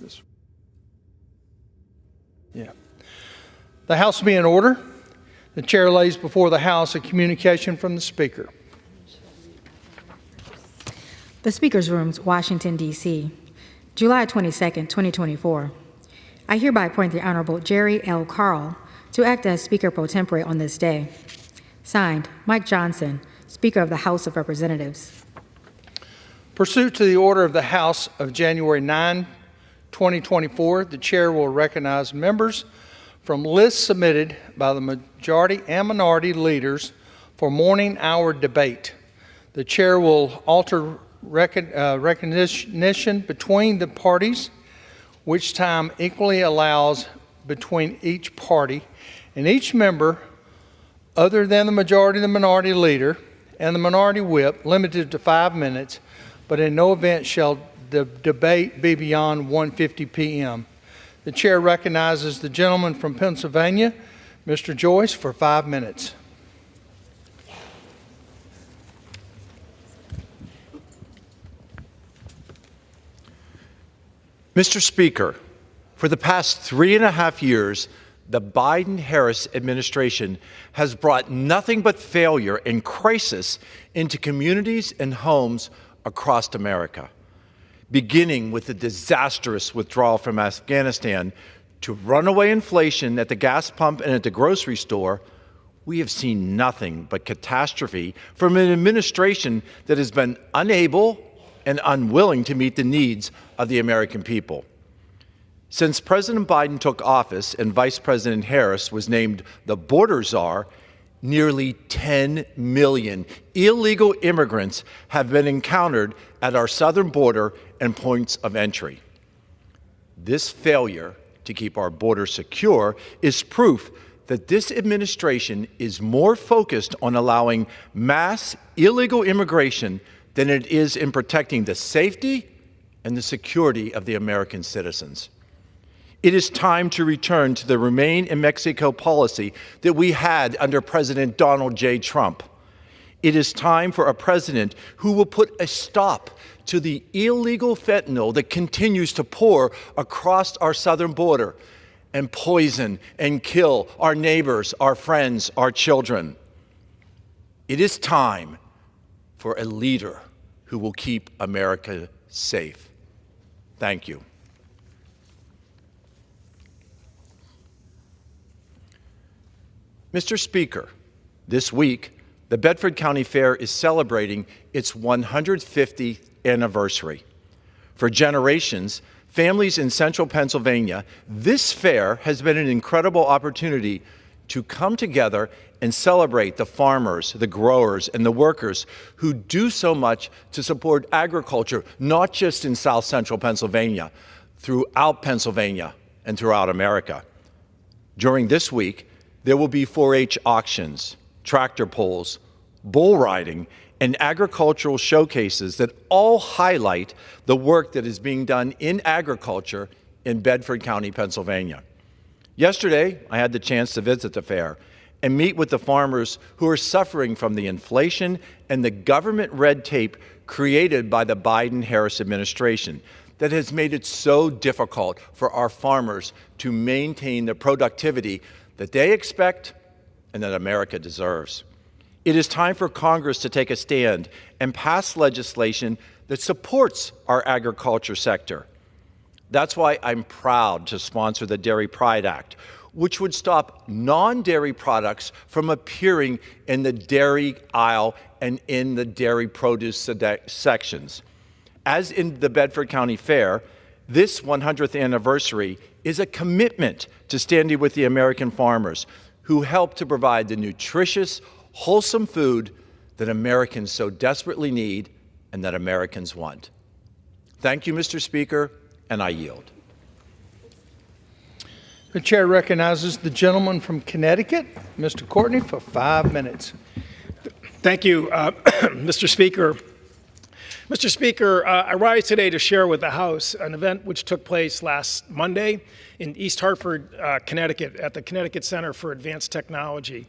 this. Yeah. The House will be in order. The chair lays before the House a communication from the Speaker. The Speaker's Rooms, Washington, D.C., July 22, 2024. I hereby appoint the Honorable Jerry L. Carl to act as Speaker pro tempore on this day. Signed, Mike Johnson, Speaker of the House of Representatives. Pursuant to the order of the House of January 9, 2024, the chair will recognize members from lists submitted by the majority and minority leaders for morning hour debate. The chair will alter recognition between the parties, which time equally allows between each party and each member other than the majority and the minority leader and the minority whip, limited to 5 minutes, but in no event shall the debate be beyond 1:50 p.m. The chair recognizes the gentleman from Pennsylvania, Mr. Joyce, for 5 minutes. Mr. Speaker, for the past 3.5 years, the Biden-Harris administration has brought nothing but failure and crisis into communities and homes across America. Beginning with the disastrous withdrawal from Afghanistan to runaway inflation at the gas pump and at the grocery store, we have seen nothing but catastrophe from an administration that has been unable and unwilling to meet the needs of the American people. Since President Biden took office and Vice President Harris was named the border czar, nearly 10 million illegal immigrants have been encountered at our southern border and points of entry. This failure to keep our border secure is proof that this administration is more focused on allowing mass illegal immigration than it is in protecting the safety and the security of the American citizens. It is time to return to the Remain in Mexico policy that we had under President Donald J. Trump. It is time for a president who will put a stop to the illegal fentanyl that continues to pour across our southern border and poison and kill our neighbors, our friends, our children. It is time for a leader who will keep America safe. Thank you. Mr. Speaker, this week, the Bedford County Fair is celebrating its 150th anniversary. For generations, families in central Pennsylvania, this fair has been an incredible opportunity to come together and celebrate the farmers, the growers, and the workers who do so much to support agriculture, not just in south central Pennsylvania, throughout Pennsylvania and throughout America. During this week, there will be 4-H auctions, tractor pulls, bull riding, and agricultural showcases that all highlight the work that is being done in agriculture in Bedford County, Pennsylvania. Yesterday, I had the chance to visit the fair and meet with the farmers who are suffering from the inflation and the government red tape created by the Biden-Harris administration that has made it so difficult for our farmers to maintain the productivity that they expect and that America deserves. It is time for Congress to take a stand and pass legislation that supports our agriculture sector. That's why I'm proud to sponsor the Dairy Pride Act, which would stop non-dairy products from appearing in the dairy aisle and in the dairy produce sections. As in the Bedford County Fair, this 100th anniversary is a commitment to standing with the American farmers who help to provide the nutritious, wholesome food that Americans so desperately need and that Americans want. Thank you, Mr. Speaker, and I yield. The chair recognizes the gentleman from Connecticut, Mr. Courtney, for 5 minutes. Thank you, Mr. Speaker. Mr. Speaker, I rise today to share with the House an event which took place last Monday in East Hartford, Connecticut, at the Connecticut Center for Advanced Technology.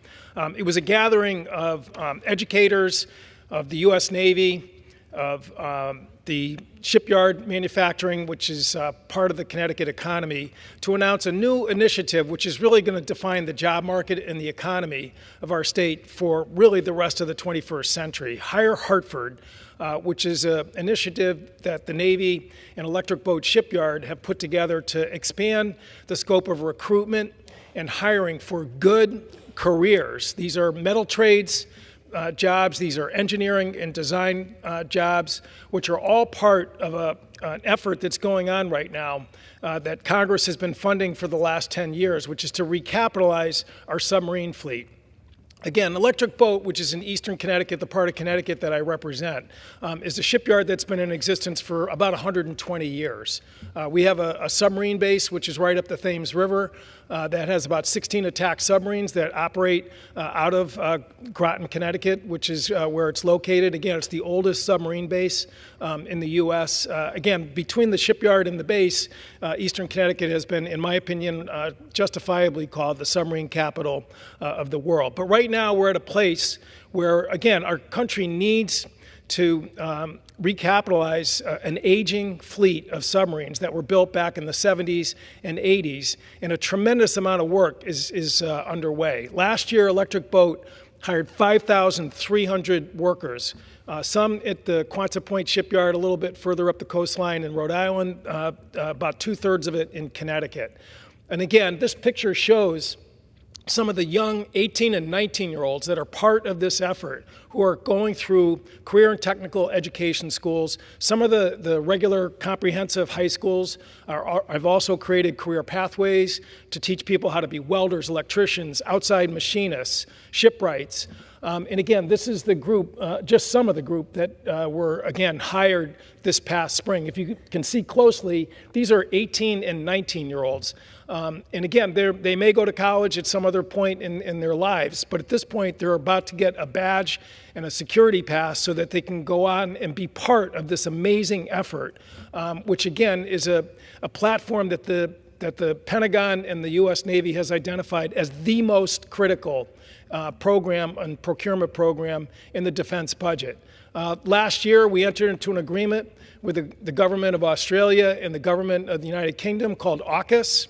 It was a gathering of educators of the U.S. Navy, the shipyard manufacturing, which is part of the Connecticut economy, to announce a new initiative which is really going to define the job market and the economy of our state for really the rest of the 21st century. Hire Hartford, which is an initiative that the Navy and Electric Boat Shipyard have put together to expand the scope of recruitment and hiring for good careers. These are metal trades jobs, these are engineering and design jobs, which are all part of an effort that's going on right now that Congress has been funding for the last 10 years, which is to recapitalize our submarine fleet. Again, Electric Boat, which is in eastern Connecticut, the part of Connecticut that I represent, is a shipyard that's been in existence for about 120 years. We have a submarine base, which is right up the Thames River, that has about 16 attack submarines that operate out of Groton, Connecticut, which is where it's located. Again, it's the oldest submarine base in the U.S. Again, between the shipyard and the base, eastern Connecticut has been, in my opinion, justifiably called the submarine capital of the world. But right now, we're at a place where, again, our country needs to recapitalize an aging fleet of submarines that were built back in the 70s and 80s, and a tremendous amount of work is underway. Last year, Electric Boat hired 5,300 workers, some at the Quonset Point shipyard a little bit further up the coastline in Rhode Island, about two-thirds of it in Connecticut. And again, this picture shows some of the young 18 and 19-year-olds that are part of this effort who are going through career and technical education schools. Some of the regular comprehensive high schools I've also created career pathways to teach people how to be welders, electricians, outside machinists, shipwrights. And again, this is the group, just some of the group that were, again, hired this past spring. If you can see closely, these are 18 and 19-year-olds. And again, they may go to college at some other point in their lives, but at this point, they're about to get a badge and a security pass so that they can go on and be part of this amazing effort, which again is a platform that the Pentagon and the U.S. Navy has identified as the most critical program and procurement program in the defense budget. Last year, we entered into an agreement with the government of Australia and the government of the United Kingdom called AUKUS,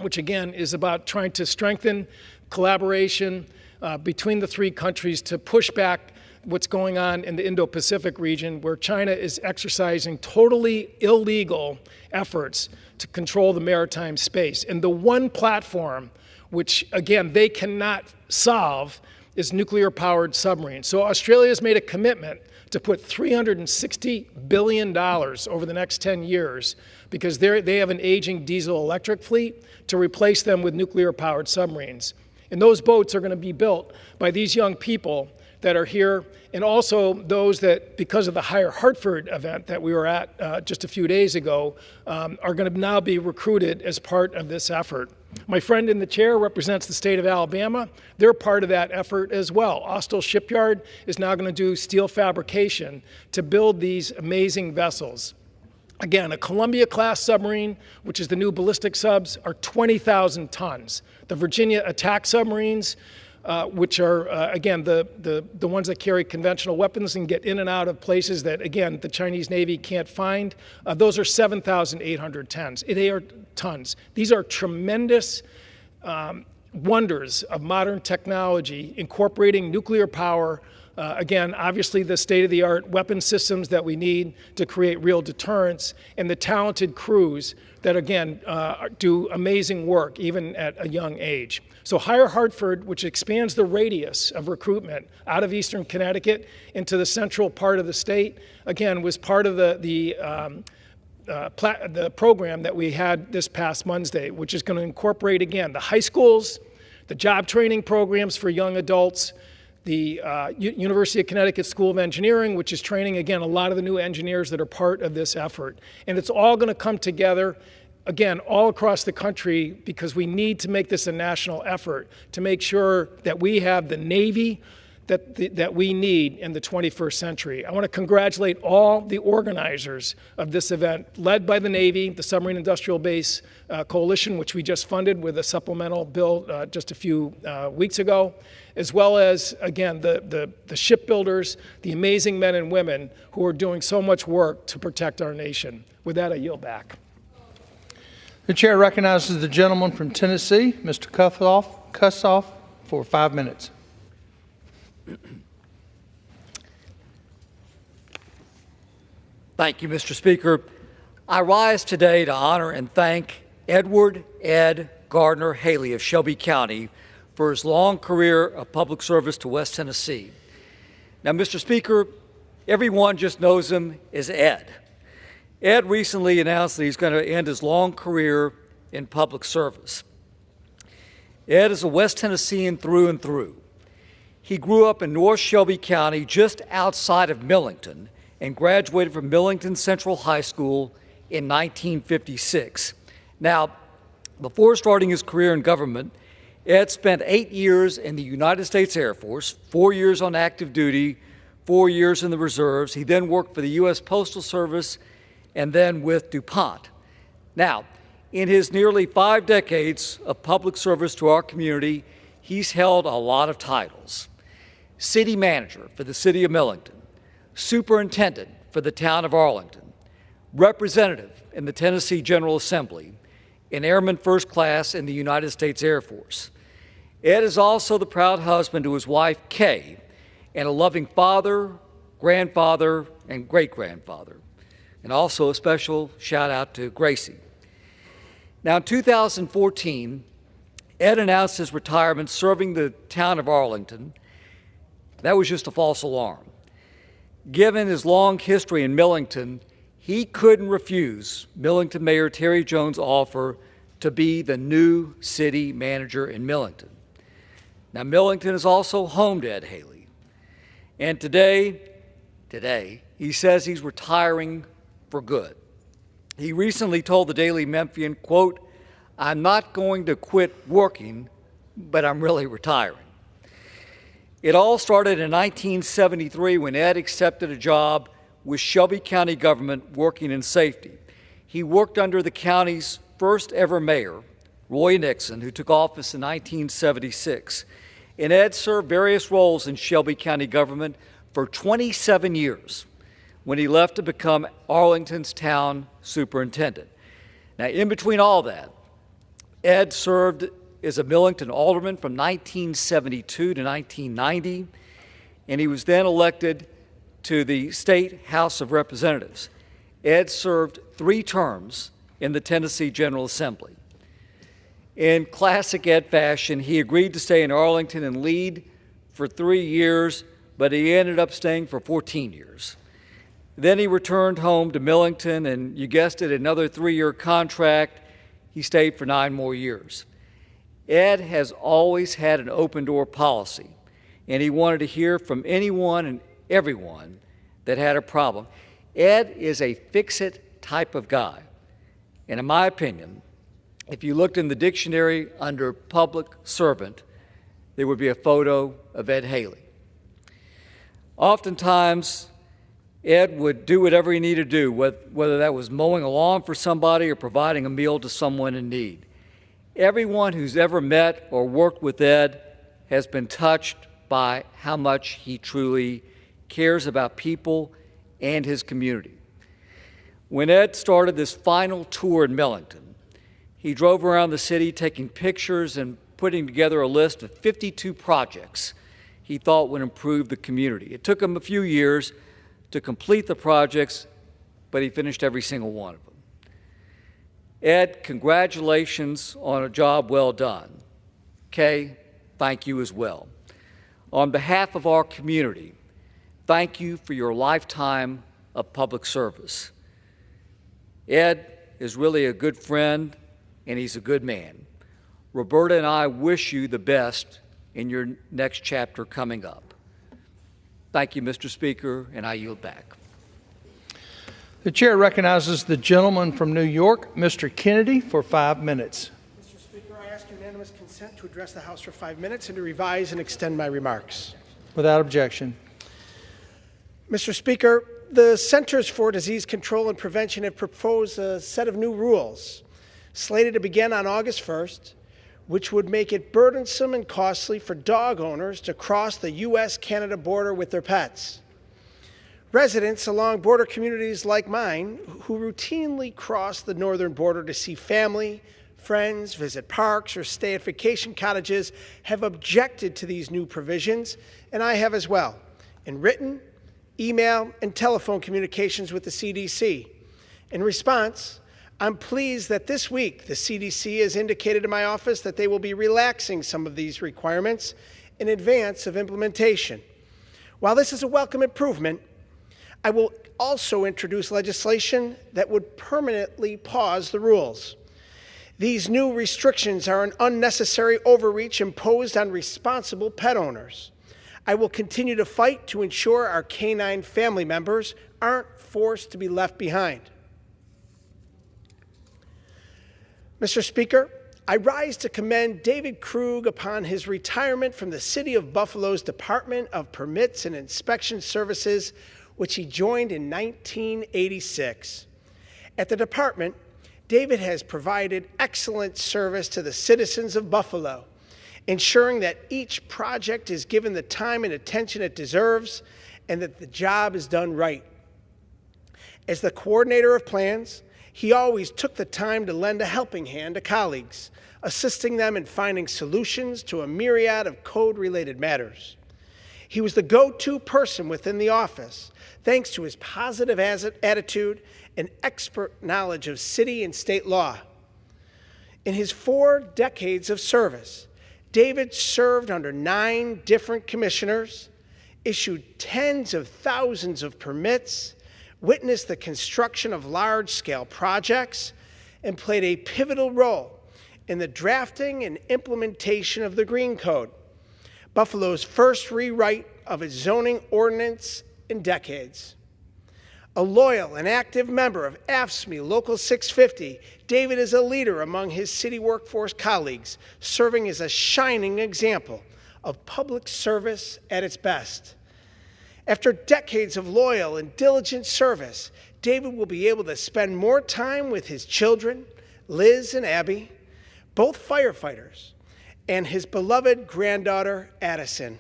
which again is about trying to strengthen collaboration between the three countries to push back what's going on in the Indo-Pacific region, where China is exercising totally illegal efforts to control the maritime space. And the one platform which, again, they cannot solve is nuclear-powered submarines. So Australia has made a commitment to put $360 billion over the next 10 years because they have an aging diesel-electric fleet to replace them with nuclear-powered submarines. And those boats are going to be built by these young people that are here, and also those that, because of the Hire Hartford event that we were at just a few days ago, are going to now be recruited as part of this effort. My friend in the chair represents the state of Alabama. They're part of that effort as well. Austal Shipyard is now going to do steel fabrication to build these amazing vessels. Again, a Columbia-class submarine, which is the new ballistic subs, are 20,000 tons. The Virginia attack submarines, which are, again, the ones that carry conventional weapons and get in and out of places that, again, the Chinese Navy can't find, those are 7,800 tons. These are tremendous wonders of modern technology incorporating nuclear power. Again, obviously the state-of-the-art weapon systems that we need to create real deterrence, and the talented crews that, again, do amazing work even at a young age. So Hire Hartford, which expands the radius of recruitment out of eastern Connecticut into the central part of the state, again, was part of the program that we had this past Wednesday, which is going to incorporate, again, the high schools, the job training programs for young adults, the University of Connecticut School of Engineering, which is training, again, a lot of the new engineers that are part of this effort. And it's all going to come together, again, all across the country, because we need to make this a national effort to make sure that we have the Navy, that we need in the 21st century. I want to congratulate all the organizers of this event, led by the Navy, the Submarine Industrial Base Coalition, which we just funded with a supplemental bill just a few weeks ago, as well as, again, the shipbuilders, the amazing men and women who are doing so much work to protect our nation. With that, I yield back. The chair recognizes the gentleman from Tennessee, Mr. Kussoff, for 5 minutes. Thank you, Mr. Speaker. I rise today to honor and thank Edward Ed Gardner Haley of Shelby County for his long career of public service to West Tennessee. Now, Mr. Speaker, everyone just knows him as Ed. Ed recently announced that he's going to end his long career in public service. Ed is a West Tennessean through and through. He grew up in North Shelby County, just outside of Millington, and graduated from Millington Central High School in 1956. Now, before starting his career in government, Ed spent 8 years in the United States Air Force, 4 years on active duty, 4 years in the reserves. He then worked for the U.S. Postal Service and then with DuPont. Now, in his nearly 5 decades of public service to our community, he's held a lot of titles. City manager for the city of Millington, superintendent for the town of Arlington, representative in the Tennessee General Assembly, and airman first class in the United States Air Force. Ed is also the proud husband to his wife, Kay, and a loving father, grandfather, and great-grandfather. And also a special shout out to Gracie. Now, in 2014, Ed announced his retirement serving the town of Arlington. That was just a false alarm. Given his long history in Millington, he couldn't refuse Millington Mayor Terry Jones' offer to be the new city manager in Millington. Now, Millington is also home to Ed Haley. And today, he says he's retiring for good. He recently told the Daily Memphian, quote, "I'm not going to quit working, but I'm really retiring." It all started in 1973 when Ed accepted a job with Shelby County government working in safety. He worked under the county's first ever mayor, Roy Nixon, who took office in 1976. And Ed served various roles in Shelby County government for 27 years when he left to become Arlington's town superintendent. Now, in between all that, Ed served as a Millington alderman from 1972 to 1990, and he was then elected to the State House of Representatives. Ed served 3 terms in the Tennessee General Assembly. In classic Ed fashion, he agreed to stay in Arlington and lead for 3 years, but he ended up staying for 14 years. Then he returned home to Millington, and you guessed it, another 3-year contract. He stayed for 9 more years. Ed has always had an open door policy, and he wanted to hear from anyone and everyone that had a problem. Ed is a fix-it type of guy. And in my opinion, if you looked in the dictionary under public servant, there would be a photo of Ed Haley. Oftentimes, Ed would do whatever he needed to do, whether that was mowing a lawn for somebody or providing a meal to someone in need. Everyone who's ever met or worked with Ed has been touched by how much he truly cares about people and his community. When Ed started this final tour in Millington, he drove around the city taking pictures and putting together a list of 52 projects he thought would improve the community. It took him a few years to complete the projects, but he finished every single one of them. Ed, congratulations on a job well done. Kay, thank you as well. On behalf of our community, thank you for your lifetime of public service. Ed is really a good friend, and he's a good man. Roberta and I wish you the best in your next chapter coming up. Thank you, Mr. Speaker, and I yield back. The chair recognizes the gentleman from New York, Mr. Kennedy, for 5 minutes. Mr. Speaker, I ask unanimous consent to address the House for 5 minutes and to revise and extend my remarks. Without objection. Mr. Speaker, the Centers for Disease Control and Prevention have proposed a set of new rules slated to begin on August 1st, which would make it burdensome and costly for dog owners to cross the U.S.-Canada border with their pets. Residents along border communities like mine, who routinely cross the northern border to see family, friends, visit parks, or stay at vacation cottages, have objected to these new provisions, and I have as well, in written, email, and telephone communications with the CDC. In response, I'm pleased that this week the CDC has indicated to my office that they will be relaxing some of these requirements in advance of implementation. While this is a welcome improvement, I will also introduce legislation that would permanently pause the rules. These new restrictions are an unnecessary overreach imposed on responsible pet owners. I will continue to fight to ensure our canine family members aren't forced to be left behind. Mr. Speaker, I rise to commend David Krug upon his retirement from the City of Buffalo's Department of Permits and Inspection Services, which he joined in 1986. At the department, David has provided excellent service to the citizens of Buffalo, ensuring that each project is given the time and attention it deserves and that the job is done right. As the coordinator of plans, he always took the time to lend a helping hand to colleagues, assisting them in finding solutions to a myriad of code-related matters. He was the go-to person within the office, thanks to his positive attitude and expert knowledge of city and state law. In his 4 decades of service, David served under 9 different commissioners, issued tens of thousands of permits, witnessed the construction of large-scale projects, and played a pivotal role in the drafting and implementation of the Green Code, Buffalo's first rewrite of its zoning ordinance in decades. A loyal and active member of AFSCME Local 650, David is a leader among his city workforce colleagues, serving as a shining example of public service at its best. After decades of loyal and diligent service, David will be able to spend more time with his children, Liz and Abby, both firefighters, and his beloved granddaughter, Addison.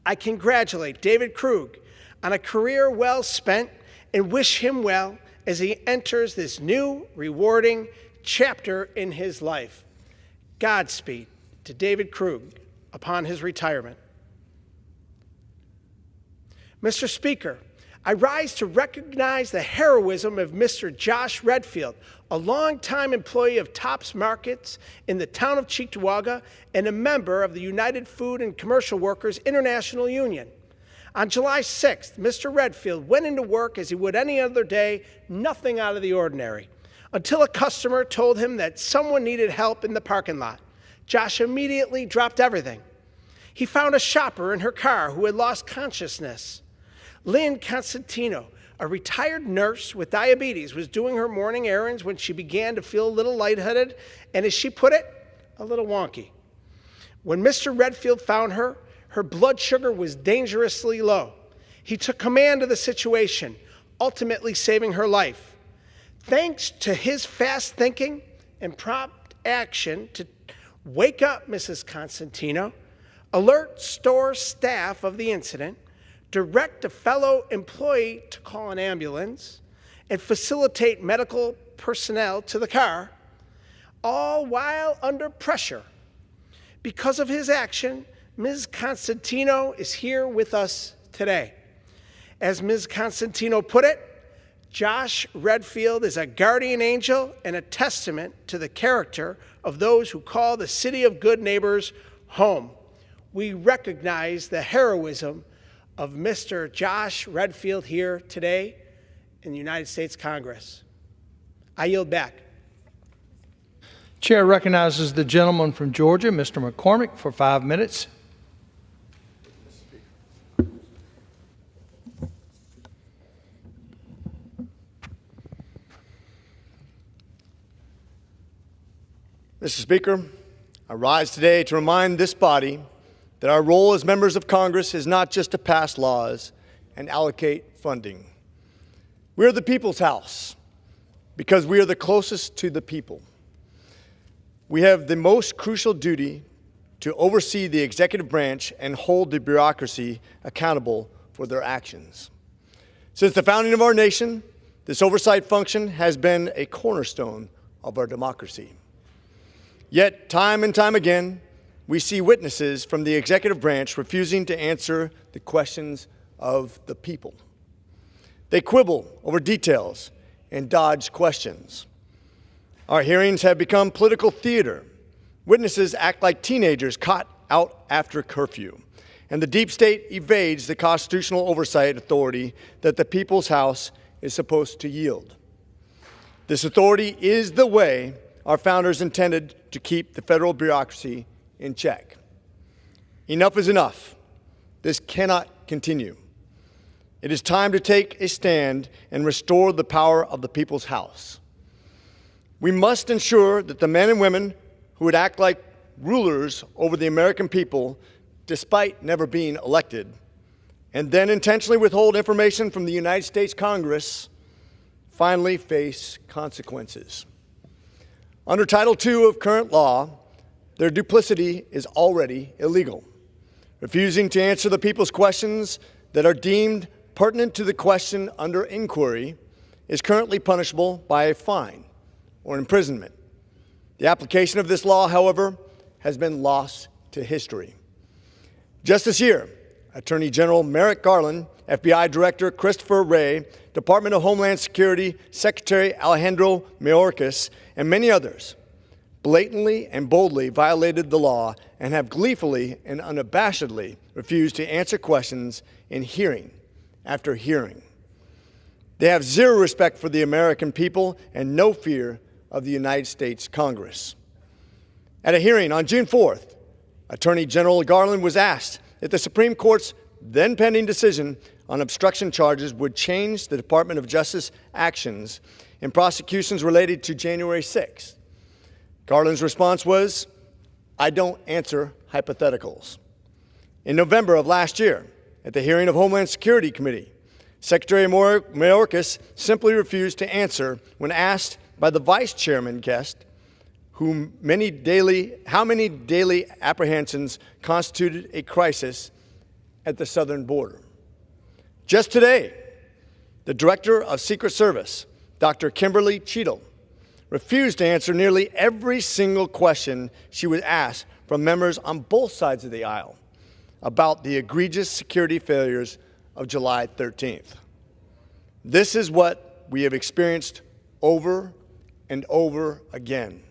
I congratulate David Krug on a career well spent and wish him well as he enters this new, rewarding chapter in his life. Godspeed to David Krug upon his retirement. Mr. Speaker, I rise to recognize the heroism of Mr. Josh Redfield, a longtime employee of Tops Markets in the town of Cheektowaga and a member of the United Food and Commercial Workers International Union. On July 6th, Mr. Redfield went into work as he would any other day, nothing out of the ordinary, until a customer told him that someone needed help in the parking lot. Josh immediately dropped everything. He found a shopper in her car who had lost consciousness. Lynn Constantino, a retired nurse with diabetes, was doing her morning errands when she began to feel a little lightheaded and, as she put it, a little wonky. When Mr. Redfield found her, her blood sugar was dangerously low. He took command of the situation, ultimately saving her life. Thanks to his fast thinking and prompt action to wake up Mrs. Constantino, alert store staff of the incident, direct a fellow employee to call an ambulance, and facilitate medical personnel to the car, all while under pressure. Because of his action, Ms. Constantino is here with us today. As Ms. Constantino put it, Josh Redfield is a guardian angel and a testament to the character of those who call the City of Good Neighbors home. We recognize the heroism of Mr. Josh Redfield here today in the United States Congress. I yield back. Chair recognizes the gentleman from Georgia, Mr. McCormick, for 5 minutes. Mr. Speaker, I rise today to remind this body that our role as members of Congress is not just to pass laws and allocate funding. We are the people's house because we are the closest to the people. We have the most crucial duty to oversee the executive branch and hold the bureaucracy accountable for their actions. Since the founding of our nation, this oversight function has been a cornerstone of our democracy. Yet, time and time again, we see witnesses from the executive branch refusing to answer the questions of the people. They quibble over details and dodge questions. Our hearings have become political theater. Witnesses act like teenagers caught out after curfew, and the deep state evades the constitutional oversight authority that the People's House is supposed to yield. This authority is the way our founders intended to keep the federal bureaucracy in check. Enough is enough. This cannot continue. It is time to take a stand and restore the power of the People's House. We must ensure that the men and women who would act like rulers over the American people, despite never being elected, and then intentionally withhold information from the United States Congress, finally face consequences. Under Title II of current law, their duplicity is already illegal. Refusing to answer the people's questions that are deemed pertinent to the question under inquiry is currently punishable by a fine or imprisonment. The application of this law, however, has been lost to history. Just this year, Attorney General Merrick Garland, FBI Director Christopher Wray, Department of Homeland Security Secretary Alejandro Mayorkas, and many others blatantly and boldly violated the law and have gleefully and unabashedly refused to answer questions in hearing after hearing. They have zero respect for the American people and no fear of the United States Congress. At a hearing on June 4th, Attorney General Garland was asked if the Supreme Court's then pending decision on obstruction charges would change the Department of Justice actions in prosecutions related to January 6th. Garland's response was, "I don't answer hypotheticals." In November of last year, at the hearing of Homeland Security Committee, Secretary Mayorkas simply refused to answer when asked by the vice chairman guest how many daily apprehensions constituted a crisis at the southern border. Just today, the Director of Secret Service, Dr. Kimberly Cheadle, refused to answer nearly every single question she was asked from members on both sides of the aisle about the egregious security failures of July 13th. This is what we have experienced over and over again.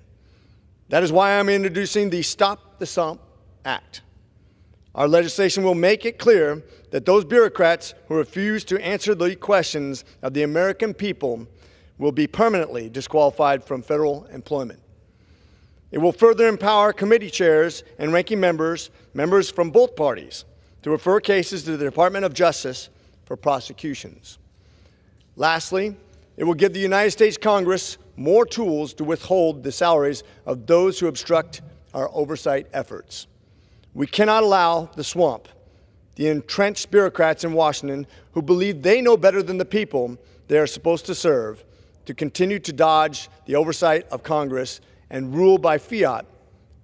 That is why I'm introducing the Stop the Swamp Act. Our legislation will make it clear that those bureaucrats who refuse to answer the questions of the American people will be permanently disqualified from federal employment. It will further empower committee chairs and ranking members from both parties, to refer cases to the Department of Justice for prosecutions. Lastly, it will give the United States Congress more tools to withhold the salaries of those who obstruct our oversight efforts. We cannot allow the swamp, the entrenched bureaucrats in Washington who believe they know better than the people they are supposed to serve, to continue to dodge the oversight of Congress and rule by fiat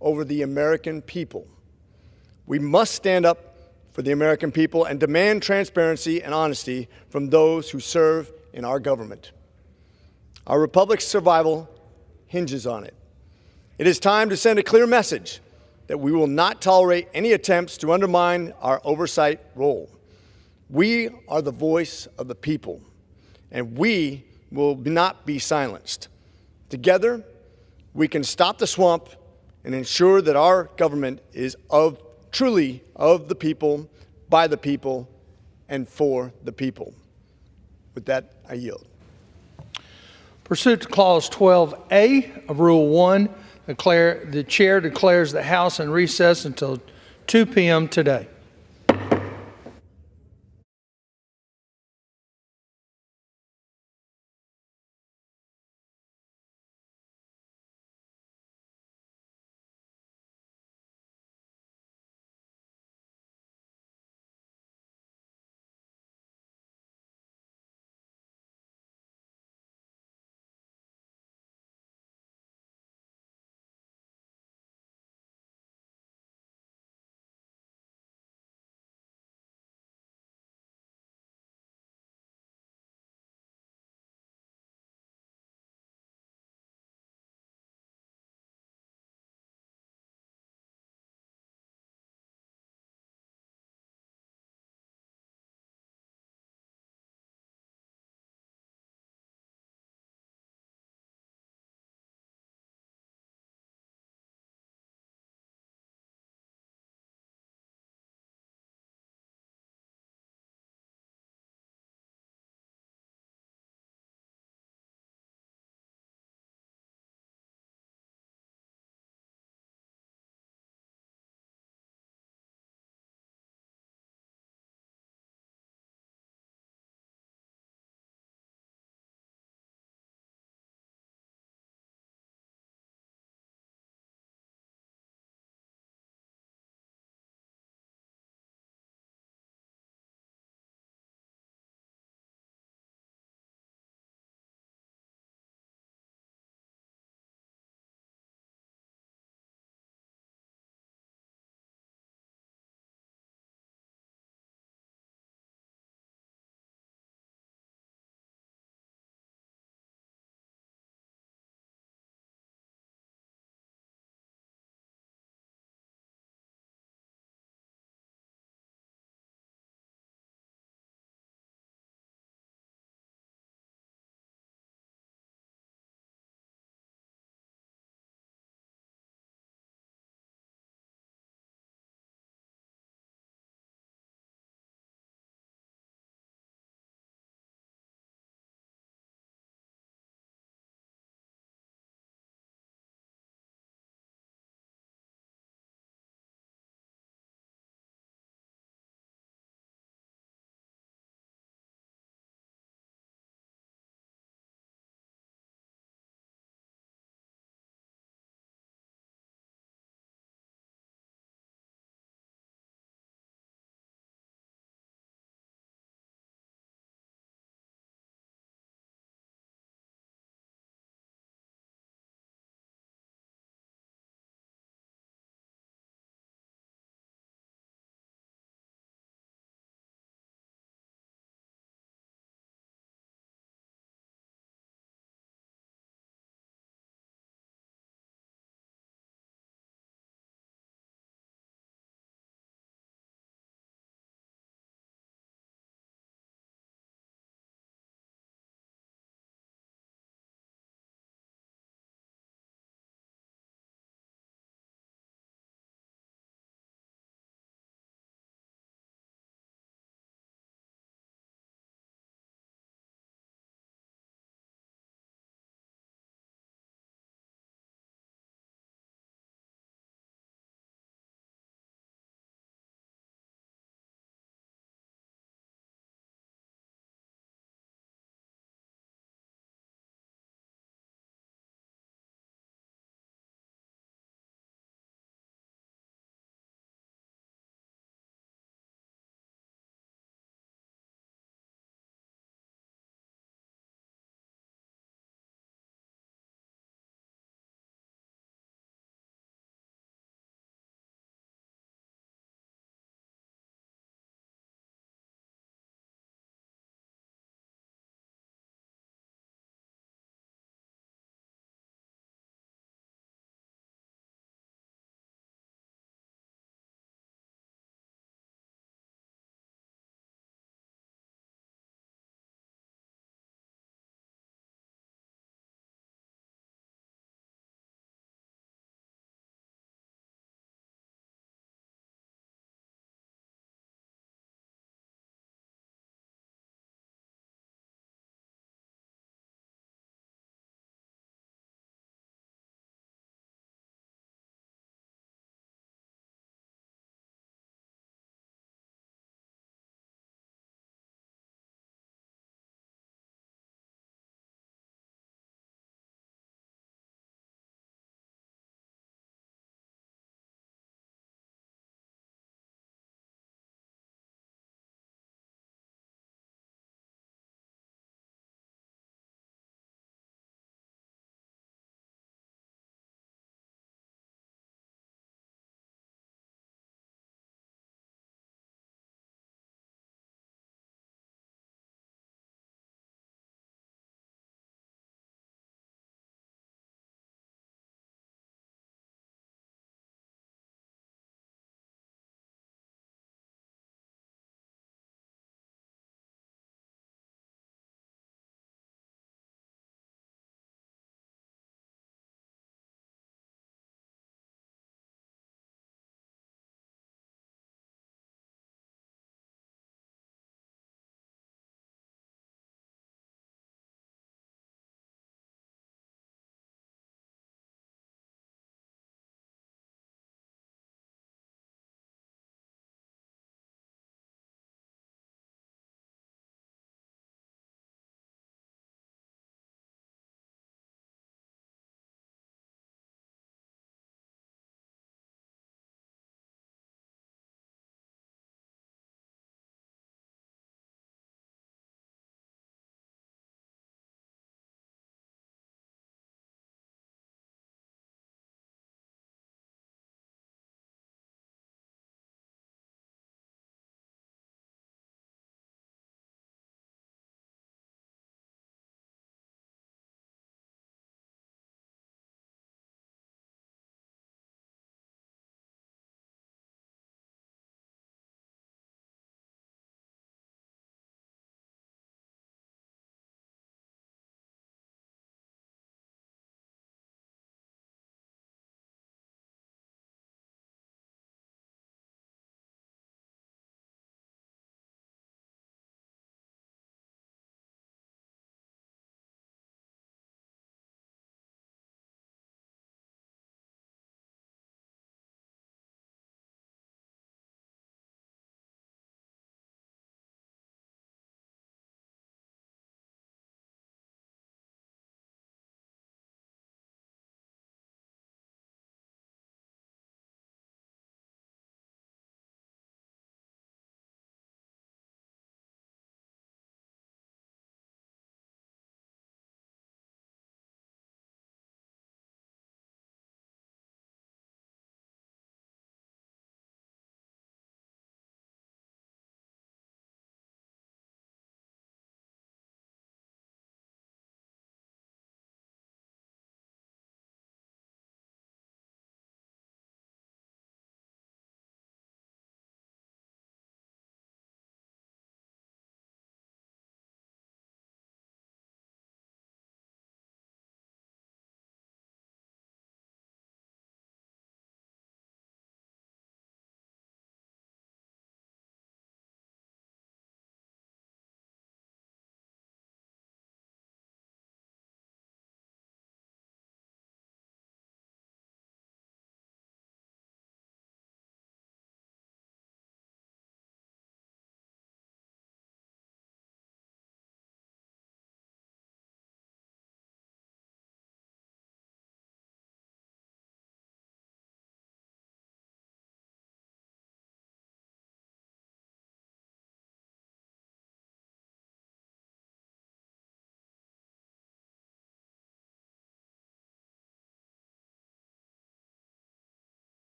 over the American people. We must stand up for the American people and demand transparency and honesty from those who serve in our government. Our republic's survival hinges on it. It is time to send a clear message that we will not tolerate any attempts to undermine our oversight role. We are the voice of the people, and we will not be silenced. Together, we can stop the swamp and ensure that our government is truly of the people, by the people, and for the people. With that, I yield. Pursuant to Clause 12A of Rule 1, the Chair declares the House in recess until 2 p.m. today.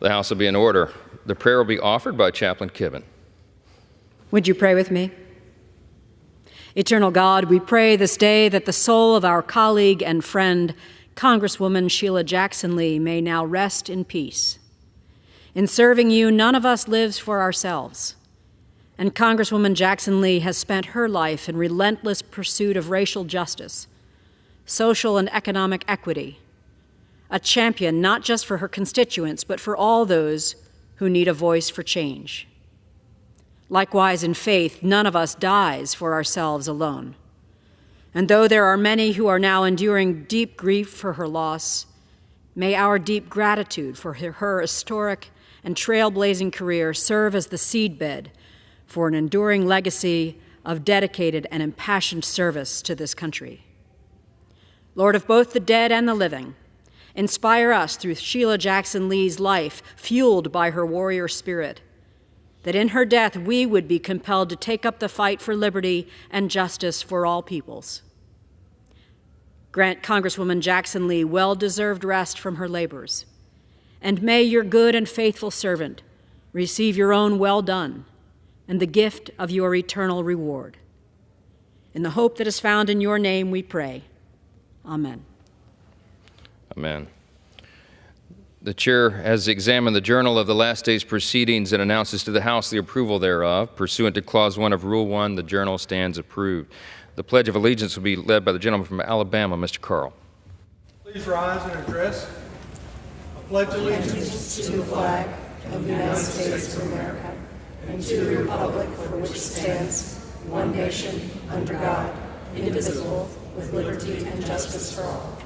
The House will be in order. The prayer will be offered by Chaplain Kibben. Would you pray with me? Eternal God, we pray this day that the soul of our colleague and friend, Congresswoman Sheila Jackson Lee, may now rest in peace. In serving you, none of us lives for ourselves. And Congresswoman Jackson Lee has spent her life in relentless pursuit of racial justice, social and economic equity, a champion not just for her constituents, but for all those who need a voice for change. Likewise, in faith, none of us dies for ourselves alone. And though there are many who are now enduring deep grief for her loss, may our deep gratitude for her historic and trailblazing career serve as the seedbed for an enduring legacy of dedicated and impassioned service to this country. Lord of both the dead and the living, inspire us through Sheila Jackson Lee's life, fueled by her warrior spirit, that in her death we would be compelled to take up the fight for liberty and justice for all peoples. Grant Congresswoman Jackson Lee well-deserved rest from her labors, and may your good and faithful servant receive your own well done and the gift of your eternal reward. In the hope that is found in your name we pray. Amen. Amen. The chair has examined the journal of the last day's proceedings and announces to the House the approval thereof. Pursuant to Clause 1 of Rule 1, the journal stands approved. The Pledge of Allegiance will be led by the gentleman from Alabama, Mr. Carl. Please rise and address. I pledge allegiance to the flag of the United States of America and to the republic for which it stands, one nation, under God, indivisible, with liberty and justice for all.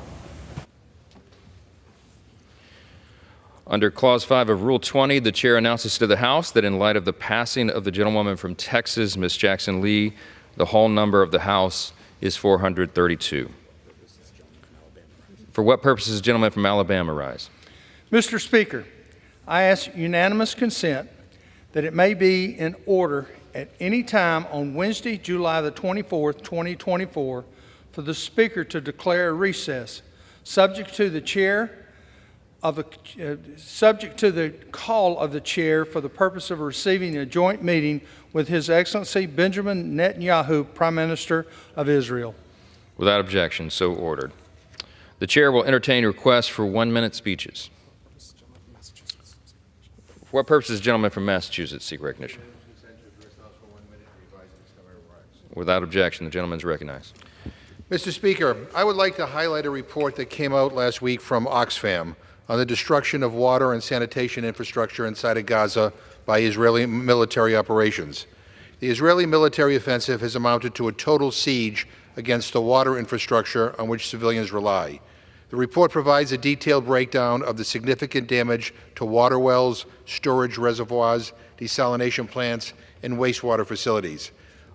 Under Clause 5 of Rule 20, the chair announces to the House that in light of the passing of the gentlewoman from Texas, Ms. Jackson Lee, the whole number of the House is 432. For what purposes does the gentleman from Alabama rise? Mr. Speaker, I ask unanimous consent that it may be in order at any time on Wednesday, July the 24th, 2024, for the Speaker to declare a recess, subject to the call of the chair for the purpose of receiving a joint meeting with His Excellency Benjamin Netanyahu, Prime Minister of Israel. Without objection, so ordered. The chair will entertain requests for 1-minute speeches. For what purposes does the gentleman from Massachusetts seek recognition? Without objection, the gentleman is recognized. Mr. Speaker, I would like to highlight a report that came out last week from Oxfam on the destruction of water and sanitation infrastructure inside of Gaza by Israeli military operations. The Israeli military offensive has amounted to a total siege against the water infrastructure on which civilians rely. The report provides a detailed breakdown of the significant damage to water wells, storage reservoirs, desalination plants, and wastewater facilities.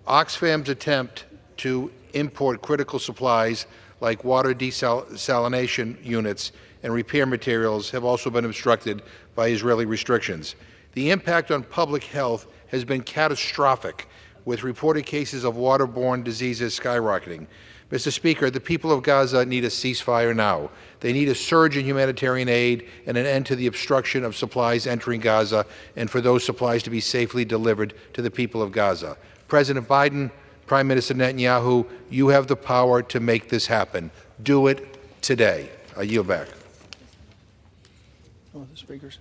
Oxfam's attempt to import critical supplies like water desalination units and repair materials have also been obstructed by Israeli restrictions. The impact on public health has been catastrophic, with reported cases of waterborne diseases skyrocketing. Mr. Speaker, the people of Gaza need a ceasefire now. They need a surge in humanitarian aid and an end to the obstruction of supplies entering Gaza, and for those supplies to be safely delivered to the people of Gaza. President Biden, Prime Minister Netanyahu, you have the power to make this happen. Do it today. I yield back. The speakers.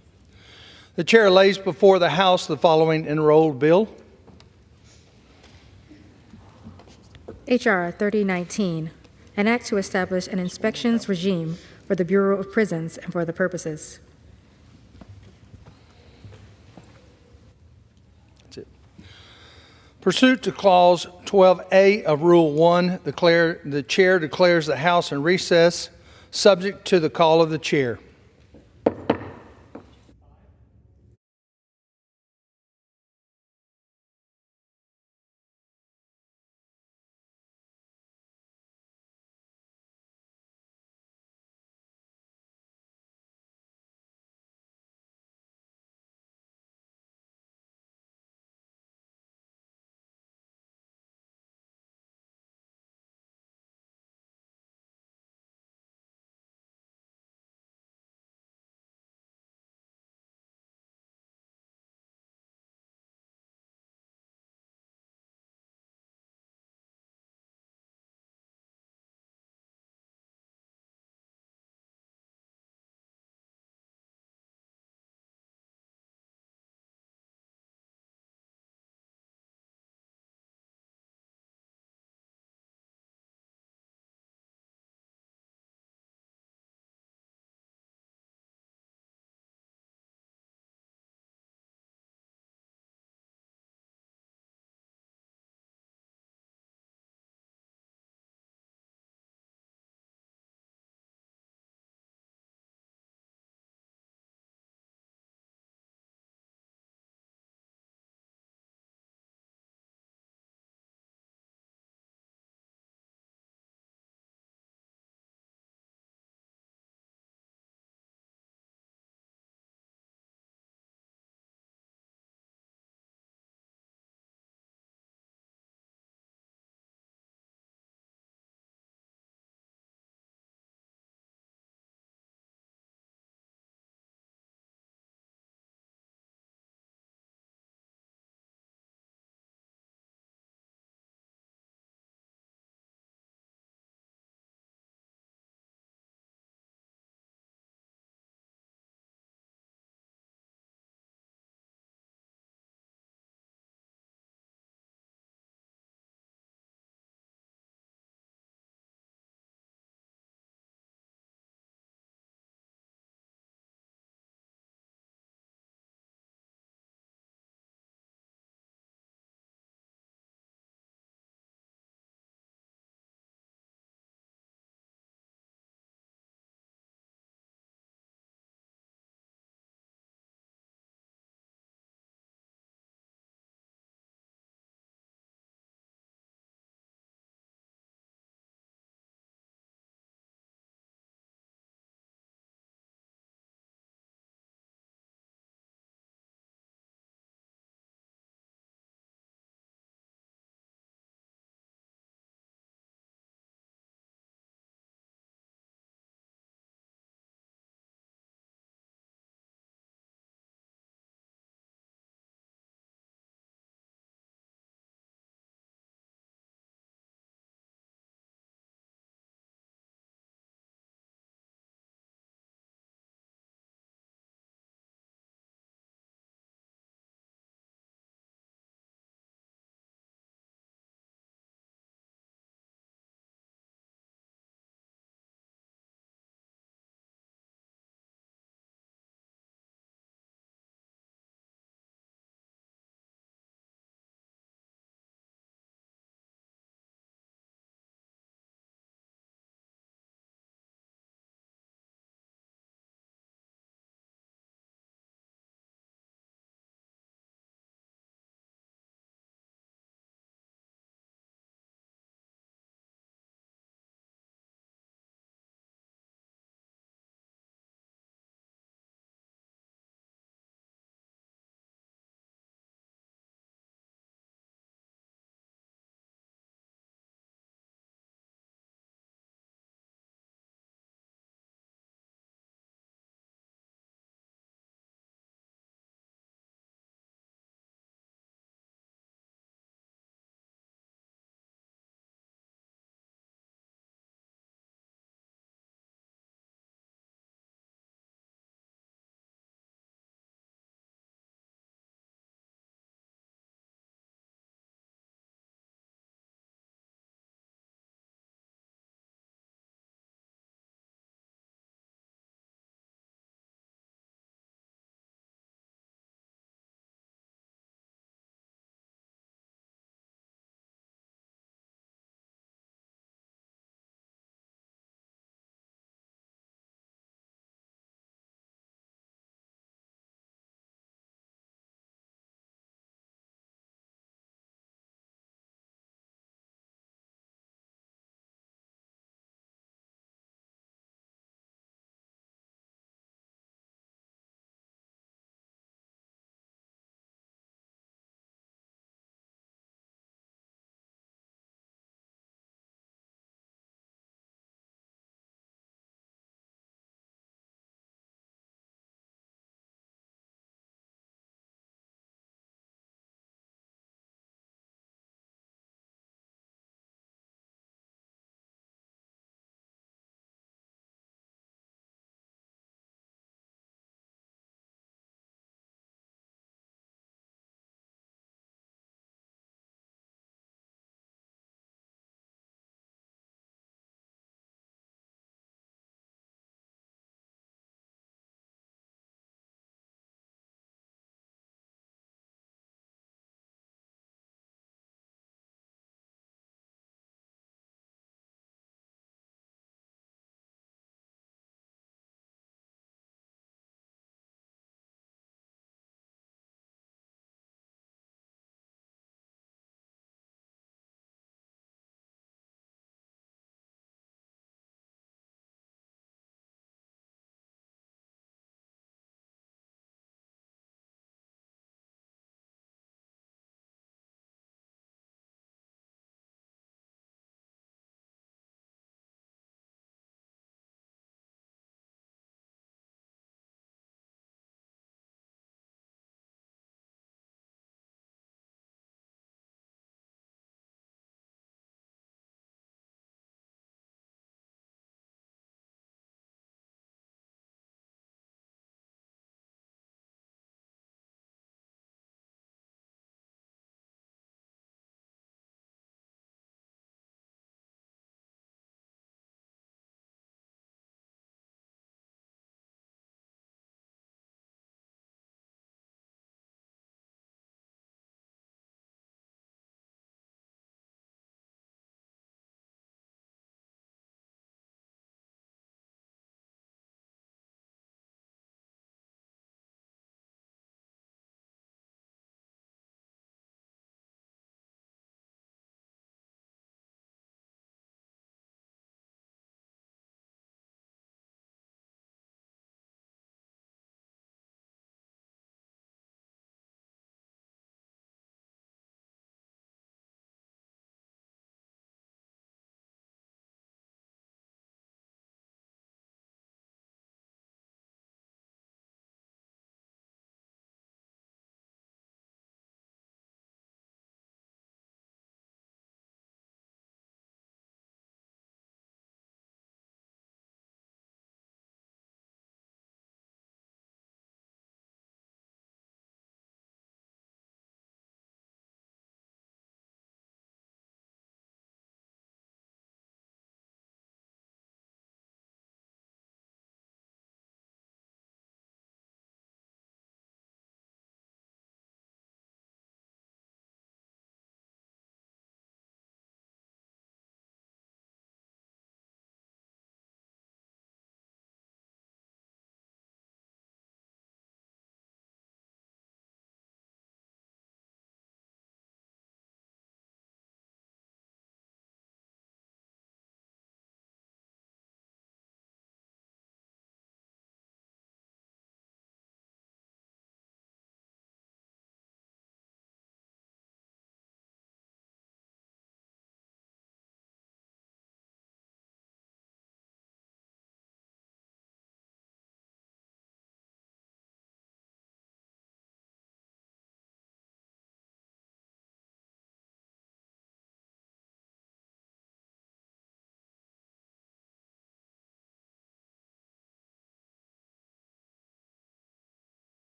The chair lays before the House the following enrolled bill. H.R. 3019, an act to establish an inspections regime for the Bureau of Prisons and for other purposes. That's it. Pursuant to Clause 12A of Rule 1, the chair declares the House in recess, subject to the call of the chair.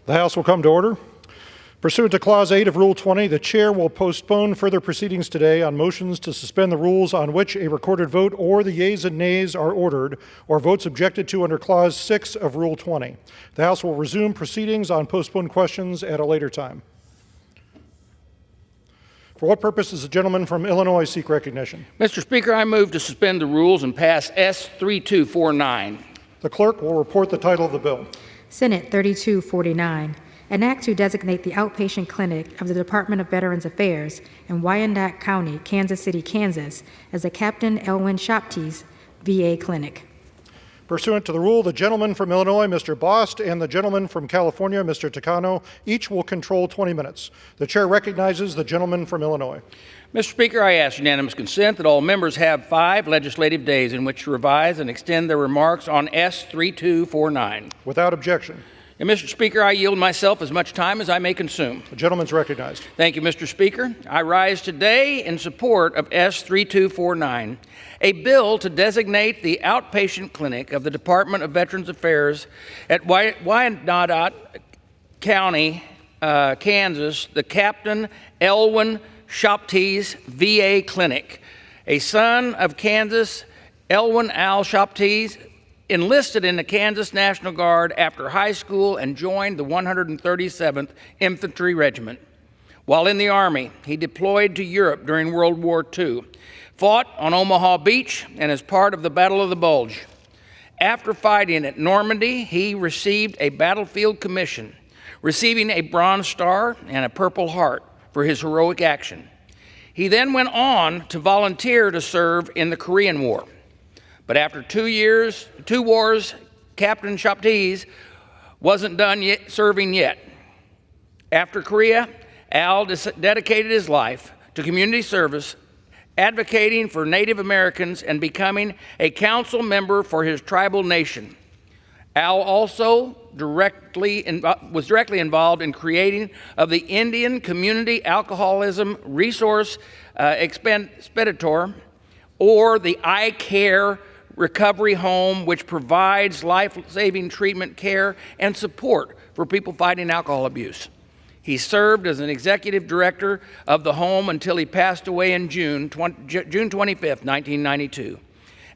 The House will come to order. Pursuant to Clause 8 of Rule 20, the Chair will postpone further proceedings today on motions to suspend the rules on which a recorded vote or the yeas and nays are ordered, or votes objected to under Clause 6 of Rule 20. The House will resume proceedings on postponed questions at a later time. For what purpose does the gentleman from Illinois seek recognition? Mr. Speaker, I move to suspend the rules and pass S3249. The clerk will report the title of the bill. Senate 3249, an act to designate the outpatient clinic of the Department of Veterans Affairs in Wyandotte County, Kansas City, Kansas, as the Captain Elwyn Shoptees VA Clinic. Pursuant to the rule, the gentleman from Illinois, Mr. Bost, and the gentleman from California, Mr. Takano, each will control 20 minutes. The chair recognizes the gentleman from Illinois. Mr. Speaker, I ask unanimous consent that all members have 5 legislative days in which to revise and extend their remarks on S3249. Without objection. And Mr. Speaker, I yield myself as much time as I may consume. The gentleman's recognized. Thank you, Mr. Speaker. I rise today in support of S3249, a bill to designate the outpatient clinic of the Department of Veterans Affairs at Wyandotte County, Kansas, the Captain Elwyn Shoptees VA Clinic. A son of Kansas, Elwyn Al Shoptees enlisted in the Kansas National Guard after high school and joined the 137th Infantry Regiment. While in the Army, he deployed to Europe during World War II, fought on Omaha Beach, and as part of the Battle of the Bulge. After fighting at Normandy, he received a battlefield commission, receiving a Bronze Star and a Purple Heart for his heroic action. He then went on to volunteer to serve in the Korean War. But after 2 wars, Captain Shoptees wasn't done serving yet. After Korea, Al dedicated his life to community service, advocating for Native Americans and becoming a council member for his tribal nation. Al also was directly involved in creating of the Indian Community Alcoholism Resource Expeditor, or the iCare Recovery Home, which provides life-saving treatment, care, and support for people fighting alcohol abuse. He served as an executive director of the home until he passed away in June 25th, 1992.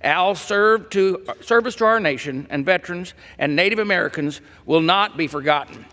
Al's service to our nation and veterans and Native Americans will not be forgotten.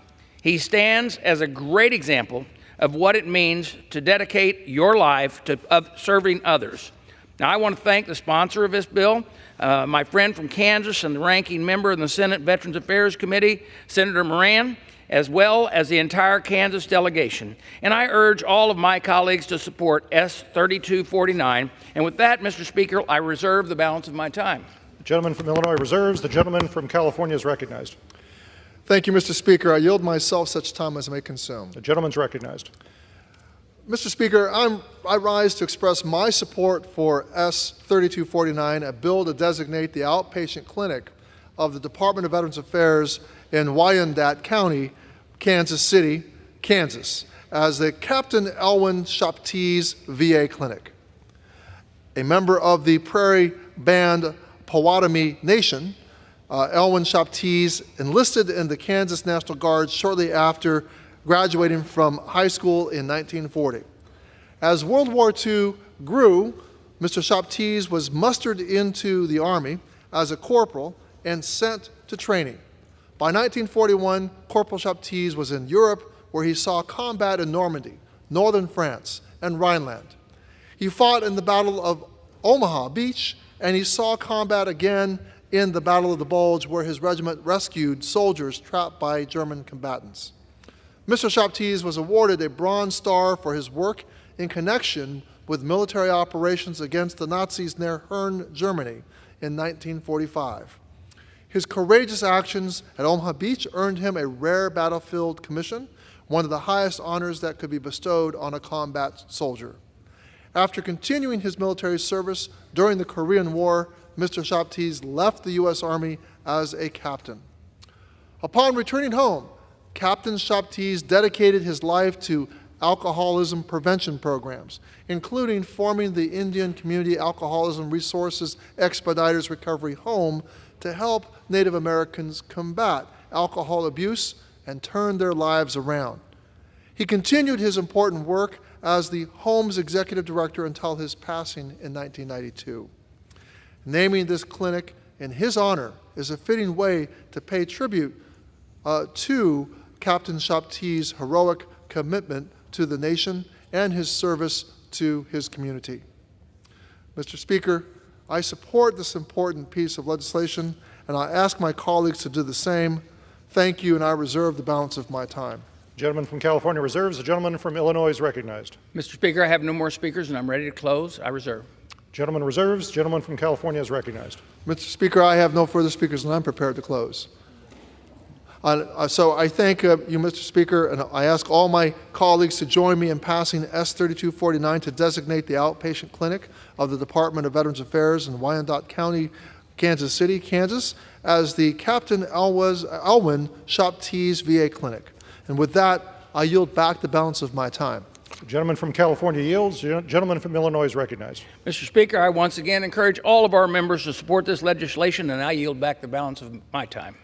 He stands as a great example of what it means to dedicate your life to serving others. Now, I want to thank the sponsor of this bill, my friend from Kansas and the ranking member in the Senate Veterans Affairs Committee, Senator Moran, as well as the entire Kansas delegation. And I urge all of my colleagues to support S3249. And with that, Mr. Speaker, I reserve the balance of my time. The gentleman from Illinois reserves. The gentleman from California is recognized. Thank you, Mr. Speaker. I yield myself such time as I may consume. The gentleman's recognized. Mr. Speaker, I rise to express my support for S3249, a bill to designate the outpatient clinic of the Department of Veterans Affairs in Wyandotte County, Kansas City, Kansas, as the Captain Elwyn Shoptees VA Clinic. A member of the Prairie Band Potawatomi Nation, Elwyn Shoptees enlisted in the Kansas National Guard shortly after graduating from high school in 1940. As World War II grew, Mr. Shoptees was mustered into the Army as a corporal and sent to training. By 1941, Corporal Shoptees was in Europe, where he saw combat in Normandy, northern France, and Rhineland. He fought in the Battle of Omaha Beach, and he saw combat again in the Battle of the Bulge, where his regiment rescued soldiers trapped by German combatants. Mr. Shoptees was awarded a Bronze Star for his work in connection with military operations against the Nazis near Herne, Germany in 1945. His courageous actions at Omaha Beach earned him a rare battlefield commission, one of the highest honors that could be bestowed on a combat soldier. After continuing his military service during the Korean War, Mr. Shoptees left the U.S. Army as a captain. Upon returning home, Captain Shoptees dedicated his life to alcoholism prevention programs, including forming the Indian Community Alcoholism Resources Expeditors Recovery Home to help Native Americans combat alcohol abuse and turned their lives around. He continued his important work as the Home's executive director until his passing in 1992. Naming this clinic in his honor is a fitting way to pay tribute to Captain Shapti's heroic commitment to the nation and his service to his community. Mr. Speaker, I support this important piece of legislation, and I ask my colleagues to do the same. Thank you, and I reserve the balance of my time. Gentleman from California reserves. The gentleman from Illinois is recognized. Mr. Speaker, I have no more speakers, and I'm ready to close. I reserve. Gentleman reserves. Gentleman from California is recognized. Mr. Speaker, I have no further speakers, and I'm prepared to close. So I thank you, Mr. Speaker, and I ask all my colleagues to join me in passing S3249 to designate the outpatient clinic of the Department of Veterans Affairs in Wyandotte County, Kansas City, Kansas, as the Captain Elwyn Shapti's VA Clinic. And with that, I yield back the balance of my time. The gentleman from California yields. The gentleman from Illinois is recognized. Mr. Speaker, I once again encourage all of our members to support this legislation, and I yield back the balance of my time.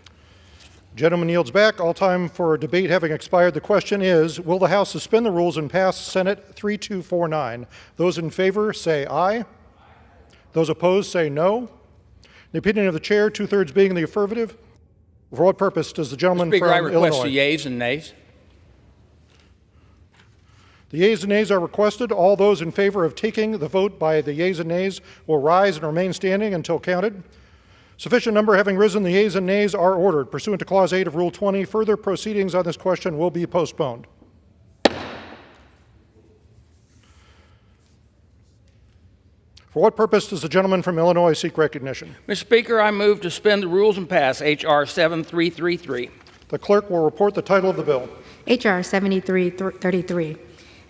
Gentleman yields back. All time for debate having expired. The question is, will the House suspend the rules and pass Senate 3249? Those in favor say aye. Those opposed say no. In the opinion of the chair, 2/3 being in the affirmative. For what purpose does the gentleman Mr. Speaker, from I request Illinois? the yeas and nays. The yeas and nays are requested. All those in favor of taking the vote by the yeas and nays will rise and remain standing until counted. Sufficient number having risen, the yeas and nays are ordered. Pursuant to Clause 8 of Rule 20, further proceedings on this question will be postponed. For what purpose does the gentleman from Illinois seek recognition? Mr. Speaker, I move to suspend the rules and pass H.R. 7333. The clerk will report the title of the bill. H.R. 7333,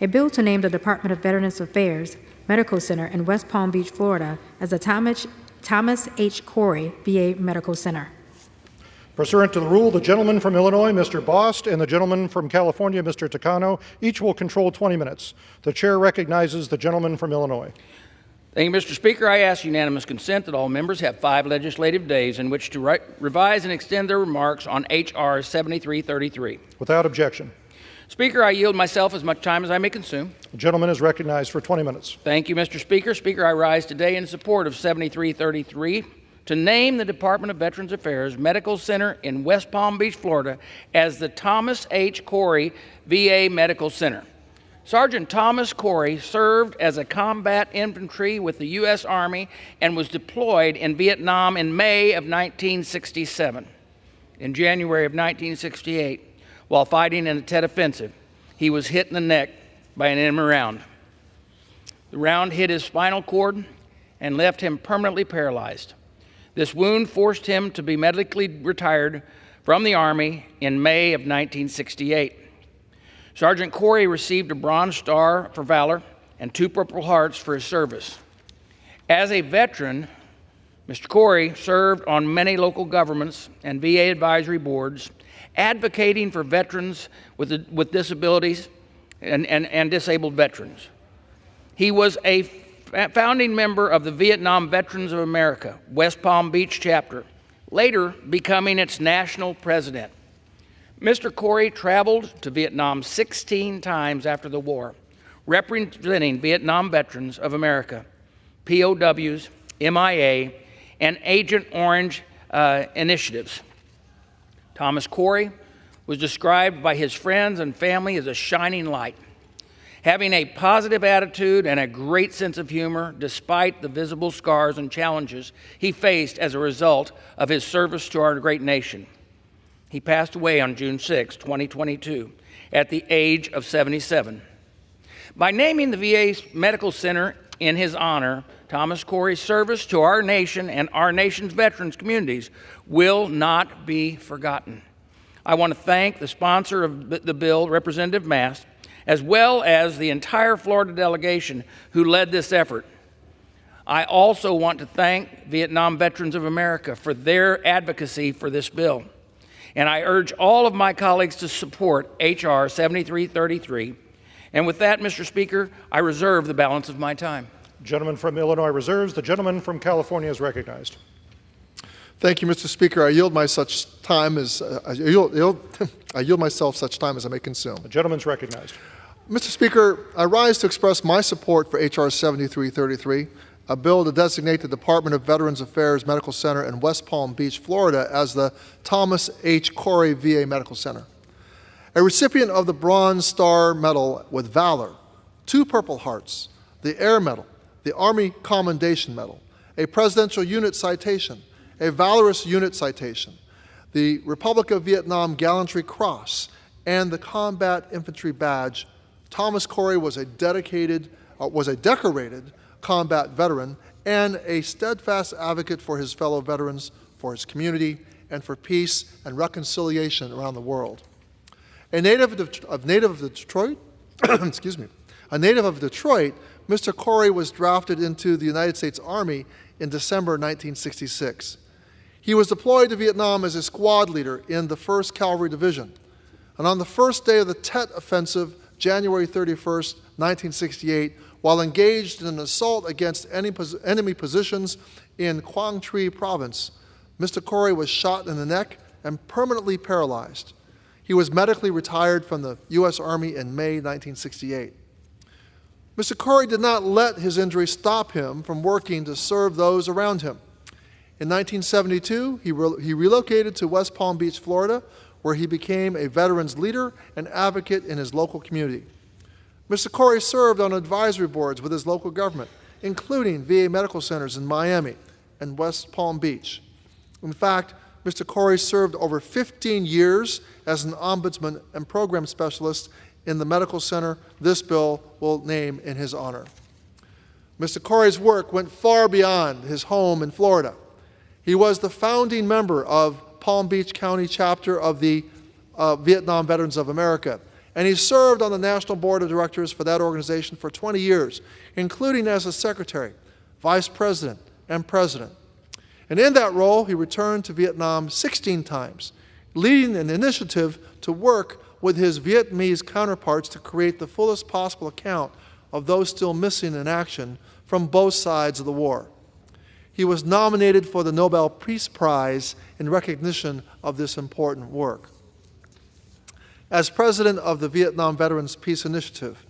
a bill to name the Department of Veterans Affairs Medical Center in West Palm Beach, Florida as the Thomas H. Corey VA Medical Center. Pursuant to the rule, the gentleman from Illinois, Mr. Bost, and the gentleman from California, Mr. Takano, each will control 20 minutes. The chair recognizes the gentleman from Illinois. Thank you, Mr. Speaker. I ask unanimous consent that all members have 5 legislative days in which to revise and extend their remarks on H.R. 7333. Without objection. Speaker, I yield myself as much time as I may consume. The gentleman is recognized for 20 minutes. Thank you, Mr. Speaker. Speaker, I rise today in support of 7333 to name the Department of Veterans Affairs Medical Center in West Palm Beach, Florida as the Thomas H. Corey VA Medical Center. Sergeant Thomas Corey served as a combat infantry with the U.S. Army and was deployed in Vietnam in May of 1967. In January of 1968, while fighting in the Tet Offensive, he was hit in the neck by an enemy round. The round hit his spinal cord and left him permanently paralyzed. This wound forced him to be medically retired from the Army in May of 1968. Sergeant Corey received a Bronze Star for valor and 2 Purple Hearts for his service. As a veteran, Mr. Corey served on many local governments and VA advisory boards, advocating for veterans with disabilities and disabled veterans. He was a founding member of the Vietnam Veterans of America, West Palm Beach chapter, later becoming its national president. Mr. Corey traveled to Vietnam 16 times after the war, representing Vietnam Veterans of America, POWs, MIA, and Agent Orange initiatives. Thomas Corey was described by his friends and family as a shining light, having a positive attitude and a great sense of humor despite the visible scars and challenges he faced as a result of his service to our great nation. He passed away on June 6, 2022, at the age of 77. By naming the VA Medical Center in his honor, Thomas Corey's service to our nation and our nation's veterans communities will not be forgotten. I want to thank the sponsor of the bill, Representative Mast, as well as the entire Florida delegation who led this effort. I also want to thank Vietnam Veterans of America for their advocacy for this bill. And I urge all of my colleagues to support H.R. 7333. And with that, Mr. Speaker, I reserve the balance of my time. The gentleman from Illinois reserves. The gentleman from California is recognized. Thank you, Mr. Speaker. I yield my such time as I yield myself such time as I may consume. The gentleman's recognized. Mr. Speaker, I rise to express my support for H.R. 7333, a bill to designate the Department of Veterans Affairs Medical Center in West Palm Beach, Florida, as the Thomas H. Corey VA Medical Center. A recipient of the Bronze Star Medal with Valor, 2 Purple Hearts, the Air Medal, the Army Commendation Medal, a Presidential Unit Citation, a Valorous Unit Citation, the Republic of Vietnam Gallantry Cross, and the Combat Infantry Badge. Thomas Corey was a decorated combat veteran and a steadfast advocate for his fellow veterans, for his community, and for peace and reconciliation around the world. A native of Detroit, excuse me, a native of Detroit, Mr. Corey was drafted into the United States Army in December 1966. He was deployed to Vietnam as a squad leader in the 1st Cavalry Division. And on the first day of the Tet Offensive, January 31st, 1968, while engaged in an assault against enemy positions in Quang Tri Province, Mr. Corey was shot in the neck and permanently paralyzed. He was medically retired from the U.S. Army in May 1968. Mr. Corey did not let his injury stop him from working to serve those around him. In 1972, he relocated to West Palm Beach, Florida, where he became a veterans leader and advocate in his local community. Mr. Corey served on advisory boards with his local government, including VA medical centers in Miami and West Palm Beach. In fact, Mr. Corey served over 15 years as an ombudsman and program specialist in the medical center this bill will name in his honor. Mr. Corey's work went far beyond his home in Florida. He was the founding member of Palm Beach County chapter of the Vietnam Veterans of America, and he served on the National Board of Directors for that organization for 20 years, including as a secretary, vice president, and president. And in that role, he returned to Vietnam 16 times, leading an initiative to work with his Vietnamese counterparts to create the fullest possible account of those still missing in action from both sides of the war. He was nominated for the Nobel Peace Prize in recognition of this important work. As president of the Vietnam Veterans Peace Initiative,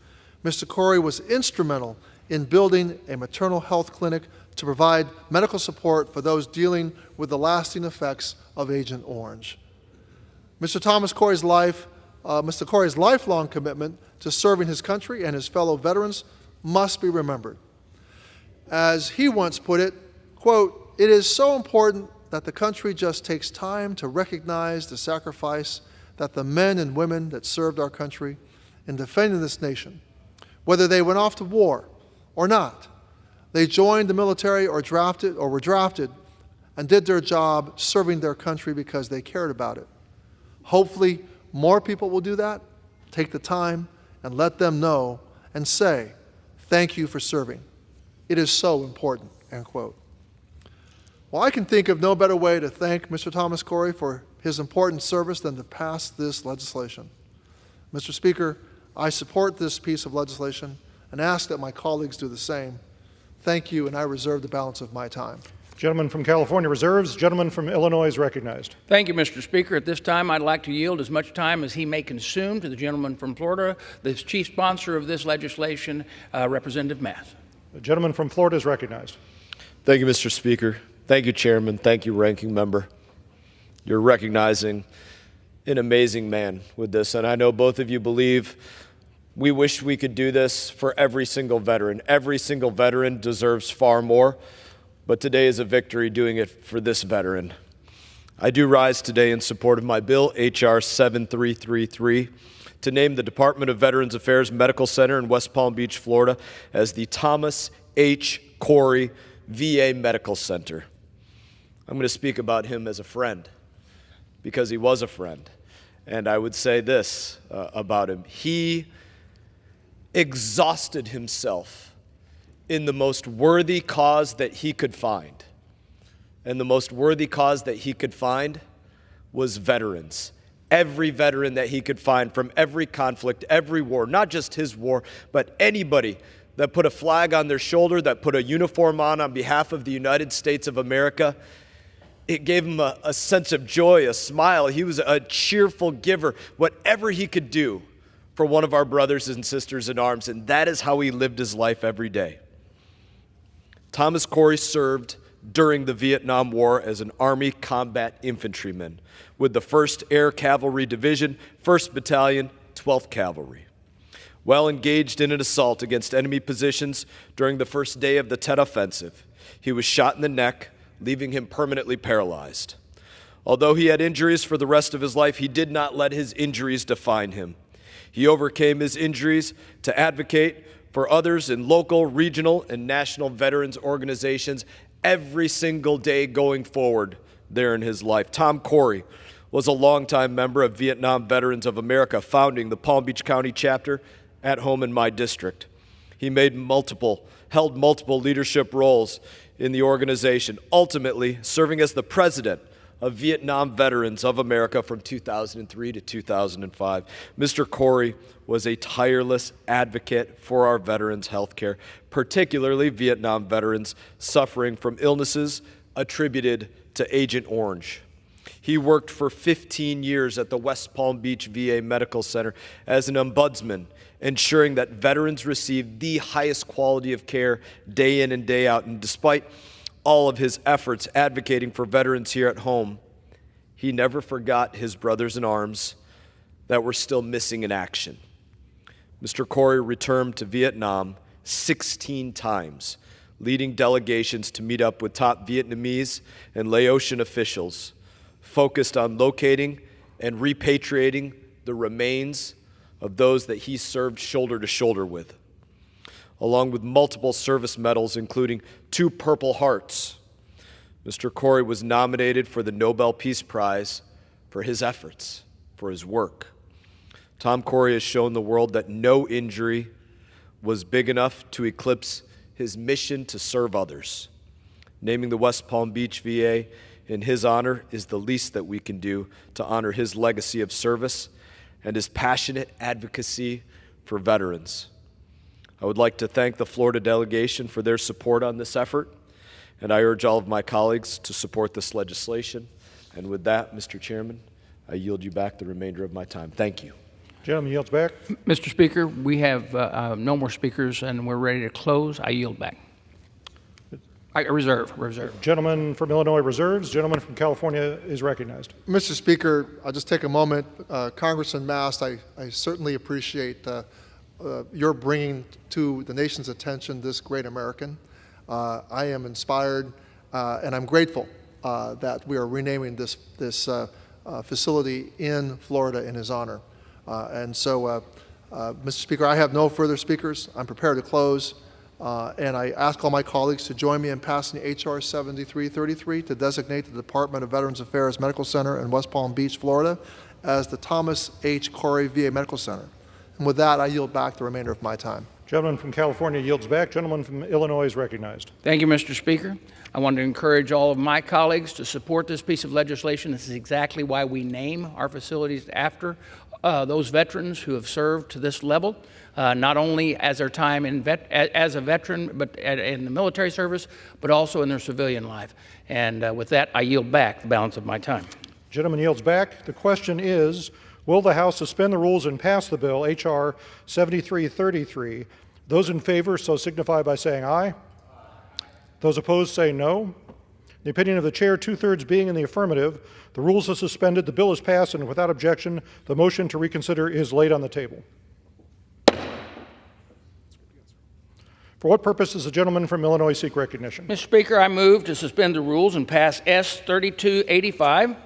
Mr. Corey was instrumental in building a maternal health clinic to provide medical support for those dealing with the lasting effects of Agent Orange. Mr. Corey's lifelong commitment to serving his country and his fellow veterans must be remembered. As he once put it, quote, "It is so important that the country just takes time to recognize the sacrifice that the men and women that served our country in defending this nation, whether they went off to war or not, they joined the military or were drafted and did their job serving their country because they cared about it. Hopefully, more people will do that, take the time, and let them know and say, thank you for serving. It is so important," end quote. Well, I can think of no better way to thank Mr. Thomas Corey for his important service than to pass this legislation. Mr. Speaker, I support this piece of legislation and ask that my colleagues do the same. Thank you, and I reserve the balance of my time. Gentleman from California reserves. Gentleman from Illinois is recognized. Thank you, Mr. Speaker. At this time, I'd like to yield as much time as he may consume to the gentleman from Florida, the chief sponsor of this legislation, Representative Math. The gentleman from Florida is recognized. Thank you, Mr. Speaker. Thank you, Chairman. Thank you, Ranking Member. You're recognizing an amazing man with this, and I know both of you believe we wish we could do this for every single veteran. Every single veteran deserves far more, but today is a victory doing it for this veteran. I do rise today in support of my bill, H.R. 7333, to name the Department of Veterans Affairs Medical Center in West Palm Beach, Florida, as the Thomas H. Corey VA Medical Center. I'm going to speak about him as a friend, because he was a friend. And I would say this about him. He exhausted himself in the most worthy cause that he could find. And the most worthy cause that he could find was veterans. Every veteran that he could find from every conflict, every war, not just his war, but anybody that put a flag on their shoulder, that put a uniform on behalf of the United States of America. It gave him a sense of joy, a smile. He was a cheerful giver, whatever he could do for one of our brothers and sisters in arms, and that is how he lived his life every day. Thomas Corey served during the Vietnam War as an Army combat infantryman with the 1st Air Cavalry Division, 1st Battalion, 12th Cavalry. While engaged in an assault against enemy positions during the first day of the Tet Offensive, he was shot in the neck, leaving him permanently paralyzed. Although he had injuries for the rest of his life, he did not let his injuries define him. He overcame his injuries to advocate for others in local, regional, and national veterans organizations every single day going forward there in his life. Tom Corey was a longtime member of Vietnam Veterans of America, founding the Palm Beach County chapter at home in my district. He held multiple leadership roles in the organization, ultimately serving as the president of Vietnam Veterans of America from 2003 to 2005. Mr. Corey was a tireless advocate for our veterans' health care, particularly Vietnam veterans suffering from illnesses attributed to Agent Orange. He worked for 15 years at the West Palm Beach VA Medical Center as an ombudsman, ensuring that veterans received the highest quality of care day in and day out. And despite all of his efforts advocating for veterans here at home, he never forgot his brothers in arms that were still missing in action. Mr. Corey returned to Vietnam 16 times, leading delegations to meet up with top Vietnamese and Laotian officials, focused on locating and repatriating the remains of those that he served shoulder to shoulder with, along with multiple service medals, including 2 Purple Hearts. Mr. Corey was nominated for the Nobel Peace Prize for his efforts, for his work. Tom Corey has shown the world that no injury was big enough to eclipse his mission to serve others. Naming the West Palm Beach VA in his honor is the least that we can do to honor his legacy of service and his passionate advocacy for veterans. I would like to thank the Florida delegation for their support on this effort, and I urge all of my colleagues to support this legislation. And with that, Mr. Chairman, I yield you back the remainder of my time. Thank you. Gentleman yields back. Mr. Speaker, we have no more speakers, and we're ready to close. I yield back. Reserve. Gentleman from Illinois reserves. Gentleman from California is recognized. Mr. Speaker, I'll just take a moment. Congressman Mast, I certainly appreciate your bringing to the nation's attention this great American. I am inspired and I'm grateful that we are renaming this facility in Florida in his honor. Mr. Speaker, I have no further speakers. I'm prepared to close. And I ask all my colleagues to join me in passing H.R. 7333 to designate the Department of Veterans Affairs Medical Center in West Palm Beach, Florida, as the Thomas H. Corey VA Medical Center. And with that, I yield back the remainder of my time. Gentleman from California yields back. Gentleman from Illinois is recognized. Thank you, Mr. Speaker. I want to encourage all of my colleagues to support this piece of legislation. This is exactly why we name our facilities after those veterans who have served to this level, not only as their time as a veteran, but in the military service, but also in their civilian life. And with that, I yield back the balance of my time. Gentleman yields back. The question is, will the House suspend the rules and pass the bill, H.R. 7333? Those in favor so signify by saying aye. Those opposed say no. In the opinion of the chair, 2/3 being in the affirmative, the rules are suspended, the bill is passed, and without objection, the motion to reconsider is laid on the table. For what purpose does the gentleman from Illinois seek recognition? Mr. Speaker, I move to suspend the rules and pass S. 3285.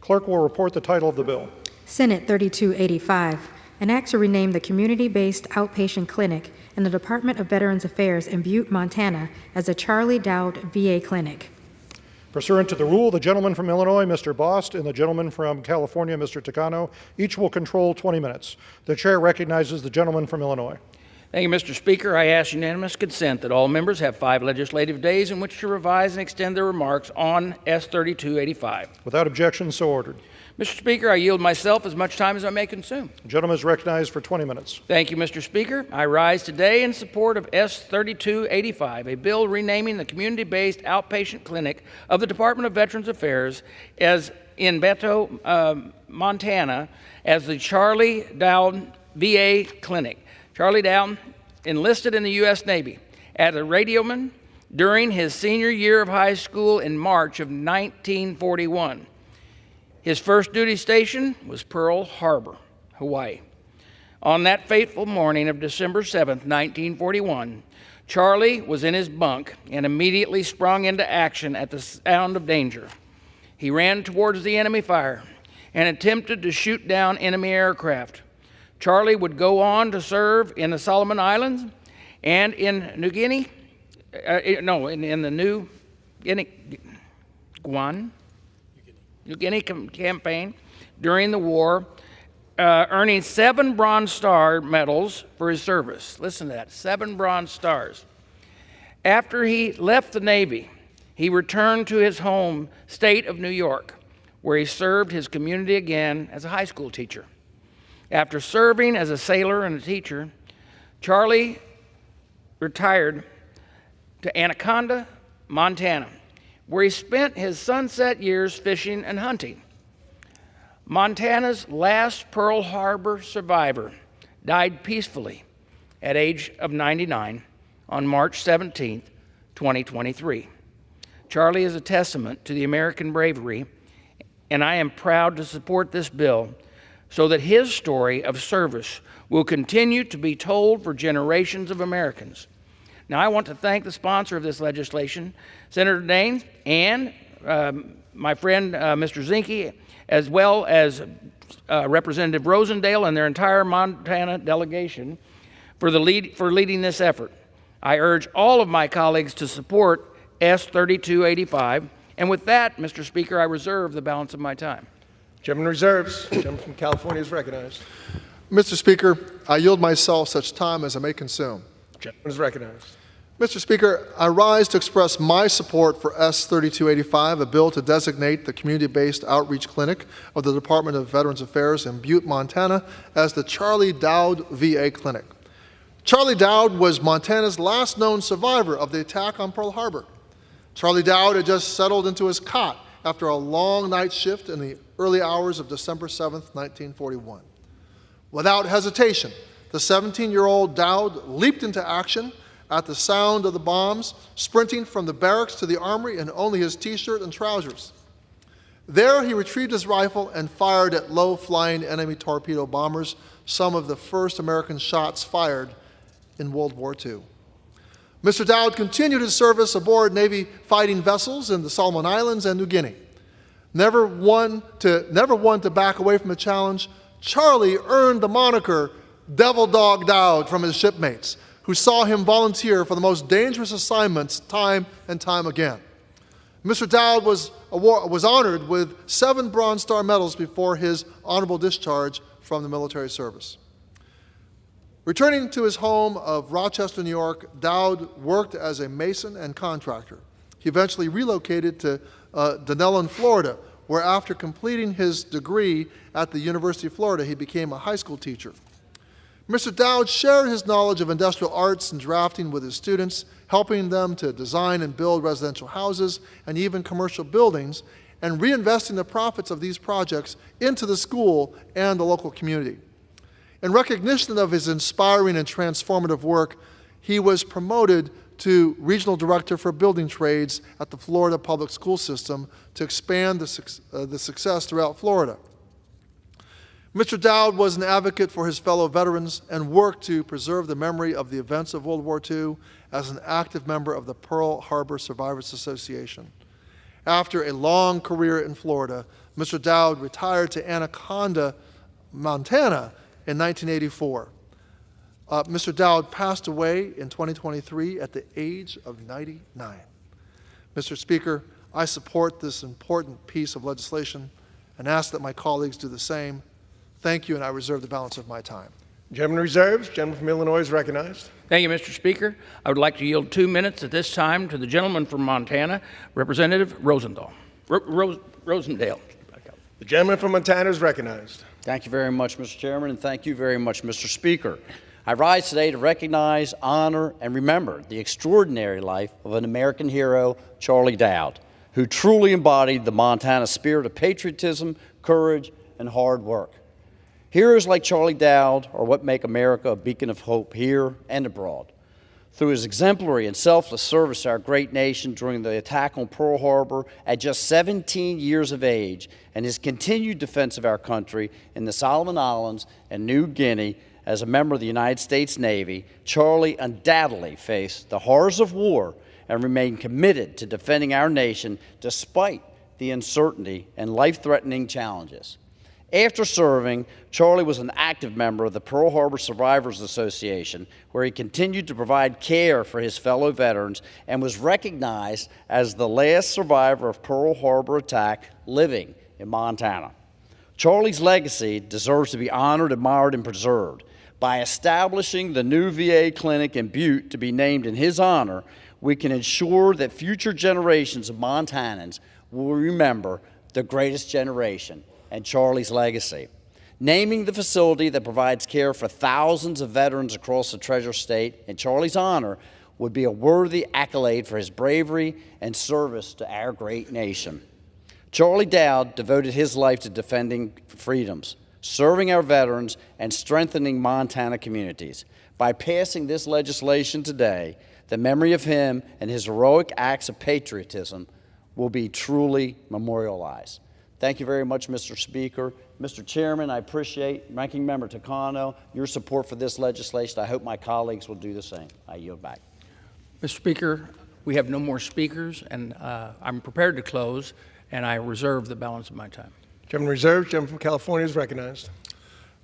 Clerk will report the title of the bill. Senate 3285, an act to rename the community-based outpatient clinic in the Department of Veterans Affairs in Butte, Montana, as a Charlie Dowd VA Clinic. Pursuant to the rule, the gentleman from Illinois, Mr. Bost, and the gentleman from California, Mr. Takano, each will control 20 minutes. The chair recognizes the gentleman from Illinois. Thank you, Mr. Speaker. I ask unanimous consent that all members have 5 legislative days in which to revise and extend their remarks on S. 3285. Without objection, so ordered. Mr. Speaker, I yield myself as much time as I may consume. The gentleman is recognized for 20 minutes. Thank you, Mr. Speaker. I rise today in support of S. 3285, a bill renaming the community-based outpatient clinic of the Department of Veterans Affairs as in Beto, Montana, as the Charlie Dowd VA Clinic. Charlie Dowd enlisted in the U.S. Navy as a radioman during his senior year of high school in March of 1941. His first duty station was Pearl Harbor, Hawaii. On that fateful morning of December 7, 1941, Charlie was in his bunk and immediately sprung into action at the sound of danger. He ran towards the enemy fire and attempted to shoot down enemy aircraft. Charlie would go on to serve in the Solomon Islands and in New Guinea, in the New Guinea campaign during the war, earning 7 Bronze Star medals for his service. Listen to that, 7 Bronze Stars. After he left the Navy, he returned to his home state of New York, where he served his community again as a high school teacher. After serving as a sailor and a teacher, Charlie retired to Anaconda, Montana, where he spent his sunset years fishing and hunting. Montana's last Pearl Harbor survivor died peacefully at age of 99 on March 17, 2023. Charlie is a testament to the American bravery, and I am proud to support this bill so that his story of service will continue to be told for generations of Americans. Now, I want to thank the sponsor of this legislation, Senator Daines, and my friend, Mr. Zinke, as well as Representative Rosendale and their entire Montana delegation for leading this effort. I urge all of my colleagues to support S. 3285. And with that, Mr. Speaker, I reserve the balance of my time. Gentleman reserves. Gentleman from California is recognized. Mr. Speaker, I yield myself such time as I may consume. Gentleman is recognized. Mr. Speaker, I rise to express my support for S. 3285, a bill to designate the community-based outreach clinic of the Department of Veterans Affairs in Butte, Montana, as the Charlie Dowd VA Clinic. Charlie Dowd was Montana's last known survivor of the attack on Pearl Harbor. Charlie Dowd had just settled into his cot after a long night shift in the early hours of December 7, 1941. Without hesitation, the 17-year-old Dowd leaped into action at the sound of the bombs, sprinting from the barracks to the armory in only his T-shirt and trousers. There, he retrieved his rifle and fired at low-flying enemy torpedo bombers, some of the first American shots fired in World War II. Mr. Dowd continued his service aboard Navy fighting vessels in the Solomon Islands and New Guinea. Never one to back away from the challenge, Charlie earned the moniker Devil Dog Dowd from his shipmates, who saw him volunteer for the most dangerous assignments time and time again. Mr. Dowd was honored with 7 Bronze Star medals before his honorable discharge from the military service. Returning to his home of Rochester, New York, Dowd worked as a mason and contractor. He eventually relocated to Dunellen, Florida, where after completing his degree at the University of Florida, he became a high school teacher. Mr. Dowd shared his knowledge of industrial arts and drafting with his students, helping them to design and build residential houses and even commercial buildings, and reinvesting the profits of these projects into the school and the local community. In recognition of his inspiring and transformative work, he was promoted to Regional Director for Building Trades at the Florida Public School System to expand the success throughout Florida. Mr. Dowd was an advocate for his fellow veterans and worked to preserve the memory of the events of World War II as an active member of the Pearl Harbor Survivors Association. After a long career in Florida, Mr. Dowd retired to Anaconda, Montana in 1984. Mr. Dowd passed away in 2023 at the age of 99. Mr. Speaker, I support this important piece of legislation and ask that my colleagues do the same. Thank you, and I reserve the balance of my time. Gentleman reserves. Gentleman from Illinois is recognized. Thank you, Mr. Speaker. I would like to yield 2 minutes at this time to the gentleman from Montana, Representative Rosendale. The gentleman from Montana is recognized. Thank you very much, Mr. Chairman, and thank you very much, Mr. Speaker. I rise today to recognize, honor, and remember the extraordinary life of an American hero, Charlie Dowd, who truly embodied the Montana spirit of patriotism, courage, and hard work. Heroes like Charlie Dowd are what make America a beacon of hope here and abroad. Through his exemplary and selfless service to our great nation during the attack on Pearl Harbor at just 17 years of age and his continued defense of our country in the Solomon Islands and New Guinea as a member of the United States Navy, Charlie undoubtedly faced the horrors of war and remained committed to defending our nation despite the uncertainty and life-threatening challenges. After serving, Charlie was an active member of the Pearl Harbor Survivors Association, where he continued to provide care for his fellow veterans and was recognized as the last survivor of Pearl Harbor attack living in Montana. Charlie's legacy deserves to be honored, admired, and preserved. By establishing the new VA clinic in Butte to be named in his honor, we can ensure that future generations of Montanans will remember the greatest generation and Charlie's legacy. Naming the facility that provides care for thousands of veterans across the Treasure State in Charlie's honor would be a worthy accolade for his bravery and service to our great nation. Charlie Dowd devoted his life to defending freedoms, serving our veterans, and strengthening Montana communities. By passing this legislation today, the memory of him and his heroic acts of patriotism will be truly memorialized. Thank you very much, Mr. Speaker. Mr. Chairman, I appreciate, Ranking Member Takano, your support for this legislation. I hope my colleagues will do the same. I yield back. Mr. Speaker, we have no more speakers, and I'm prepared to close, and I reserve the balance of my time. Gentleman reserved. Gentleman from California is recognized.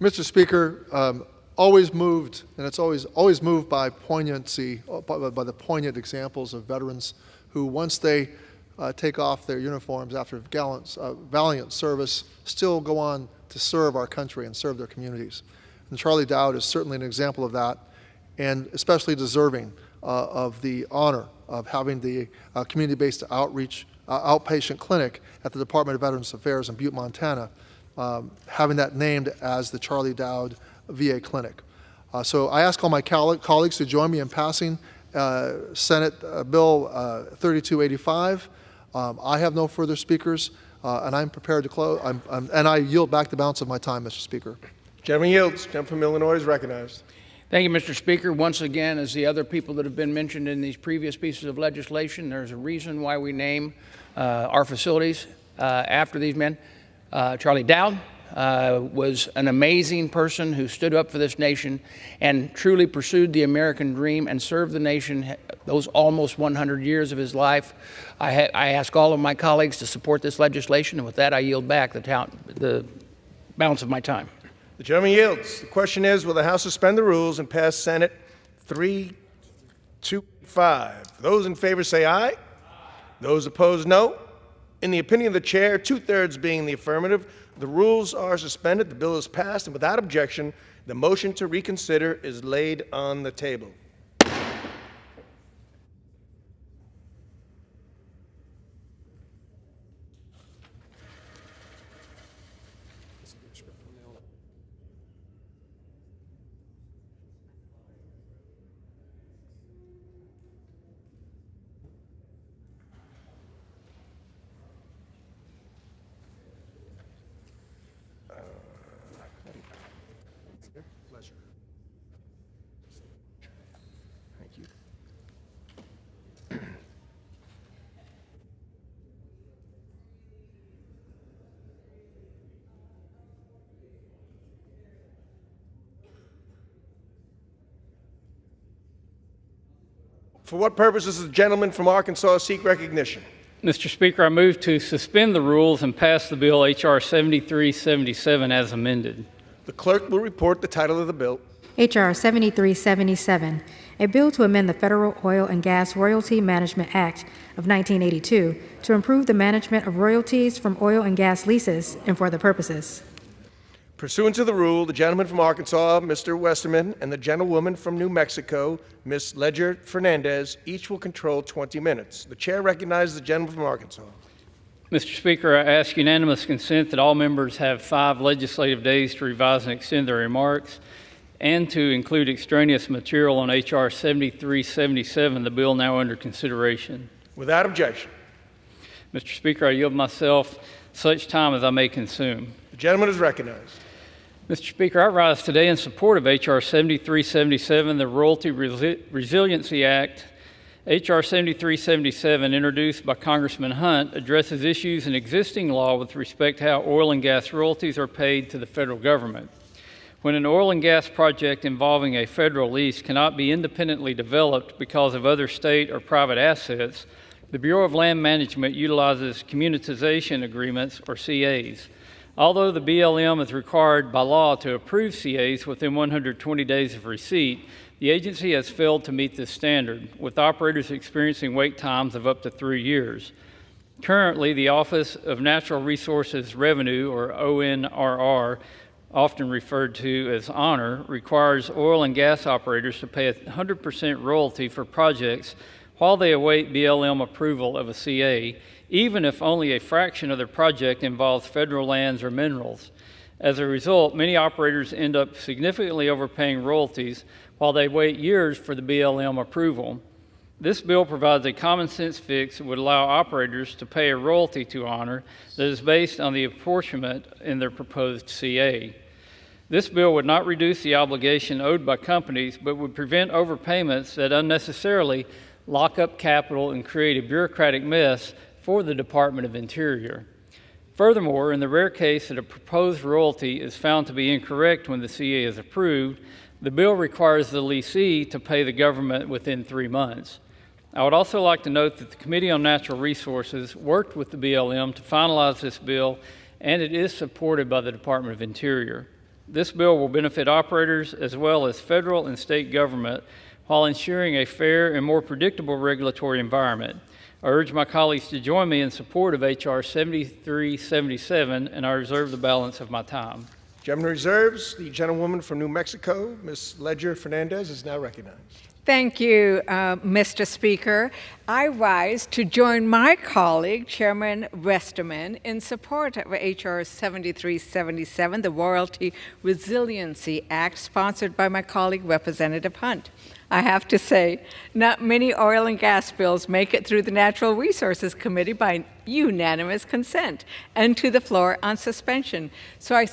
Mr. Speaker, always moved, and it's always moved by poignancy, by the poignant examples of veterans who, once they take off their uniforms after valiant service, still go on to serve our country and serve their communities. And Charlie Dowd is certainly an example of that, and especially deserving of the honor of having the community-based outpatient clinic at the Department of Veterans Affairs in Butte, Montana, having that named as the Charlie Dowd VA Clinic. So I ask all my colleagues to join me in passing Senate Bill 3285. I have no further speakers, and I'm prepared to close. And I yield back the balance of my time, Mr. Speaker. Gentleman yields. Gentleman from Illinois is recognized. Thank you, Mr. Speaker. Once again, as the other people that have been mentioned in these previous pieces of legislation, there's a reason why we name our facilities after these men. Charlie Dowd was an amazing person who stood up for this nation and truly pursued the American dream and served the nation those almost 100 years of his life. I ask all of my colleagues to support this legislation, and with that, I yield back the balance of my time. The gentleman yields. The question is, will the House suspend the rules and pass Senate 325? Those in favor say aye. Those opposed, no. In the opinion of the chair, 2/3 being the affirmative, the rules are suspended, the bill is passed, and without objection, the motion to reconsider is laid on the table. For what purpose does the gentleman from Arkansas seek recognition? Mr. Speaker, I move to suspend the rules and pass the bill H.R. 7377 as amended. The clerk will report the title of the bill. H.R. 7377, a bill to amend the Federal Oil and Gas Royalty Management Act of 1982 to improve the management of royalties from oil and gas leases and for other purposes. Pursuant to the rule, the gentleman from Arkansas, Mr. Westerman, and the gentlewoman from New Mexico, Ms. Ledger Fernandez, each will control 20 minutes. The chair recognizes the gentleman from Arkansas. Mr. Speaker, I ask unanimous consent that all members have 5 legislative days to revise and extend their remarks and to include extraneous material on H.R. 7377, the bill now under consideration. Without objection. Mr. Speaker, I yield myself such time as I may consume. The gentleman is recognized. Mr. Speaker, I rise today in support of H.R. 7377, the Royalty Resiliency Act. H.R. 7377, introduced by Congressman Hunt, addresses issues in existing law with respect to how oil and gas royalties are paid to the federal government. When an oil and gas project involving a federal lease cannot be independently developed because of other state or private assets, the Bureau of Land Management utilizes communitization agreements, or CAs. Although the BLM is required by law to approve CAs within 120 days of receipt, the agency has failed to meet this standard, with operators experiencing wait times of up to 3 years. Currently, the Office of Natural Resources Revenue, or ONRR, often referred to as Honor, requires oil and gas operators to pay 100% royalty for projects while they await BLM approval of a CA, even if only a fraction of their project involves federal lands or minerals. As a result, many operators end up significantly overpaying royalties while they wait years for the BLM approval. This bill provides a common sense fix that would allow operators to pay a royalty to Honor that is based on the apportionment in their proposed CA. This bill would not reduce the obligation owed by companies, but would prevent overpayments that unnecessarily lock up capital and create a bureaucratic mess for the Department of Interior. Furthermore, in the rare case that a proposed royalty is found to be incorrect when the CA is approved, the bill requires the leasee to pay the government within 3 months. I would also like to note that the Committee on Natural Resources worked with the BLM to finalize this bill, and it is supported by the Department of Interior. This bill will benefit operators as well as federal and state government while ensuring a fair and more predictable regulatory environment. I urge my colleagues to join me in support of H.R. 7377, and I reserve the balance of my time. Gentleman reserves. The gentlewoman from New Mexico, Ms. Ledger Fernandez, is now recognized. Thank you, Mr. Speaker. I rise to join my colleague, Chairman Westerman, in support of H.R. 7377, the Royalty Resiliency Act, sponsored by my colleague, Representative Hunt. I have to say, not many oil and gas bills make it through the Natural Resources Committee by unanimous consent and to the floor on suspension. So I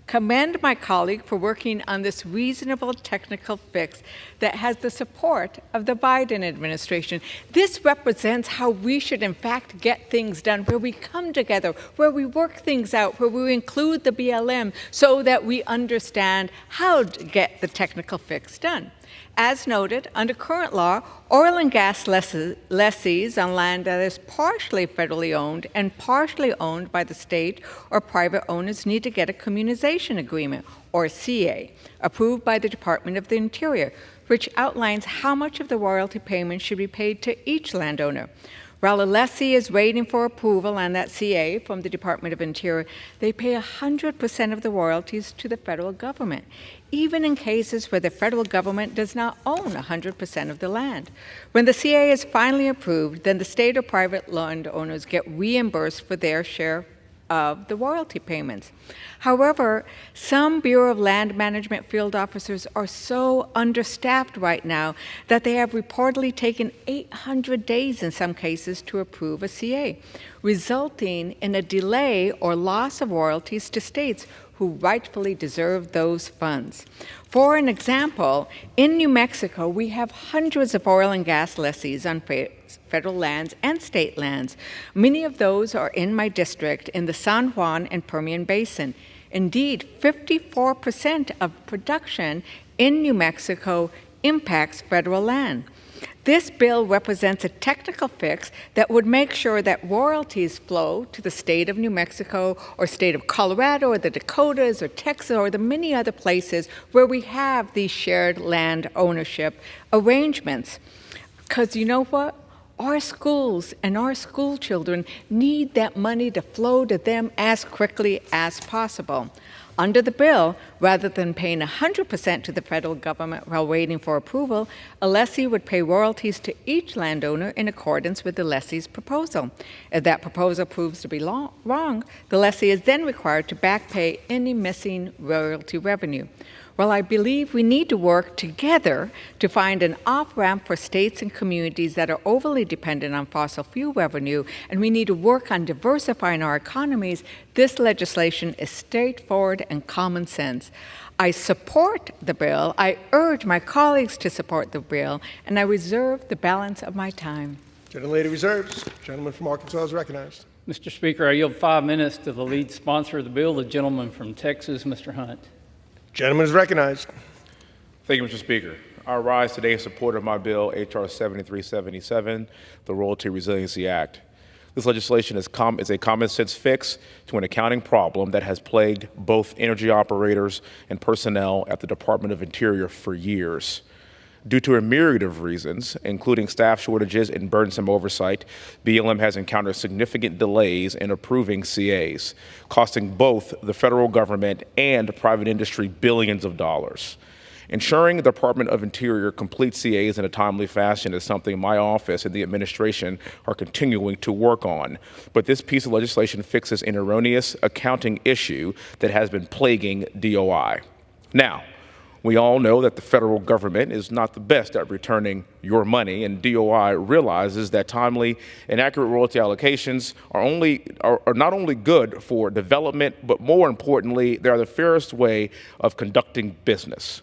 commend my colleague for working on this reasonable technical fix that has the support of the Biden administration. This represents how we should, in fact, get things done, where we come together, where we work things out, where we include the BLM so that we understand how to get the technical fix done. As noted, under current law, oil and gas lessees on land that is partially federally owned and partially owned by the state or private owners need to get a communization agreement, or CA, approved by the Department of the Interior, which outlines how much of the royalty payment should be paid to each landowner. While a lessee is waiting for approval on that CA from the Department of Interior, they pay 100% of the royalties to the federal government, even in cases where the federal government does not own 100% of the land. When the CA is finally approved, then the state or private landowners get reimbursed for their share of the royalty payments. However, some Bureau of Land Management field officers are so understaffed right now that they have reportedly taken 800 days in some cases to approve a CA, resulting in a delay or loss of royalties to states who rightfully deserve those funds. For an example, in New Mexico, we have hundreds of oil and gas lessees on federal lands and state lands. Many of those are in my district in the San Juan and Permian Basin. Indeed, 54% of production in New Mexico impacts federal land. This bill represents a technical fix that would make sure that royalties flow to the state of New Mexico or state of Colorado or the Dakotas or Texas or the many other places where we have these shared land ownership arrangements. Because you know what? Our schools and our school children need that money to flow to them as quickly as possible. Under the bill, rather than paying 100% to the federal government while waiting for approval, a lessee would pay royalties to each landowner in accordance with the lessee's proposal. If that proposal proves to be wrong, the lessee is then required to back pay any missing royalty revenue. Well, I believe we need to work together to find an off-ramp for states and communities that are overly dependent on fossil fuel revenue, and we need to work on diversifying our economies. This legislation is straightforward and common sense. I support the bill. I urge my colleagues to support the bill, and I reserve the balance of my time. Gentlelady reserves. Gentleman from Arkansas is recognized. Mr. Speaker, I yield 5 minutes to the lead sponsor of the bill, the gentleman from Texas, Mr. Hunt. Gentleman is recognized. Thank you, Mr. Speaker. I rise today in support of my bill, H.R. 7377, the Royalty Resiliency Act. This legislation is a common sense fix to an accounting problem that has plagued both energy operators and personnel at the Department of Interior for years. Due to a myriad of reasons, including staff shortages and burdensome oversight, BLM has encountered significant delays in approving CAs, costing both the federal government and private industry billions of dollars. Ensuring the Department of Interior completes CAs in a timely fashion is something my office and the administration are continuing to work on. But this piece of legislation fixes an erroneous accounting issue that has been plaguing DOI. Now, we all know that the federal government is not the best at returning your money, and DOI realizes that timely and accurate royalty allocations are not only good for development, but more importantly, they are the fairest way of conducting business.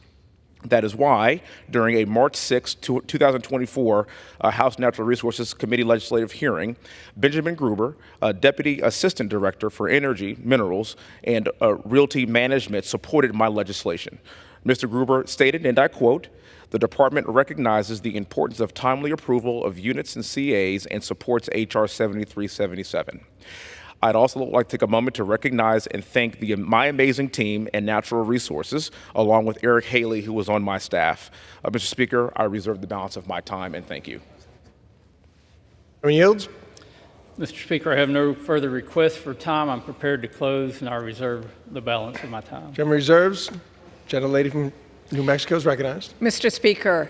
That is why, during a March 6, 2024 House Natural Resources Committee legislative hearing, Benjamin Gruber, Deputy Assistant Director for Energy, Minerals, and Realty Management, supported my legislation. Mr. Gruber stated, and I quote, "The department recognizes the importance of timely approval of units and CAs and supports H.R. 7377. I'd also like to take a moment to recognize and thank my amazing team and Natural Resources, along with Eric Haley, who was on my staff. Mr. Speaker, I reserve the balance of my time, and thank you." Yields. Mr. Speaker, I have no further requests for time. I'm prepared to close, and I reserve the balance of my time. Gentleman reserves. Gentlelady from New Mexico is recognized. Mr. Speaker,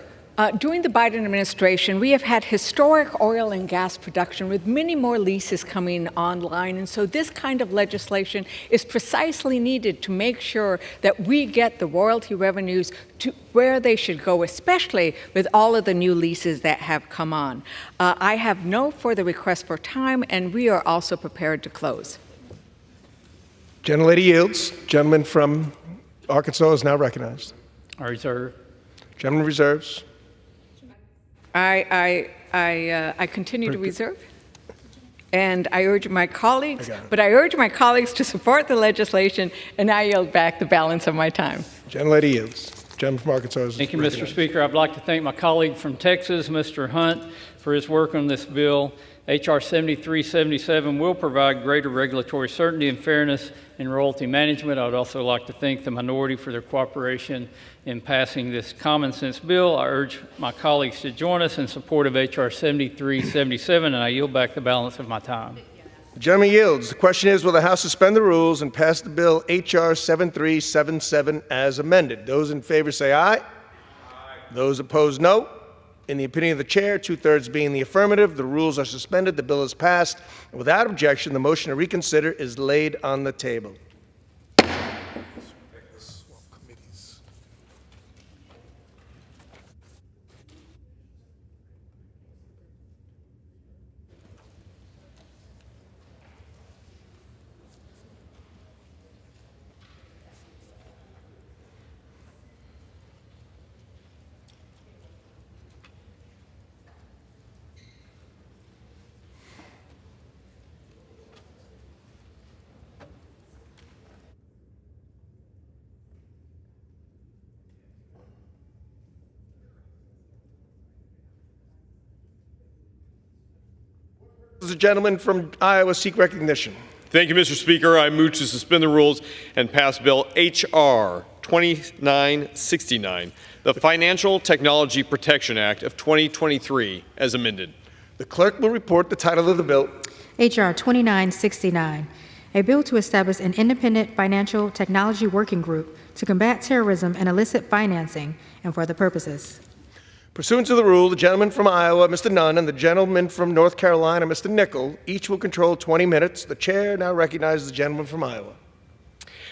during the Biden administration, we have had historic oil and gas production with many more leases coming online. And so this kind of legislation is precisely needed to make sure that we get the royalty revenues to where they should go, especially with all of the new leases that have come on. I have no further requests for time, and we are also prepared to close. Gentlelady yields. Gentleman from Arkansas is now recognized. I reserve. Gentleman reserves. I continue to reserve, and I urge my colleagues, to support the legislation, and I yield back the balance of my time. Gentlelady yields. Gentleman from Arkansas is Thank you, recognized. Mr. Speaker. I'd like to thank my colleague from Texas, Mr. Hunt, for his work on this bill. H.R. 7377 will provide greater regulatory certainty and fairness in royalty management. I would also like to thank the minority for their cooperation in passing this common sense bill. I urge my colleagues to join us in support of H.R. 7377, and I yield back the balance of my time. The gentleman yields. The question is, will the House suspend the rules and pass the bill H.R. 7377 as amended? Those in favor say aye. Aye. Those opposed, no. In the opinion of the chair, 2/3 being the affirmative, the rules are suspended, the bill is passed. And without objection, the motion to reconsider is laid on the table. The gentleman from Iowa seek recognition. Thank you, Mr. Speaker. I move to suspend the rules and pass Bill H.R. 2969, the Financial Technology Protection Act of 2023, as amended. The clerk will report the title of the bill. H.R. 2969, a bill to establish an independent financial technology working group to combat terrorism and illicit financing and for other purposes. Pursuant to the rule, the gentleman from Iowa, Mr. Nunn, and the gentleman from North Carolina, Mr. Nickel, each will control 20 minutes. The chair now recognizes the gentleman from Iowa.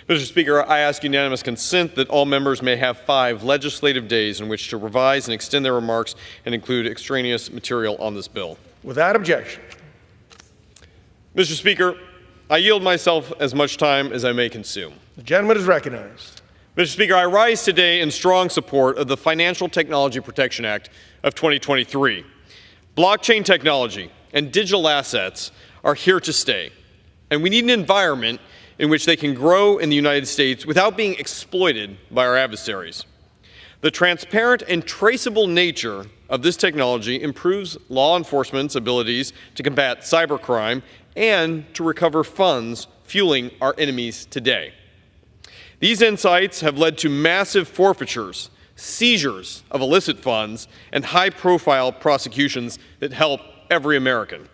Mr. Speaker, I ask unanimous consent that all members may have 5 legislative days in which to revise and extend their remarks and include extraneous material on this bill. Without objection. Mr. Speaker, I yield myself as much time as I may consume. The gentleman is recognized. Mr. Speaker, I rise today in strong support of the Financial Technology Protection Act of 2023. Blockchain technology and digital assets are here to stay, and we need an environment in which they can grow in the United States without being exploited by our adversaries. The transparent and traceable nature of this technology improves law enforcement's abilities to combat cybercrime and to recover funds fueling our enemies today. These insights have led to massive forfeitures, seizures of illicit funds, and high-profile prosecutions that help every American.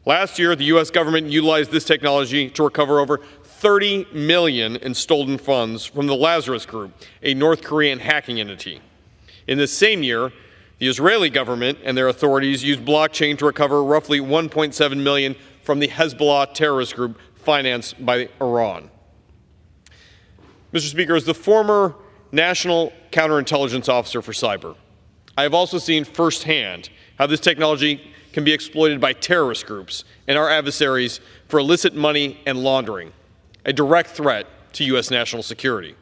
Last year, the U.S. government utilized this technology to recover over $30 million in stolen funds from the Lazarus Group, a North Korean hacking entity. In this same year, the Israeli government and their authorities used blockchain to recover roughly $1.7 million from the Hezbollah terrorist group financed by Iran. Mr. Speaker, as the former National Counterintelligence Officer for Cyber, I have also seen firsthand how this technology can be exploited by terrorist groups and our adversaries for illicit money and laundering, a direct threat to U.S. national security.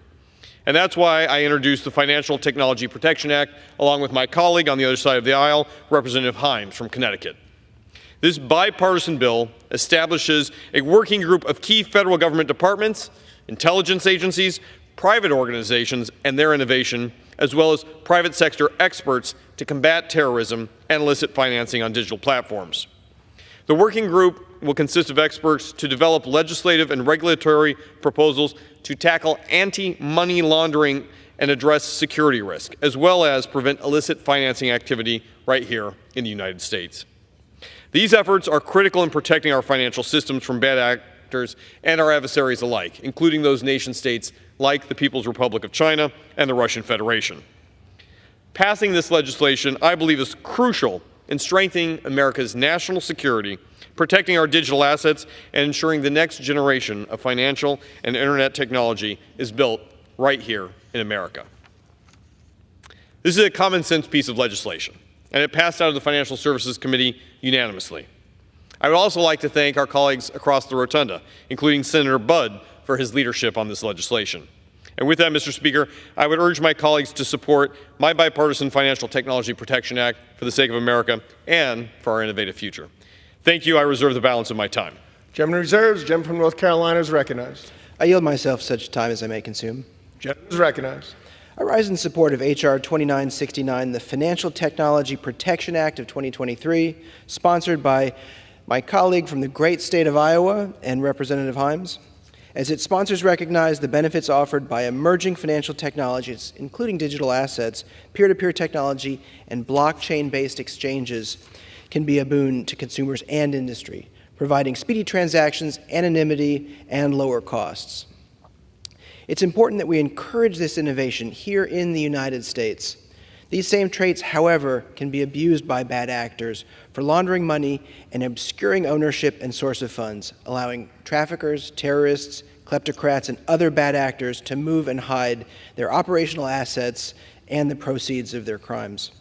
And that's why I introduced the Financial Technology Protection Act along with my colleague on the other side of the aisle, Representative Himes from Connecticut. This bipartisan bill establishes a working group of key federal government departments, intelligence agencies, private organizations, and their innovation, as well as private sector experts to combat terrorism and illicit financing on digital platforms. The working group will consist of experts to develop legislative and regulatory proposals to tackle anti-money laundering and address security risk, as well as prevent illicit financing activity right here in the United States. These efforts are critical in protecting our financial systems from bad actors and our adversaries alike, including those nation-states like the People's Republic of China and the Russian Federation. Passing this legislation, I believe, is crucial in strengthening America's national security, protecting our digital assets, and ensuring the next generation of financial and internet technology is built right here in America. This is a common sense piece of legislation, and it passed out of the Financial Services Committee unanimously. I would also like to thank our colleagues across the rotunda, including Senator Budd, for his leadership on this legislation. And with that, Mr. Speaker, I would urge my colleagues to support my bipartisan Financial Technology Protection Act for the sake of America and for our innovative future. Thank you. I reserve the balance of my time. Gentleman reserves. The gentleman from North Carolina is recognized. I yield myself such time as I may consume. Gentleman is recognized. I rise in support of H.R. 2969, the Financial Technology Protection Act of 2023, sponsored by my colleague from the great state of Iowa and Representative Himes. As its sponsors recognize the benefits offered by emerging financial technologies, including digital assets, peer-to-peer technology, and blockchain-based exchanges, can be a boon to consumers and industry, providing speedy transactions, anonymity, and lower costs. It's important that we encourage this innovation here in the United States. These same traits, however, can be abused by bad actors for laundering money and obscuring ownership and source of funds, allowing traffickers, terrorists, kleptocrats, and other bad actors to move and hide their operational assets and the proceeds of their crimes.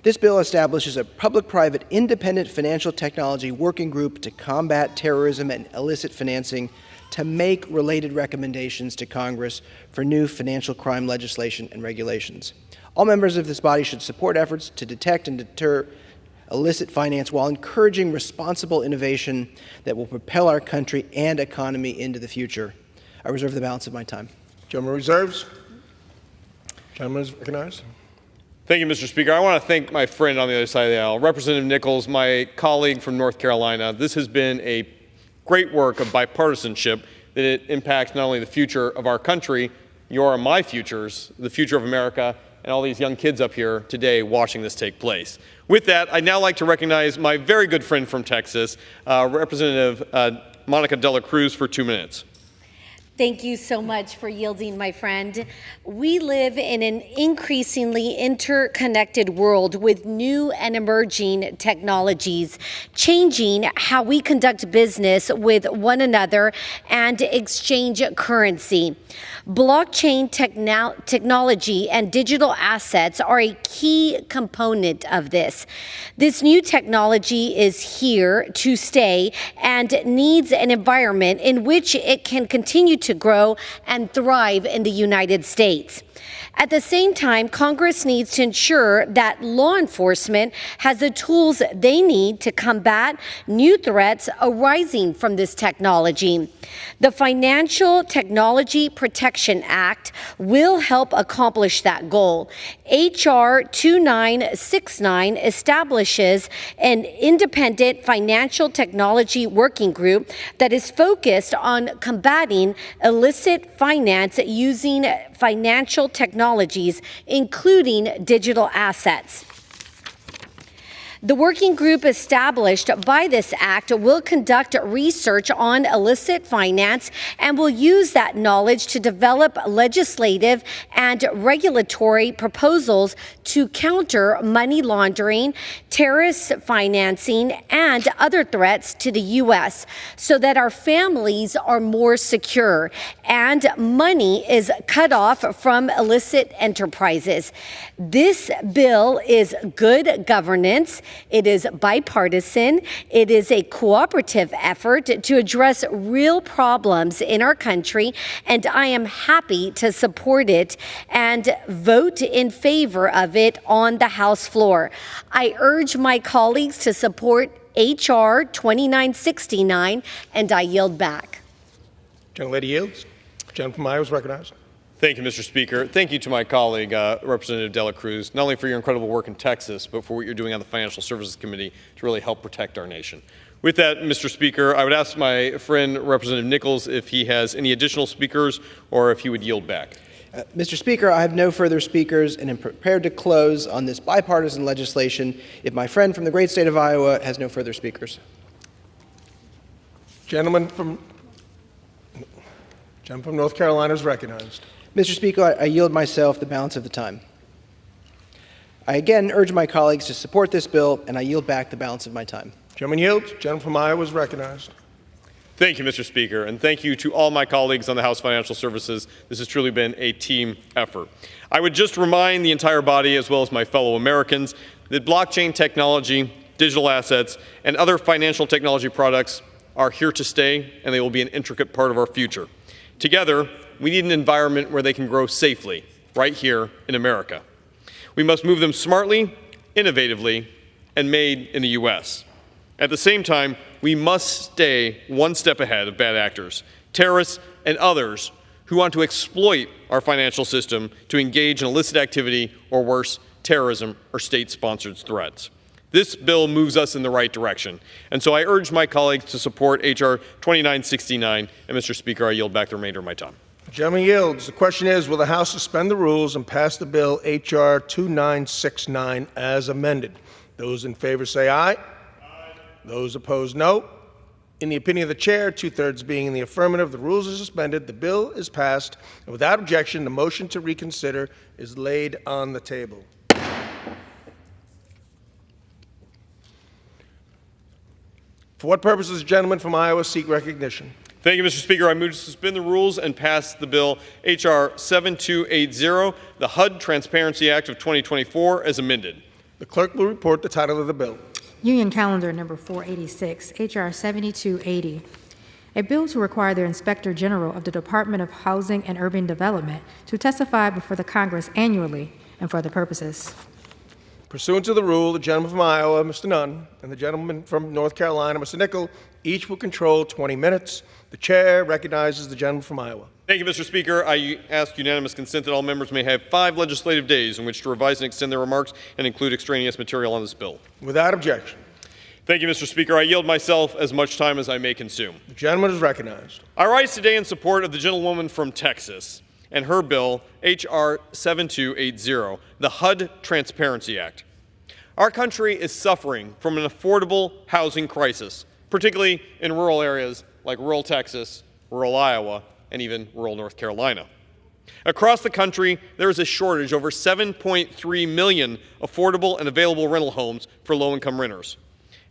This bill establishes a public-private independent financial technology working group to combat terrorism and illicit financing, to make related recommendations to Congress for new financial crime legislation and regulations. All members of this body should support efforts to detect and deter illicit finance while encouraging responsible innovation that will propel our country and economy into the future. I reserve the balance of my time. Gentleman reserves. Gentleman is recognized. Thank you, Mr. Speaker. I want to thank my friend on the other side of the aisle, Representative Nichols, my colleague from North Carolina. This has been a great work of bipartisanship that it impacts not only the future of our country, your and my futures, the future of America, and all these young kids up here today watching this take place. With that, I'd now like to recognize my very good friend from Texas, Representative Monica De La Cruz, for 2 minutes. Thank you so much for yielding, my friend. We live in an increasingly interconnected world with new and emerging technologies, changing how we conduct business with one another and exchange currency. Blockchain technology and digital assets are a key component of this. This new technology is here to stay and needs an environment in which it can continue to grow and thrive in the United States. At the same time, Congress needs to ensure that law enforcement has the tools they need to combat new threats arising from this technology. The Financial Technology Protection Act will help accomplish that goal. H.R. 2969 establishes an independent financial technology working group that is focused on combating illicit finance using financial technologies, including digital assets. The working group established by this act will conduct research on illicit finance and will use that knowledge to develop legislative and regulatory proposals to counter money laundering, terrorist financing, and other threats to the U.S. so that our families are more secure and money is cut off from illicit enterprises. This bill is good governance. It is bipartisan. It is a cooperative effort to address real problems in our country, and I am happy to support it and vote in favor of it on the House floor. I urge my colleagues to support H.R. 2969, and I yield back. Gentlelady yields. Gentleman from Iowa is recognized. Thank you, Mr. Speaker. Thank you to my colleague, Representative De La Cruz, not only for your incredible work in Texas, but for what you're doing on the Financial Services Committee to really help protect our nation. With that, Mr. Speaker, I would ask my friend, Representative Nichols, if he has any additional speakers or if he would yield back. Mr. Speaker, I have no further speakers and am prepared to close on this bipartisan legislation if my friend from the great state of Iowa has no further speakers. Gentleman from North Carolina is recognized. Mr. Speaker, I yield myself the balance of the time. I again urge my colleagues to support this bill, and I yield back the balance of my time. Gentleman yields. Gentleman from Iowa is recognized. Thank you, Mr. Speaker, and thank you to all my colleagues on the House Financial Services. This has truly been a team effort. I would just remind the entire body, as well as my fellow Americans, that blockchain technology, digital assets, and other financial technology products are here to stay, and they will be an intricate part of our future. Together, we need an environment where they can grow safely, right here in America. We must move them smartly, innovatively, and made in the U.S. At the same time, we must stay one step ahead of bad actors, terrorists, and others who want to exploit our financial system to engage in illicit activity or worse, terrorism or state-sponsored threats. This bill moves us in the right direction, and so I urge my colleagues to support H.R. 2969, and Mr. Speaker, I yield back the remainder of my time. The gentleman yields. The question is, will the House suspend the rules and pass the bill H.R. 2969 as amended? Those in favor say aye. Aye. Those opposed, no. In the opinion of the chair, two-thirds being in the affirmative, the rules are suspended, the bill is passed, and without objection, the motion to reconsider is laid on the table. For what purpose does the gentleman from Iowa seek recognition? Thank you, Mr. Speaker. I move to suspend the rules and pass the bill H.R. 7280, the HUD Transparency Act of 2024, as amended. The clerk will report the title of the bill. Union Calendar Number 486, H.R. 7280, a bill to require the Inspector General of the Department of Housing and Urban Development to testify before the Congress annually and for the purposes. Pursuant to the rule, the gentleman from Iowa, Mr. Nunn, and the gentleman from North Carolina, Mr. Nickel, each will control 20 minutes. The chair recognizes the gentleman from Iowa. Thank you, Mr. Speaker. I ask unanimous consent that all members may have 5 legislative days in which to revise and extend their remarks and include extraneous material on this bill. Without objection. Thank you, Mr. Speaker. I yield myself as much time as I may consume. The gentleman is recognized. I rise today in support of the gentlewoman from Texas. and her bill, H.R. 7280, the HUD Transparency Act. Our country is suffering from an affordable housing crisis, particularly in rural areas like rural Texas, rural Iowa, and even rural North Carolina. Across the country, there is a shortage of over 7.3 million affordable and available rental homes for low-income renters.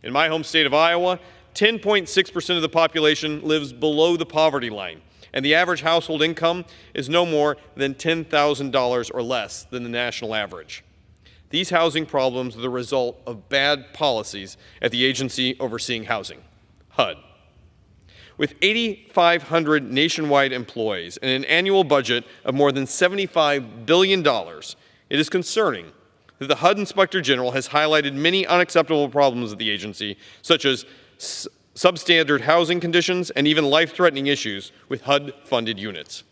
In my home state of Iowa, 10.6% of the population lives below the poverty line, and the average household income is no more than $10,000 or less than the national average. These housing problems are the result of bad policies at the agency overseeing housing, HUD. With 8,500 nationwide employees and an annual budget of more than $75 billion, it is concerning that the HUD Inspector General has highlighted many unacceptable problems at the agency, such as substandard housing conditions and even life-threatening issues with HUD-funded units.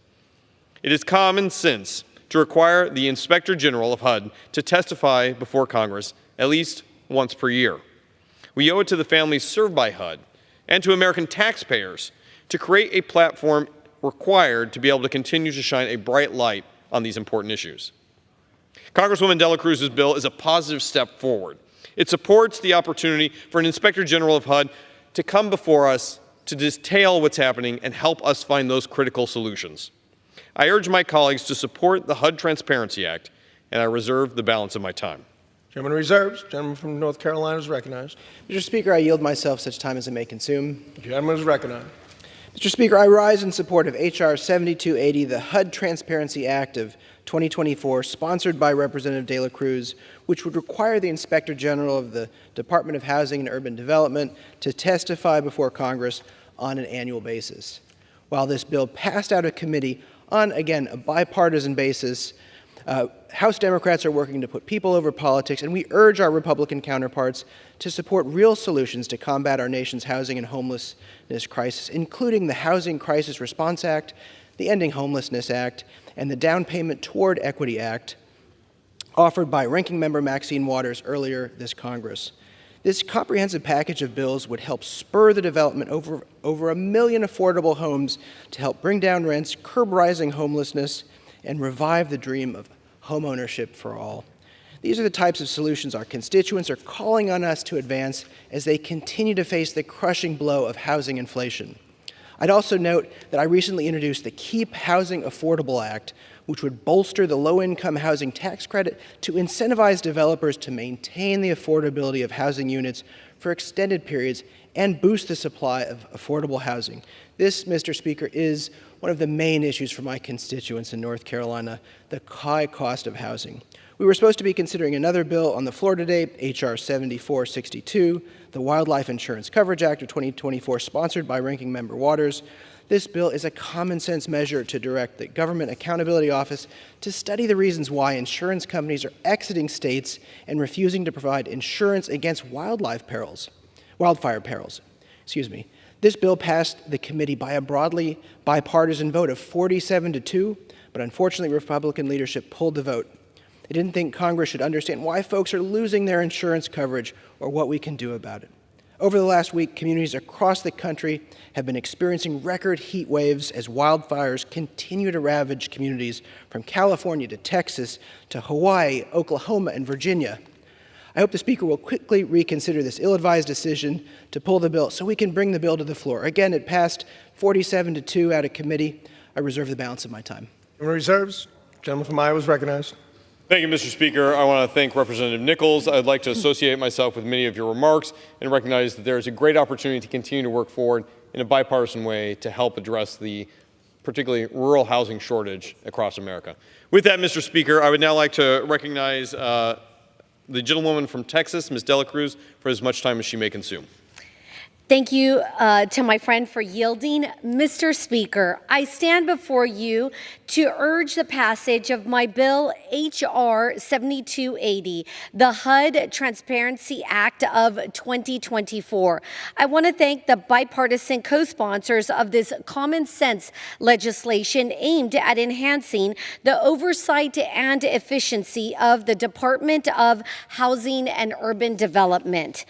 It is common sense to require the Inspector General of HUD to testify before Congress at least once per year. We owe it to the families served by HUD and to American taxpayers to create a platform required to be able to continue to shine a bright light on these important issues. Congresswoman Dela Cruz's bill is a positive step forward. It supports the opportunity for an Inspector General of HUD to come before us to detail what's happening and help us find those critical solutions. I urge my colleagues to support the HUD Transparency Act, and I reserve the balance of my time. Gentleman reserves. Gentleman from North Carolina is recognized. Mr. Speaker, I yield myself such time as I may consume. The gentleman is recognized. Mr. Speaker, I rise in support of H.R. 7280, the HUD Transparency Act of 2024, sponsored by Representative Dela Cruz, which would require the Inspector General of the Department of Housing and Urban Development to testify before Congress on an annual basis. While this bill passed out of committee on, again, a bipartisan basis, House Democrats are working to put people over politics, and we urge our Republican counterparts to support real solutions to combat our nation's housing and homelessness crisis, including the Housing Crisis Response Act, the Ending Homelessness Act, and the Down Payment Toward Equity Act, offered by Ranking Member Maxine Waters earlier this Congress. This comprehensive package of bills would help spur the development over 1 million affordable homes to help bring down rents, curb rising homelessness, and revive the dream of homeownership for all. These are the types of solutions our constituents are calling on us to advance as they continue to face the crushing blow of housing inflation. I'd also note that I recently introduced the Keep Housing Affordable Act, which would bolster the low-income housing tax credit to incentivize developers to maintain the affordability of housing units for extended periods and boost the supply of affordable housing. This, Mr. Speaker, is one of the main issues for my constituents in North Carolina, the high cost of housing. We were supposed to be considering another bill on the floor today, H.R. 7462, the Wildlife Insurance Coverage Act of 2024, sponsored by Ranking Member Waters. This bill is a common-sense measure to direct the Government Accountability Office to study the reasons why insurance companies are exiting states and refusing to provide insurance against wildfire perils. This bill passed the committee by a broadly bipartisan vote of 47-2, but unfortunately Republican leadership pulled the vote. They didn't think Congress should understand why folks are losing their insurance coverage or what we can do about it. Over the last week, communities across the country have been experiencing record heat waves as wildfires continue to ravage communities from California to Texas to Hawaii, Oklahoma, and Virginia. I hope the Speaker will quickly reconsider this ill-advised decision to pull the bill so we can bring the bill to the floor. Again, it passed 47-2 out of committee. I reserve the balance of my time. Reserves. Gentleman from Iowa is recognized. Thank you, Mr. Speaker. I want to thank Representative Nichols. I'd like to associate myself with many of your remarks and recognize that there is a great opportunity to continue to work forward in a bipartisan way to help address the particularly rural housing shortage across America. With that, Mr. Speaker, I would now like to recognize the gentlewoman from Texas, Ms. Dela Cruz, for as much time as she may consume. Thank you to my friend for yielding. Mr. Speaker, I stand before you to urge the passage of my bill H.R. 7280, the HUD Transparency Act of 2024. I want to thank the bipartisan co-sponsors of this common sense legislation aimed at enhancing the oversight and efficiency of the Department of Housing and Urban Development.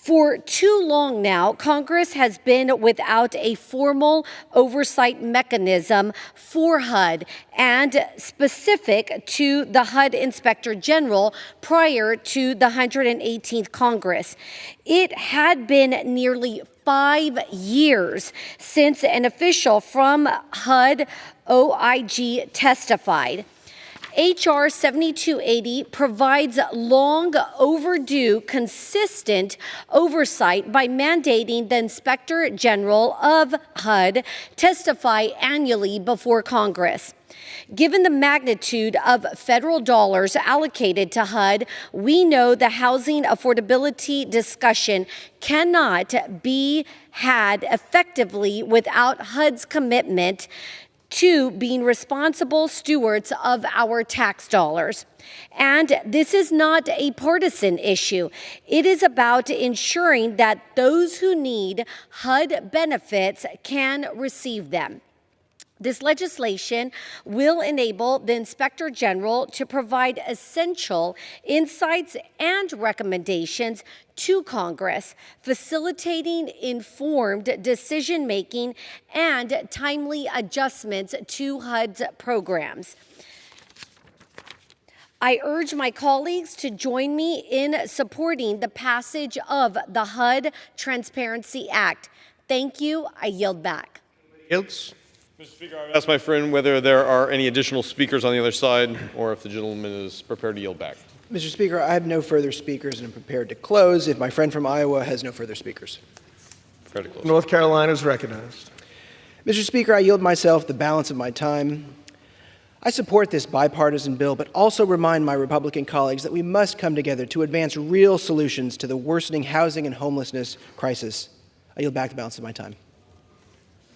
For too long now, Congress has been without a formal oversight mechanism for HUD and specific to the HUD Inspector General prior to the 118th Congress. It had been nearly 5 years since an official from HUD OIG testified. H.R. 7280 provides long overdue, consistent oversight by mandating the Inspector General of HUD testify annually before Congress. Given the magnitude of federal dollars allocated to HUD, we know the housing affordability discussion cannot be had effectively without HUD's commitment to being responsible stewards of our tax dollars. And this is not a partisan issue. It is about ensuring that those who need HUD benefits can receive them. This legislation will enable the Inspector General to provide essential insights and recommendations to Congress, facilitating informed decision-making and timely adjustments to HUD's programs. I urge my colleagues to join me in supporting the passage of the HUD Transparency Act. Thank you. I yield back. Mr. Speaker, I would ask my friend whether there are any additional speakers on the other side or if the gentleman is prepared to yield back. Mr. Speaker, I have no further speakers and am prepared to close if my friend from Iowa has no further speakers. Prepared to close. North Carolina is recognized. Mr. Speaker, I yield myself the balance of my time. I support this bipartisan bill, but also remind my Republican colleagues that we must come together to advance real solutions to the worsening housing and homelessness crisis. I yield back the balance of my time.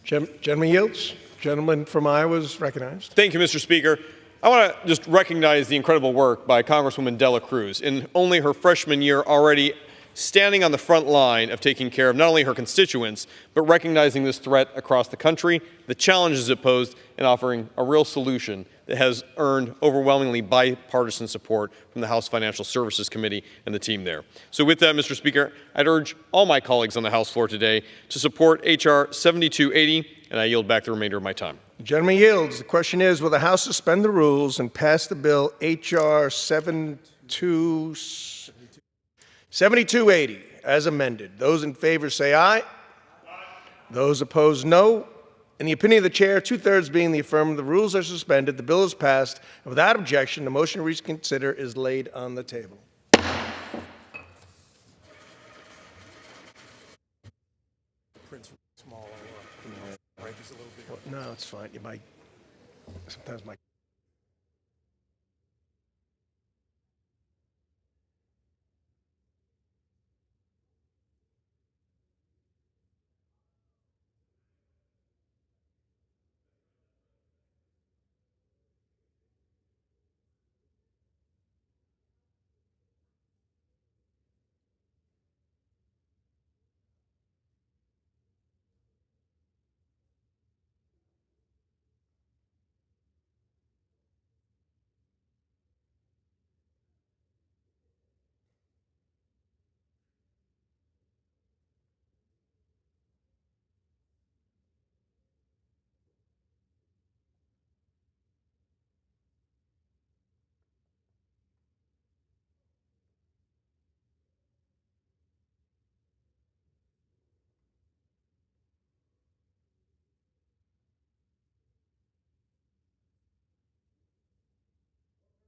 Gentleman yields. Gentleman from Iowa is recognized. Thank you, Mr. Speaker. I want to just recognize the incredible work by Congresswoman Dela Cruz. In only her freshman year, already standing on the front line of taking care of not only her constituents, but recognizing this threat across the country, the challenges it posed, and offering a real solution that has earned overwhelmingly bipartisan support from the House Financial Services Committee and the team there. So with that, Mr. Speaker, I'd urge all my colleagues on the House floor today to support H.R. 7280, and I yield back the remainder of my time. The gentleman yields. The question is, will the House suspend the rules and pass the bill H.R. 7280 as amended? Those in favor say aye. Those opposed, no. In the opinion of the chair, 2/3 being the affirmative, the rules are suspended, the bill is passed, and without objection, the motion to reconsider is laid on the table. No, it's fine. You might, sometimes my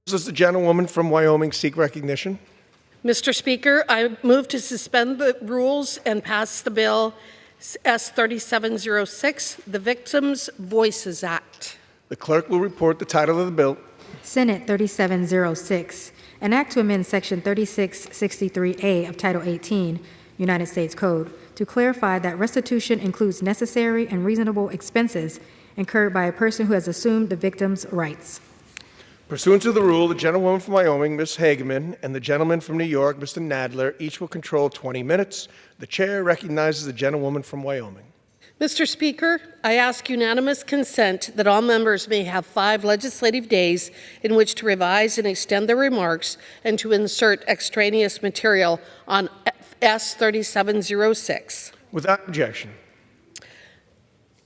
Does the gentlewoman from Wyoming seek recognition? Mr. Speaker, I move to suspend the rules and pass the bill S-3706, the Victims' Voices Act. The clerk will report the title of the bill. Senate 3706, an act to amend Section 3663A of Title 18, United States Code, to clarify that restitution includes necessary and reasonable expenses incurred by a person who has assumed the victim's rights. Pursuant to the rule, the gentlewoman from Wyoming, Ms. Hageman, and the gentleman from New York, Mr. Nadler, each will control 20 minutes. The chair recognizes the gentlewoman from Wyoming. Mr. Speaker, I ask unanimous consent that all members may have 5 legislative days in which to revise and extend their remarks and to insert extraneous material on S3706. Without objection.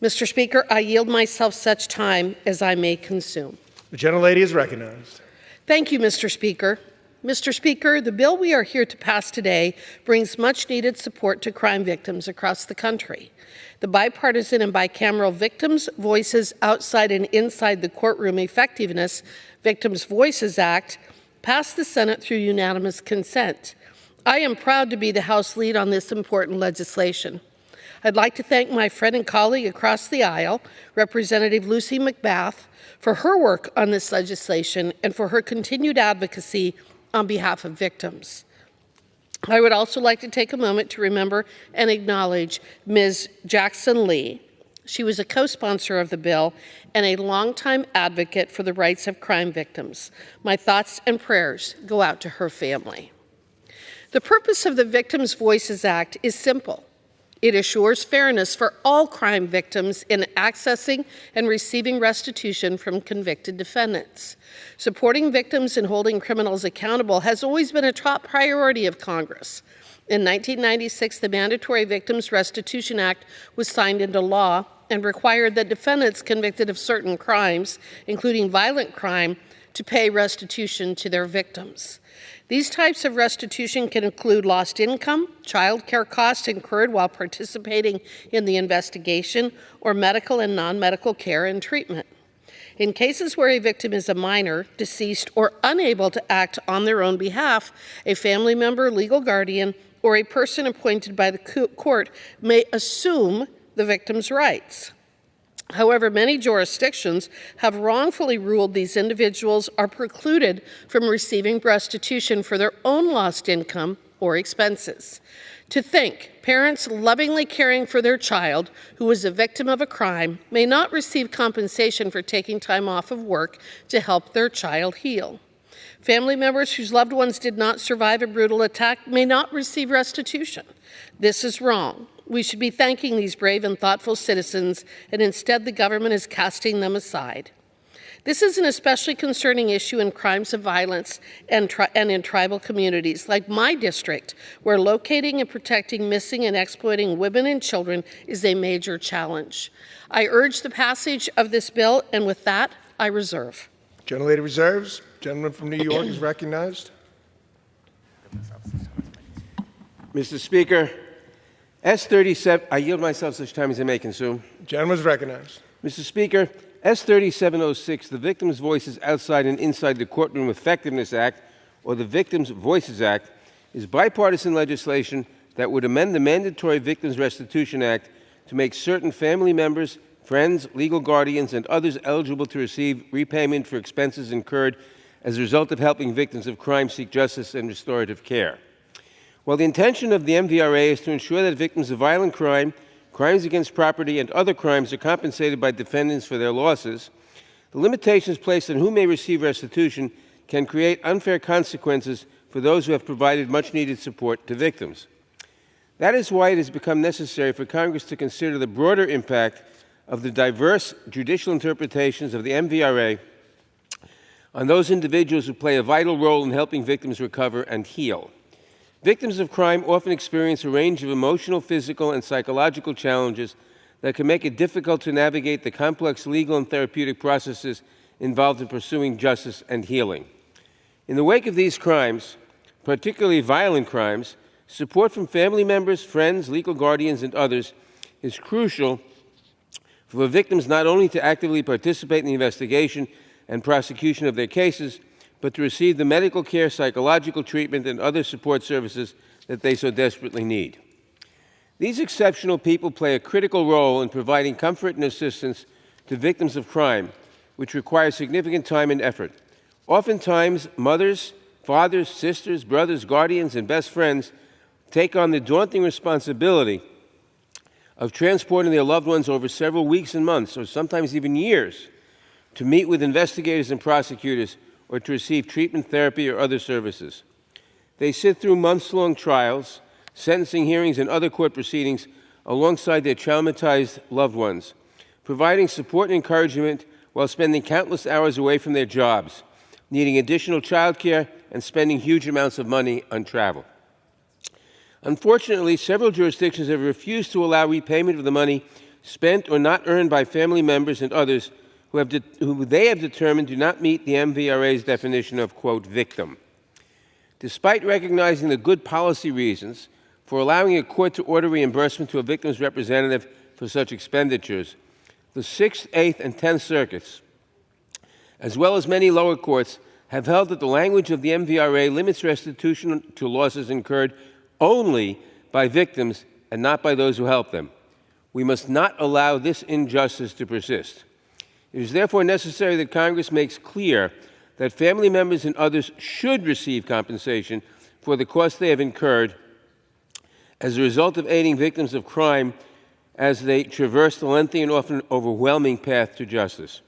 Mr. Speaker, I yield myself such time as I may consume. The gentlelady is recognized. Thank you, Mr. Speaker. Mr. Speaker, the bill we are here to pass today brings much-needed support to crime victims across the country. The Bipartisan and Bicameral Victims' Voices Outside and Inside the Courtroom Effectiveness Victims' Voices Act passed the Senate through unanimous consent. I am proud to be the House lead on this important legislation. I'd like to thank my friend and colleague across the aisle, Representative Lucy McBath, for her work on this legislation and for her continued advocacy on behalf of victims. I would also like to take a moment to remember and acknowledge Ms. Jackson Lee. She was a co-sponsor of the bill and a longtime advocate for the rights of crime victims. My thoughts and prayers go out to her family. The purpose of the Victims' Voices Act is simple. It assures fairness for all crime victims in accessing and receiving restitution from convicted defendants. Supporting victims and holding criminals accountable has always been a top priority of Congress. In 1996, the Mandatory Victims Restitution Act was signed into law and required that defendants convicted of certain crimes, including violent crime, to pay restitution to their victims. These types of restitution can include lost income, child care costs incurred while participating in the investigation, or medical and non-medical care and treatment. In cases where a victim is a minor, deceased, or unable to act on their own behalf, a family member, legal guardian, or a person appointed by the court may assume the victim's rights. However, many jurisdictions have wrongfully ruled these individuals are precluded from receiving restitution for their own lost income or expenses. To think parents lovingly caring for their child who was a victim of a crime may not receive compensation for taking time off of work to help their child heal. Family members whose loved ones did not survive a brutal attack may not receive restitution. This is wrong. We should be thanking these brave and thoughtful citizens, and instead the government is casting them aside. This is an especially concerning issue in crimes of violence and in tribal communities, like my district, where locating and protecting missing and exploiting women and children is a major challenge. I urge the passage of this bill, and with that, I reserve. Gentlelady reserves. Gentleman from New York is recognized. Mr. Speaker, S37, I yield myself such time as I may consume. Gentleman is recognized. Mr. Speaker, S3706, the Victims' Voices Outside and Inside the Courtroom Effectiveness Act, or the Victims' Voices Act, is bipartisan legislation that would amend the Mandatory Victims Restitution Act to make certain family members, friends, legal guardians, and others eligible to receive repayment for expenses incurred as a result of helping victims of crime seek justice and restorative care. While the intention of the MVRA is to ensure that victims of violent crime, crimes against property, and other crimes are compensated by defendants for their losses, the limitations placed on who may receive restitution can create unfair consequences for those who have provided much-needed support to victims. That is why it has become necessary for Congress to consider the broader impact of the diverse judicial interpretations of the MVRA on those individuals who play a vital role in helping victims recover and heal. Victims of crime often experience a range of emotional, physical, and psychological challenges that can make it difficult to navigate the complex legal and therapeutic processes involved in pursuing justice and healing. In the wake of these crimes, particularly violent crimes, support from family members, friends, legal guardians, and others is crucial for victims not only to actively participate in the investigation and prosecution of their cases, but to receive the medical care, psychological treatment, and other support services that they so desperately need. These exceptional people play a critical role in providing comfort and assistance to victims of crime, which requires significant time and effort. Oftentimes, mothers, fathers, sisters, brothers, guardians, and best friends take on the daunting responsibility of transporting their loved ones over several weeks and months, or sometimes even years, to meet with investigators and prosecutors or to receive treatment, therapy, or other services. They sit through months-long trials, sentencing hearings, and other court proceedings alongside their traumatized loved ones, providing support and encouragement while spending countless hours away from their jobs, needing additional child care, and spending huge amounts of money on travel. Unfortunately, several jurisdictions have refused to allow repayment of the money spent or not earned by family members and others who they have determined do not meet the MVRA's definition of, quote, victim. Despite recognizing the good policy reasons for allowing a court to order reimbursement to a victim's representative for such expenditures, the 6th, 8th, and 10th Circuits, as well as many lower courts, have held that the language of the MVRA limits restitution to losses incurred only by victims and not by those who help them. We must not allow this injustice to persist. It is therefore necessary that Congress makes clear that family members and others should receive compensation for the costs they have incurred as a result of aiding victims of crime as they traverse the lengthy and often overwhelming path to justice.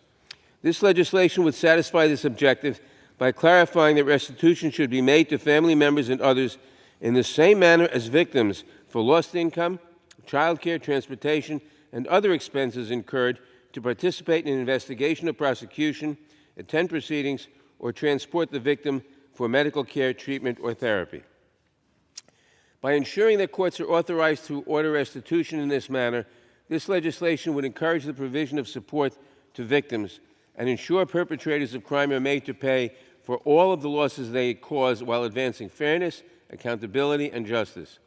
This legislation would satisfy this objective by clarifying that restitution should be made to family members and others in the same manner as victims for lost income, child care, transportation, and other expenses incurred to participate in an investigation or prosecution, attend proceedings, or transport the victim for medical care, treatment, or therapy. By ensuring that courts are authorized to order restitution in this manner, this legislation would encourage the provision of support to victims and ensure perpetrators of crime are made to pay for all of the losses they cause while advancing fairness, accountability, and justice.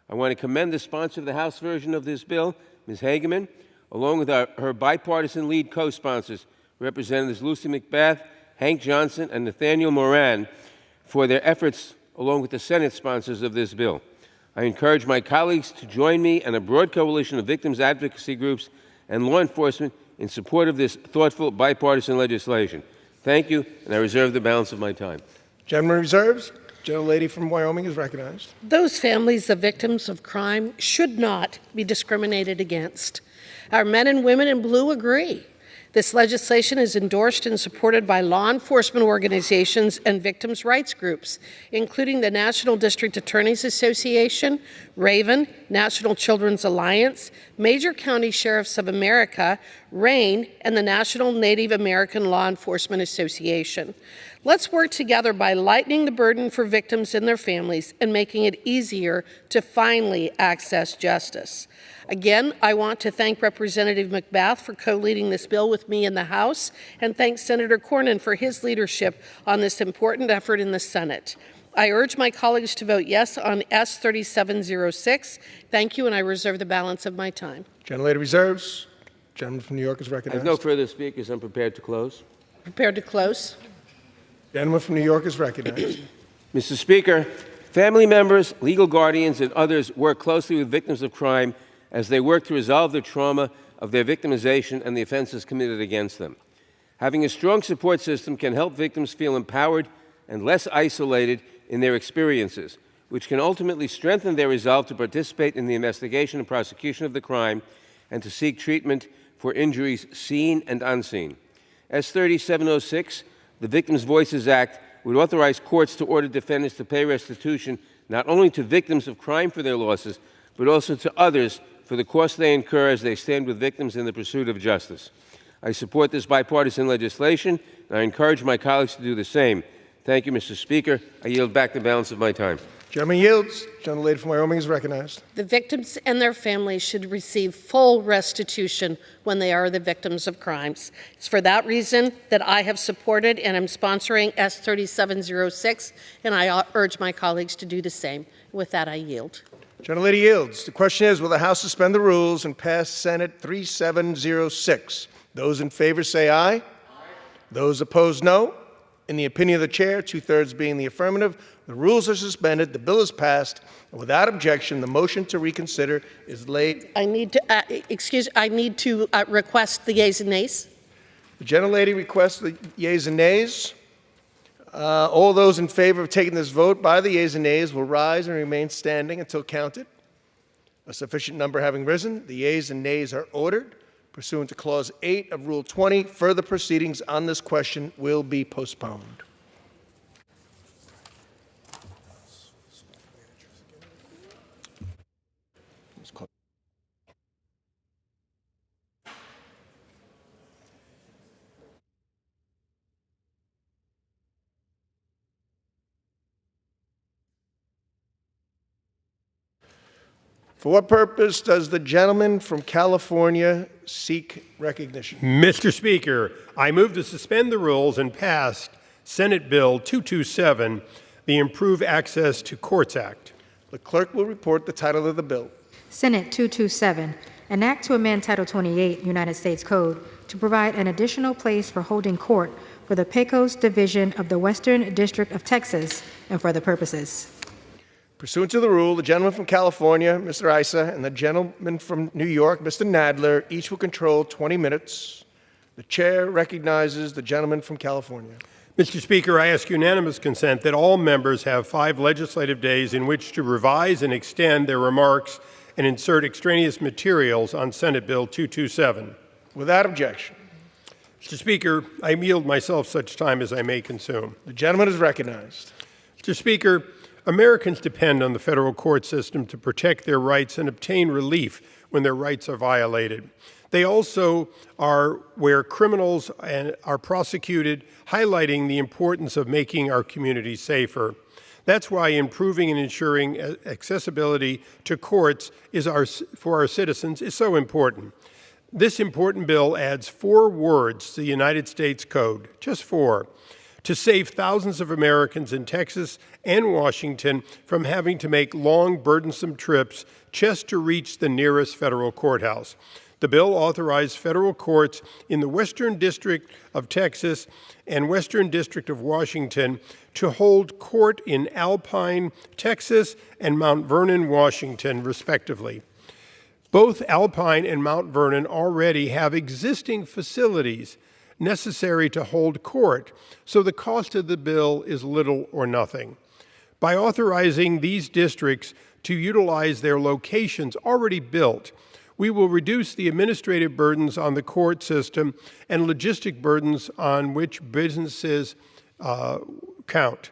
I want to commend the sponsor of the House version of this bill, Ms. Hageman, along with her bipartisan lead co-sponsors, Representatives Lucy McBath, Hank Johnson, and Nathaniel Moran, for their efforts along with the Senate sponsors of this bill. I encourage my colleagues to join me and a broad coalition of victims advocacy groups and law enforcement in support of this thoughtful bipartisan legislation. Thank you, and I reserve the balance of my time. Gentleman reserves. Gentlelady from Wyoming is recognized. Those families of victims of crime should not be discriminated against. Our men and women in blue agree. This legislation is endorsed and supported by law enforcement organizations and victims' rights groups, including the National District Attorneys Association, RAVEN, National Children's Alliance, Major County Sheriffs of America, RAIN, and the National Native American Law Enforcement Association. Let's work together by lightening the burden for victims and their families and making it easier to finally access justice. Again, I want to thank Representative McBath for co-leading this bill with me in the House, and thank Senator Cornyn for his leadership on this important effort in the Senate. I urge my colleagues to vote yes on S 3706. Thank you, and I reserve the balance of my time. Gentlelady reserves. Gentleman from New York is I recognized. have no further speakers. I'm prepared to close. Prepared to close. Gentleman from New York is recognized. Mr. Speaker, family members, legal guardians, and others work closely with victims of crime as they work to resolve the trauma of their victimization and the offenses committed against them. Having a strong support system can help victims feel empowered and less isolated in their experiences, which can ultimately strengthen their resolve to participate in the investigation and prosecution of the crime and to seek treatment for injuries seen and unseen. S 3706, the Victims' Voices Act, would authorize courts to order defendants to pay restitution not only to victims of crime for their losses, but also to others for the costs they incur as they stand with victims in the pursuit of justice. I support this bipartisan legislation, and I encourage my colleagues to do the same. Thank you, Mr. Speaker. I yield back the balance of my time. Gentleman yields. Gentlelady from Wyoming is recognized. The victims and their families should receive full restitution when they are the victims of crimes. It's for that reason that I have supported and am sponsoring S 3706, and I urge my colleagues to do the same. With that, I yield. Gentlelady yields. The question is, will the House suspend the rules and pass Senate 3706? Those in favor say aye. Aye. Those opposed, no. In the opinion of the chair, two-thirds being the affirmative, the rules are suspended, the bill is passed, and without objection, the motion to reconsider is laid. I need to request the yeas and nays. The gentlelady requests the yeas and nays. All those in favor of taking this vote by the yeas and nays will rise and remain standing until counted. A sufficient number having risen, the yeas and nays are ordered. Pursuant to Clause 8 of Rule 20, further proceedings on this question will be postponed. For what purpose does the gentleman from California seek recognition? Mr. Speaker, I move to suspend the rules and pass Senate Bill 227, the Improve Access to Courts Act. The clerk will report the title of the bill. Senate 227, an act to amend Title 28 United States Code to provide an additional place for holding court for the Pecos Division of the Western District of Texas and for the purposes. Pursuant to the rule, the gentleman from California, Mr. Issa, and the gentleman from New York, Mr. Nadler, each will control 20 minutes. The chair recognizes the gentleman from California. Mr. Speaker, I ask unanimous consent that all members have 5 legislative days in which to revise and extend their remarks and insert extraneous materials on Senate Bill 227. Without objection. Mr. Speaker, I yield myself such time as I may consume. The gentleman is recognized. Mr. Speaker, Americans depend on the federal court system to protect their rights and obtain relief when their rights are violated. They also are where criminals are prosecuted, highlighting the importance of making our communities safer. That's why improving and ensuring accessibility to courts for our citizens is so important. This important bill adds 4 words to the United States Code, just 4, to save thousands of Americans in Texas and Washington from having to make long, burdensome trips just to reach the nearest federal courthouse. The bill authorized federal courts in the Western District of Texas and Western District of Washington to hold court in Alpine, Texas, and Mount Vernon, Washington, respectively. Both Alpine and Mount Vernon already have existing facilities necessary to hold court, so the cost of the bill is little or nothing. By authorizing these districts to utilize their locations already built, we will reduce the administrative burdens on the court system and logistic burdens on which businesses count.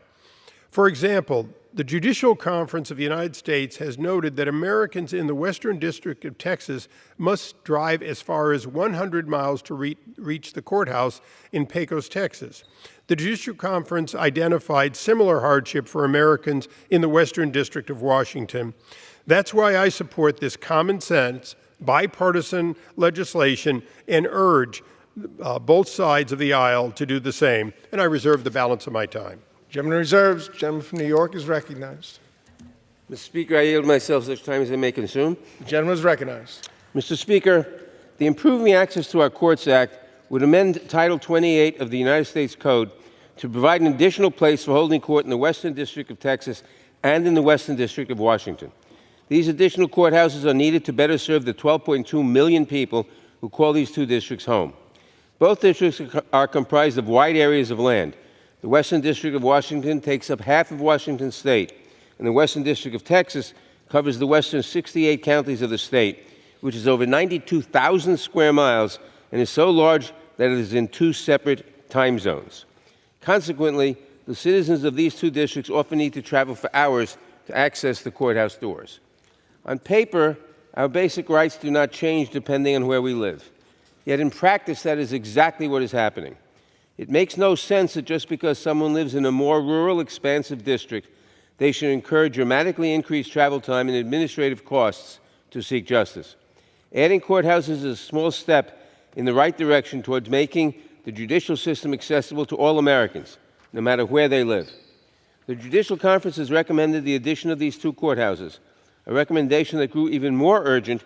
For example, the Judicial Conference of the United States has noted that Americans in the Western District of Texas must drive as far as 100 miles to reach the courthouse in Pecos, Texas. The Judicial Conference identified similar hardship for Americans in the Western District of Washington. That's why I support this common sense, bipartisan legislation and urge both sides of the aisle to do the same. And I reserve the balance of my time. Gentleman reserves. Gentleman from New York is recognized. Mr. Speaker, I yield myself such time as I may consume. The gentleman is recognized. Mr. Speaker, the Improving Access to Our Courts Act would amend Title 28 of the United States Code to provide an additional place for holding court in the Western District of Texas and in the Western District of Washington. These additional courthouses are needed to better serve the 12.2 million people who call these 2 districts home. Both districts are comprised of wide areas of land. The Western District of Washington takes up half of Washington state, and the Western District of Texas covers the western 68 counties of the state, which is over 92,000 square miles and is so large that it is in 2 separate time zones. Consequently, the citizens of these 2 districts often need to travel for hours to access the courthouse doors. On paper, our basic rights do not change depending on where we live. Yet in practice, that is exactly what is happening. It makes no sense that just because someone lives in a more rural, expansive district, they should incur dramatically increased travel time and administrative costs to seek justice. Adding courthouses is a small step in the right direction towards making the judicial system accessible to all Americans, no matter where they live. The Judicial Conference has recommended the addition of these 2 courthouses, a recommendation that grew even more urgent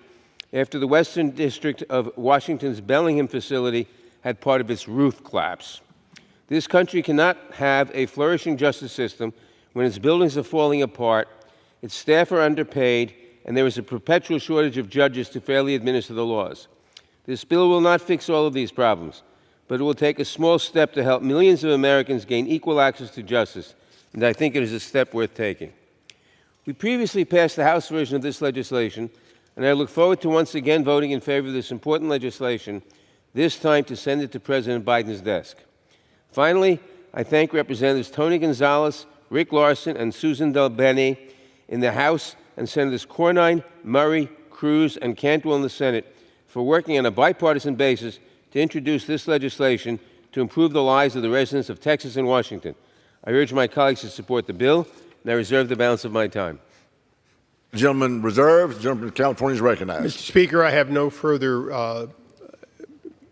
after the Western District of Washington's Bellingham facility had part of its roof collapse. This country cannot have a flourishing justice system when its buildings are falling apart, its staff are underpaid, and there is a perpetual shortage of judges to fairly administer the laws. This bill will not fix all of these problems, but it will take a small step to help millions of Americans gain equal access to justice, and I think it is a step worth taking. We previously passed the House version of this legislation, and I look forward to once again voting in favor of this important legislation, this time to send it to President Biden's desk. Finally, I thank Representatives Tony Gonzalez, Rick Larson, and Susan DelBene in the House and Senators Cornyn, Murray, Cruz, and Cantwell in the Senate for working on a bipartisan basis to introduce this legislation to improve the lives of the residents of Texas and Washington. I urge my colleagues to support the bill, and I reserve the balance of my time. The gentleman reserves. The gentleman from California is recognized. Mr. Speaker, I have no further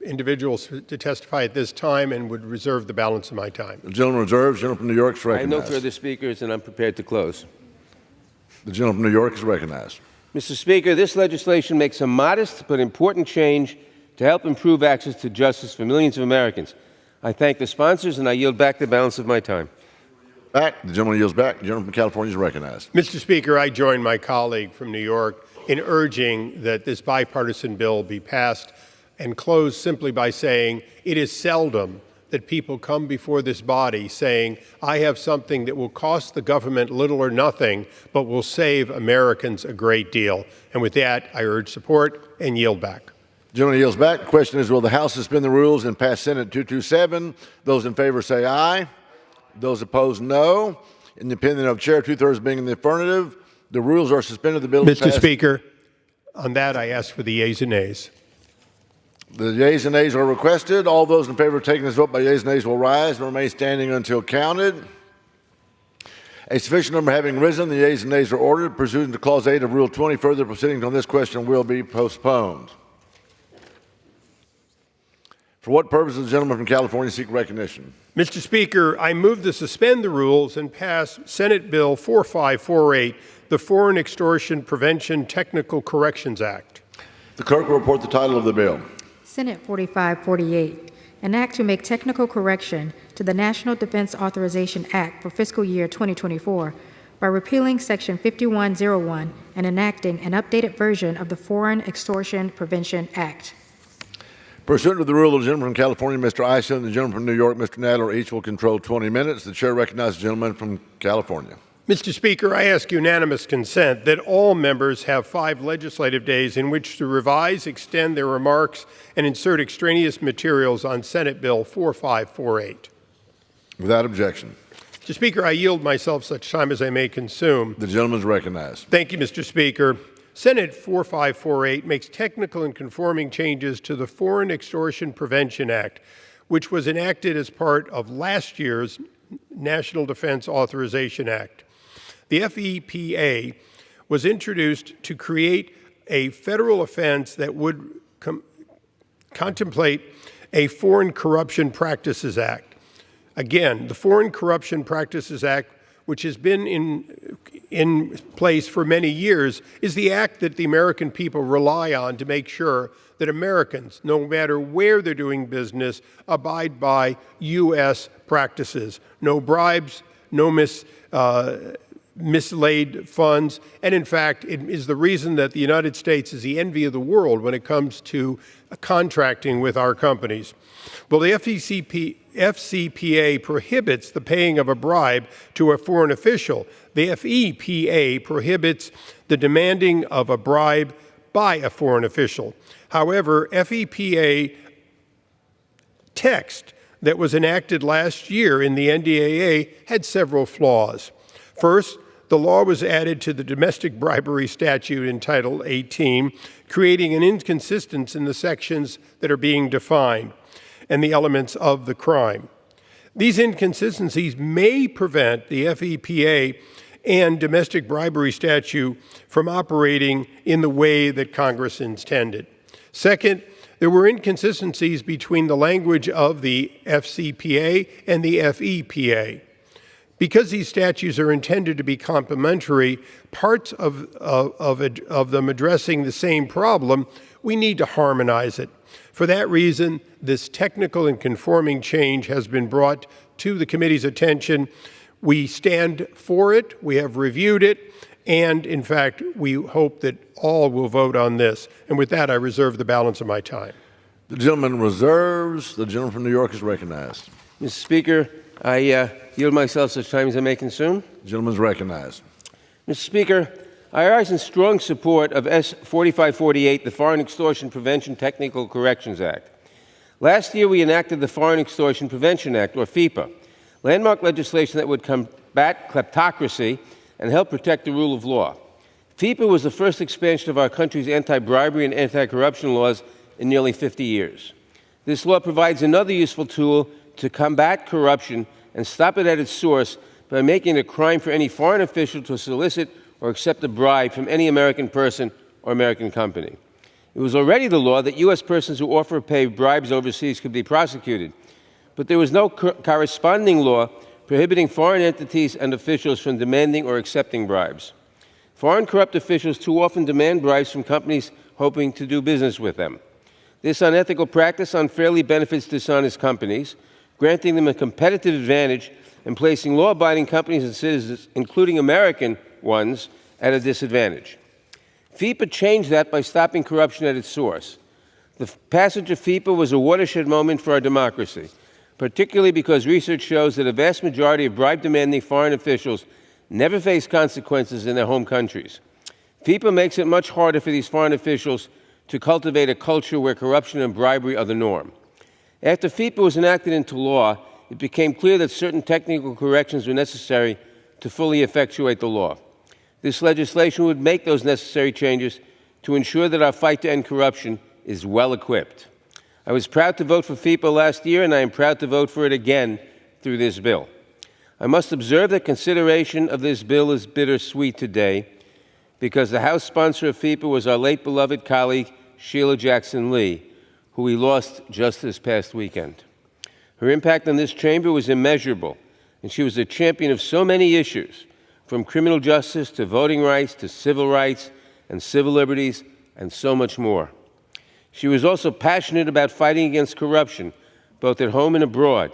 individuals to testify at this time and would reserve the balance of my time. The gentleman reserves. The gentleman from New York is I have recognized. no further speakers, and I'm prepared to close. The gentleman from New York is recognized. Mr. Speaker, this legislation makes a modest but important change to help improve access to justice for millions of Americans. I thank the sponsors, and I yield back the balance of my time. Back. The gentleman yields back. The gentleman from California is recognized. Mr. Speaker, I join my colleague from New York in urging that this bipartisan bill be passed, and close simply by saying it is seldom that people come before this body saying, I have something that will cost the government little or nothing, but will save Americans a great deal. And with that, I urge support and yield back. The gentleman yields back. The question is, will the House suspend the rules and pass Senate 227? Those in favor say aye. Those opposed, no. In the opinion of Chair, two-thirds being in the affirmative, the rules are suspended. The bill is passed. Mr. Speaker, on that, I ask for the yeas and nays. The yeas and nays are requested. All those in favor of taking this vote by yeas and nays will rise and remain standing until counted. A sufficient number having risen, the yeas and nays are ordered. Pursuant to Clause 8 of Rule 20, further proceedings on this question will be postponed. For what purpose does the gentleman from California seek recognition? Mr. Speaker, I move to suspend the rules and pass Senate Bill 4548, the Foreign Extortion Prevention Technical Corrections Act. The clerk will report the title of the bill. Senate 4548, an act to make technical correction to the National Defense Authorization Act for fiscal year 2024 by repealing Section 5101 and enacting an updated version of the Foreign Extortion Prevention Act. Pursuant to the rule of the gentleman from California, Mr. Issa, and the gentleman from New York, Mr. Nadler, each will control 20 minutes. The chair recognizes the gentleman from California. Mr. Speaker, I ask unanimous consent that all members have 5 legislative days in which to revise, extend their remarks, and insert extraneous materials on Senate Bill 4548. Without objection. Mr. Speaker, I yield myself such time as I may consume. The gentleman is recognized. Thank you, Mr. Speaker. Senate 4548 makes technical and conforming changes to the Foreign Extortion Prevention Act, which was enacted as part of last year's National Defense Authorization Act. The FEPA was introduced to create a federal offense that would contemplate a Foreign Corruption Practices Act. Again, the Foreign Corruption Practices Act, which has been in place for many years, is the act that the American people rely on to make sure that Americans, no matter where they're doing business, abide by U.S. practices. No bribes, no mislaid funds, and in fact, it is the reason that the United States is the envy of the world when it comes to contracting with our companies. Well, the FCPA prohibits the paying of a bribe to a foreign official. The FEPA prohibits the demanding of a bribe by a foreign official. However, FEPA text that was enacted last year in the NDAA had several flaws. First, the law was added to the domestic bribery statute in Title 18, creating an inconsistency in the sections that are being defined and the elements of the crime. These inconsistencies may prevent the FEPA and domestic bribery statute from operating in the way that Congress intended. Second, there were inconsistencies between the language of the FCPA and the FEPA. Because these statutes are intended to be complementary, parts of them addressing the same problem, we need to harmonize it. For that reason, this technical and conforming change has been brought to the committee's attention. We stand for it, we have reviewed it, and in fact, we hope that all will vote on this. And with that, I reserve the balance of my time. The gentleman reserves. The gentleman from New York is recognized. Mr. Speaker, I yield myself such time as I may consume. The gentleman is recognized. Mr. Speaker, I rise in strong support of S. 4548, the Foreign Extortion Prevention Technical Corrections Act. Last year, we enacted the Foreign Extortion Prevention Act, or FEPA, landmark legislation that would combat kleptocracy and help protect the rule of law. FEPA was the first expansion of our country's anti-bribery and anti-corruption laws in nearly 50 years. This law provides another useful tool to combat corruption and stop it at its source by making it a crime for any foreign official to solicit or accept a bribe from any American person or American company. It was already the law that U.S. persons who offer or pay bribes overseas could be prosecuted, but there was no corresponding law prohibiting foreign entities and officials from demanding or accepting bribes. Foreign corrupt officials too often demand bribes from companies hoping to do business with them. This unethical practice unfairly benefits dishonest companies, granting them a competitive advantage and placing law-abiding companies and citizens, including American ones, at a disadvantage. FIPA changed that by stopping corruption at its source. The passage of FIPA was a watershed moment for our democracy, particularly because research shows that a vast majority of bribe-demanding foreign officials never face consequences in their home countries. FIPA makes it much harder for these foreign officials to cultivate a culture where corruption and bribery are the norm. After FIPA was enacted into law, it became clear that certain technical corrections were necessary to fully effectuate the law. This legislation would make those necessary changes to ensure that our fight to end corruption is well equipped. I was proud to vote for FIPA last year, and I am proud to vote for it again through this bill. I must observe that consideration of this bill is bittersweet today because the House sponsor of FIPA was our late beloved colleague, Sheila Jackson Lee, who we lost just this past weekend. Her impact on this chamber was immeasurable, and she was a champion of so many issues, from criminal justice to voting rights to civil rights and civil liberties and so much more. She was also passionate about fighting against corruption, both at home and abroad,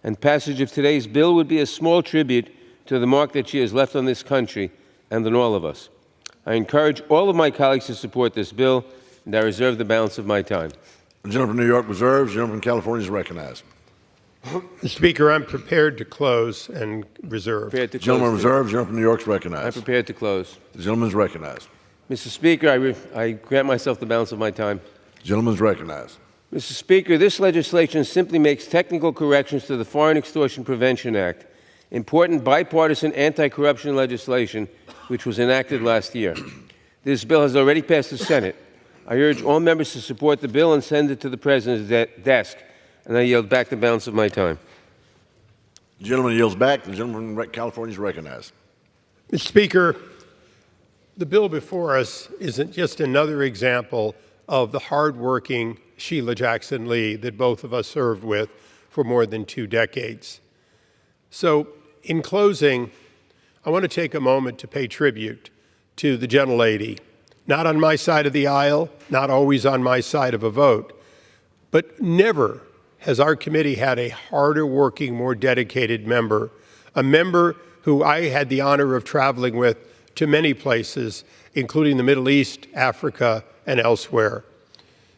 and passage of today's bill would be a small tribute to the mark that she has left on this country and on all of us. I encourage all of my colleagues to support this bill, and I reserve the balance of my time. The gentleman from New York reserves. The gentleman from California is recognized. Mr. Speaker, I'm prepared to close and reserve. The gentleman reserves. The gentleman from New York is recognized. I'm prepared to close. The gentleman is recognized. Mr. Speaker, I grant myself the balance of my time. The gentleman is recognized. Mr. Speaker, this legislation simply makes technical corrections to the Foreign Extortion Prevention Act, important bipartisan anti-corruption legislation which was enacted last year. This bill has already passed the Senate. I urge all members to support the bill and send it to the President's desk, and I yield back the balance of my time. The gentleman yields back. The gentleman from California is recognized. Mr. Speaker, the bill before us isn't just another example of the hardworking Sheila Jackson Lee that both of us served with for more than 2 decades. So, in closing, I want to take a moment to pay tribute to the gentlelady, not on my side of the aisle, not always on my side of a vote, but never has our committee had a harder working, more dedicated member, a member who I had the honor of traveling with to many places, including the Middle East, Africa, and elsewhere.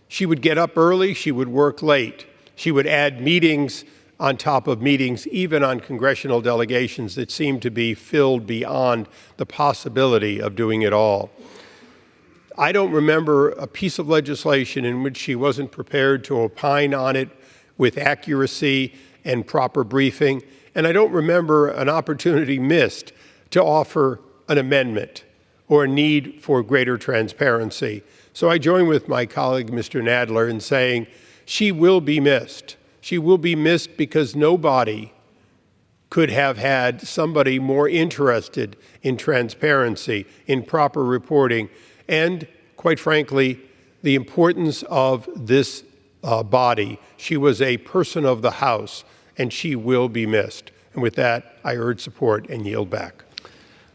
She would get up early, she would work late. She would add meetings on top of meetings, even on congressional delegations that seemed to be filled beyond the possibility of doing it all. I don't remember a piece of legislation in which she wasn't prepared to opine on it with accuracy and proper briefing, and I don't remember an opportunity missed to offer an amendment or a need for greater transparency. So I join with my colleague, Mr. Nadler, in saying she will be missed. She will be missed because nobody could have had somebody more interested in transparency, in proper reporting, and, quite frankly, the importance of this body. She was a person of the House, and she will be missed. And with that, I urge support and yield back.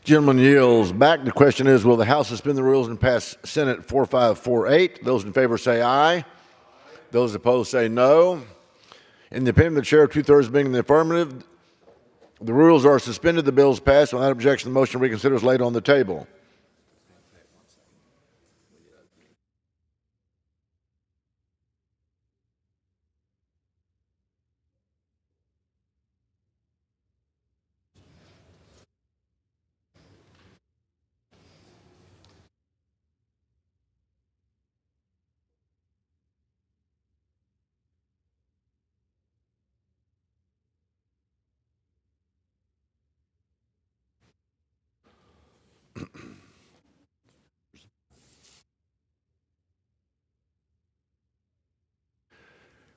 Gentleman yields back. The question is, will the House suspend the rules and pass Senate 4548? Those in favor say aye. Those opposed say no. In the opinion of the chair, 2/3 being in the affirmative, the rules are suspended. The bill is passed. Without objection, the motion to reconsider is laid on the table.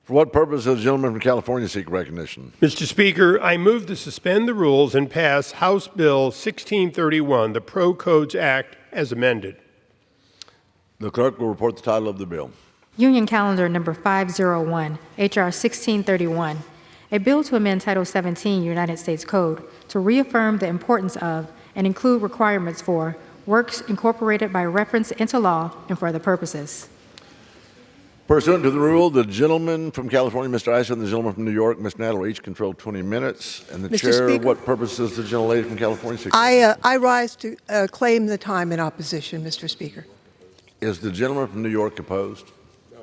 For what purpose does the gentleman from California seek recognition? Mr. Speaker, I move to suspend the rules and pass House Bill 1631, the Pro Codes Act, as amended. The clerk will report the title of the bill. Union Calendar Number 501, H.R. 1631, a bill to amend Title 17 United States Code to reaffirm the importance of and include requirements for works incorporated by reference into law and for other purposes. Pursuant to the rule, the gentleman from California, Mr. Issa, and the gentleman from New York, Ms. Nadler, each control 20 minutes. And the Mr. chair, Speaker, what purpose does the gentlelady from California seek? I rise to claim the time in opposition, Mr. Speaker. Is the gentleman from New York opposed? No.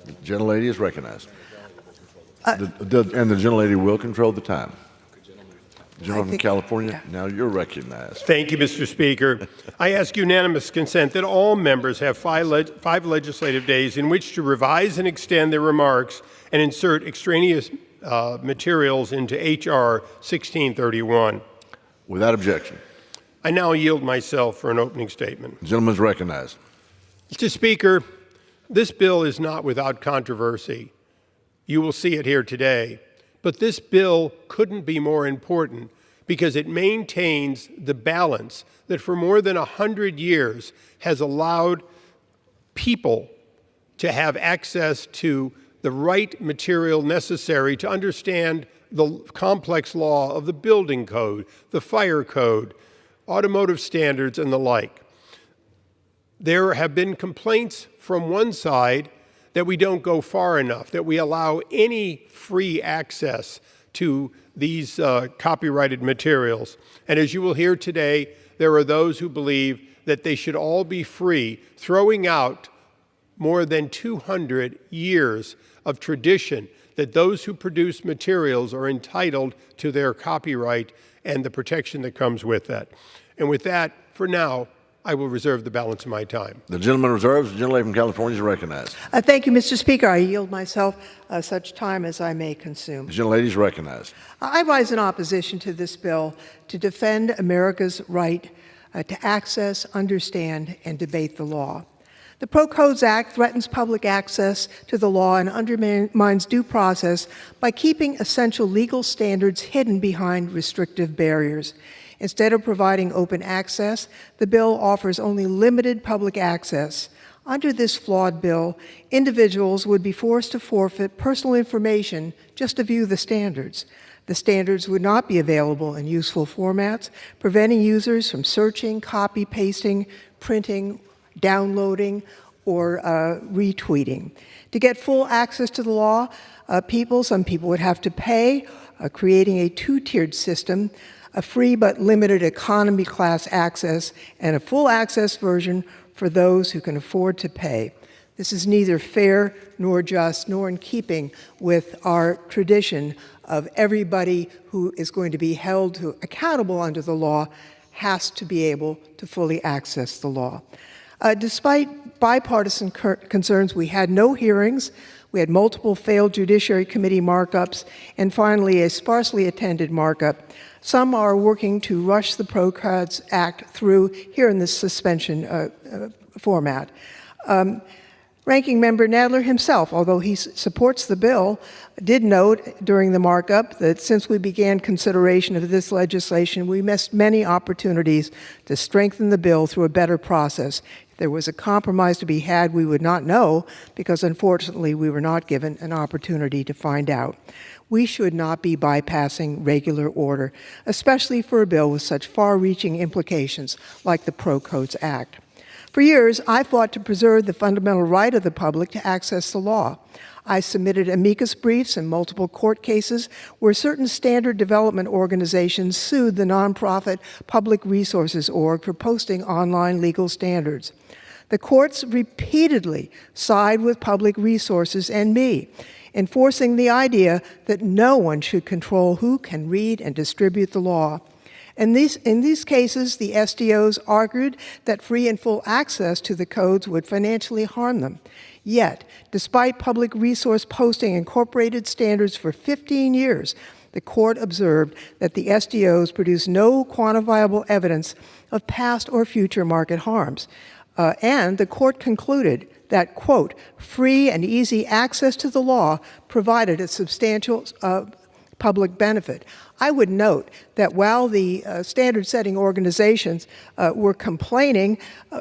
The gentlelady is recognized. And the gentlelady will control the time. The gentleman from California, now you're recognized. Thank you, Mr. Speaker. I ask unanimous consent that all members have five legislative days in which to revise and extend their remarks and insert extraneous materials into H.R. 1631. Without objection. I now yield myself for an opening statement. The gentleman is recognized. Mr. Speaker, this bill is not without controversy. You will see it here today. But this bill couldn't be more important because it maintains the balance that for more than 100 years has allowed people to have access to the right material necessary to understand the complex law of the building code, the fire code, automotive standards, and the like. There have been complaints from one side that we don't go far enough, that we allow any free access to these copyrighted materials. And as you will hear today, there are those who believe that they should all be free, throwing out more than 200 years of tradition that those who produce materials are entitled to their copyright and the protection that comes with that. And with that, for now, I will reserve the balance of my time. The gentleman reserves. The gentlelady from California is recognized. Thank you, Mr. Speaker. I yield myself such time as I may consume. The gentlelady is recognized. I rise in opposition to this bill to defend America's right to access, understand, and debate the law. The Pro Codes Act threatens public access to the law and undermines due process by keeping essential legal standards hidden behind restrictive barriers. Instead of providing open access, the bill offers only limited public access. Under this flawed bill, individuals would be forced to forfeit personal information just to view the standards. The standards would not be available in useful formats, preventing users from searching, copy, pasting, printing, downloading, or retweeting. To get full access to the law, some people would have to pay, creating a two-tiered system, a free but limited economy class access, and a full access version for those who can afford to pay. This is neither fair nor just, nor in keeping with our tradition of everybody who is going to be held accountable under the law has to be able to fully access the law. Despite bipartisan concerns, we had no hearings. We had multiple failed Judiciary Committee markups, and finally a sparsely attended markup. Some are working to rush the Pro Codes Act through here in this suspension format. Ranking Member Nadler himself, although he supports the bill, did note during the markup that since we began consideration of this legislation, we missed many opportunities to strengthen the bill through a better process. If there was a compromise to be had, we would not know, because unfortunately we were not given an opportunity to find out. We should not be bypassing regular order, especially for a bill with such far-reaching implications like the Pro Codes Act. For years, I fought to preserve the fundamental right of the public to access the law. I submitted amicus briefs in multiple court cases where certain standard development organizations sued the nonprofit Public Resources Org for posting online legal standards. The courts repeatedly side with Public Resources and me, enforcing the idea that no one should control who can read and distribute the law. In these cases, the SDOs argued that free and full access to the codes would financially harm them. Yet, despite Public Resource posting incorporated standards for 15 years, the court observed that the SDOs produced no quantifiable evidence of past or future market harms. And the court concluded that, quote, free and easy access to the law provided a substantial public benefit. I would note that while the standard-setting organizations were complaining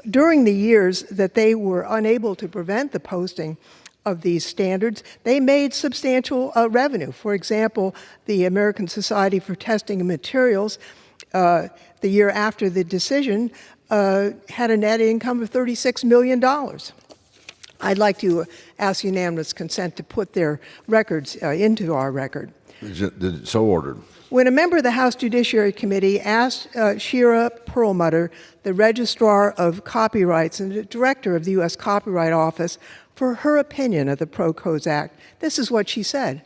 during the years that they were unable to prevent the posting of these standards, they made substantial revenue. For example, the American Society for Testing of Materials, the year after the decision, had a net income of $36 million. I'd like to ask unanimous consent to put their records into our record. So ordered. When a member of the House Judiciary Committee asked Shira Perlmutter, the Registrar of Copyrights and the Director of the U.S. Copyright Office, for her opinion of the Pro-Codes Act, this is what she said.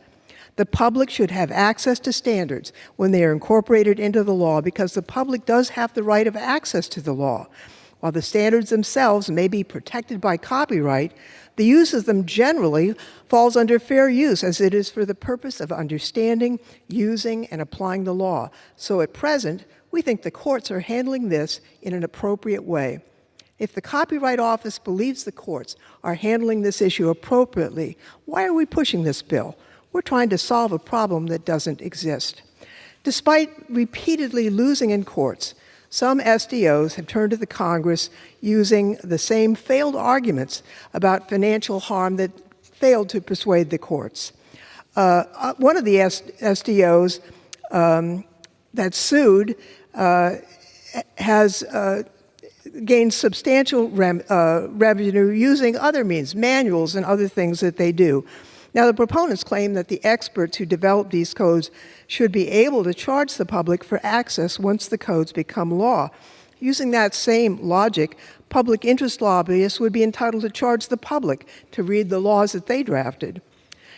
The public should have access to standards when they are incorporated into the law because the public does have the right of access to the law. While the standards themselves may be protected by copyright, the use of them generally falls under fair use as it is for the purpose of understanding, using, and applying the law. So at present, we think the courts are handling this in an appropriate way. If the Copyright Office believes the courts are handling this issue appropriately, why are we pushing this bill? We're trying to solve a problem that doesn't exist. Despite repeatedly losing in courts, some SDOs have turned to the Congress using the same failed arguments about financial harm that failed to persuade the courts. One of the SDOs that sued has gained substantial revenue using other means, manuals and other things that they do. Now, the proponents claim that the experts who developed these codes should be able to charge the public for access once the codes become law. Using that same logic, public interest lobbyists would be entitled to charge the public to read the laws that they drafted.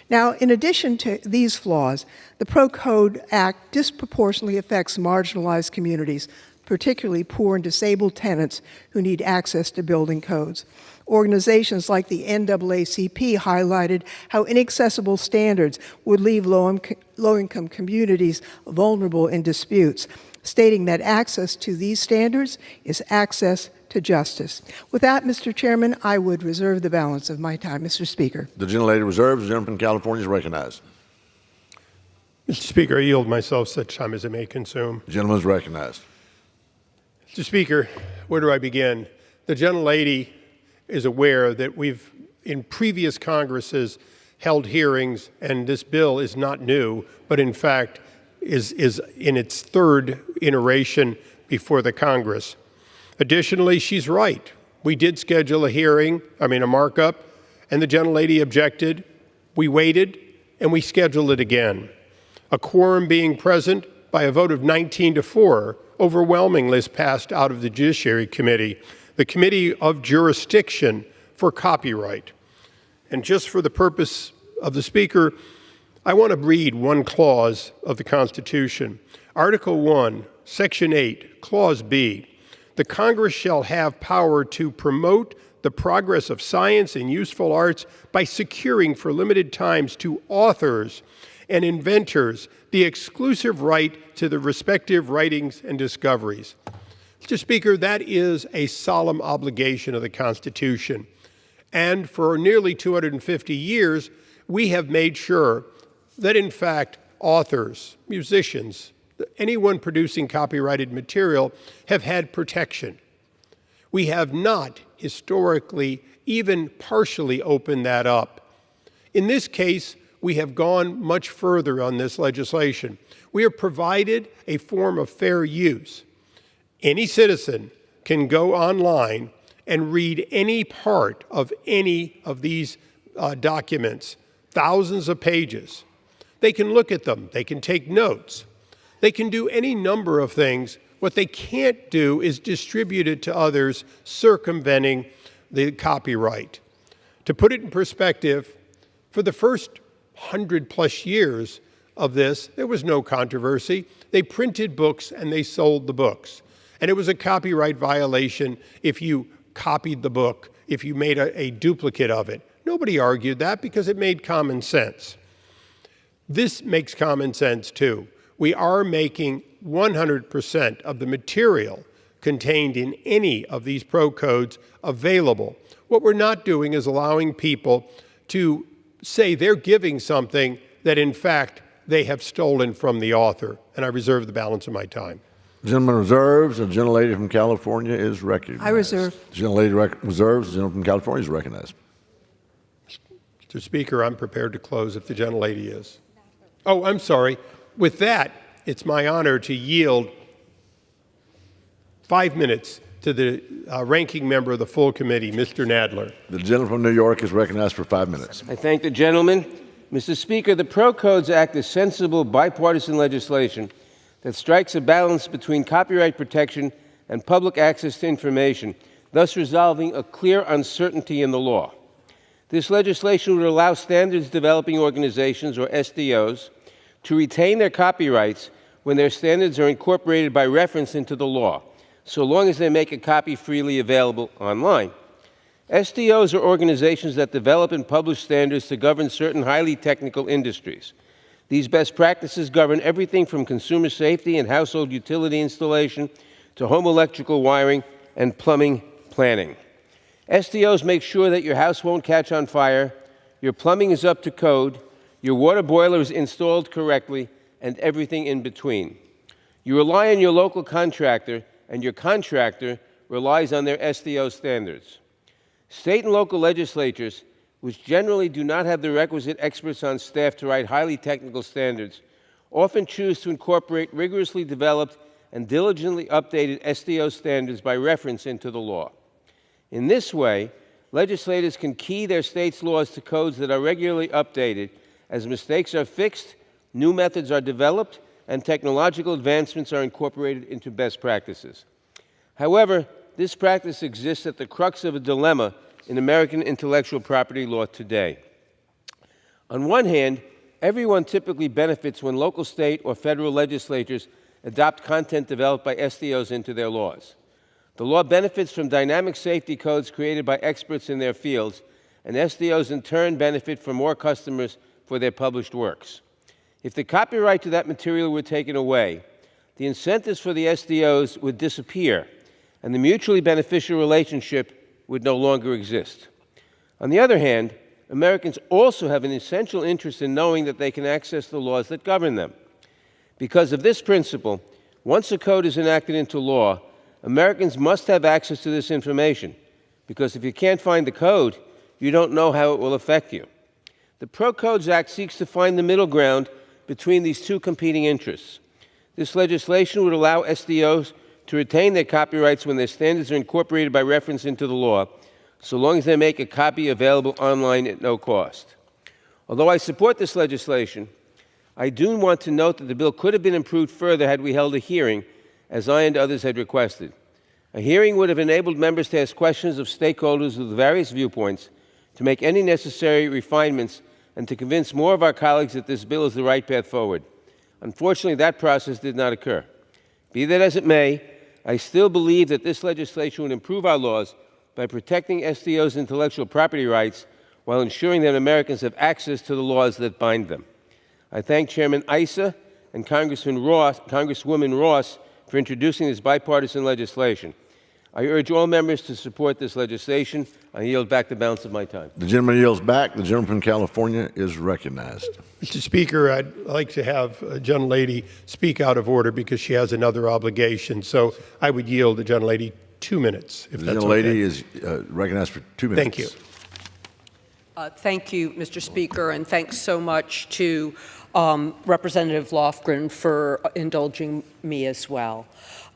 Now, in addition to these flaws, the Pro-Code Act disproportionately affects marginalized communities, particularly poor and disabled tenants who need access to building codes. Organizations like the NAACP highlighted how inaccessible standards would leave low-income communities vulnerable in disputes, stating that access to these standards is access to justice. With that, Mr. Chairman, I would reserve the balance of my time. Mr. Speaker. The gentlelady reserves. The gentleman from California is recognized. Mr. Speaker, I yield myself such time as I may consume. The gentleman is recognized. Mr. Speaker, where do I begin? The gentlelady is aware that we've, in previous Congresses, held hearings, and this bill is not new, but in fact is in its third iteration before the Congress. Additionally, she's right. We did schedule a markup, and the gentlelady objected. We waited, and we scheduled it again. A quorum being present by a vote of 19-4, overwhelmingly is passed out of the Judiciary Committee, the Committee of Jurisdiction for Copyright. And just for the purpose of the Speaker, I want to read one clause of the Constitution. Article 1, Section 8, Clause B. The Congress shall have power to promote the progress of science and useful arts by securing for limited times to authors and inventors the exclusive right to the respective writings and discoveries. Mr. Speaker, that is a solemn obligation of the Constitution. And for nearly 250 years, we have made sure that, in fact, authors, musicians, anyone producing copyrighted material have had protection. We have not historically even partially opened that up. In this case, we have gone much further on this legislation. We have provided a form of fair use. Any citizen can go online and read any part of any of these documents, thousands of pages. They can look at them. They can take notes. They can do any number of things. What they can't do is distribute it to others, circumventing the copyright. To put it in perspective, for the first 100+ years of this, there was no controversy. They printed books and they sold the books. And it was a copyright violation if you copied the book, if you made a duplicate of it. Nobody argued that because it made common sense. This makes common sense too. We are making 100% of the material contained in any of these pro codes available. What we're not doing is allowing people to say they're giving something that, in fact, they have stolen from the author. And I reserve the balance of my time. The gentleman reserves. The gentlelady from California is recognized. I reserve. The gentlelady reserves. The gentleman from California is recognized. Mr. Speaker, I'm prepared to close if the gentlelady is. Oh, I'm sorry. With that, it's my honor to yield 5 minutes to the ranking member of the full committee, Mr. Nadler. The gentleman from New York is recognized for 5 minutes. I thank the gentleman. Mr. Speaker, the Pro Codes Act is sensible bipartisan legislation that strikes a balance between copyright protection and public access to information, thus resolving a clear uncertainty in the law. This legislation would allow standards developing organizations, or SDOs, to retain their copyrights when their standards are incorporated by reference into the law, so long as they make a copy freely available online. SDOs are organizations that develop and publish standards to govern certain highly technical industries. These best practices govern everything from consumer safety and household utility installation to home electrical wiring and plumbing planning. SDOs make sure that your house won't catch on fire, your plumbing is up to code, your water boiler is installed correctly, and everything in between. You rely on your local contractor, and your contractor relies on their SDO standards. State and local legislatures, which generally do not have the requisite experts on staff to write highly technical standards, often choose to incorporate rigorously developed and diligently updated SDO standards by reference into the law. In this way, legislators can key their state's laws to codes that are regularly updated as mistakes are fixed, new methods are developed, and technological advancements are incorporated into best practices. However, this practice exists at the crux of a dilemma in American intellectual property law today. On one hand, everyone typically benefits when local, state, or federal legislatures adopt content developed by SDOs into their laws. The law benefits from dynamic safety codes created by experts in their fields, and SDOs in turn benefit from more customers for their published works. If the copyright to that material were taken away, the incentives for the SDOs would disappear, and the mutually beneficial relationship would no longer exist. On the other hand, Americans also have an essential interest in knowing that they can access the laws that govern them. Because of this principle, once a code is enacted into law, Americans must have access to this information, because if you can't find the code, you don't know how it will affect you. The Pro Codes Act seeks to find the middle ground between these two competing interests. This legislation would allow SDOs to retain their copyrights when their standards are incorporated by reference into the law, so long as they make a copy available online at no cost. Although I support this legislation, I do want to note that the bill could have been improved further had we held a hearing, as I and others had requested. A hearing would have enabled members to ask questions of stakeholders with various viewpoints, to make any necessary refinements, and to convince more of our colleagues that this bill is the right path forward. Unfortunately, that process did not occur. Be that as it may, I still believe that this legislation would improve our laws by protecting SDOs' intellectual property rights while ensuring that Americans have access to the laws that bind them. I thank Chairman Issa and Congresswoman Ross for introducing this bipartisan legislation. I urge all members to support this legislation. I yield back the balance of my time. The gentleman yields back. The gentleman from California is recognized. Mr. Speaker, I'd like to have a gentlelady speak out of order because she has another obligation. So I would yield the gentlelady 2 minutes, if that's okay. The gentlelady is recognized for 2 minutes. Thank you. Thank you, Mr. Speaker, and thanks so much to Representative Lofgren for indulging me as well.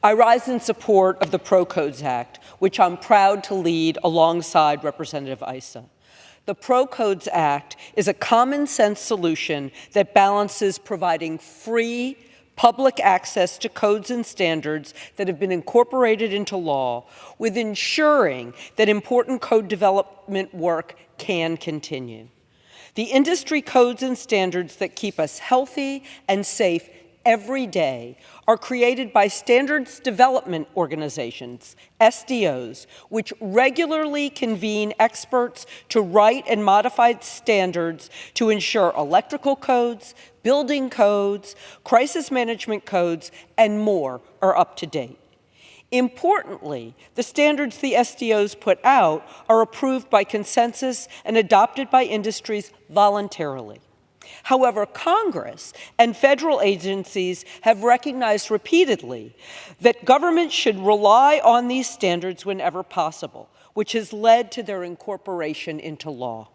I rise in support of the Pro Codes Act, which I'm proud to lead alongside Representative Issa. The Pro Codes Act is a common-sense solution that balances providing free public access to codes and standards that have been incorporated into law with ensuring that important code development work can continue. The industry codes and standards that keep us healthy and safe every day are created by standards development organizations, SDOs, which regularly convene experts to write and modify standards to ensure electrical codes, building codes, crisis management codes, and more are up to date. Importantly, the standards the SDOs put out are approved by consensus and adopted by industries voluntarily. However, Congress and federal agencies have recognized repeatedly that government should rely on these standards whenever possible, which has led to their incorporation into law.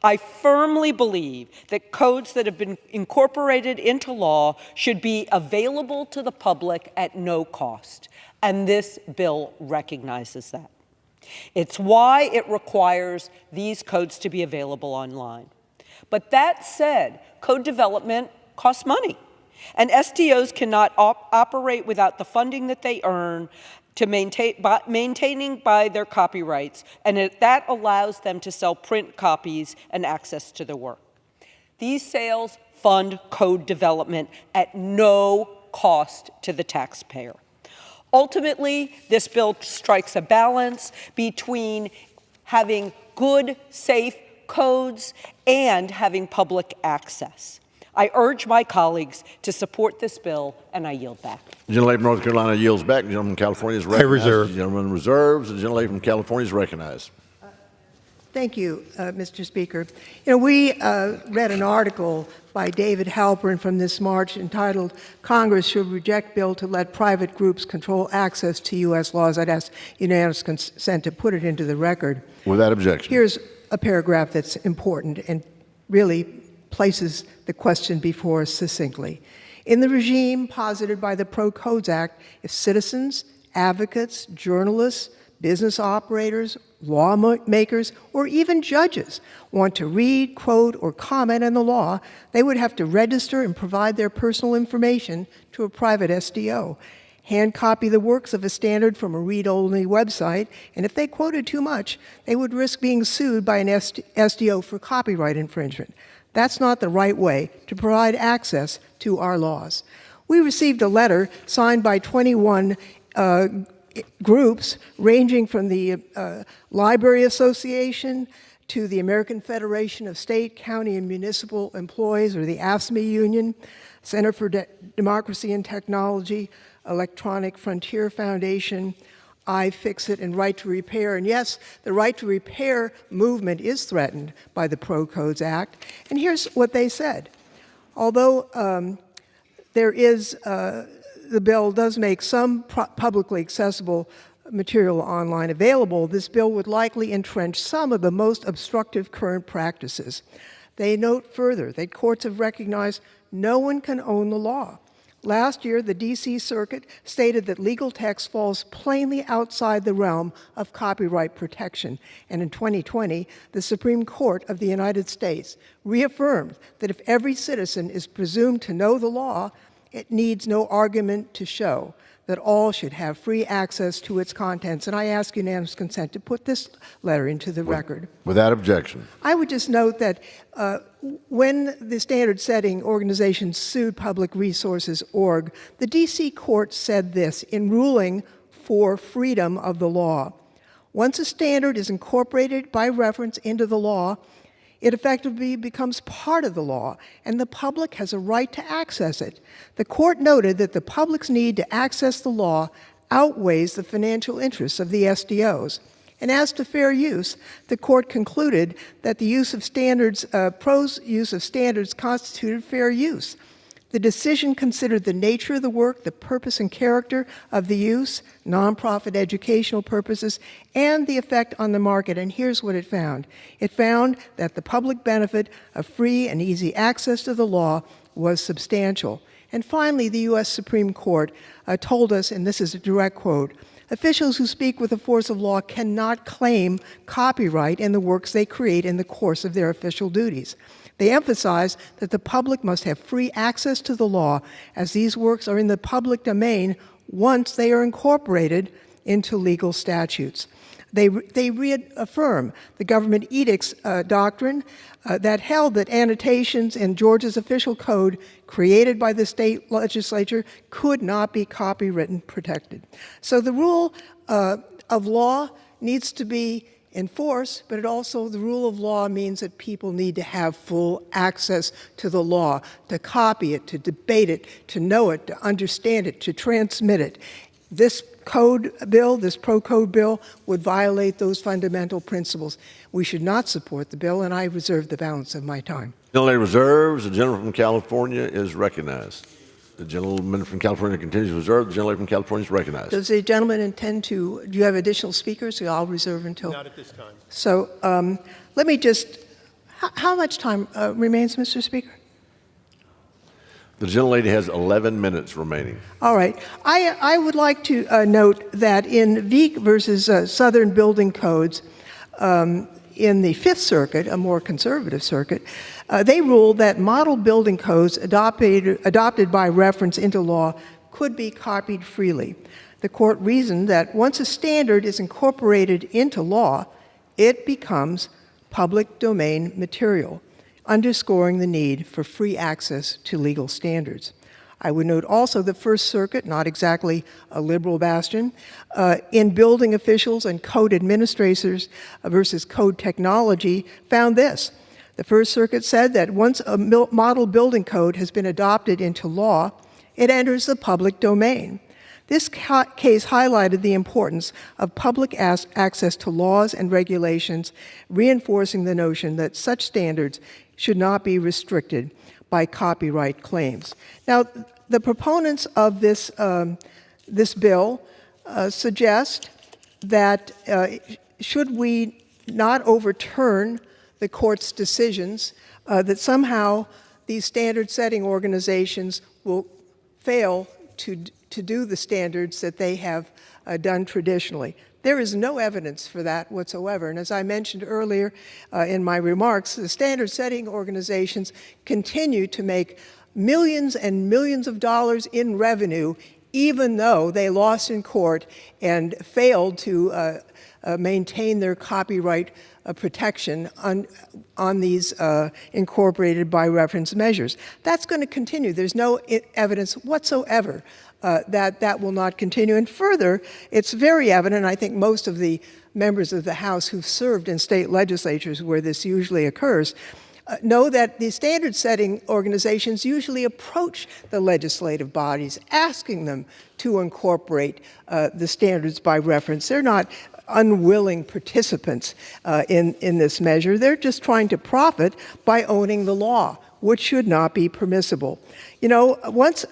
I firmly believe that codes that have been incorporated into law should be available to the public at no cost, and this bill recognizes that. It's why it requires these codes to be available online. But that said, code development costs money, and SDOs cannot operate without the funding that they earn to maintaining by their copyrights, and that allows them to sell print copies and access to their work. These sales fund code development at no cost to the taxpayer. Ultimately, this bill strikes a balance between having good, safe codes and having public access. I urge my colleagues to support this bill, and I yield back. The gentlelady from North Carolina yields back. The gentleman from California is recognized. I reserve. The gentleman reserves. The gentlelady from California is recognized. Thank you, Mr. Speaker. We read an article by David Halpern from this March entitled, "Congress Should Reject Bill to Let Private Groups Control Access to U.S. Laws." I'd ask unanimous consent to put it into the record. Without objection. Here's a paragraph that's important and really places the question before us succinctly. In the regime posited by the Pro-Codes Act, if citizens, advocates, journalists, business operators, lawmakers, or even judges want to read, quote, or comment on the law, they would have to register and provide their personal information to a private SDO, hand copy the works of a standard from a read-only website, and if they quoted too much, they would risk being sued by an SDO for copyright infringement. That's not the right way to provide access to our laws. We received a letter signed by 21 groups ranging from the Library Association to the American Federation of State, County, and Municipal Employees, or the AFSCME Union, Center for Democracy and Technology, Electronic Frontier Foundation, iFixit, and Right to Repair. And yes, the Right to Repair movement is threatened by the Pro-Codes Act. And here's what they said. Although the bill does make some publicly accessible material online available, this bill would likely entrench some of the most obstructive current practices. They note further that courts have recognized no one can own the law. Last year, the D.C. Circuit stated that legal text falls plainly outside the realm of copyright protection. And in 2020, the Supreme Court of the United States reaffirmed that if every citizen is presumed to know the law, it needs no argument to show that all should have free access to its contents. And I ask unanimous consent to put this letter into the record. Without objection. I would just note that when the standard-setting organization sued Public Resources Org, the D.C. court said this in ruling for freedom of the law. Once a standard is incorporated by reference into the law, it effectively becomes part of the law, and the public has a right to access it. The court noted that the public's need to access the law outweighs the financial interests of the SDOs. And as to fair use, the court concluded that the use of standards, pro's use of standards constituted fair use. The decision considered the nature of the work, the purpose and character of the use, nonprofit educational purposes, and the effect on the market. And here's what it found. It found that the public benefit of free and easy access to the law was substantial. And finally, the U.S. Supreme Court told us, and this is a direct quote, officials who speak with the force of law cannot claim copyright in the works they create in the course of their official duties. They emphasize that the public must have free access to the law, as these works are in the public domain once they are incorporated into legal statutes. They reaffirm the government edicts doctrine that held that annotations in Georgia's official code created by the state legislature could not be copyright protected. So the rule of law needs to be enforced, but the rule of law means that people need to have full access to the law, to copy it, to debate it, to know it, to understand it, to transmit it. This code bill, this pro-code bill, would violate those fundamental principles. We should not support the bill, and I reserve the balance of my time. The gentlelady reserves. The gentleman from California is recognized. The gentleman from California continues to reserve. The gentlelady from California is recognized. Does the gentleman intend to, do you have additional speakers? I'll reserve until. Not at this time. So let me just, how much time remains, Mr. Speaker? The gentlelady has 11 minutes remaining. All right. I would like to note that in Veek versus Southern Building Codes, in the Fifth Circuit, a more conservative circuit, they ruled that model building codes adopted by reference into law could be copied freely. The court reasoned that once a standard is incorporated into law, it becomes public domain material, underscoring the need for free access to legal standards. I would note also the First Circuit, not exactly a liberal bastion, in building officials and code administrators versus code technology, found this. The First Circuit said that once a model building code has been adopted into law, it enters the public domain. This case highlighted the importance of public access to laws and regulations, reinforcing the notion that such standards should not be restricted by copyright claims. Now, the proponents of this bill suggest that should we not overturn the court's decisions, that somehow these standard-setting organizations will fail to do the standards that they have done traditionally. There is no evidence for that whatsoever. And as I mentioned earlier in my remarks, the standard-setting organizations continue to make millions and millions of dollars in revenue, even though they lost in court and failed to maintain their copyright protection on these incorporated by reference measures. That's going to continue. There's no evidence whatsoever that will not continue. And further, it's very evident, I think most of the members of the House who've served in state legislatures where this usually occurs, know that the standard-setting organizations usually approach the legislative bodies, asking them to incorporate the standards by reference. They're not unwilling participants in this measure. They're just trying to profit by owning the law, which should not be permissible. You know, once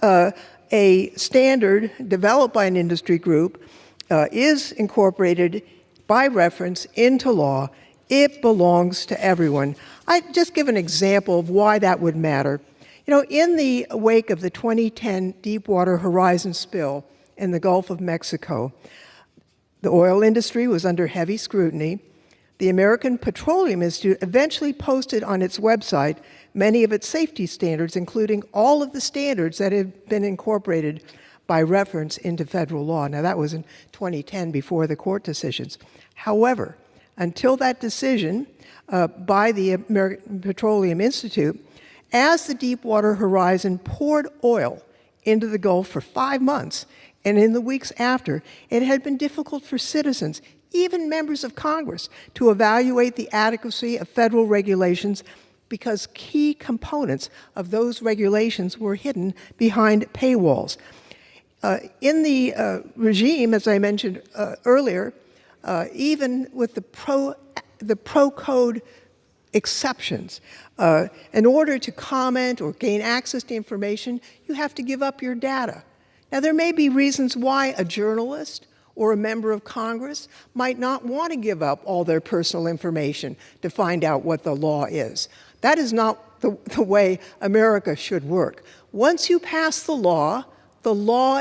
a standard developed by an industry group is incorporated by reference into law, it belongs to everyone. I just give an example of why that would matter. You know, in the wake of the 2010 Deepwater Horizon spill in the Gulf of Mexico, the oil industry was under heavy scrutiny. The American Petroleum Institute eventually posted on its website many of its safety standards, including all of the standards that had been incorporated by reference into federal law. Now, that was in 2010 before the court decisions. However, until that decision by the American Petroleum Institute, as the Deepwater Horizon poured oil into the Gulf for 5 months, and in the weeks after, it had been difficult for citizens, even members of Congress, to evaluate the adequacy of federal regulations because key components of those regulations were hidden behind paywalls. In the regime, as I mentioned earlier, even with the pro-code exceptions, in order to comment or gain access to information, you have to give up your data. Now, there may be reasons why a journalist or a member of Congress might not want to give up all their personal information to find out what the law is. That is not the way America should work. Once you pass the law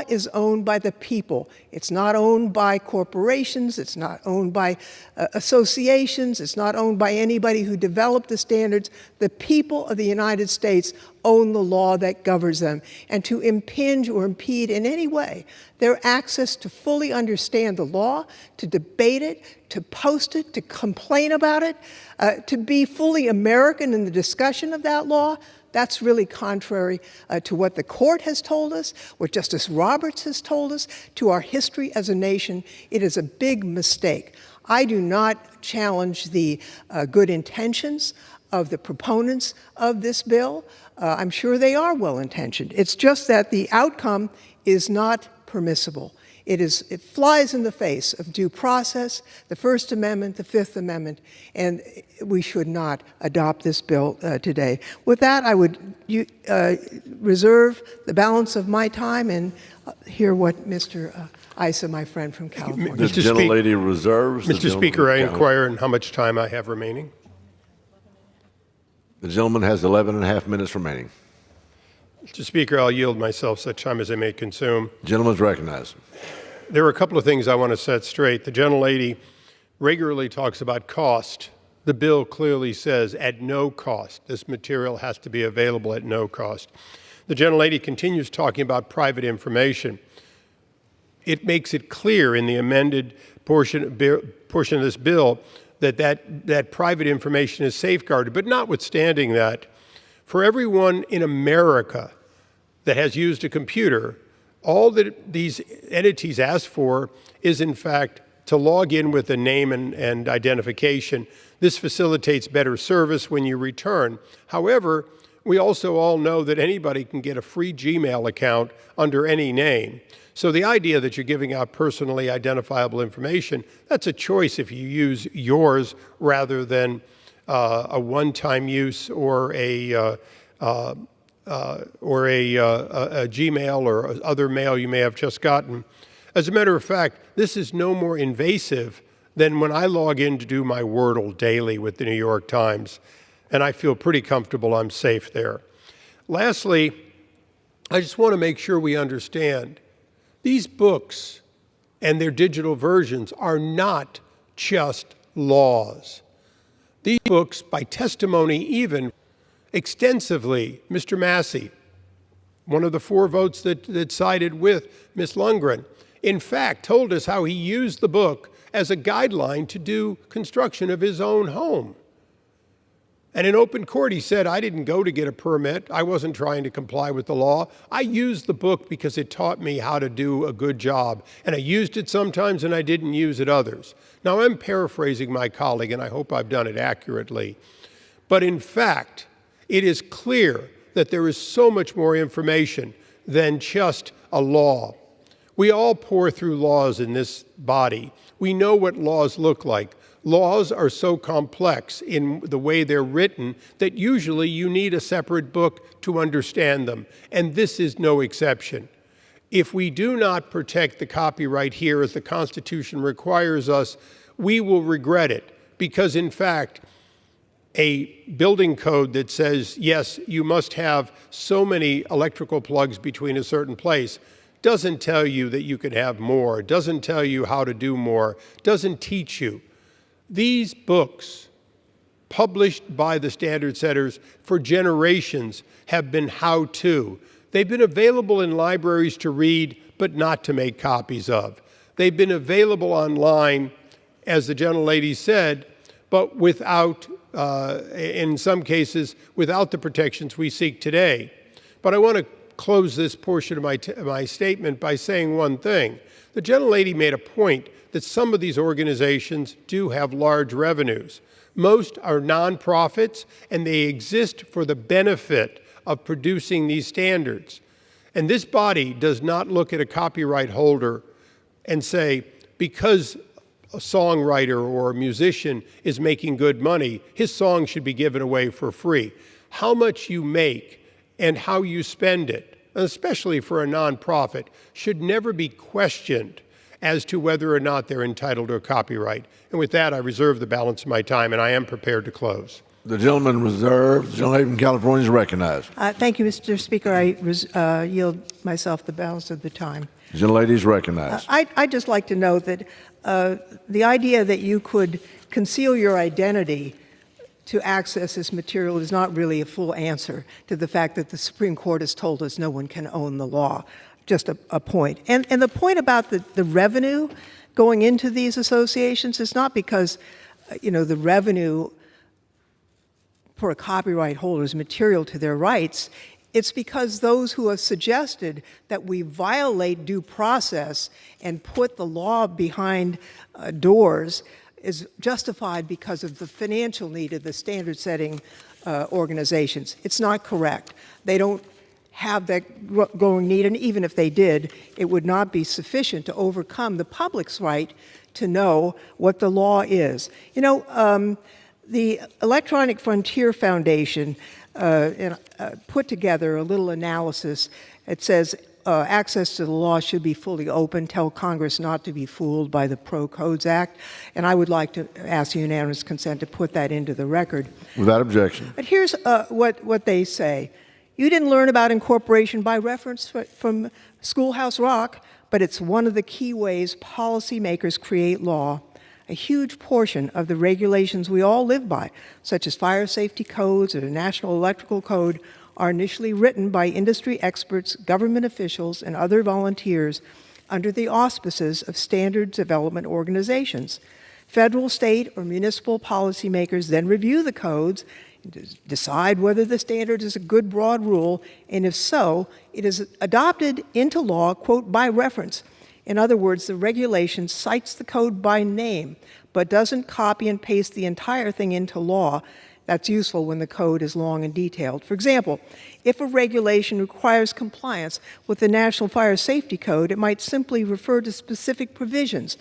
is owned by the people. It's not owned by corporations. It's not owned by associations. It's not owned by anybody who developed the standards. The people of the United States own the law that governs them. And to impinge or impede in any way their access to fully understand the law, to debate it, to post it, to complain about it, to be fully American in the discussion of that law, that's really contrary to what the court has told us, what Justice Roberts has told us, to our history as a nation. It is a big mistake. I do not challenge the good intentions of the proponents of this bill. I'm sure they are well-intentioned. It's just that the outcome is not permissible. It flies in the face of due process, the First Amendment, the Fifth Amendment, and we should not adopt this bill today. With that, I would reserve the balance of my time and hear what Mr. Issa, my friend from California. The gentlelady reserves. Mr. Speaker, I inquire in how much time I have remaining. The gentleman has 11 and a half minutes remaining. Mr. Speaker, I'll yield myself such time as I may consume. Gentleman's recognized. There are a couple of things I want to set straight. The gentlelady regularly talks about cost. The bill clearly says at no cost. This material has to be available at no cost. The gentlelady continues talking about private information. It makes it clear in the amended portion of this bill that private information is safeguarded. But notwithstanding that, for everyone in America that has used a computer, all that these entities ask for is, in fact, to log in with a name and identification. This facilitates better service when you return. However, we also all know that anybody can get a free Gmail account under any name. So the idea that you're giving out personally identifiable information, that's a choice if you use yours rather than a one-time use or a Gmail or other mail you may have just gotten. As a matter of fact, this is no more invasive than when I log in to do my Wordle daily with the New York Times, and I feel pretty comfortable I'm safe there. Lastly, I just want to make sure we understand these books and their digital versions are not just laws. These books, by testimony even extensively, Mr. Massey, one of the 4 votes that sided with Ms. Lundgren, in fact told us how he used the book as a guideline to do construction of his own home. And in open court, he said, I didn't go to get a permit. I wasn't trying to comply with the law. I used the book because it taught me how to do a good job. And I used it sometimes and I didn't use it others. Now, I'm paraphrasing my colleague, and I hope I've done it accurately. But in fact, it is clear that there is so much more information than just a law. We all pore through laws in this body. We know what laws look like. Laws are so complex in the way they're written that usually you need a separate book to understand them, and this is no exception. If we do not protect the copyright here as the Constitution requires us, we will regret it, because in fact, a building code that says, yes, you must have so many electrical plugs between a certain place doesn't tell you that you could have more, doesn't tell you how to do more, doesn't teach you. These books, published by the standard setters for generations, have been how-to. They've been available in libraries to read, but not to make copies of. They've been available online, as the gentlelady said, but without, in some cases, without the protections we seek today. But I want to close this portion of my statement by saying one thing. The gentlelady made a point that some of these organizations do have large revenues. Most are nonprofits, and they exist for the benefit of producing these standards. And this body does not look at a copyright holder and say, because a songwriter or a musician is making good money, his song should be given away for free. How much you make and how you spend it, especially for a nonprofit, should never be questioned as to whether or not they're entitled to a copyright. And with that, I reserve the balance of my time, and I am prepared to close. The gentleman reserved. The gentleman from California is recognized. Thank you, Mr. Speaker. I yield myself the balance of the time. The gentlelady is recognized. I'd just like to note that the idea that you could conceal your identity to access this material is not really a full answer to the fact that the Supreme Court has told us no one can own the law. Just a point. And the point about the revenue going into these associations is not because, the revenue for a copyright holder is material to their rights. It's because those who have suggested that we violate due process and put the law behind doors is justified because of the financial need of the standard-setting organizations. It's not correct. They don't have that growing need, and even if they did, it would not be sufficient to overcome the public's right to know what the law is. You know, the Electronic Frontier Foundation put together a little analysis. It says access to the law should be fully open, tell Congress not to be fooled by the Pro-Codes Act, and I would like to ask unanimous consent to put that into the record. Without objection. But here's what they say. You didn't learn about incorporation by reference from Schoolhouse Rock, but it's one of the key ways policymakers create law. A huge portion of the regulations we all live by, such as fire safety codes or the National Electrical Code, are initially written by industry experts, government officials, and other volunteers under the auspices of standards development organizations. Federal, state, or municipal policymakers then review the codes, decide whether the standard is a good broad rule, and if so, it is adopted into law, quote, by reference. In other words, the regulation cites the code by name, but doesn't copy and paste the entire thing into law. That's useful when the code is long and detailed. For example, if a regulation requires compliance with the National Fire Safety Code, it might simply refer to specific provisions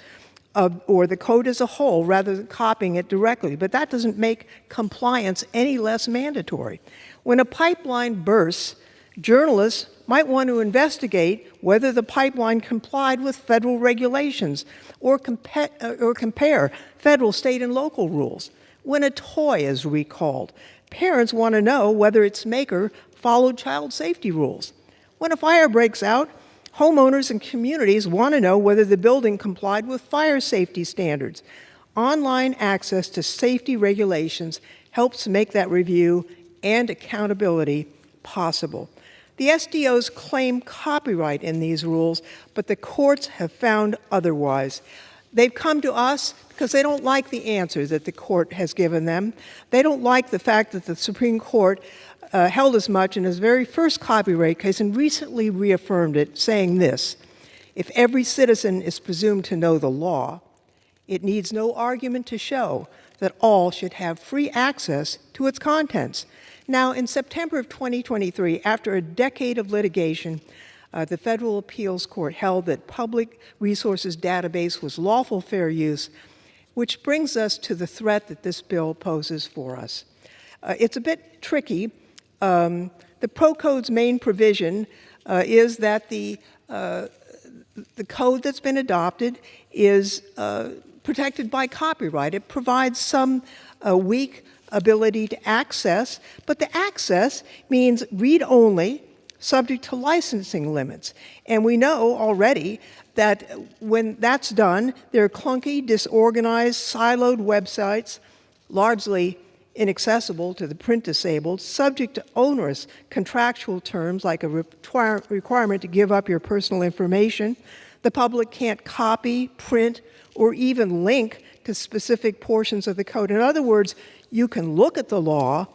or the code as a whole rather than copying it directly. But that doesn't make compliance any less mandatory. When a pipeline bursts, journalists might want to investigate whether the pipeline complied with federal regulations or compare federal, state, and local rules. When a toy is recalled, parents want to know whether its maker followed child safety rules. When a fire breaks out, homeowners and communities want to know whether the building complied with fire safety standards. Online access to safety regulations helps make that review and accountability possible. The SDOs claim copyright in these rules, but the courts have found otherwise. They've come to us because they don't like the answer that the court has given them. They don't like the fact that the Supreme Court held as much in its very first copyright case and recently reaffirmed it, saying this: if every citizen is presumed to know the law, it needs no argument to show that all should have free access to its contents. Now, in September of 2023, after a decade of litigation, the Federal Appeals Court held that public resources database was lawful fair use, which brings us to the threat that this bill poses for us. It's a bit tricky. The Pro-Code's main provision is that the code that's been adopted is protected by copyright. It provides some weak ability to access, but the access means read-only, subject to licensing limits. And we know already that when that's done, there are clunky, disorganized, siloed websites, largely inaccessible to the print disabled, subject to onerous contractual terms like a requirement to give up your personal information. The public can't copy, print, or even link to specific portions of the code. In other words, you can look at the law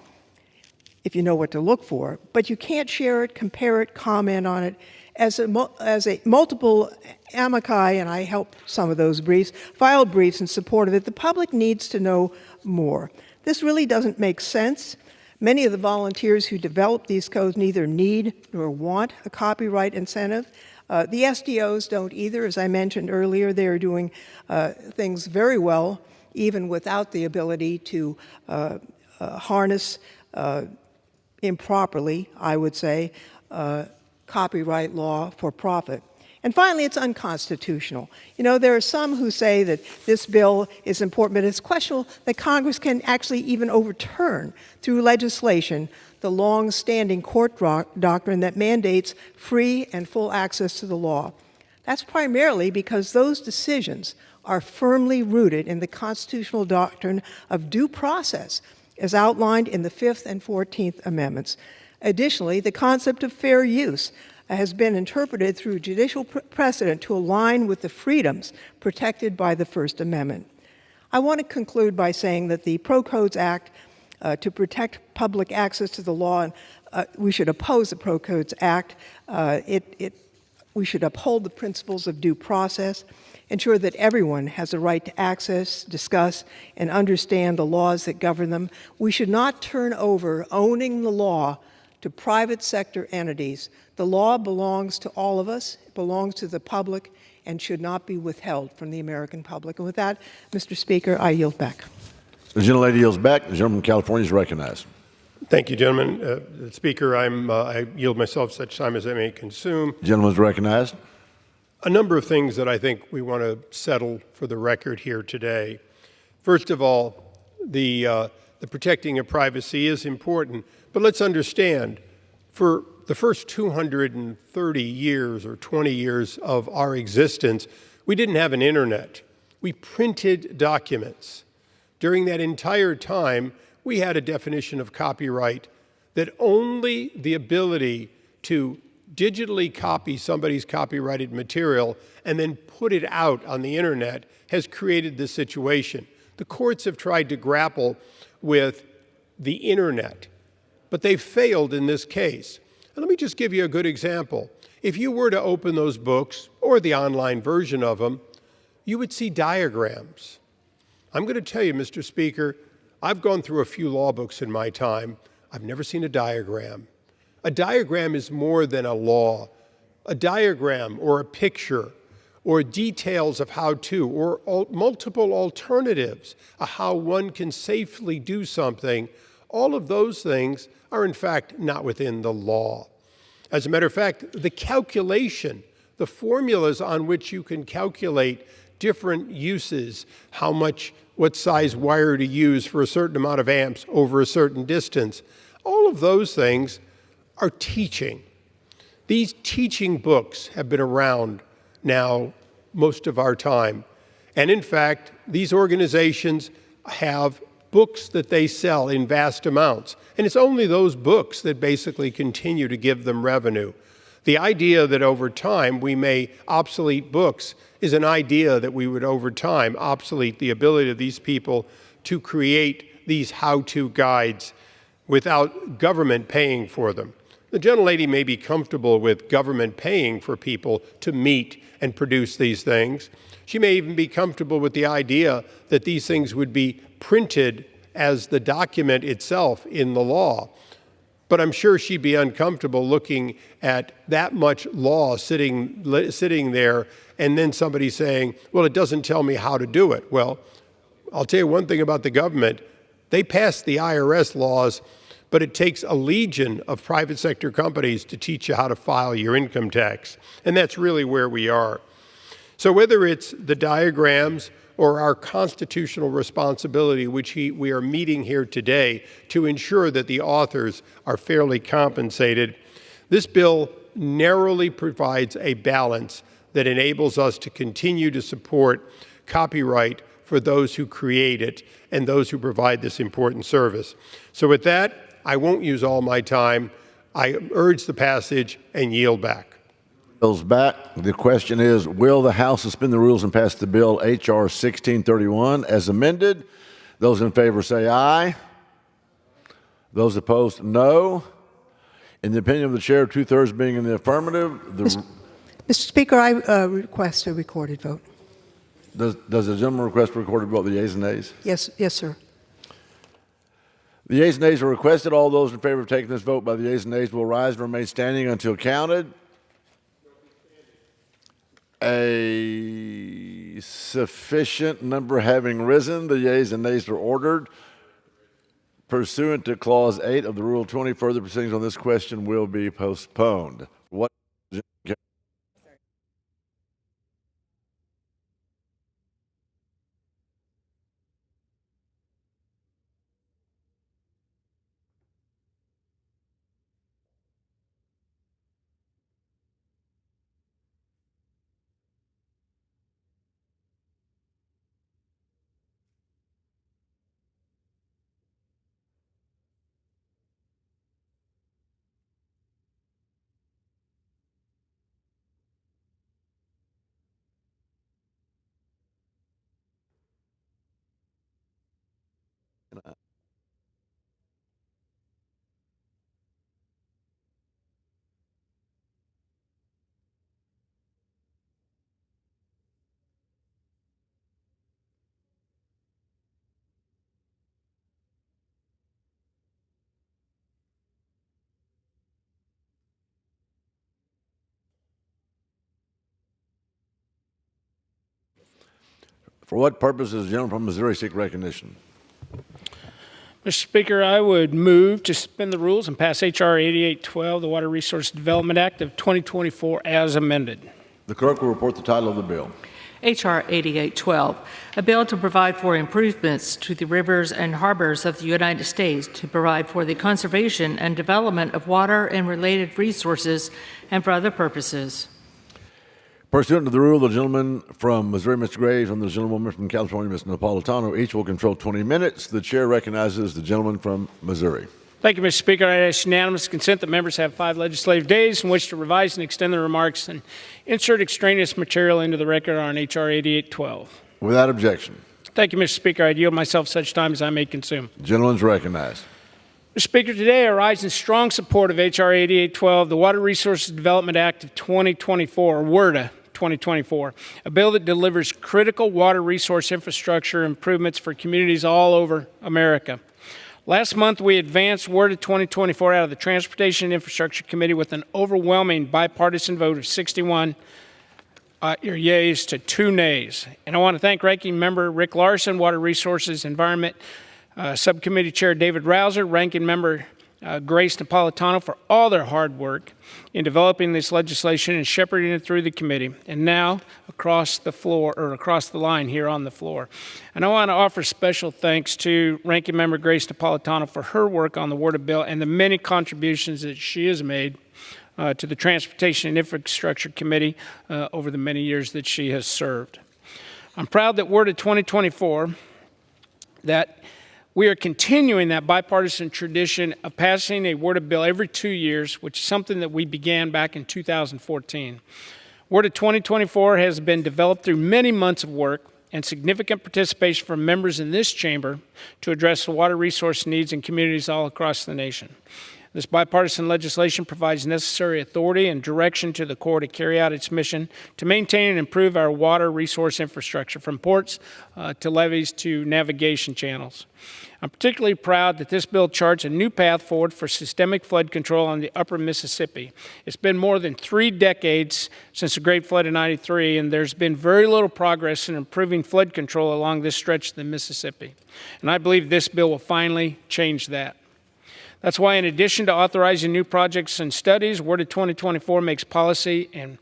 if you know what to look for, but you can't share it, compare it, comment on it. As a multiple amici, and I helped some of those briefs, filed briefs in support of it, the public needs to know more. This really doesn't make sense. Many of the volunteers who develop these codes neither need nor want a copyright incentive. The SDOs don't either. As I mentioned earlier, they're doing things very well, even without the ability to harness improperly, I would say, copyright law for profit. And finally, it's unconstitutional. You know, there are some who say that this bill is important, but it's questionable that Congress can actually even overturn through legislation the long-standing court doctrine that mandates free and full access to the law. That's primarily because those decisions are firmly rooted in the constitutional doctrine of due process, as outlined in the 5th and 14th Amendments. Additionally, the concept of fair use has been interpreted through judicial precedent to align with the freedoms protected by the First Amendment. I want to conclude by saying that the Pro-Codes Act, to protect public access to the law, we should oppose the Pro-Codes Act. We should uphold the principles of due process, ensure that everyone has a right to access, discuss, and understand the laws that govern them. We should not turn over owning the law to private sector entities. The law belongs to all of us, it belongs to the public, and should not be withheld from the American public. And with that, Mr. Speaker, I yield back. The gentlelady yields back. The gentleman from California is recognized. Thank you, gentlemen. Speaker, I yield myself such time as I may consume. The gentleman is recognized. A number of things that I think we want to settle for the record here today. First of all, the protecting of privacy is important, but let's understand, for the first 230 years or 20 years of our existence, we didn't have an internet. We printed documents. During that entire time, we had a definition of copyright that only the ability to digitally copy somebody's copyrighted material and then put it out on the internet has created this situation. The courts have tried to grapple with the internet, but they've failed in this case. And let me just give you a good example. If you were to open those books, or the online version of them, you would see diagrams. I'm going to tell you, Mr. Speaker, I've gone through a few law books in my time. I've never seen a diagram. A diagram is more than a law. A diagram or a picture or details of how to, or multiple alternatives of how one can safely do something, all of those things are in fact not within the law. As a matter of fact, the calculation, the formulas on which you can calculate different uses, what size wire to use for a certain amount of amps over a certain distance, all of those things are teaching. These teaching books have been around now most of our time. And in fact, these organizations have books that they sell in vast amounts. And it's only those books that basically continue to give them revenue. The idea that over time we may obsolete books is an idea that we would over time obsolete the ability of these people to create these how-to guides without government paying for them. The gentlelady may be comfortable with government paying for people to meet and produce these things. She may even be comfortable with the idea that these things would be printed as the document itself in the law. But I'm sure she'd be uncomfortable looking at that much law sitting there and then somebody saying, well, it doesn't tell me how to do it. Well, I'll tell you one thing about the government. They pass the IRS laws, but it takes a legion of private sector companies to teach you how to file your income tax. And that's really where we are. So whether it's the diagrams or our constitutional responsibility, which we are meeting here today to ensure that the authors are fairly compensated, this bill narrowly provides a balance that enables us to continue to support copyright for those who create it and those who provide this important service. So with that, I won't use all my time. I urge the passage and yield back. Bill's back. The question is, will the House suspend the rules and pass the bill H.R. 1631 as amended? Those in favor say aye. Those opposed, no. In the opinion of the chair, two-thirds being in the affirmative. Mr. Speaker, I request a recorded vote. Does the gentleman request a recorded vote, the yeas and nays? Yes, sir. The yeas and nays are requested. All those in favor of taking this vote by the yeas and nays will rise and remain standing until counted. A sufficient number having risen, the yeas and nays are ordered. Pursuant to Clause 8 of the Rule 20, further proceedings on this question will be postponed. What For what purpose does the gentleman from Missouri seek recognition? Mr. Speaker, I would move to suspend the rules and pass H.R. 8812, the Water Resource Development Act of 2024, as amended. The clerk will report the title of the bill. H.R. 8812, a bill to provide for improvements to the rivers and harbors of the United States to provide for the conservation and development of water and related resources and for other purposes. Pursuant to the rule, the gentleman from Missouri, Mr. Graves, and the gentlewoman from California, Ms. Napolitano, each will control 20 minutes. The chair recognizes the gentleman from Missouri. Thank you, Mr. Speaker. I ask unanimous consent that members have 5 legislative days in which to revise and extend their remarks and insert extraneous material into the record on H.R. 8812. Without objection. Thank you, Mr. Speaker. I yield myself such time as I may consume. The gentleman's recognized. Mr. Speaker, today I rise in strong support of H.R. 8812, the Water Resources Development Act of 2024, or WRDA 2024, a bill that delivers critical water resource infrastructure improvements for communities all over America. Last month, we advanced WRDA 2024 out of the Transportation and Infrastructure Committee with an overwhelming bipartisan vote of 61 yeas to 2 nays. And I want to thank Ranking Member Rick Larsen, Water Resources Environment Subcommittee Chair David Rouser, Ranking Member Grace Napolitano for all their hard work in developing this legislation and shepherding it through the committee, and now across the line here on the floor. And I want to offer special thanks to Ranking Member Grace Napolitano for her work on the WRDA bill and the many contributions that she has made to the Transportation and Infrastructure Committee over the many years that she has served. I'm proud that WRDA 2024, that we are continuing that bipartisan tradition of passing a WRDA bill every 2 years, which is something that we began back in 2014. WRDA 2024 has been developed through many months of work and significant participation from members in this chamber to address the water resource needs in communities all across the nation. This bipartisan legislation provides necessary authority and direction to the Corps to carry out its mission to maintain and improve our water resource infrastructure, from ports to levees to navigation channels. I'm particularly proud that this bill charts a new path forward for systemic flood control on the upper Mississippi. It's been more than 3 decades since the Great Flood of '93, and there's been very little progress in improving flood control along this stretch of the Mississippi. And I believe this bill will finally change that. That's why, in addition to authorizing new projects and studies, WRDA 2024 makes policy and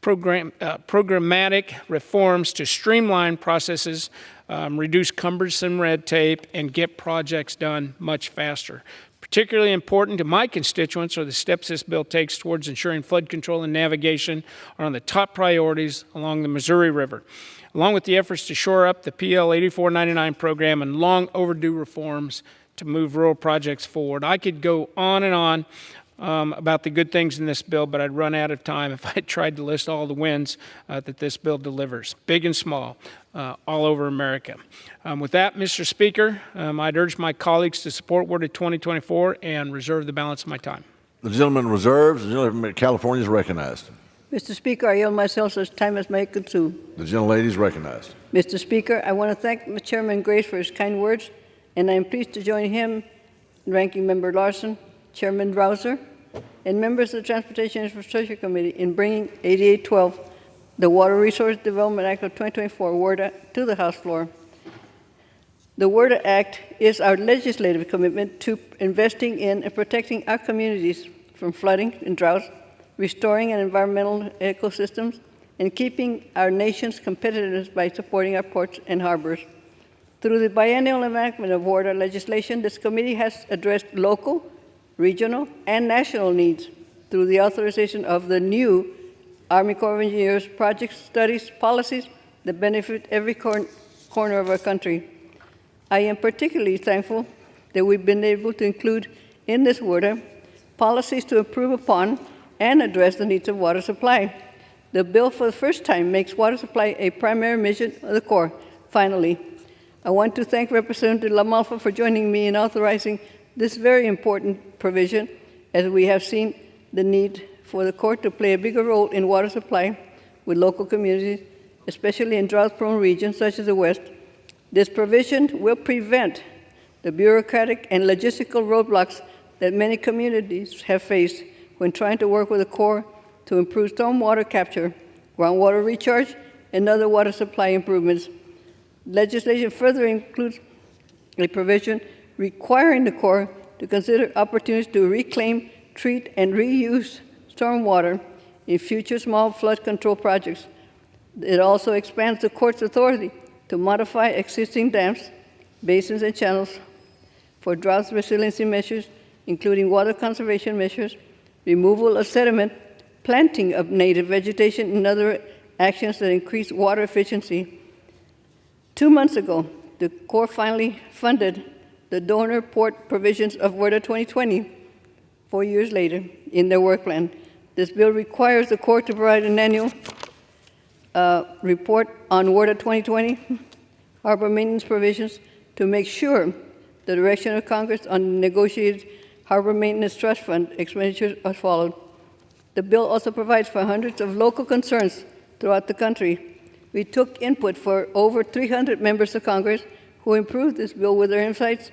programmatic reforms to streamline processes, reduce cumbersome red tape, and get projects done much faster. Particularly important to my constituents are the steps this bill takes towards ensuring flood control and navigation are on the top priorities along the Missouri River, along with the efforts to shore up the PL 8499 program and long overdue reforms to move rural projects forward. I could go on and on about the good things in this bill, but I'd run out of time if I tried to list all the wins that this bill delivers, big and small, all over America. With that, Mr. Speaker, I'd urge my colleagues to support WRDA 2024 and reserve the balance of my time. The gentleman reserves. The gentleman from California is recognized. Mr. Speaker, I yield myself such time as may consume. The gentlelady is recognized. Mr. Speaker, I want to thank Chairman Grace for his kind words, and I am pleased to join him, Ranking Member Larsen, Chairman Rouser, and members of the Transportation and Infrastructure Committee in bringing 8812, the Water Resource Development Act of 2024, WRDA, to the House floor. The WRDA Act is our legislative commitment to investing in and protecting our communities from flooding and drought, restoring our environmental ecosystems, and keeping our nation's competitiveness by supporting our ports and harbors. Through the biennial enactment of WRDA legislation, this committee has addressed local, regional, and national needs through the authorization of the new Army Corps of Engineers projects, studies, policies that benefit every corner of our country. I am particularly thankful that we've been able to include in this WRDA policies to improve upon and address the needs of water supply. The bill, for the first time, makes water supply a primary mission of the Corps. Finally, I want to thank Representative LaMalfa for joining me in authorizing this very important provision, as we have seen the need for the Corps to play a bigger role in water supply with local communities, especially in drought-prone regions such as the West. This provision will prevent the bureaucratic and logistical roadblocks that many communities have faced when trying to work with the Corps to improve stormwater capture, groundwater recharge, and other water supply improvements. Legislation further includes a provision requiring the Corps to consider opportunities to reclaim, treat, and reuse stormwater in future small flood control projects. It also expands the Corps' authority to modify existing dams, basins, and channels for drought resiliency measures, including water conservation measures, removal of sediment, planting of native vegetation, and other actions that increase water efficiency. 2 months ago, the Corps finally funded the donor port provisions of WRDA 2020, 4 years later, in their work plan. This bill requires the Corps to provide an annual report on WRDA 2020 harbor maintenance provisions to make sure the direction of Congress on the negotiated Harbor Maintenance Trust Fund expenditures are followed. The bill also provides for hundreds of local concerns throughout the country. We took input for over 300 members of Congress who improved this bill with their insights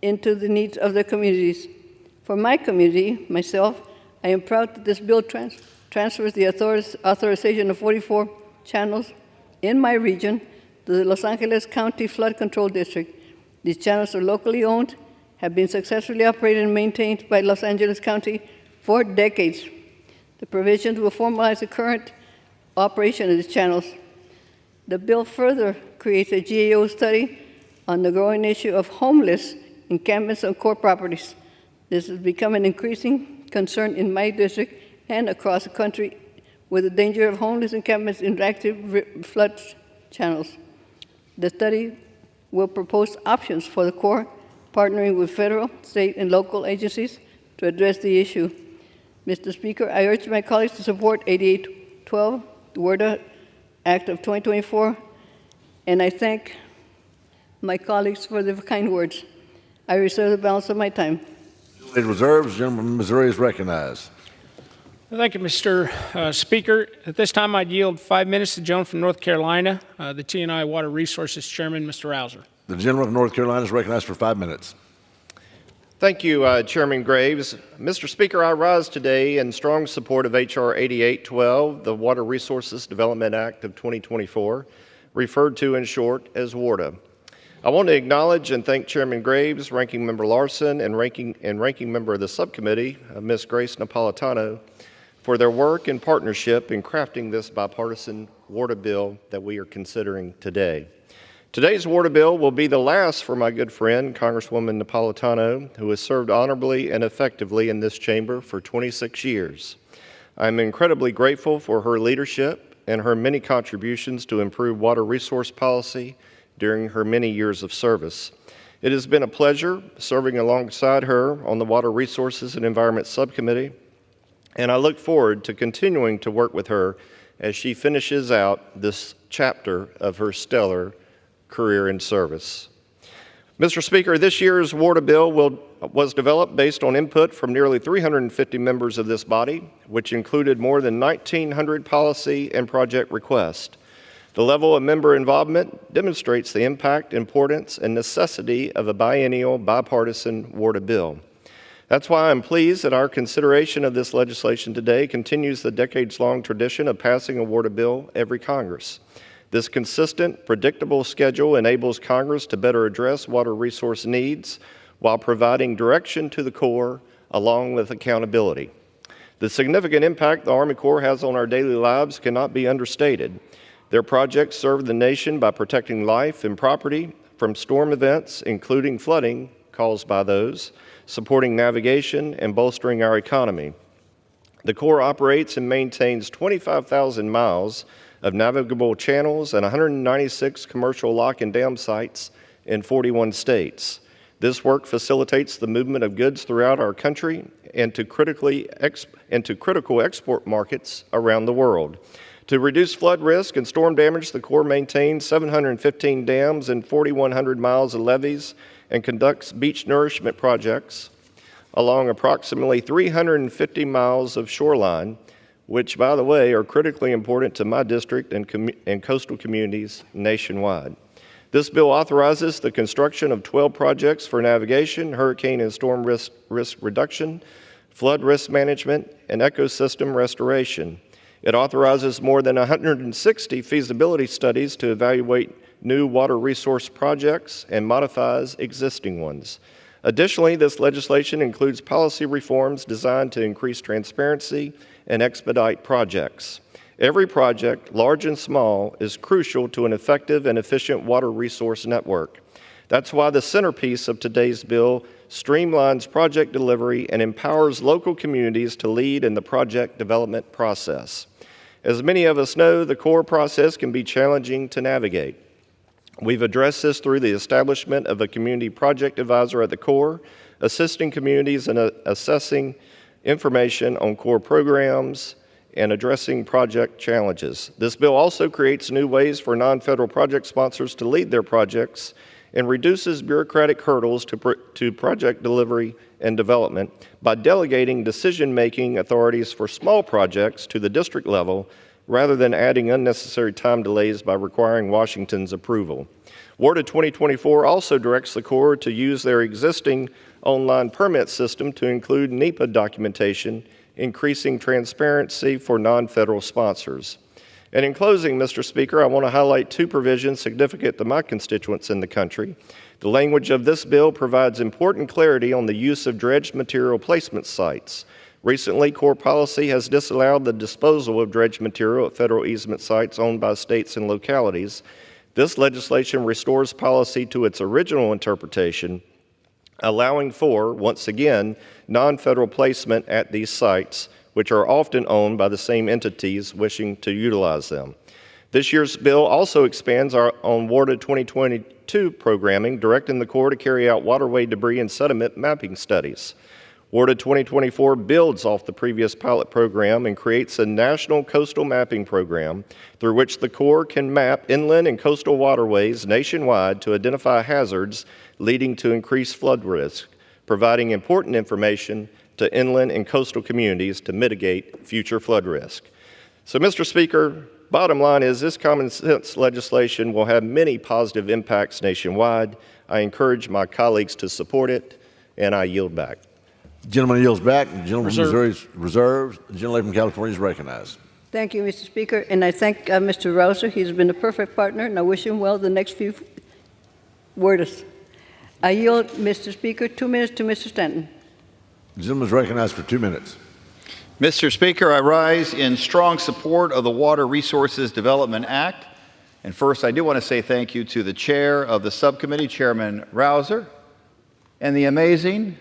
into the needs of their communities. For my community, myself, I am proud that this bill transfers the authorization of 44 channels in my region to the Los Angeles County Flood Control District. These channels are locally owned, have been successfully operated and maintained by Los Angeles County for decades. The provisions will formalize the current operation of these channels. The bill further creates a GAO study on the growing issue of homeless encampments on Corps properties. This has become an increasing concern in my district and across the country, with the danger of homeless encampments in active flood channels. The study will propose options for the Corps, partnering with federal, state, and local agencies to address the issue. Mr. Speaker, I urge my colleagues to support 8812, the WRDA Act of 2024, and I thank my colleagues for their kind words. I reserve the balance of my time. Reserves. The gentleman from Missouri is recognized. Thank you, Mr. Speaker. At this time, I'd yield 5 minutes to the gentleman from North Carolina, the T&I Water Resources Chairman, Mr. Rausser. The gentleman from North Carolina is recognized for 5 minutes. Thank you, Chairman Graves. Mr. Speaker, I rise today in strong support of H.R. 8812, the Water Resources Development Act of 2024, referred to in short as WRDA. I want to acknowledge and thank Chairman Graves, Ranking Member Larson, and Ranking Member of the subcommittee, Ms. Grace Napolitano, for their work and partnership in crafting this bipartisan WRDA bill that we are considering today. Today's WRDA bill will be the last for my good friend, Congresswoman Napolitano, who has served honorably and effectively in this chamber for 26 years. I'm incredibly grateful for her leadership and her many contributions to improve water resource policy during her many years of service. It has been a pleasure serving alongside her on the Water Resources and Environment Subcommittee, and I look forward to continuing to work with her as she finishes out this chapter of her stellar career in service. Mr. Speaker, this year's WRDA bill was developed based on input from nearly 350 members of this body, which included more than 1,900 policy and project requests. The level of member involvement demonstrates the impact, importance, and necessity of a biennial bipartisan WRDA bill. That's why I'm pleased that our consideration of this legislation today continues the decades-long tradition of passing a WRDA bill every Congress. This consistent, predictable schedule enables Congress to better address water resource needs while providing direction to the Corps along with accountability. The significant impact the Army Corps has on our daily lives cannot be understated. Their projects serve the nation by protecting life and property from storm events, including flooding caused by those, supporting navigation, and bolstering our economy. The Corps operates and maintains 25,000 miles of navigable channels and 196 commercial lock and dam sites in 41 states. This work facilitates the movement of goods throughout our country and to critical export markets around the world. To reduce flood risk and storm damage, the Corps maintains 715 dams and 4,100 miles of levees and conducts beach nourishment projects along approximately 350 miles of shoreline, which, by the way, are critically important to my district and coastal communities nationwide. This bill authorizes the construction of 12 projects for navigation, hurricane and storm risk reduction, flood risk management, and ecosystem restoration. It authorizes more than 160 feasibility studies to evaluate new water resource projects and modifies existing ones. Additionally, this legislation includes policy reforms designed to increase transparency and expedite projects. Every project, large and small, is crucial to an effective and efficient water resource network. That's why the centerpiece of today's bill streamlines project delivery and empowers local communities to lead in the project development process. As many of us know, the Corps process can be challenging to navigate. We've addressed this through the establishment of a community project advisor at the Corps, assisting communities in assessing information on Corps programs and addressing project challenges. This bill also creates new ways for non-federal project sponsors to lead their projects and reduces bureaucratic hurdles to project delivery and development by delegating decision-making authorities for small projects to the district level rather than adding unnecessary time delays by requiring Washington's approval. WRDA 2024 also directs the Corps to use their existing online permit system to include NEPA documentation, increasing transparency for non-federal sponsors. And in closing, Mr. Speaker, I want to highlight two provisions significant to my constituents in the country. The language of this bill provides important clarity on the use of dredged material placement sites. Recently, Corps policy has disallowed the disposal of dredged material at federal easement sites owned by states and localities. This legislation restores policy to its original interpretation, allowing for, once again, non-federal placement at these sites, which are often owned by the same entities wishing to utilize them. This year's bill also expands on WRDA 2022 programming, directing the Corps to carry out waterway debris and sediment mapping studies. WRDA 2024 builds off the previous pilot program and creates a national coastal mapping program through which the Corps can map inland and coastal waterways nationwide to identify hazards leading to increased flood risk, providing important information to inland and coastal communities to mitigate future flood risk. So, Mr. Speaker, bottom line is this common sense legislation will have many positive impacts nationwide. I encourage my colleagues to support it, and I yield back. The gentleman yields back. The gentleman from Missouri is reserved. The gentleman from California is recognized. Thank you, Mr. Speaker, and I thank Mr. Rouser. He's been a perfect partner, and I wish him well the next few words. I yield, Mr. Speaker, 2 minutes to Mr. Stanton. The gentleman is recognized for 2 minutes. Mr. Speaker, I rise in strong support of the Water Resources Development Act. And first, I do want to say thank you to the chair of the subcommittee, Chairman Rouser, and the amazing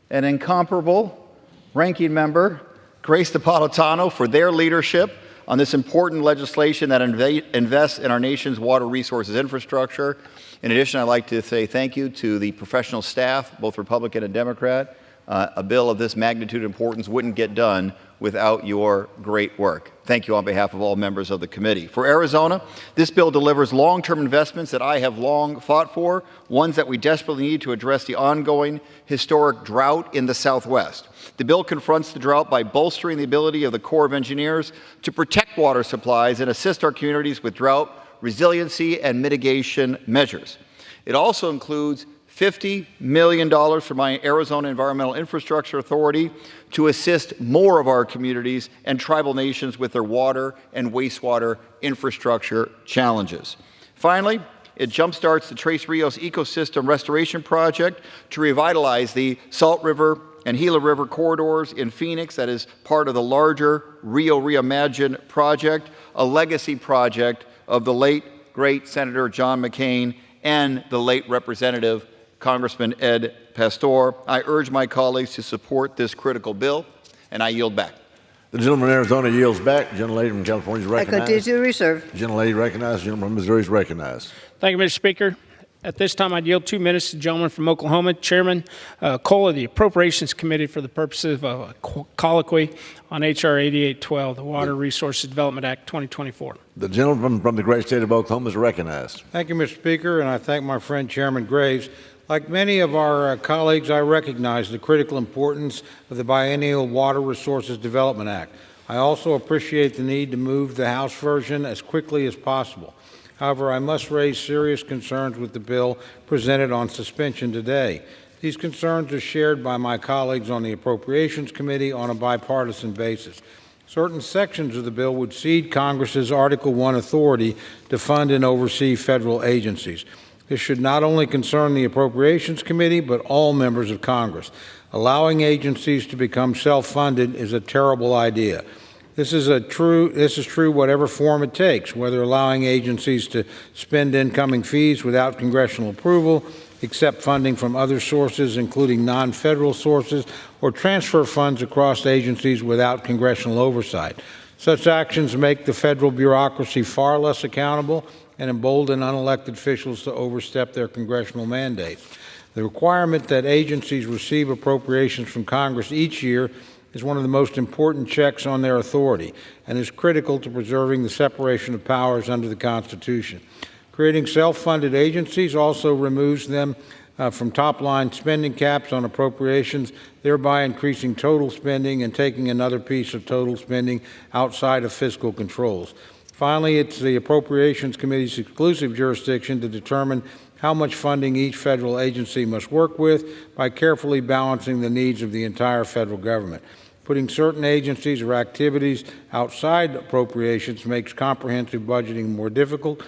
and incomparable ranking member, Grace Napolitano, for their leadership on this important legislation that invests in our nation's water resources infrastructure. In addition, I'd like to say thank you to the professional staff, both Republican and Democrat. A bill of this magnitude and importance wouldn't get done without your great work. Thank you on behalf of all members of the committee. For Arizona, this bill delivers long-term investments that I have long fought for, ones that we desperately need to address the ongoing historic drought in the Southwest. The bill confronts the drought by bolstering the ability of the Corps of Engineers to protect water supplies and assist our communities with drought resiliency and mitigation measures. It also includes $50 million for my Arizona Environmental Infrastructure Authority to assist more of our communities and tribal nations with their water and wastewater infrastructure challenges. Finally, it jumpstarts the Tres Rios Ecosystem Restoration Project to revitalize the Salt River and Gila River corridors in Phoenix that is part of the larger Rio Reimagine project, a legacy project of the late, great Senator John McCain and the late Representative Congressman Ed Pastor. I urge my colleagues to support this critical bill, and I yield back. The gentleman from Arizona yields back. The gentlelady from California is recognized. I continue to reserve. The gentlelady recognized. The gentleman from Missouri is recognized. Thank you, Mr. Speaker. At this time, I'd yield 2 minutes to the gentleman from Oklahoma, Chairman Cole of the Appropriations Committee, for the purposes of a colloquy on H.R. 8812, the Water Resources Development Act 2024. The gentleman from the great state of Oklahoma is recognized. Thank you, Mr. Speaker, and I thank my friend Chairman Graves. Like many of our colleagues, I recognize the critical importance of the Biennial Water Resources Development Act. I also appreciate the need to move the House version as quickly as possible. However, I must raise serious concerns with the bill presented on suspension today. These concerns are shared by my colleagues on the Appropriations Committee on a bipartisan basis. Certain sections of the bill would cede Congress's Article I authority to fund and oversee federal agencies. This should not only concern the Appropriations Committee, but all members of Congress. Allowing agencies to become self-funded is a terrible idea. This is true whatever form it takes, whether allowing agencies to spend incoming fees without congressional approval, accept funding from other sources, including non-federal sources, or transfer funds across agencies without congressional oversight. Such actions make the federal bureaucracy far less accountable and embolden unelected officials to overstep their congressional mandates. The requirement that agencies receive appropriations from Congress each year is one of the most important checks on their authority and is critical to preserving the separation of powers under the Constitution. Creating self-funded agencies also removes them from top-line spending caps on appropriations, thereby increasing total spending and taking another piece of total spending outside of fiscal controls. Finally, it's the Appropriations Committee's exclusive jurisdiction to determine how much funding each federal agency must work with by carefully balancing the needs of the entire federal government. Putting certain agencies or activities outside appropriations makes comprehensive budgeting more difficult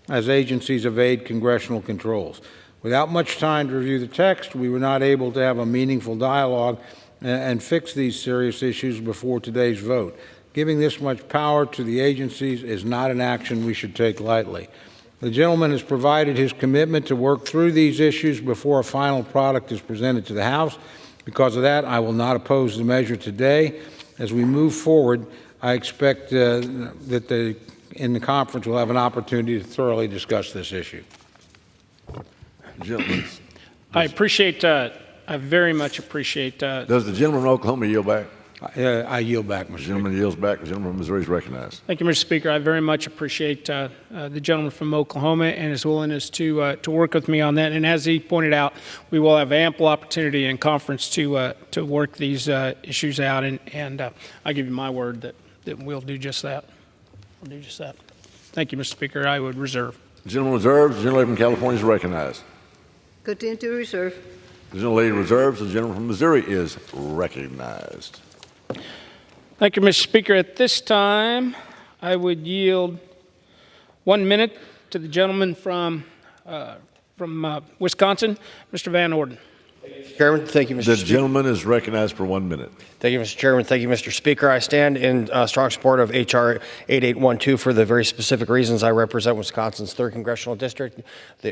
as agencies evade congressional controls. Without much time to review the text, we were not able to have a meaningful dialogue and fix these serious issues before today's vote. Giving this much power to the agencies is not an action we should take lightly. The gentleman has provided his commitment to work through these issues before a final product is presented to the House. Because of that, I will not oppose the measure today. As we move forward, I expect that in the conference we'll have an opportunity to thoroughly discuss this issue. Gentlemen. I very much appreciate. Does the gentleman from Oklahoma yield back? I yield back, Mr. The gentleman yields back. The gentleman from Missouri is recognized. Thank you, Mr. Speaker. I very much appreciate the gentleman from Oklahoma and his willingness to work with me on that. And as he pointed out, we will have ample opportunity in conference to work these issues out. And I give you my word that we'll do just that. We'll do just that. Thank you, Mr. Speaker. I would reserve. The gentleman reserves. The gentleman from California is recognized. Continue to reserve. The gentleman reserves. The gentleman from Missouri is recognized. Thank you, Mr. Speaker. At this time, I would yield 1 minute to the gentleman from Wisconsin, Mr. Van Orden. Chairman, thank you, Mr. The Speaker. gentleman is recognized for 1 minute. Thank you, Mr. Chairman. Thank you, Mr. Speaker. I stand in strong support of H.R. 8812 for the very specific reasons. I represent Wisconsin's 3rd Congressional District.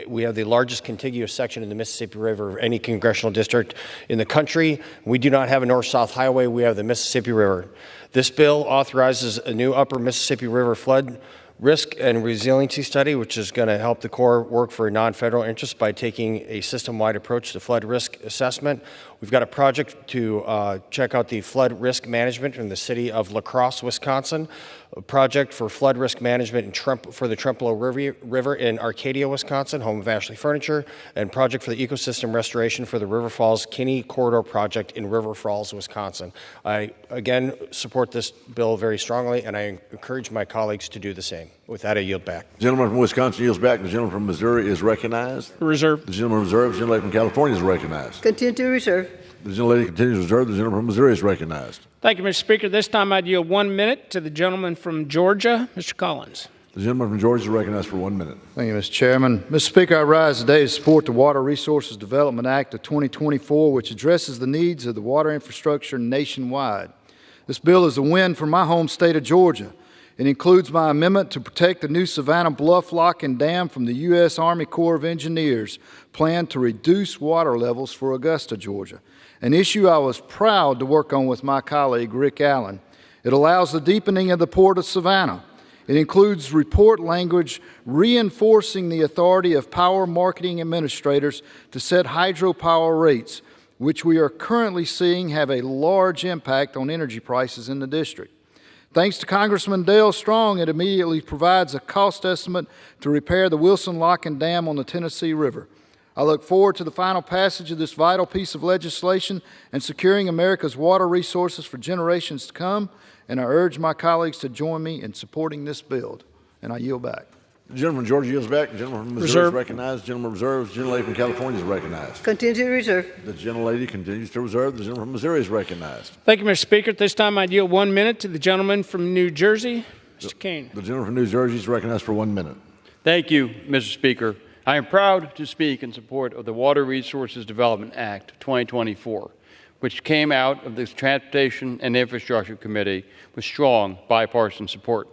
We have the largest contiguous section in the Mississippi River of any congressional district in the country. We do not have a north-south highway. We have the Mississippi River. This bill authorizes a new upper Mississippi River flood risk and resiliency study, which is going to help the Corps work for non-federal interests by taking a system-wide approach to flood risk assessment. We've got a project to check out the flood risk management in the city of La Crosse, Wisconsin, a project for flood risk management for the Trempealeau River in Arcadia, Wisconsin, home of Ashley Furniture, and project for the ecosystem restoration for the River Falls Kinney Corridor project in River Falls, Wisconsin. I, again, support this bill very strongly, and I encourage my colleagues to do the same. With that, I yield back. The gentleman from Wisconsin yields back. The gentleman from Missouri is recognized. Reserve. The gentleman reserves. The gentleman from California is recognized. Continue to reserve. The gentlelady continues to reserve. The gentleman from Missouri is recognized. Thank you, Mr. Speaker. This time I'd yield 1 minute to the gentleman from Georgia, Mr. Collins. The gentleman from Georgia is recognized for 1 minute. Thank you, Mr. Chairman. Mr. Speaker, I rise today to support the Water Resources Development Act of 2024, which addresses the needs of the water infrastructure nationwide. This bill is a win for my home state of Georgia. It includes my amendment to protect the new Savannah Bluff Lock and Dam from the U.S. Army Corps of Engineers plan to reduce water levels for Augusta, Georgia, an issue I was proud to work on with my colleague Rick Allen. It allows the deepening of the Port of Savannah. It includes report language reinforcing the authority of power marketing administrators to set hydropower rates, which we are currently seeing have a large impact on energy prices in the district. Thanks to Congressman Dale Strong, it immediately provides a cost estimate to repair the Wilson Lock and Dam on the Tennessee River. I look forward to the final passage of this vital piece of legislation and securing America's water resources for generations to come, and I urge my colleagues to join me in supporting this bill, and I yield back. The gentleman from Georgia yields back. The gentleman from Missouri is recognized. The gentleman reserves. The gentlelady from California is recognized. Continue to reserve. The gentlelady continues to reserve. The gentleman from Missouri is recognized. Thank you, Mr. Speaker. At this time, I yield 1 minute to the gentleman from New Jersey, Mr. Kane. The gentleman from New Jersey is recognized for 1 minute. Thank you, Mr. Speaker. I am proud to speak in support of the Water Resources Development Act 2024, which came out of the Transportation and Infrastructure Committee with strong bipartisan support.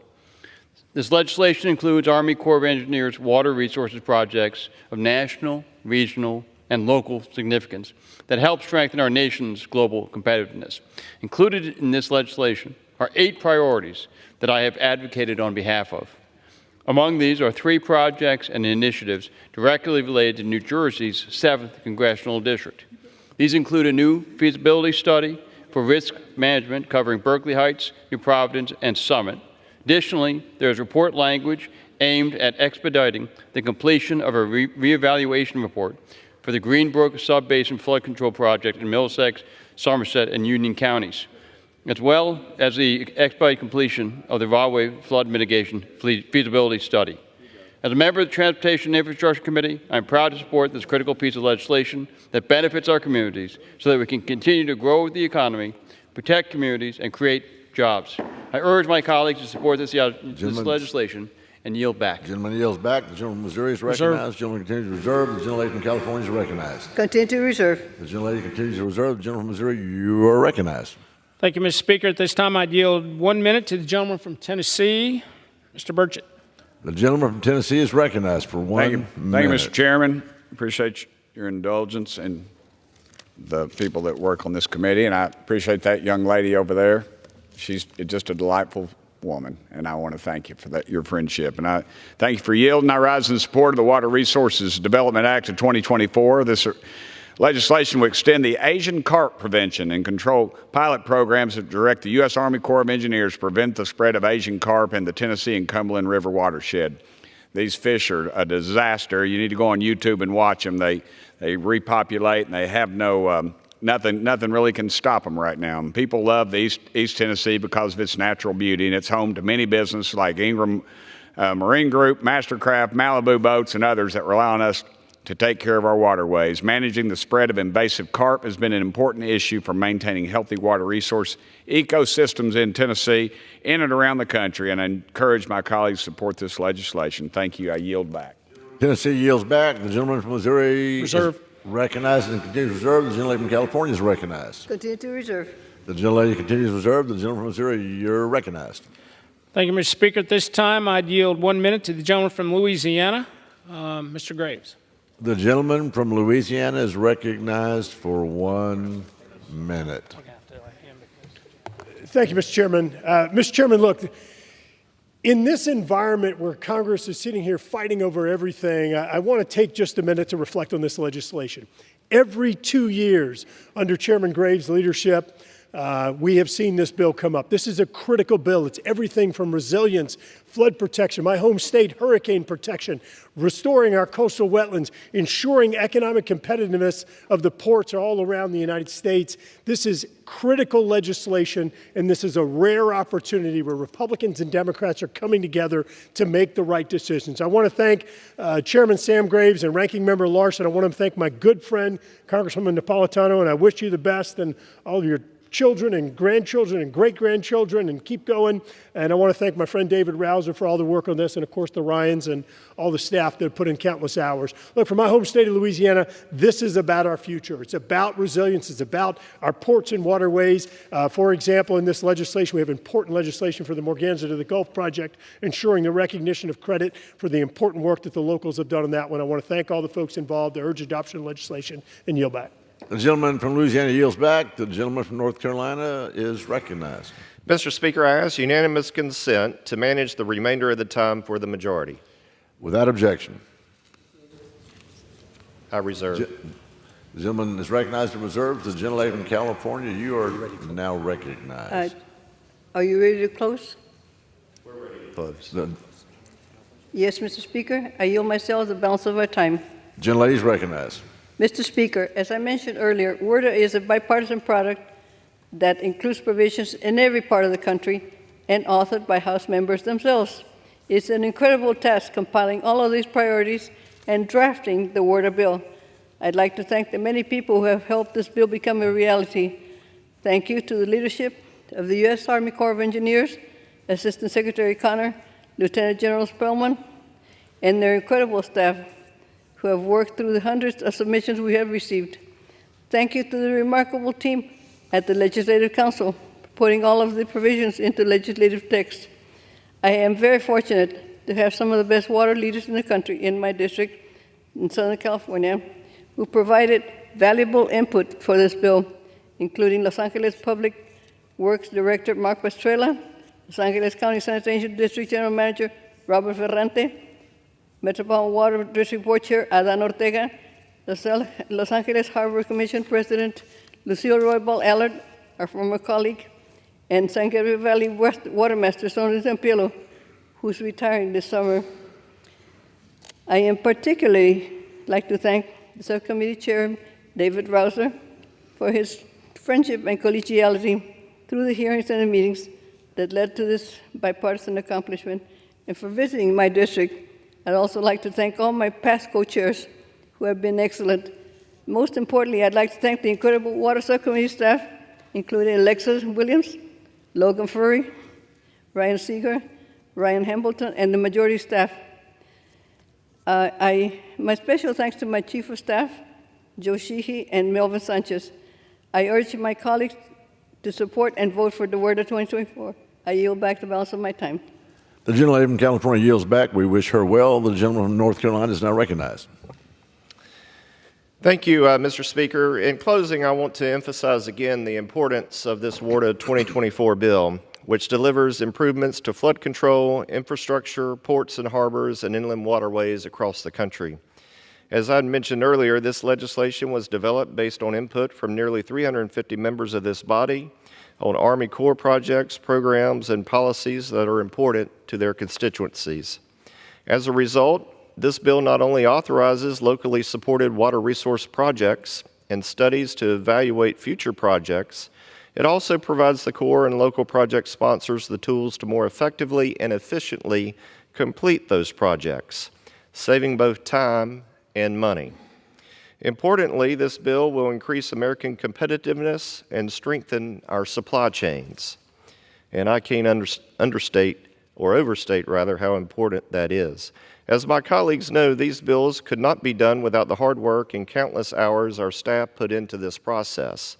This legislation includes Army Corps of Engineers water resources projects of national, regional, and local significance that help strengthen our nation's global competitiveness. Included in this legislation are 8 priorities that I have advocated on behalf of. Among these are 3 projects and initiatives directly related to New Jersey's 7th Congressional District. These include a new feasibility study for risk management covering Berkeley Heights, New Providence, and Summit. Additionally, there is report language aimed at expediting the completion of a reevaluation report for the Greenbrook Subbasin Flood Control Project in Middlesex, Somerset, and Union counties, as well as the expedited completion of the Rahway Flood Mitigation Feasibility Study. As a member of the Transportation and Infrastructure Committee, I'm proud to support this critical piece of legislation that benefits our communities so that we can continue to grow the economy, protect communities, and create jobs. I urge my colleagues to support this legislation and yield back. The gentleman yields back. The gentleman from Missouri is recognized. The gentleman continues to reserve. The gentlelady from California is recognized. Continue to reserve. The gentlelady continues to reserve. The gentleman from Missouri, you are recognized. Thank you, Mr. Speaker. At this time, I'd yield 1 minute to the gentleman from Tennessee, Mr. Burchett. The gentleman from Tennessee is recognized for 1 minute. Thank you, Mr. Chairman. Appreciate your indulgence and the people that work on this committee, and I appreciate that young lady over there. She's just a delightful woman, and I want to thank you for that, your friendship. And I thank you for yielding. I rise in support of the Water Resources Development Act of 2024. This legislation will extend the Asian carp prevention and control pilot programs that direct the U.S. Army Corps of Engineers to prevent the spread of Asian carp in the Tennessee and Cumberland River watershed. These fish are a disaster. You need to go on YouTube and watch them. They repopulate, and they have no nothing really can stop them right now. And people love the East Tennessee because of its natural beauty, and it's home to many businesses like Ingram Marine Group, Mastercraft, Malibu Boats, and others that rely on us to take care of our waterways. Managing the spread of invasive carp has been an important issue for maintaining healthy water resource ecosystems in Tennessee, in and around the country, and I encourage my colleagues to support this legislation. Thank you. I yield back. Tennessee yields back. The gentleman from Missouri reserve. Recognized and continues to reserve. The gentlelady from California is recognized. Continue to reserve. The gentlelady continues to reserve. The gentleman from Missouri, you're recognized. Thank you, Mr. Speaker. At this time, I'd yield 1 minute to the gentleman from Louisiana, Mr. Graves. The gentleman from Louisiana is recognized for 1 minute. Thank you, Mr. Chairman. Mr. Chairman, look, in this environment where Congress is sitting here fighting over everything, I want to take just a minute to reflect on this legislation. Every 2 years, under Chairman Graves' leadership, we have seen this bill come up. This is a critical bill. It's everything from resilience, flood protection, my home state, hurricane protection, restoring our coastal wetlands, ensuring economic competitiveness of the ports all around the United States. This is critical legislation, and this is a rare opportunity where Republicans and Democrats are coming together to make the right decisions. I want to thank Chairman Sam Graves and Ranking Member Larson. I want to thank my good friend, Congresswoman Napolitano, and I wish you the best and all of your children and grandchildren and great-grandchildren, and keep going. And I want to thank my friend David Rouser for all the work on this, and of course the Ryans and all the staff that have put in countless hours. Look, for my home state of Louisiana, this is about our future. It's about resilience. It's about our ports and waterways. For example, in this legislation, we have important legislation for the Morganza to the Gulf project, ensuring the recognition of credit for the important work that the locals have done on that one. I want to thank all the folks involved. I urge adoption of legislation and yield back. The gentleman from Louisiana yields back. The gentleman from North Carolina is recognized. Mr. Speaker, I ask unanimous consent to manage the remainder of the time for the majority. Without objection. I reserve. The gentleman is recognized and reserved. The gentlelady from California, you are now recognized. Are you ready to close? We're ready to close. Yes, Mr. Speaker. I yield myself the balance of our time. Gentlelady is recognized. Mr. Speaker, as I mentioned earlier, WRDA is a bipartisan product that includes provisions in every part of the country and authored by House members themselves. It's an incredible task compiling all of these priorities and drafting the water bill. I'd like to thank the many people who have helped this bill become a reality. Thank you to the leadership of the U.S. Army Corps of Engineers, Assistant Secretary Connor, Lieutenant General Spellman, and their incredible staff who have worked through the hundreds of submissions we have received. Thank you to the remarkable team at the Legislative Council for putting all of the provisions into legislative text. I am very fortunate to have some of the best water leaders in the country in my district in Southern California who provided valuable input for this bill, including Los Angeles Public Works Director Mark Pastrella, Los Angeles County Sanitation District General Manager Robert Ferrante, Metropolitan Water District Board Chair Adan Ortega, Los Angeles Harbor Commission President Lucille Roybal Allard, our former colleague, and San Gabriel Valley West Watermaster Sonia Zampiello, who's retiring this summer. I am particularly like to thank the subcommittee chair, David Rouser, for his friendship and collegiality through the hearings and the meetings that led to this bipartisan accomplishment, and for visiting my district. I'd also like to thank all my past co-chairs who have been excellent. Most importantly, I'd like to thank the incredible Water Subcommittee staff, including Alexa Williams, Logan Furry, Ryan Seeger, Ryan Hambleton, and the majority staff. My special thanks to my Chief of Staff, Joe Sheehy, and Melvin Sanchez. I urge my colleagues to support and vote for the WRDA 2024. I yield back the balance of my time. The gentlelady from California yields back. We wish her well. The gentleman from North Carolina is now recognized. Thank you, Mr. Speaker. In closing, I want to emphasize again the importance of this WRDA 2024 bill, which delivers improvements to flood control, infrastructure, ports and harbors, and inland waterways across the country. As I mentioned earlier, this legislation was developed based on input from nearly 350 members of this body on Army Corps projects, programs, and policies that are important to their constituencies. As a result, this bill not only authorizes locally supported water resource projects and studies to evaluate future projects, it also provides the Corps and local project sponsors the tools to more effectively and efficiently complete those projects, saving both time and money. Importantly, this bill will increase American competitiveness and strengthen our supply chains. And I can't overstate how important that is. As my colleagues know, these bills could not be done without the hard work and countless hours our staff put into this process.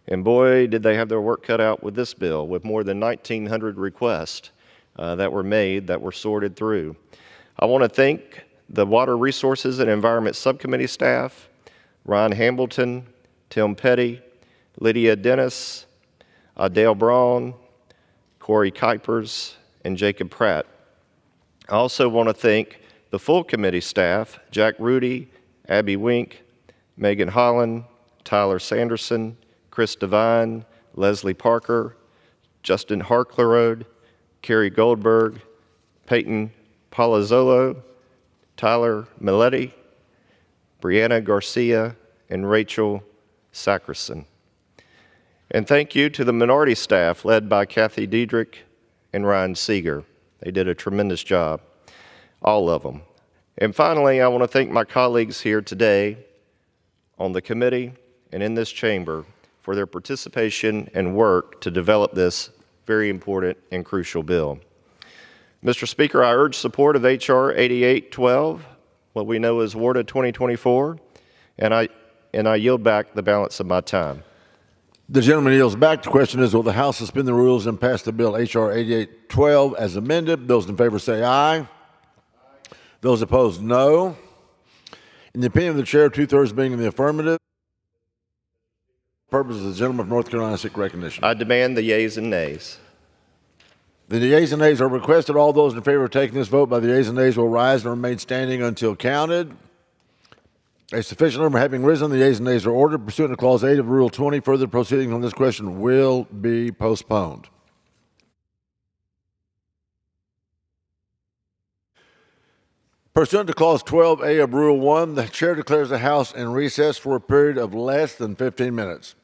And boy, did they have their work cut out with this bill, with more than 1,900 requests that were made, that were sorted through. I want to thank the Water Resources and Environment Subcommittee staff, Ron Hambleton, Tim Petty, Lydia Dennis, Dale Braun, Corey Kuipers, and Jacob Pratt. I also want to thank the full committee staff, Jack Rudy, Abby Wink, Megan Holland, Tyler Sanderson, Chris Devine, Leslie Parker, Justin Harklerode, Carrie Goldberg, Peyton Palazzolo, Tyler Milletti, Brianna Garcia, and Rachel Sackerson. And thank you to the minority staff led by Kathy Diedrich and Ryan Seeger. They did a tremendous job, all of them. And finally, I want to thank my colleagues here today on the committee and in this chamber for their participation and work to develop this very important and crucial bill. Mr. Speaker, I urge support of H.R. 8812, what we know as WRDA 2024, and I yield back the balance of my time. The gentleman yields back. The question is, will the House suspend the rules and pass the bill H.R. 8812 as amended? Those in favor say aye. Those opposed, no. In the opinion of the chair, 2/3 being in the affirmative, purpose of the gentleman from North Carolina seek recognition. I demand the yeas and nays. The yeas and nays are requested. All those in favor of taking this vote by the yeas and nays will rise and remain standing until counted. A sufficient number having risen, the yeas and nays are ordered. Pursuant to Clause 8 of Rule 20, further proceedings on this question will be postponed. Pursuant to Clause 12A of Rule 1, the chair declares the House in recess for a period of less than 15 minutes.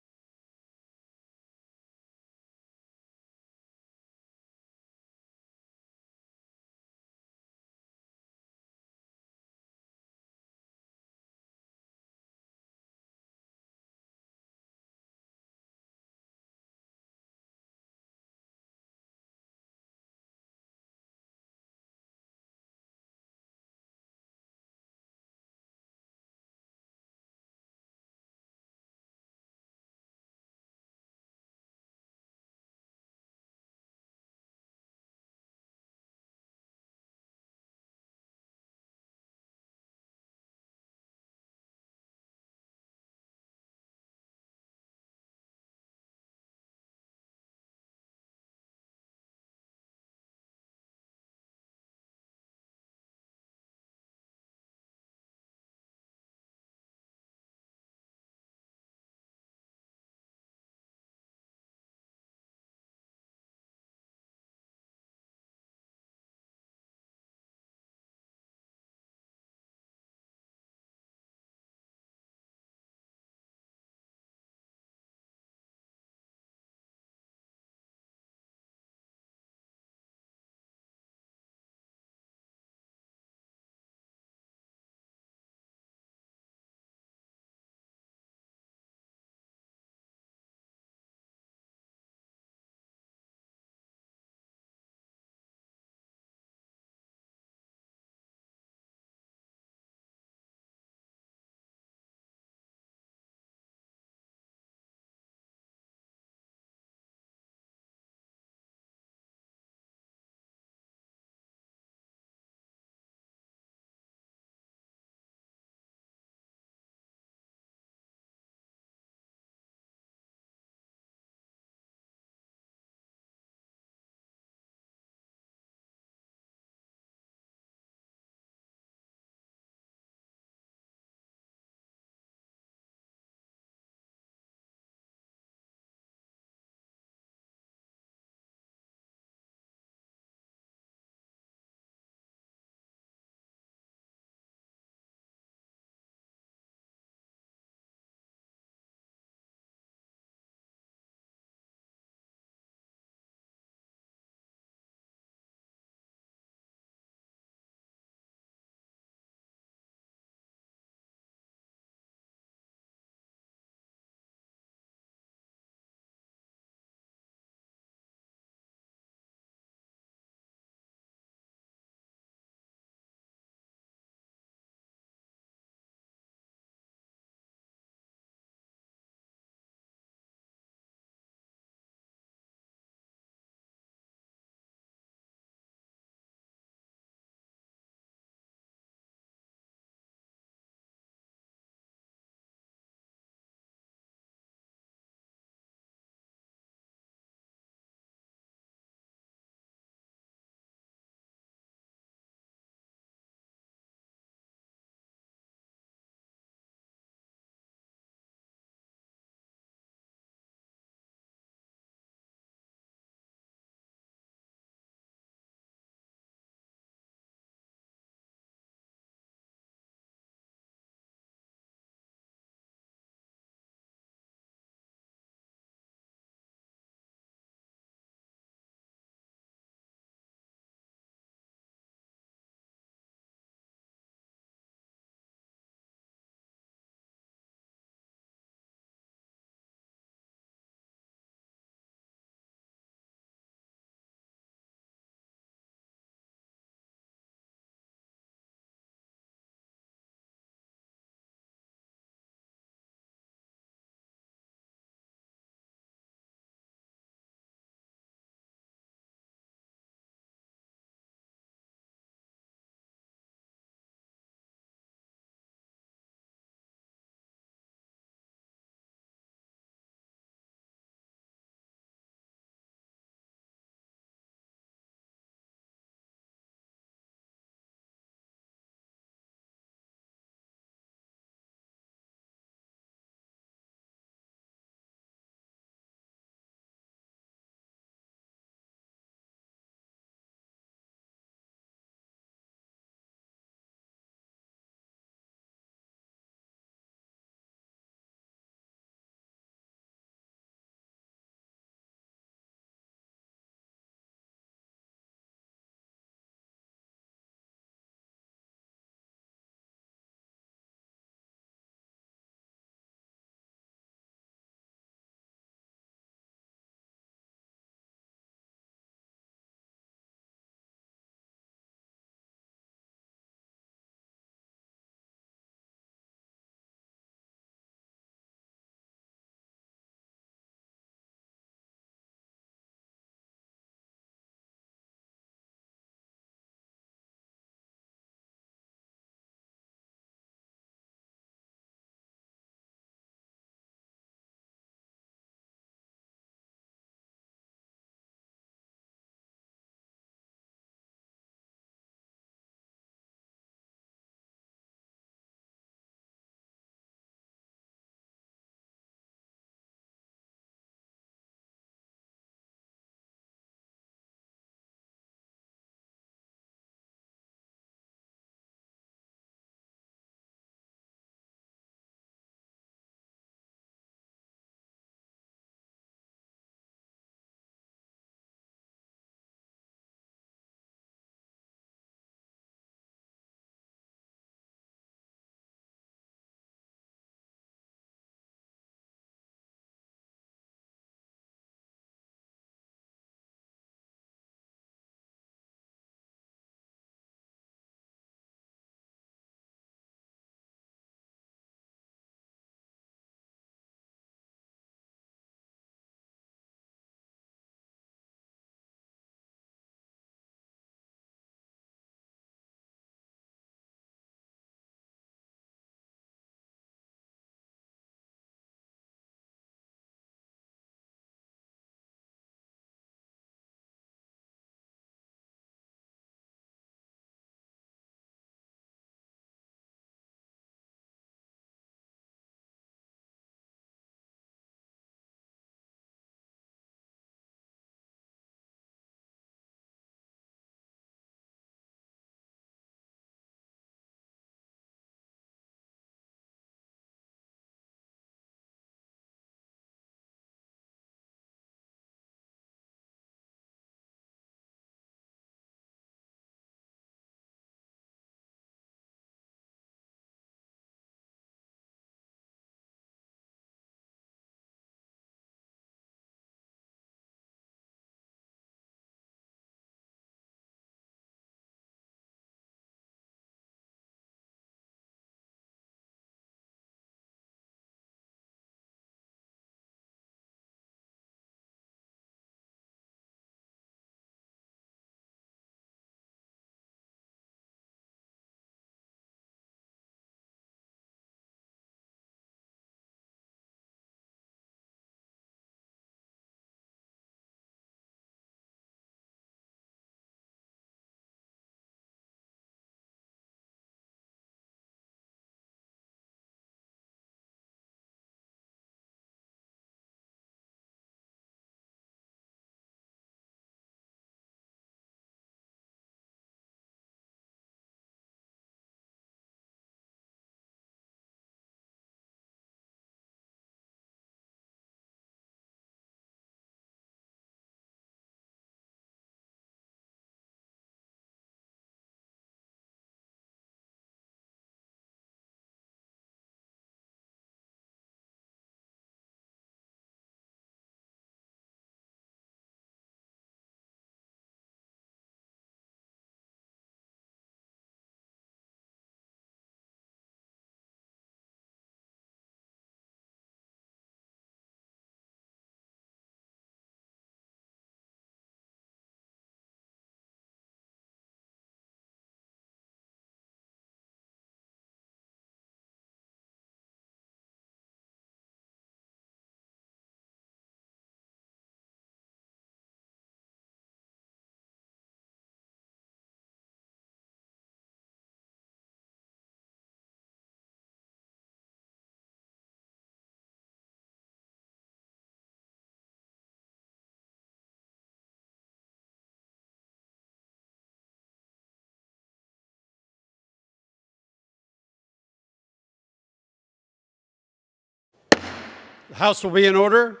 The House will be in order.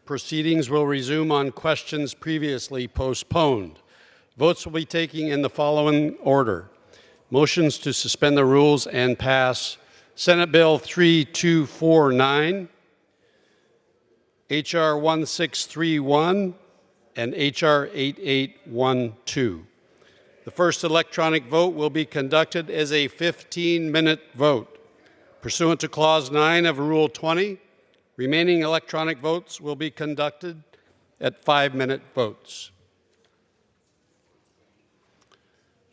Proceedings will resume on questions previously postponed. Votes will be taken in the following order. Motions to suspend the rules and pass Senate Bill 3249, H.R. 1631, and H.R. 8812. The first electronic vote will be conducted as a 15-minute vote. Pursuant to Clause 9 of Rule 20, remaining electronic votes will be conducted at 5-minute votes.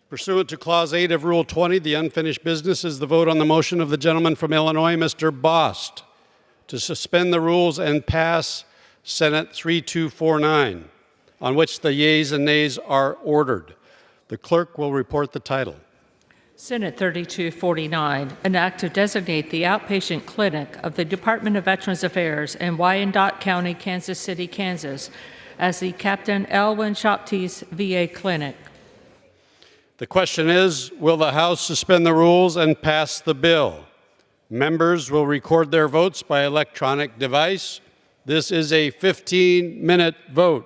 Pursuant to Clause 8 of Rule 20, the unfinished business is the vote on the motion of the gentleman from Illinois, Mr. Bost, to suspend the rules and pass Senate 3249, on which the yeas and nays are ordered. The clerk will report the title. Senate 3249, an act to designate the outpatient clinic of the Department of Veterans Affairs in Wyandotte County, Kansas City, Kansas, as the Captain Elwyn Shoptease VA Clinic. The question is, will the House suspend the rules and pass the bill? Members will record their votes by electronic device. This is a 15-minute vote.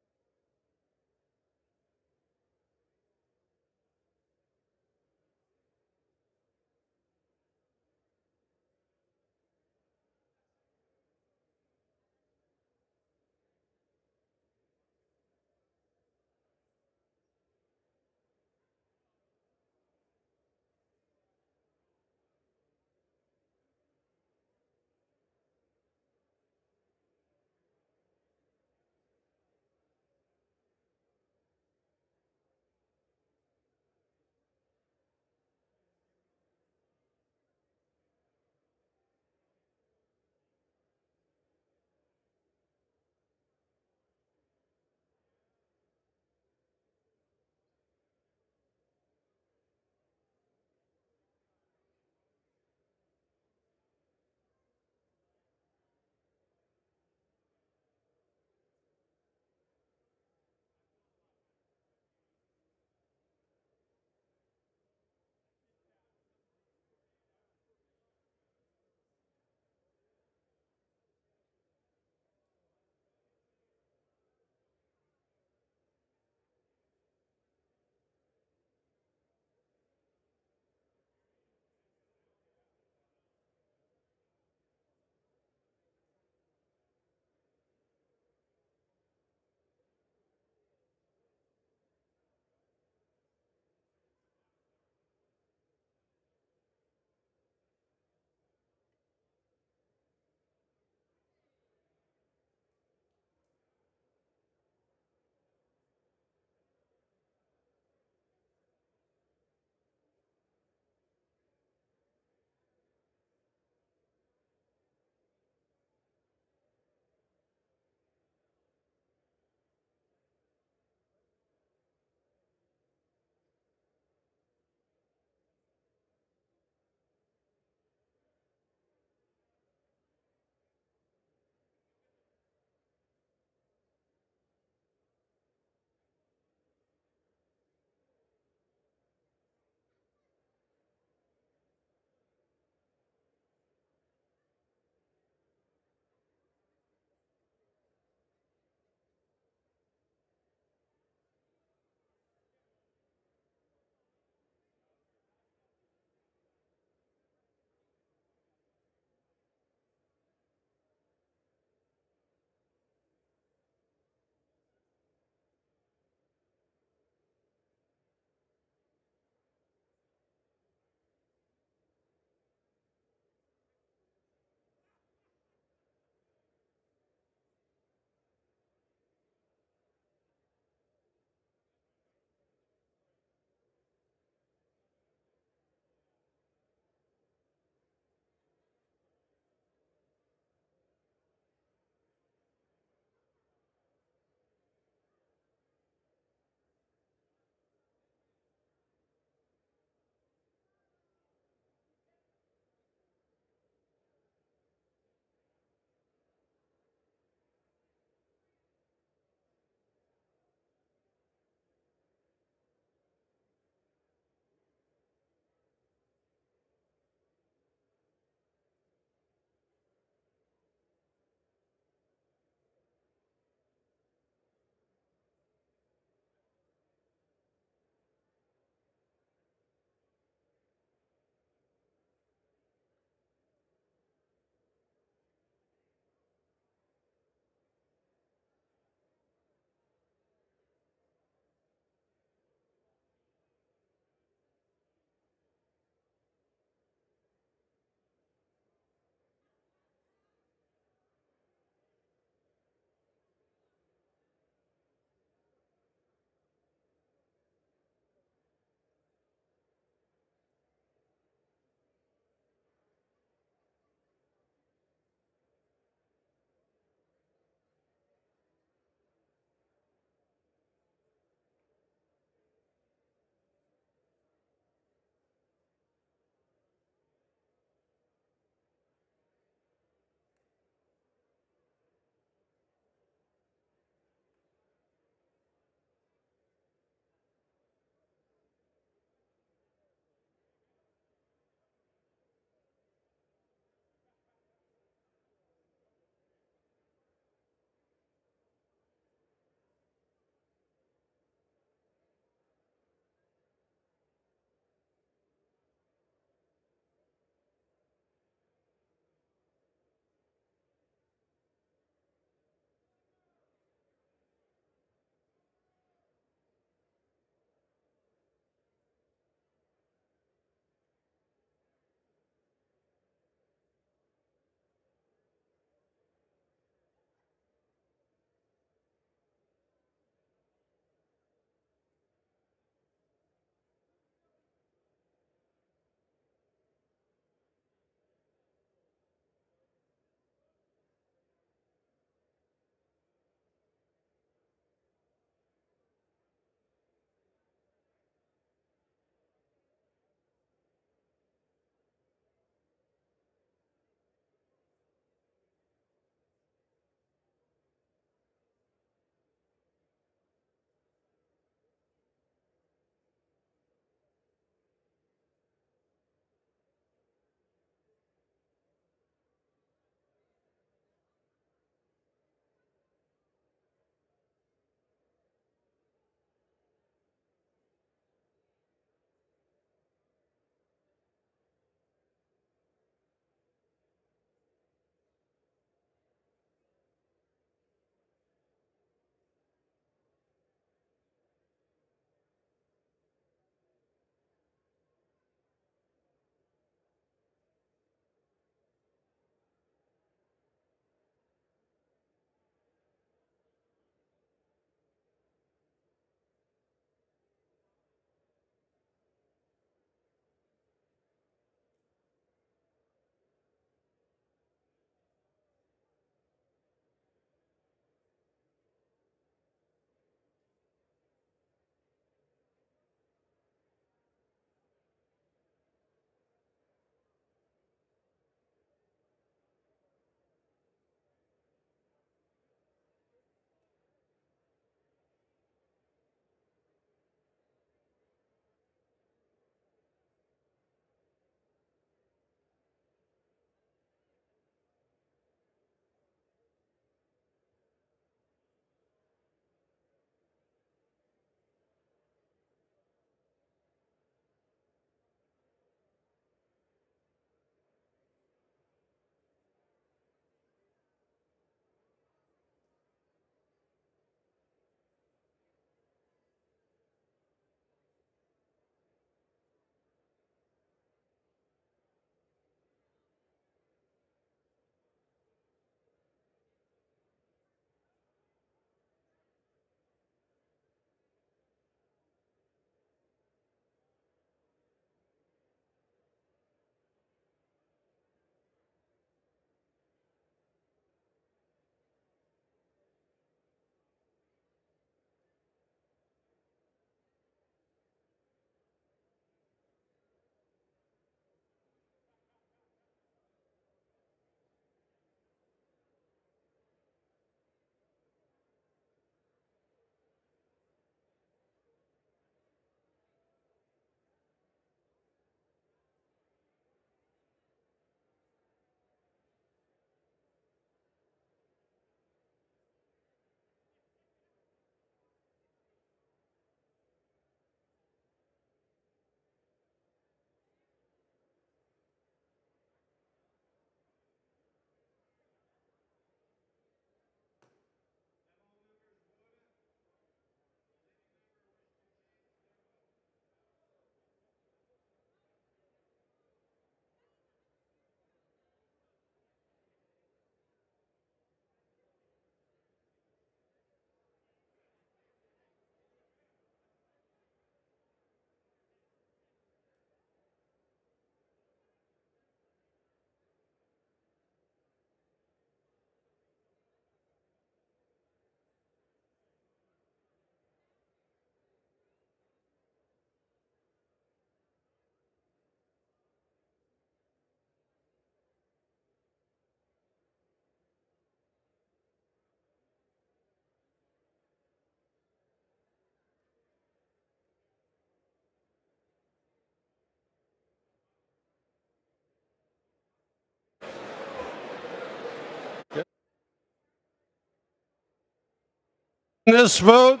In this vote,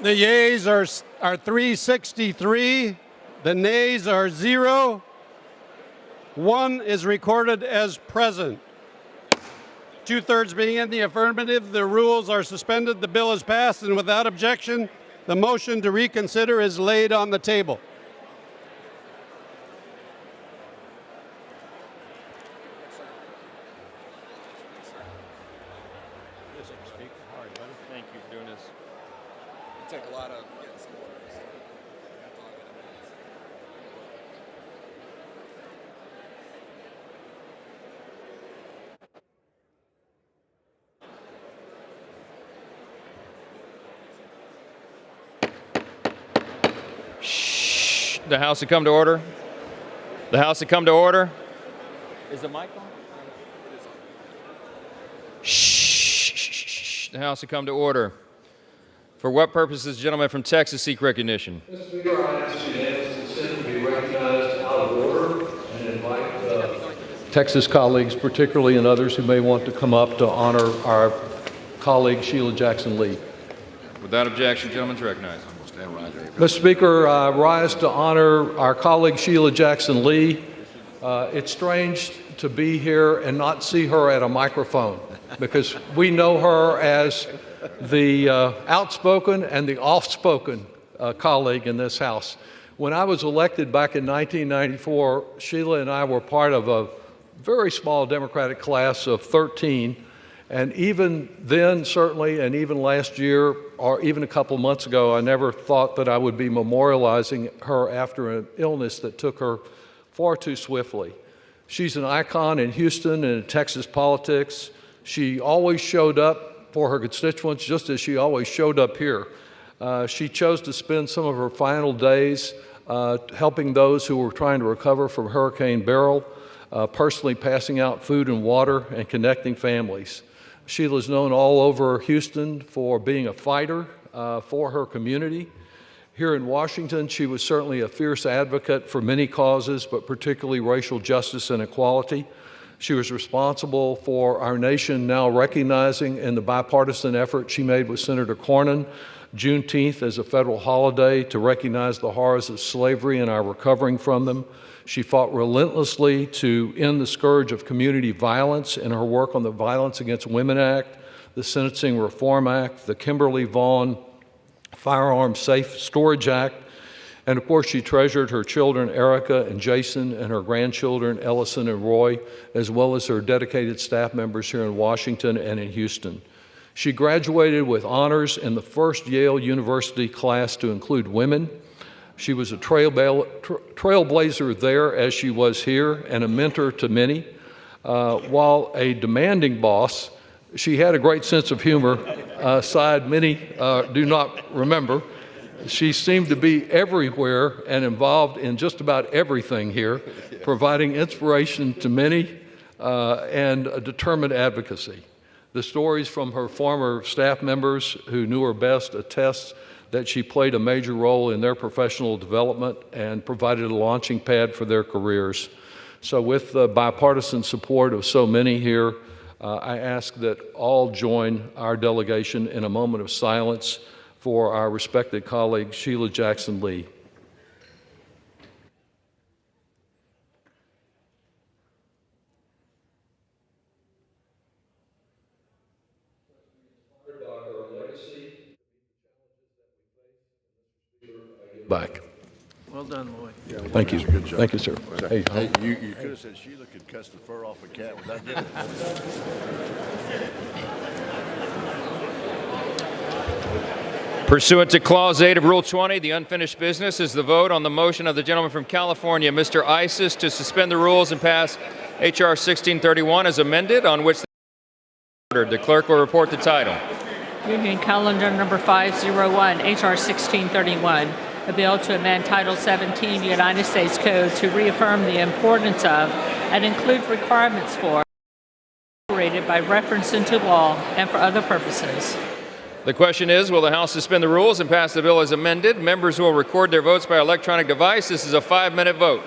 the yeas are 363, the nays are 0. 1 is recorded as present. 2/3 being in the affirmative, the rules are suspended, the bill is passed, and without objection, the motion to reconsider is laid on the table. Thank you for doing this. It took a lot of getting some orders. Shh. The House to come to order. The House to come to order. Is the mic on? Shh. The House to come to order. For what purposes, gentlemen from Texas seek recognition? Mr. Speaker, I ask unanimous consent to be recognized out of order and invite Texas colleagues, particularly and others who may want to come up to honor our colleague Sheila Jackson Lee. Without objection, gentlemen is recognized. Mr. Speaker, I rise to honor our colleague Sheila Jackson Lee. It's strange to be here and not see her at a microphone because we know her as the outspoken and the oft-spoken colleague in this House. When I was elected back in 1994, Sheila and I were part of a very small Democratic class of 13. And even then, certainly, and even last year, or even a couple months ago, I never thought that I would be memorializing her after an illness that took her far too swiftly. She's an icon in Houston and in Texas politics. She always showed up for her constituents, just as she always showed up here. She chose to spend some of her final days helping those who were trying to recover from Hurricane Beryl, personally passing out food and water and connecting families. Sheila's known all over Houston for being a fighter for her community. Here in Washington, she was certainly a fierce advocate for many causes, but particularly racial justice and equality. She was responsible for our nation now recognizing in the bipartisan effort she made with Senator Cornyn, Juneteenth as a federal holiday to recognize the horrors of slavery and our recovering from them. She fought relentlessly to end the scourge of community violence in her work on the Violence Against Women Act, the Sentencing Reform Act, the Kimberly Vaughn Firearm Safe Storage Act, and of course she treasured her children Erica and Jason and her grandchildren Ellison and Roy, as well as her dedicated staff members here in Washington and in Houston. She graduated with honors in the first Yale University class to include women. She was a trailblazer there as she was here and a mentor to many. While a demanding boss, she had a great sense of humor, a side many do not remember. She seemed to be everywhere and involved in just about everything here, providing inspiration to many and a determined advocacy. The stories from her former staff members who knew her best attest that she played a major role in their professional development and provided a launching pad for their careers. So with the bipartisan support of so many here, I ask that all join our delegation in a moment of silence for our respected colleague, Sheila Jackson Lee. Back. Well done, Lloyd. Yeah, thank you. Good job. Thank you, sir. Hey, you could have said Sheila could cuss the fur off a cat without getting it. Pursuant to Clause 8 of Rule 20, the unfinished business is the vote on the motion of the gentleman from California, Mr. Isis, to suspend the rules and pass H.R. 1631 as amended, on which the clerk will report the title. Union Calendar number 501, H.R. 1631, a bill to amend Title 17 United States Code to reaffirm the importance of and include requirements for operated by reference into law and for other purposes. The question is, will the House suspend the rules and pass the bill as amended? Members will record their votes by electronic device. This is a 5-minute vote.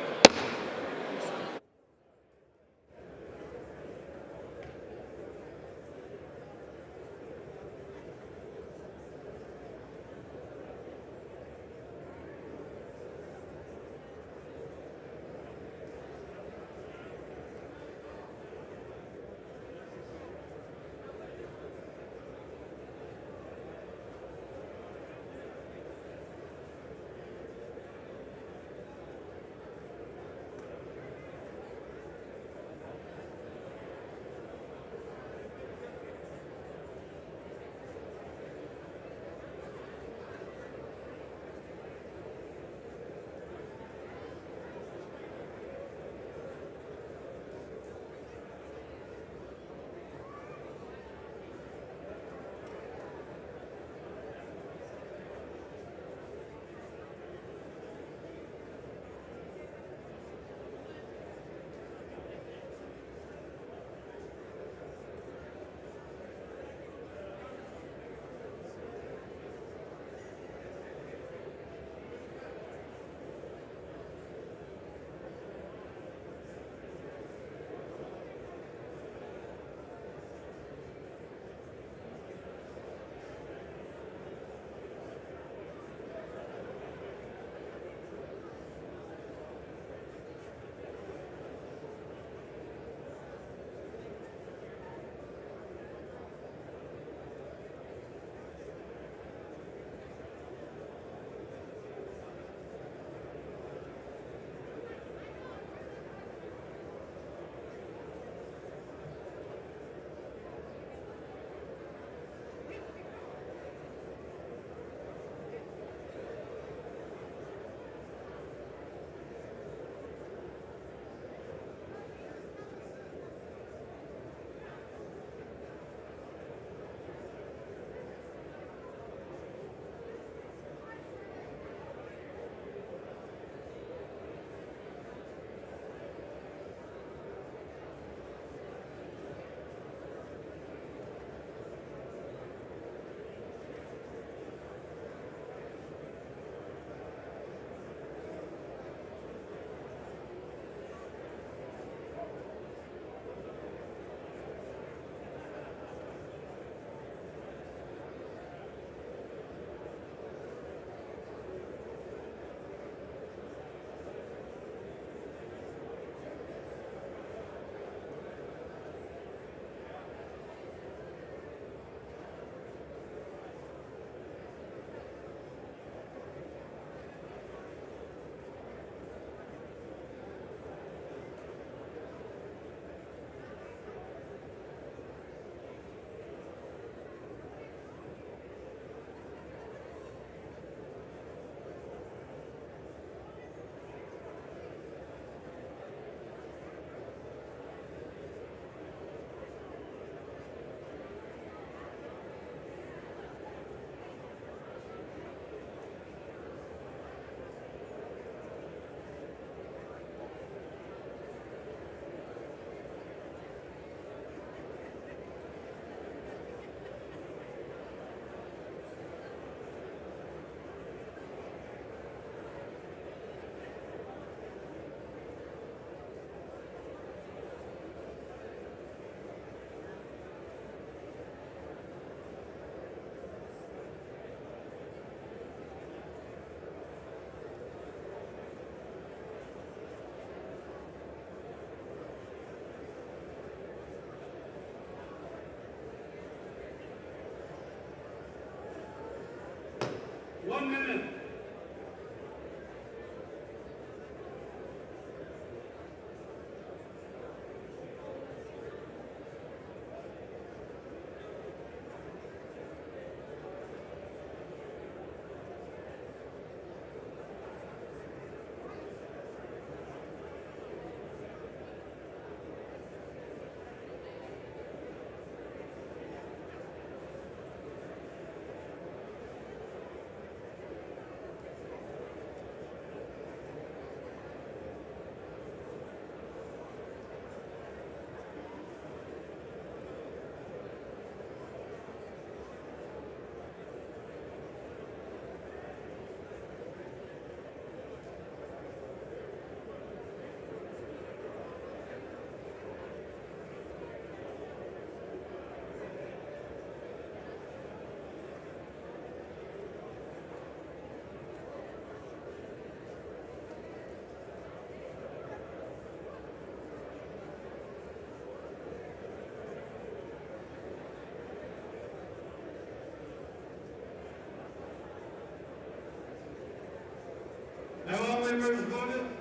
members voted?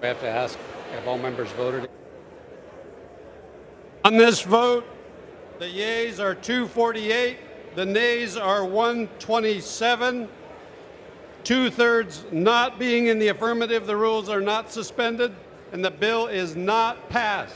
We have to ask, have all members voted? On this vote, the yeas are 248, the nays are 127. Two-thirds not being in the affirmative, the rules are not suspended, and the bill is not passed.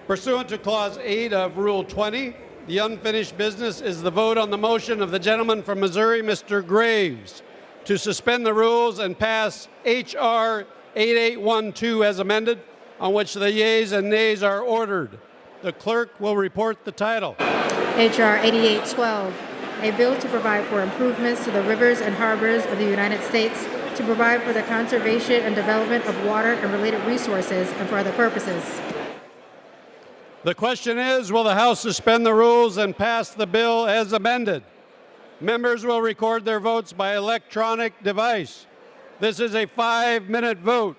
Pursuant to Clause 8 of Rule 20, the unfinished business is the vote on the motion of the gentleman from Missouri, Mr. Graves, to suspend the rules and pass H.R. 8812 as amended, on which the yeas and nays are ordered. The clerk will report the title. H.R. 8812, a bill to provide for improvements to the rivers and harbors of the United States, to provide for the conservation and development of water and related resources and for other purposes. The question is, will the House suspend the rules and pass the bill as amended? Members will record their votes by electronic device. This is a 5-minute vote.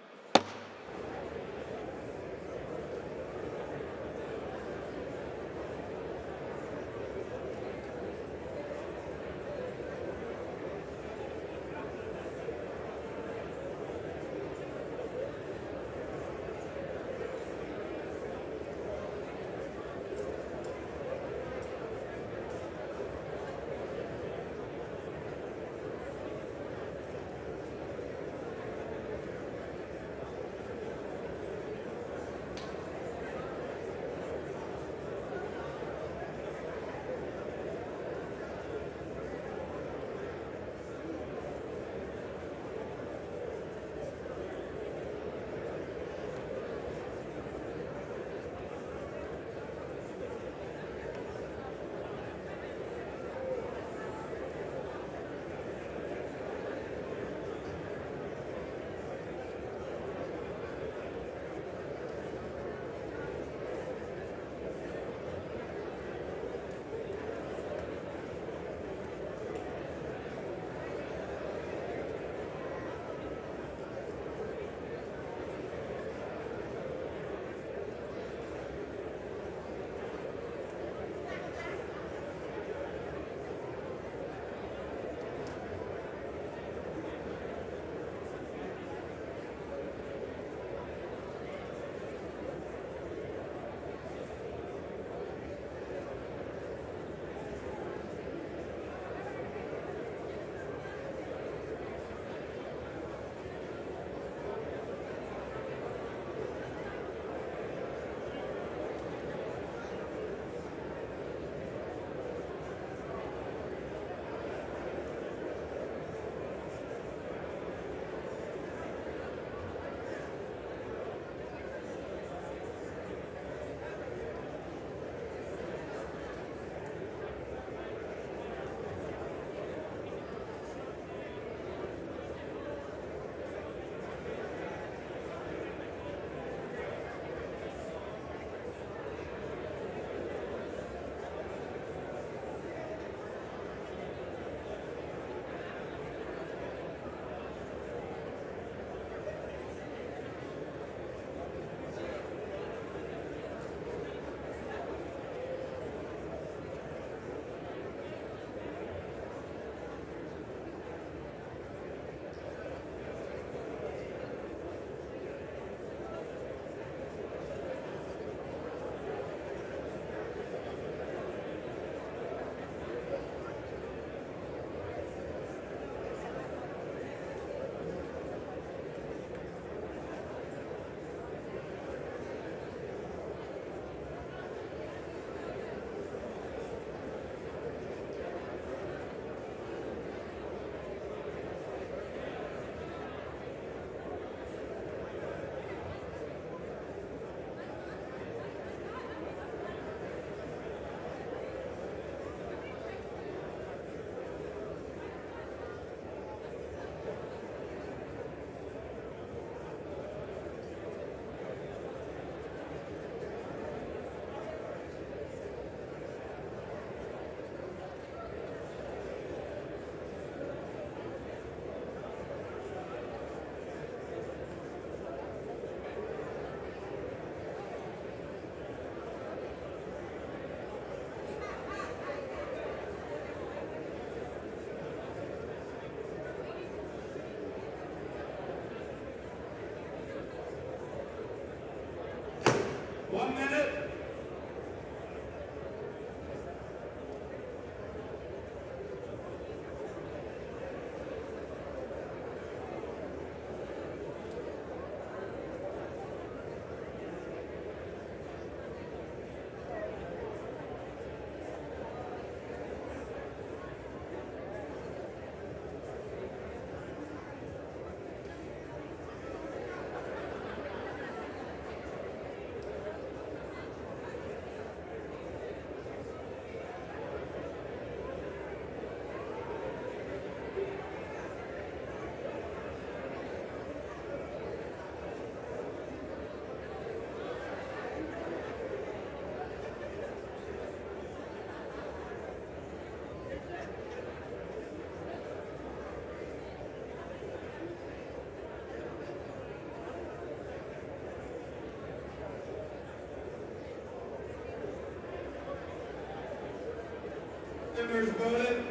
members voted?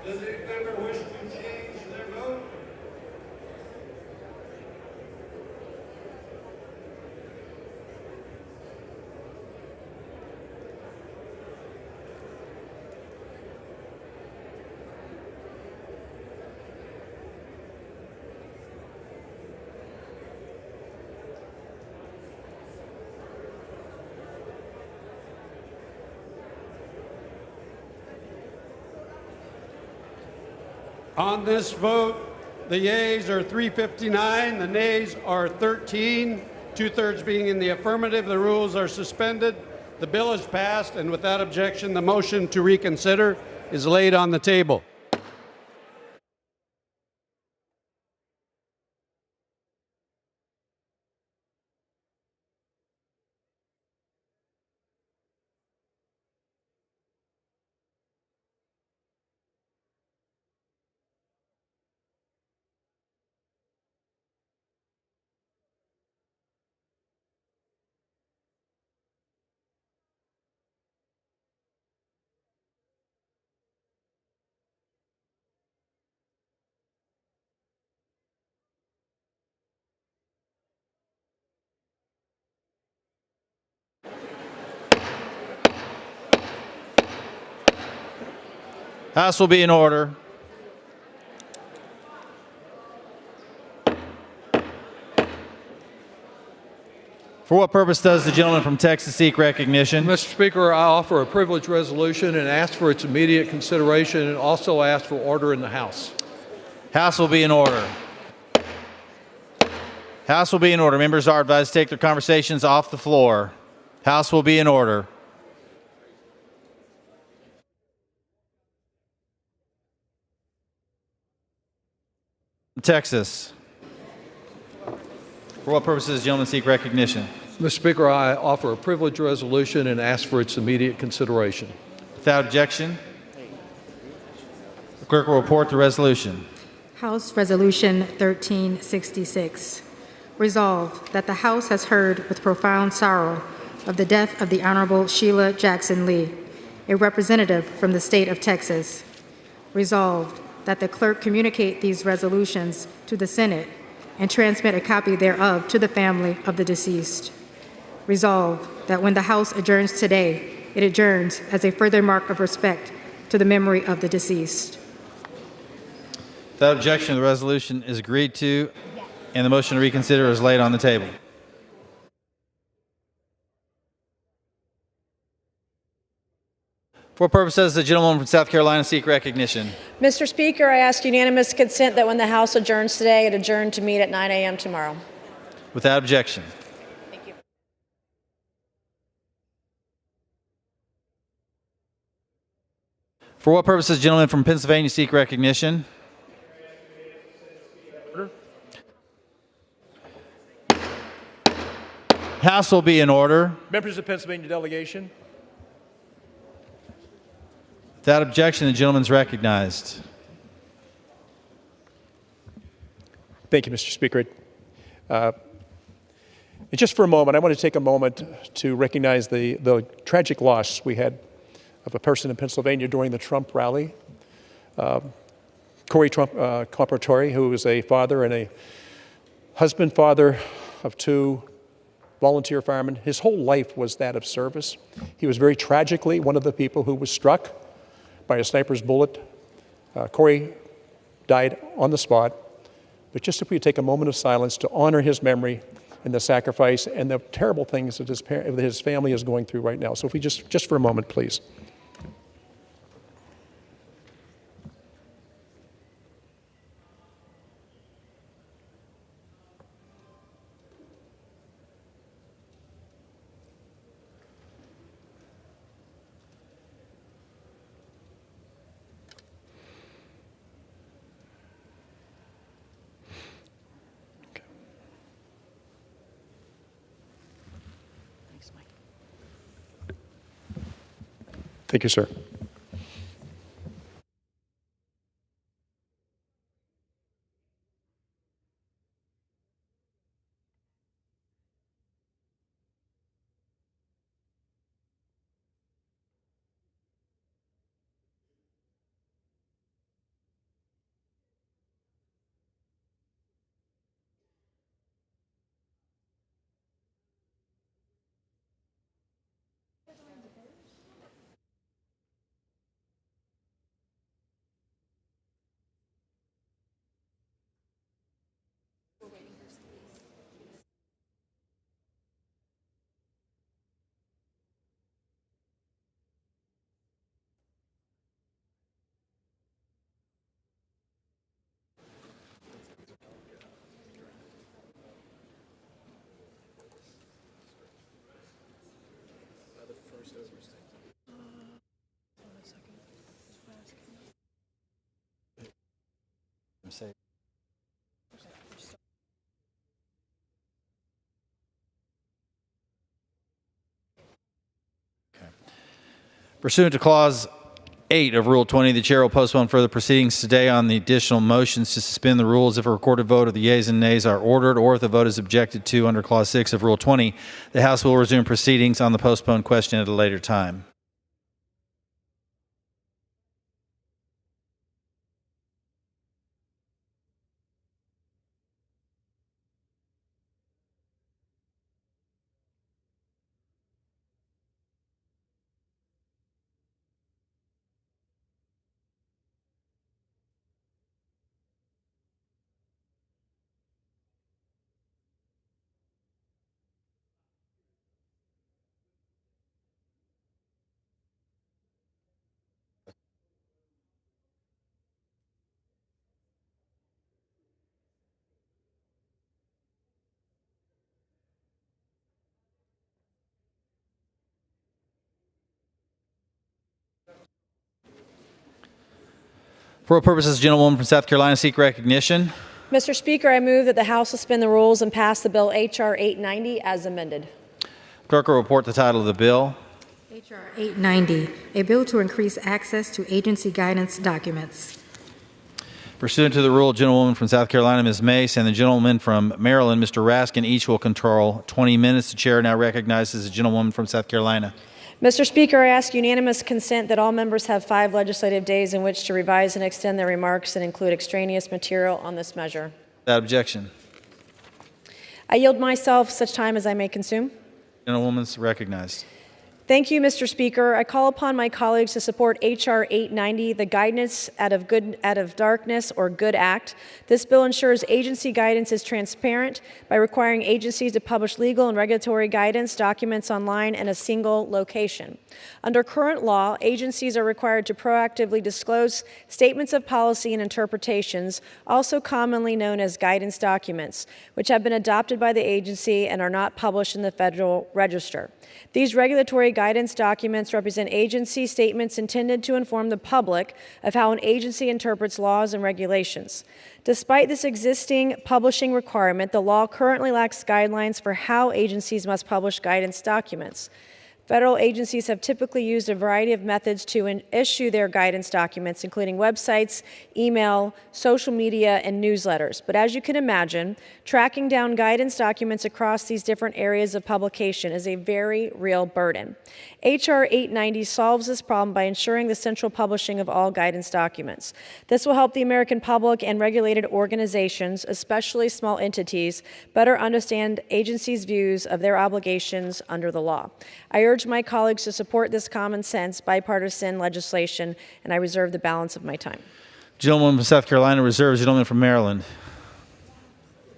Does any member wish to change their vote? On this vote, the yeas are 359, the nays are 13, two-thirds being in the affirmative. The rules are suspended. The bill is passed, and without objection, the motion to reconsider is laid on the table. House will be in order. For what purpose does the gentleman from Texas seek recognition? Mr. Speaker, I offer a privilege resolution and ask for its immediate consideration, and also ask for order in the House. House will be in order. House will be in order. Members are advised to take their conversations off the floor. House will be in order. Texas. For what purposes does the gentleman seek recognition? Mr. Speaker, I offer a privilege resolution and ask for its immediate consideration. Without objection, the clerk will report the resolution. House Resolution 1366. Resolved that the House has heard with profound sorrow of the death of the Honorable Sheila Jackson Lee, a representative from the state of Texas. Resolved that the clerk communicate these resolutions to the Senate and transmit a copy thereof to the family of the deceased. Resolved that when the House adjourns today, it adjourns as a further mark of respect to the memory of the deceased. Without objection, the resolution is agreed to, and the motion to reconsider is laid on the table. For what purpose does the gentleman from South Carolina seek recognition? Mr. Speaker, I ask unanimous consent that when the House adjourns today, it adjourn to meet at 9 a.m. tomorrow. Without objection. Thank you. For what purpose does the gentleman from Pennsylvania seek recognition? House will be in order. Members of the Pennsylvania delegation. Without objection, the gentleman is recognized. Thank you, Mr. Speaker. And just for a moment, I want to take a moment to recognize the tragic loss we had of a person in Pennsylvania during the Trump rally. Corey Comportori, who was a father and a husband, father of two volunteer firemen. His whole life was that of service. He was very tragically one of the people who was struck by a sniper's bullet. Corey died on the spot. But just if we take a moment of silence to honor his memory and the sacrifice and the terrible things that his family is going through right now. So if we just for a moment, please. Thank you, sir. Pursuant to Clause 8 of Rule 20, the chair will postpone further proceedings today on the additional motions to suspend the rules if a recorded vote of the yeas and nays are ordered, or if the vote is objected to under Clause 6 of Rule 20. The House will resume proceedings on the postponed question at a later time. For what purpose does the gentlewoman from South Carolina seek recognition? Mr. Speaker, I move that the House suspend the rules and pass the bill H.R. 890 as amended. Clerk will report the title of the bill. H.R. 890, a bill to increase access to agency guidance documents. Pursuant to the rule, gentlewoman from South Carolina, Ms. Mace, and the gentleman from Maryland, Mr. Raskin, each will control 20 minutes. The chair now recognizes the gentlewoman from South Carolina. Mr. Speaker, I ask unanimous consent that all members have 5 legislative days in which to revise and extend their remarks and include extraneous material on this measure. Without objection. I yield myself such time as I may consume. Gentlewoman's recognized. Thank you, Mr. Speaker. I call upon my colleagues to support H.R. 890, the Guidance Out of Darkness or GOOD Act. This bill ensures agency guidance is transparent by requiring agencies to publish legal and regulatory guidance documents online in a single location. Under current law, agencies are required to proactively disclose statements of policy and interpretations, also commonly known as guidance documents, which have been adopted by the agency and are not published in the Federal Register. These regulatory guidance documents represent agency statements intended to inform the public of how an agency interprets laws and regulations. Despite this existing publishing requirement, the law currently lacks guidelines for how agencies must publish guidance documents. Federal agencies have typically used a variety of methods to issue their guidance documents, including websites, email, social media, and newsletters. But as you can imagine, tracking down guidance documents across these different areas of publication is a very real burden. H.R. 890 solves this problem by ensuring the central publishing of all guidance documents. This will help the American public and regulated organizations, especially small entities, better understand agencies' views of their obligations under the law. I urge my colleagues to support this common sense bipartisan legislation, and I reserve the balance of my time. Gentleman from South Carolina reserves. Gentleman from Maryland.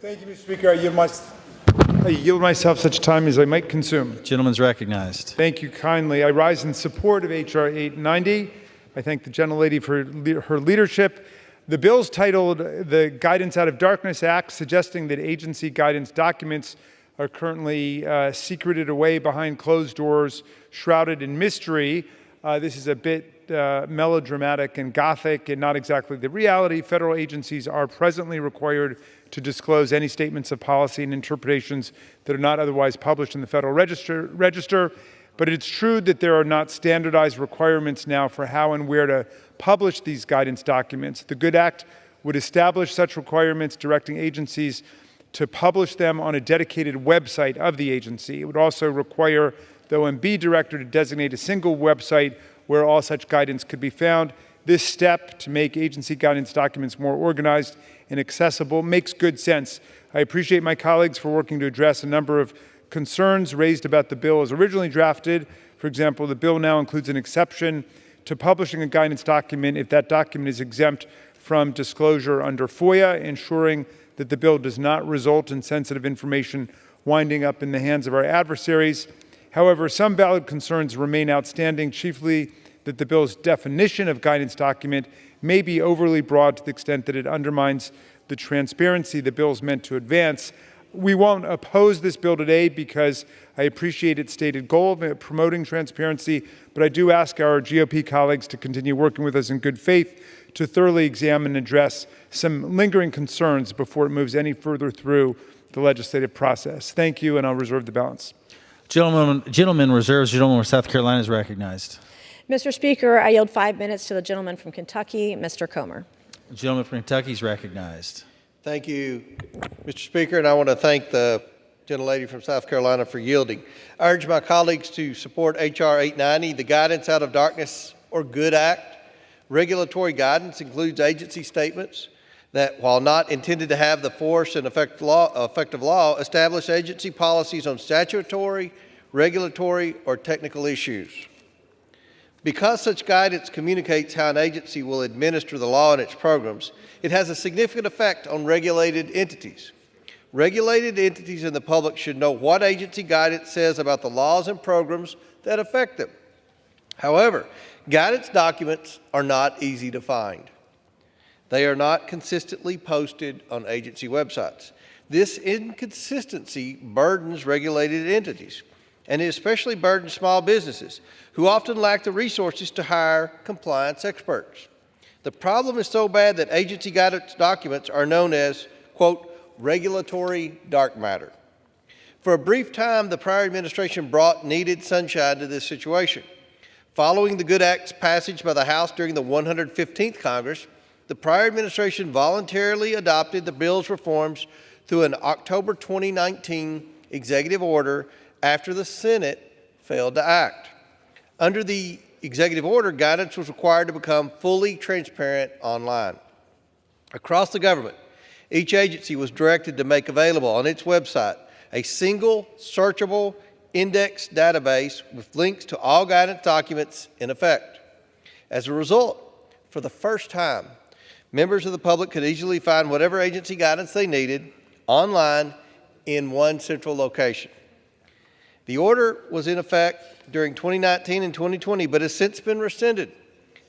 Thank you, Mr. Speaker. I yield myself such time as I might consume. Gentleman's recognized. Thank you kindly. I rise in support of H.R. 890. I thank the gentlelady for her leadership. The bill's titled the Guidance Out of Darkness Act, suggesting that agency guidance documents are currently secreted away behind closed doors, shrouded in mystery. This is a bit melodramatic and gothic and not exactly the reality. Federal agencies are presently required to disclose any statements of policy and interpretations that are not otherwise published in the Federal Register. But it's true that there are not standardized requirements now for how and where to publish these guidance documents. The GOOD Act would establish such requirements, directing agencies to publish them on a dedicated website of the agency. It would also require the OMB director to designate a single website where all such guidance could be found. This step to make agency guidance documents more organized and accessible makes good sense. I appreciate my colleagues for working to address a number of concerns raised about the bill as originally drafted. For example, the bill now includes an exception to publishing a guidance document if that document is exempt from disclosure under FOIA, ensuring that the bill does not result in sensitive information winding up in the hands of our adversaries. However, some valid concerns remain outstanding, chiefly that the bill's definition of guidance document may be overly broad to the extent that it undermines the transparency the bill is meant to advance. We won't oppose this bill today because I appreciate its stated goal of promoting transparency, but I do ask our GOP colleagues to continue working with us in good faith to thoroughly examine and address some lingering concerns before it moves any further through the legislative process. Thank you, and I'll reserve the balance. Gentleman reserves. Gentleman from South Carolina is recognized. Mr. Speaker, I yield 5 minutes to the gentleman from Kentucky, Mr. Comer. The gentleman from Kentucky is recognized. Thank you, Mr. Speaker, and I want to thank the gentlelady from South Carolina for yielding. I urge my colleagues to support H.R. 890, the Guidance Out of Darkness or GOOD Act. Regulatory guidance includes agency statements that, while not intended to have the force and effective law, establish agency policies on statutory, regulatory, or technical issues. Because such guidance communicates how an agency will administer the law and its programs, it has a significant effect on regulated entities. Regulated entities and the public should know what agency guidance says about the laws and programs that affect them. However, guidance documents are not easy to find. They are not consistently posted on agency websites. This inconsistency burdens regulated entities, and it especially burdens small businesses, who often lack the resources to hire compliance experts. The problem is so bad that agency guidance documents are known as, quote, regulatory dark matter. For a brief time, the prior administration brought needed sunshine to this situation. Following the GOOD Act's passage by the House during the 115th Congress, the prior administration voluntarily adopted the bill's reforms through an October 2019 executive order after the Senate failed to act. Under the executive order, guidance was required to become fully transparent online. Across the government, each agency was directed to make available on its website a single searchable index database with links to all guidance documents in effect. As a result, for the first time, members of the public could easily find whatever agency guidance they needed online in one central location. The order was in effect during 2019 and 2020, but has since been rescinded.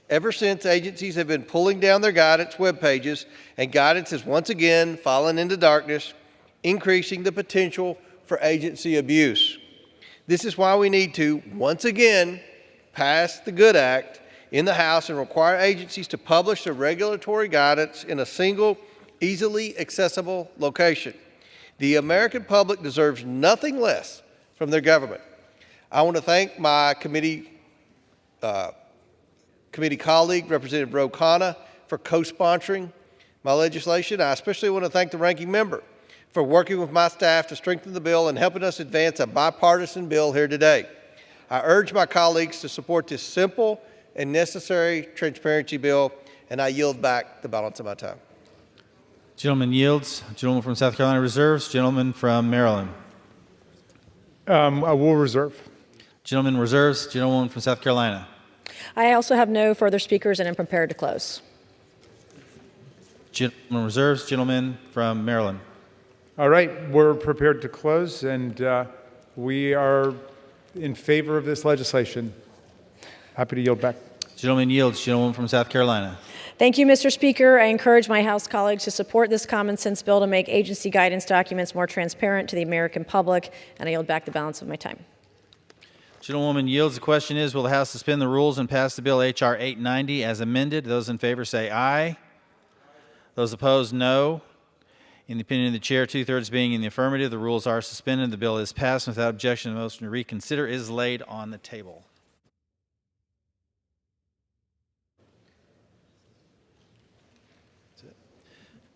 Ever since, agencies have been pulling down their guidance web pages, and guidance has once again fallen into darkness, increasing the potential for agency abuse. This is why we need to, once again, pass the GOOD Act in the House and require agencies to publish their regulatory guidance in a single, easily accessible location. The American public deserves nothing less from their government. I want to thank my committee colleague, Representative Ro Khanna, for co-sponsoring my legislation. I especially want to thank the ranking member for working with my staff to strengthen the bill and helping us advance a bipartisan bill here today. I urge my colleagues to support this simple and necessary transparency bill, and I yield back the balance of my time. Gentleman yields. Gentleman from South Carolina reserves. Gentleman from Maryland. I will reserve. Gentleman reserves. Gentleman from South Carolina. I also have no further speakers and am prepared to close. Gentleman reserves. Gentleman from Maryland. All right, we're prepared to close, and we are in favor of this legislation. Happy to yield back. Gentleman yields. Gentleman from South Carolina. Thank you, Mr. Speaker. I encourage my House colleagues to support this common sense bill to make agency guidance documents more transparent to the American public, and I yield back the balance of my time. Gentlewoman yields. The question is, will the House suspend the rules and pass the bill H.R. 890 as amended? Those in favor say aye. Those opposed, no. In the opinion of the chair, 2/3 being in the affirmative, the rules are suspended. The bill is passed. Without objection, the motion to reconsider is laid on the table.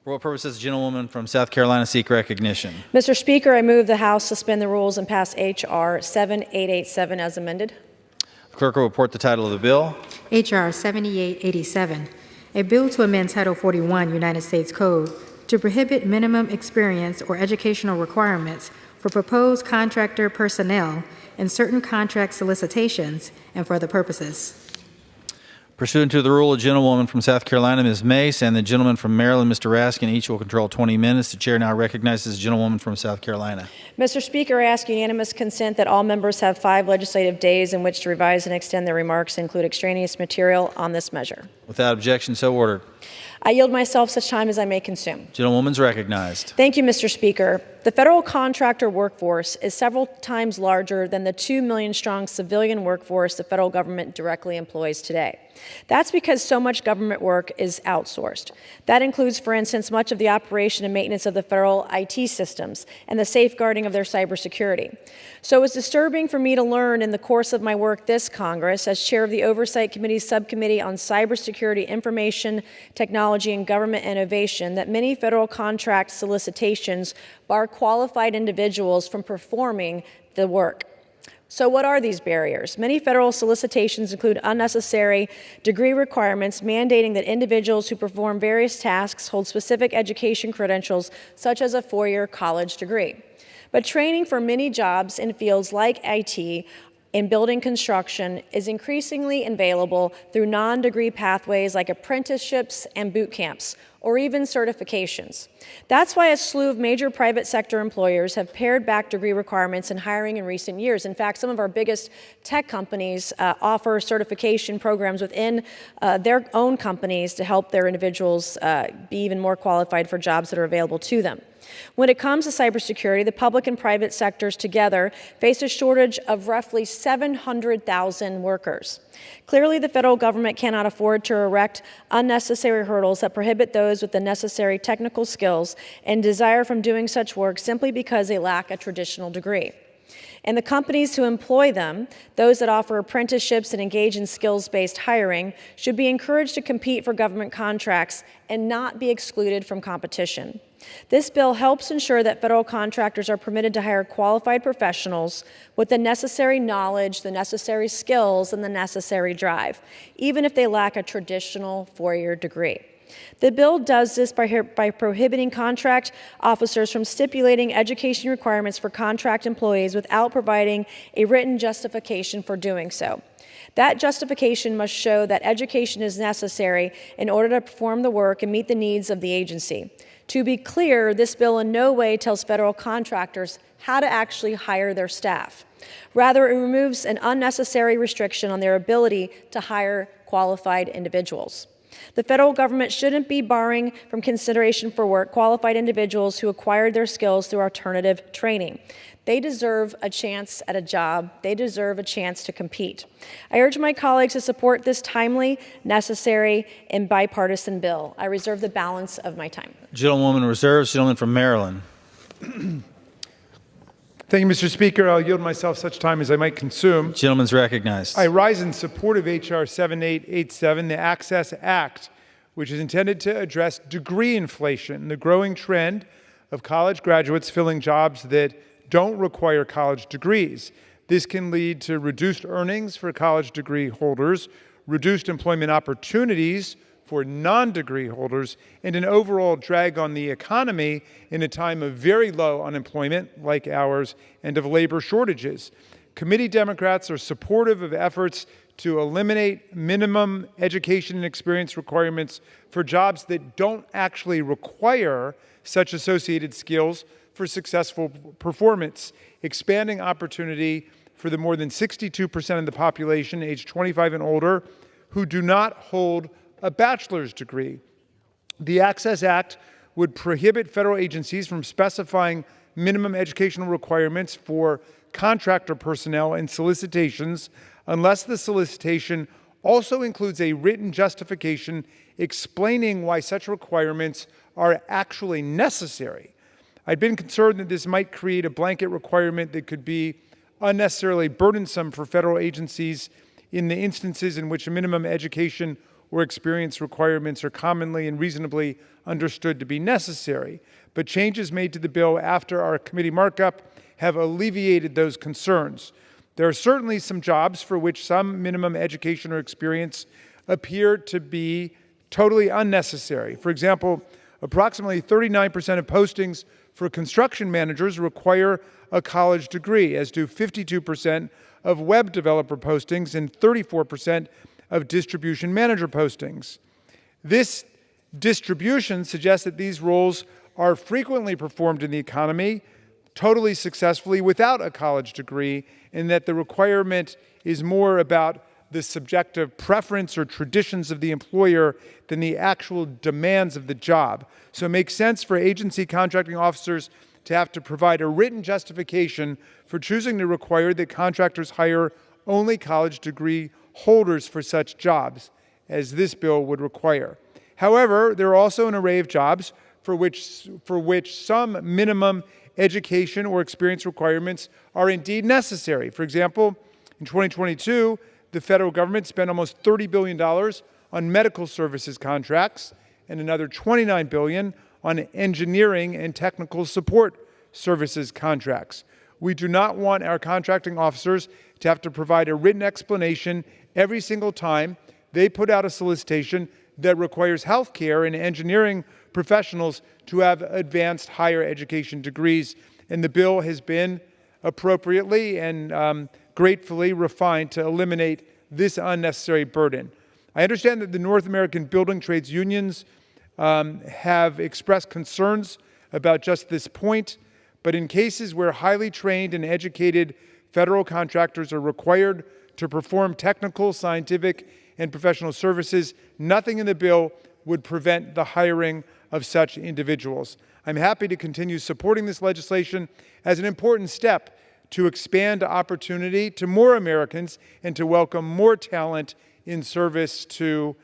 For what purpose does the gentlewoman from South Carolina seek recognition? Mr. Speaker, I move the House suspend the rules and pass H.R. 7887 as amended. The clerk will report the title of the bill. H.R. 7887, a bill to amend Title 41 United States Code to prohibit minimum experience or educational requirements for proposed contractor personnel in certain contract solicitations and for other purposes. Pursuant to the rule, the gentlewoman from South Carolina, Ms. Mace, and the gentleman from Maryland, Mr. Raskin, each will control 20 minutes. The chair now recognizes the gentlewoman from South Carolina. Mr. Speaker, I ask unanimous consent that all members have 5 legislative days in which to revise and extend their remarks and include extraneous material on this measure. Without objection, so ordered. I yield myself such time as I may consume. Gentlewoman's recognized. Thank you, Mr. Speaker. The federal contractor workforce is several times larger than the 2 million strong civilian workforce the federal government directly employs today. That's because so much government work is outsourced. That includes, for instance, much of the operation and maintenance of the federal IT systems and the safeguarding of their cybersecurity. So it was disturbing for me to learn in the course of my work this Congress as chair of the Oversight Committee's Subcommittee on Cybersecurity, Information Technology, and Government Innovation that many federal contract solicitations bar qualified individuals from performing the work. So what are these barriers? Many federal solicitations include unnecessary degree requirements mandating that individuals who perform various tasks hold specific education credentials, such as a four-year college degree. But training for many jobs in fields like IT in building construction is increasingly available through non-degree pathways like apprenticeships and boot camps, or even certifications. That's why a slew of major private sector employers have pared back degree requirements in hiring in recent years. In fact, some of our biggest tech companies offer certification programs within their own companies to help their individuals be even more qualified for jobs that are available to them. When it comes to cybersecurity, the public and private sectors together face a shortage of roughly 700,000 workers. Clearly, the federal government cannot afford to erect unnecessary hurdles that prohibit those with the necessary technical skills and desire from doing such work simply because they lack a traditional degree. And the companies who employ them, those that offer apprenticeships and engage in skills-based hiring, should be encouraged to compete for government contracts and not be excluded from competition. This bill helps ensure that federal contractors are permitted to hire qualified professionals with the necessary knowledge, the necessary skills, and the necessary drive, even if they lack a traditional four-year degree. The bill does this by prohibiting contract officers from stipulating education requirements for contract employees without providing a written justification for doing so. That justification must show that education is necessary in order to perform the work and meet the needs of the agency. To be clear, this bill in no way tells federal contractors how to actually hire their staff. Rather, it removes an unnecessary restriction on their ability to hire qualified individuals. The federal government shouldn't be barring from consideration for work qualified individuals who acquired their skills through alternative training. They deserve a chance at a job. They deserve a chance to compete. I urge my colleagues to support this timely, necessary, and bipartisan bill. I reserve the balance of my time. Gentlewoman reserves. Gentleman from Maryland. Thank you, Mr. Speaker. I'll yield myself such time as I might consume. Gentleman's recognized. I rise in support of H.R. 7887, the Access Act, which is intended to address degree inflation, the growing trend of college graduates filling jobs that don't require college degrees. This can lead to reduced earnings for college degree holders, reduced employment opportunities for non-degree holders, and an overall drag on the economy in a time of very low unemployment like ours and of labor shortages. Committee Democrats are supportive of efforts to eliminate minimum education and experience requirements for jobs that don't actually require such associated skills for successful performance, expanding opportunity for the more than 62% of the population aged 25 and older who do not hold a bachelor's degree. The Access Act would prohibit federal agencies from specifying minimum educational requirements for contractor personnel in solicitations unless the solicitation also includes a written justification explaining why such requirements are actually necessary. I'd been concerned that this might create a blanket requirement that could be unnecessarily burdensome for federal agencies in the instances in which a minimum education or experience requirements are commonly and reasonably understood to be necessary. But changes made to the bill after our committee markup have alleviated those concerns. There are certainly some jobs for which some minimum education or experience appear to be totally unnecessary. For example, approximately 39% of postings for construction managers require a college degree, as do 52% of web developer postings and 34% of distribution manager postings. This distribution suggests that these roles are frequently performed in the economy totally successfully without a college degree, and that the requirement is more about the subjective preference or traditions of the employer than the actual demands of the job. So it makes sense for agency contracting officers to have to provide a written justification for choosing to require that contractors hire only college degree holders for such jobs, as this bill would require. However, there are also an array of jobs for which some minimum education or experience requirements are indeed necessary. For example, in 2022, the federal government spent almost $30 billion on medical services contracts and another $29 billion on engineering and technical support services contracts. We do not want our contracting officers to have to provide a written explanation every single time they put out a solicitation that requires healthcare and engineering professionals to have advanced higher education degrees. And the bill has been appropriately and gratefully refined to eliminate this unnecessary burden. I understand that the North American building trades unions have expressed concerns about just this point, but in cases where highly trained and educated federal contractors are required to perform technical, scientific, and professional services, nothing in the bill would prevent the hiring of such individuals. I'm happy to continue supporting this legislation as an important step to expand opportunity to more Americans and to welcome more talent in service to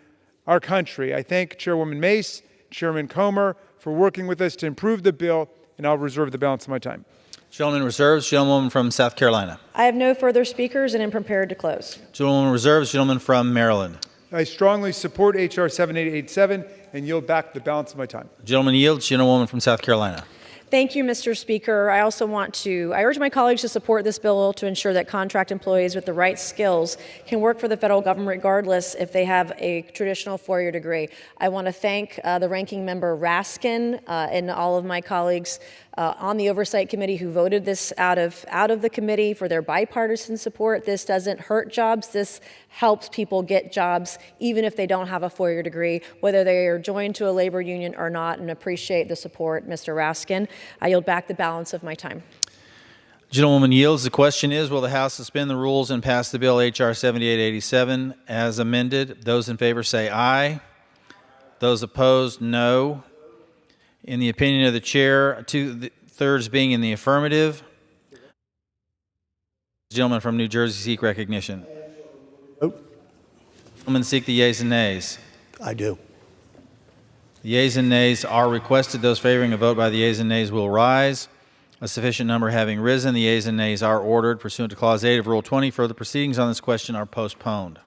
our country. I thank Chairwoman Mace, Chairman Comer for working with us to improve the bill, and I'll reserve the balance of my time. Gentleman reserves. Gentlewoman from South Carolina. I have no further speakers and am prepared to close. Gentlewoman reserves. Gentleman from Maryland. I strongly support H.R. 7887 and yield back the balance of my time. Gentleman yields. Gentlewoman from South Carolina. Thank you, Mr. Speaker. I also I urge my colleagues to support this bill to ensure that contract employees with the right skills can work for the federal government regardless if they have a traditional four-year degree. I want to thank the ranking member Raskin and all of my colleagues on the Oversight Committee who voted this out of the committee for their bipartisan support. This doesn't hurt jobs. This helps people get jobs even if they don't have a four-year degree, whether they are joined to a labor union or not, and appreciate the support, Mr. Raskin. I yield back the balance of my time. Gentlewoman yields. The question is, will the House suspend the rules and pass the bill H.R. 7887 as amended? Those in favor say aye. Those opposed, no. In the opinion of the chair, 2/3 being in the affirmative. Gentleman from New Jersey seek recognition. Gentlemen seek the yeas and nays. I do. The yeas and nays are requested. Those favoring a vote by the yeas and nays will rise. A sufficient number having risen, the yeas and nays are ordered. Pursuant to Clause 8 of Rule 20, further proceedings on this question are postponed.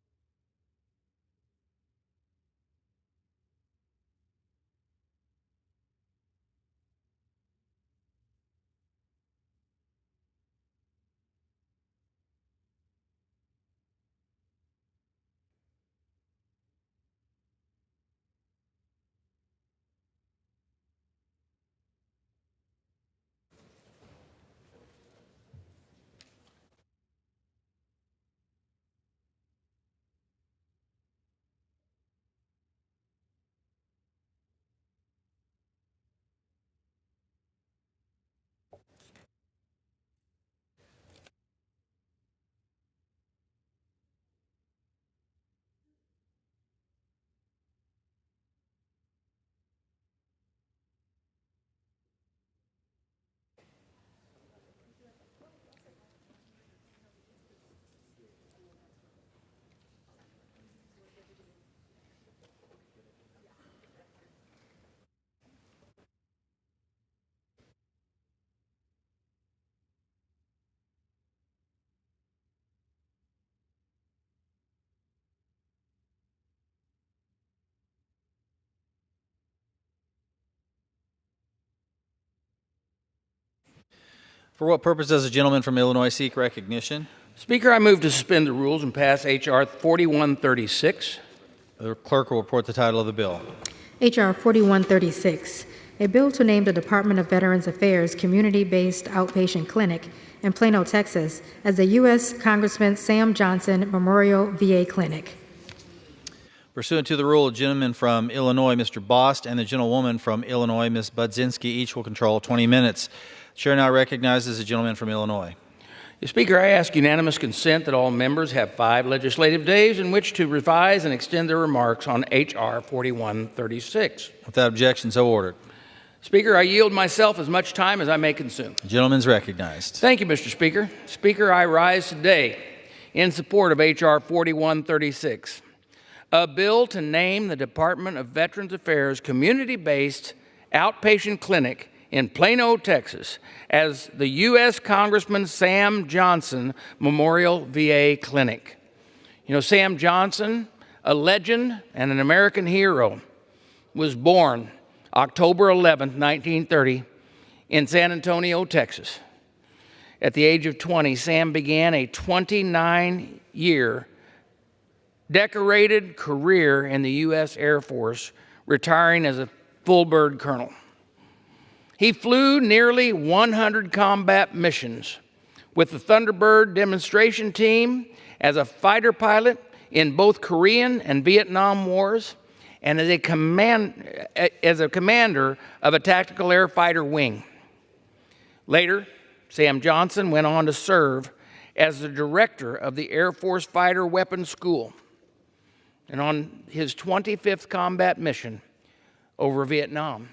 For what purpose does the gentleman from Illinois seek recognition? Speaker, I move to suspend the rules and pass H.R. 4136. The clerk will report the title of the bill. H.R. 4136, a bill to name the Department of Veterans Affairs Community-Based Outpatient Clinic in Plano, Texas, as the U.S. Congressman Sam Johnson Memorial VA Clinic. Pursuant to the rule, the gentleman from Illinois, Mr. Bost, and the gentlewoman from Illinois, Ms. Budzinski, each will control 20 minutes. The chair now recognizes the gentleman from Illinois. Mr. Speaker, I ask unanimous consent that all members have 5 legislative days in which to revise and extend their remarks on H.R. 4136. Without objection, so ordered. Speaker, I yield myself as much time as I may consume. The gentleman's recognized. Thank you, Mr. Speaker. Speaker, I rise today in support of H.R. 4136, a bill to name the Department of Veterans Affairs community-based outpatient clinic in Plano, Texas, as the U.S. Congressman Sam Johnson Memorial VA Clinic. You know, Sam Johnson, a legend and an American hero, was born October 11, 1930, in San Antonio, Texas. At the age of 20, Sam began a 29-year decorated career in the U.S. Air Force, retiring as a full-bird colonel. He flew nearly 100 combat missions with the Thunderbird demonstration team as a fighter pilot in both Korean and Vietnam wars, and as a commander of a tactical air fighter wing. Later, Sam Johnson went on to serve as the director of the Air Force Fighter Weapons School, and on his 25th combat mission over Vietnam,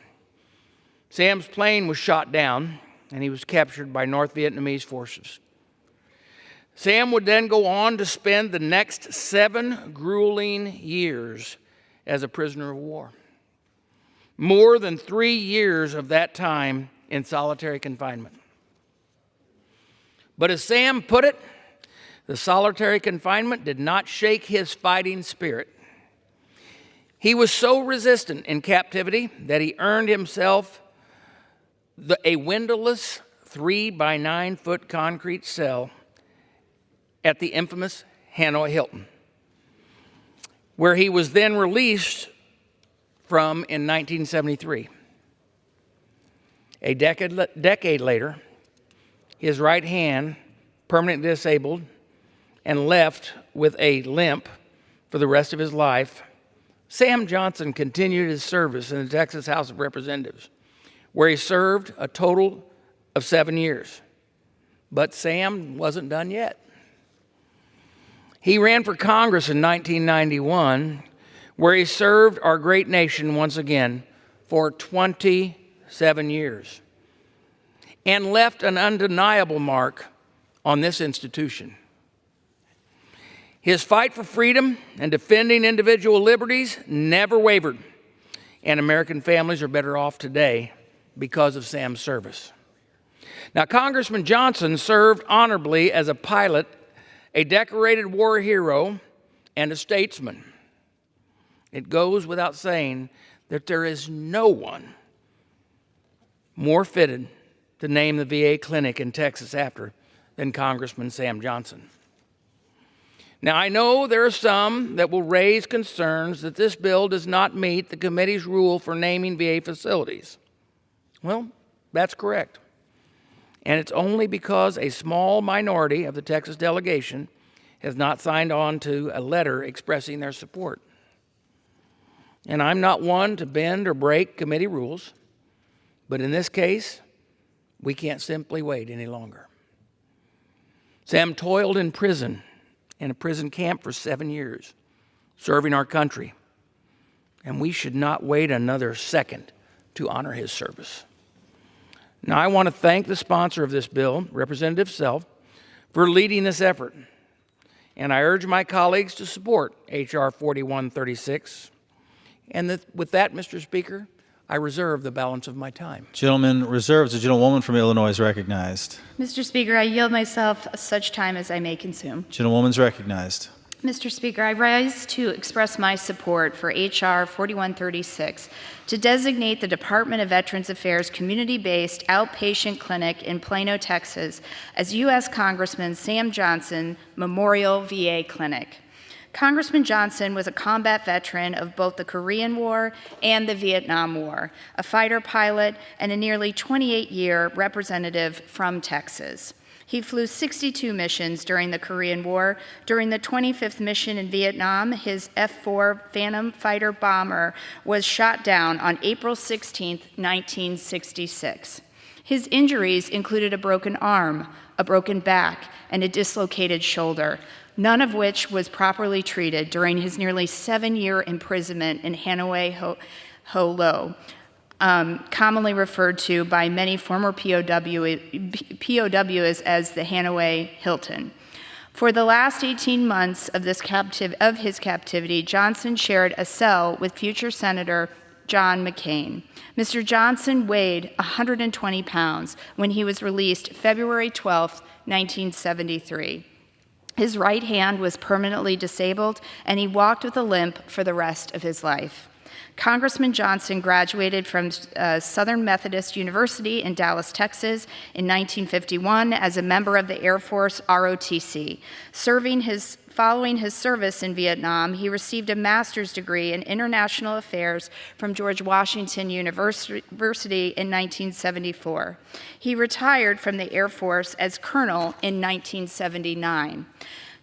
Sam's plane was shot down and he was captured by North Vietnamese forces. Sam would then go on to spend the next 7 grueling years as a prisoner of war. More than 3 years of that time in solitary confinement. But as Sam put it, the solitary confinement did not shake his fighting spirit. He was so resistant in captivity that he earned himself a windowless 3-by-9-foot concrete cell at the infamous Hanoi Hilton, where he was then released from in 1973. A decade later, his right hand permanently disabled and left with a limp for the rest of his life, Sam Johnson continued his service in the Texas House of Representatives, where he served a total of 7 years. But Sam wasn't done yet. He ran for Congress in 1991, where he served our great nation once again for 27 years and left an undeniable mark on this institution. His fight for freedom and defending individual liberties never wavered, and American families are better off today because of Sam's service. Now, Congressman Johnson served honorably as a pilot, a decorated war hero, and a statesman. It goes without saying that there is no one more fitted to name the VA clinic in Texas after than Congressman Sam Johnson. Now, I know there are some that will raise concerns that this bill does not meet the committee's rule for naming VA facilities. Well, that's correct. And it's only because a small minority of the Texas delegation has not signed on to a letter expressing their support. And I'm not one to bend or break committee rules, but in this case, we can't simply wait any longer. Sam toiled in prison, in a prison camp for 7 years, serving our country, and we should not wait another second to honor his service. Now, I want to thank the sponsor of this bill, Representative Self, for leading this effort, and I urge my colleagues to support H.R. 4136. And with that, Mr. Speaker, I reserve the balance of my time. Gentleman reserves. The gentlewoman from Illinois is recognized. Mr. Speaker, I yield myself such time as I may consume. Gentlewoman's recognized. Mr. Speaker, I rise to express my support for H.R. 4136 to designate the Department of Veterans Affairs community-based outpatient clinic in Plano, Texas as U.S. Congressman Sam Johnson Memorial VA Clinic. Congressman Johnson was a combat veteran of both the Korean War and the Vietnam War, a fighter pilot, and a nearly 28-year representative from Texas. He flew 62 missions during the Korean War. During the 25th mission in Vietnam, his F-4 Phantom fighter bomber was shot down on April 16, 1966. His injuries included a broken arm, a broken back, and a dislocated shoulder, none of which was properly treated during his nearly 7-year imprisonment in Hanoi Ho Lo, commonly referred to by many former POWs as the Hanoi Hilton. For the last 18 months of his captivity, Johnson shared a cell with future Senator John McCain. Mr. Johnson weighed 120 pounds when he was released February 12, 1973. His right hand was permanently disabled, and he walked with a limp for the rest of his life. Congressman Johnson graduated from Southern Methodist University in Dallas, Texas in 1951 as a member of the Air Force ROTC. Following his service in Vietnam, he received a master's degree in international affairs from George Washington University in 1974. He retired from the Air Force as colonel in 1979.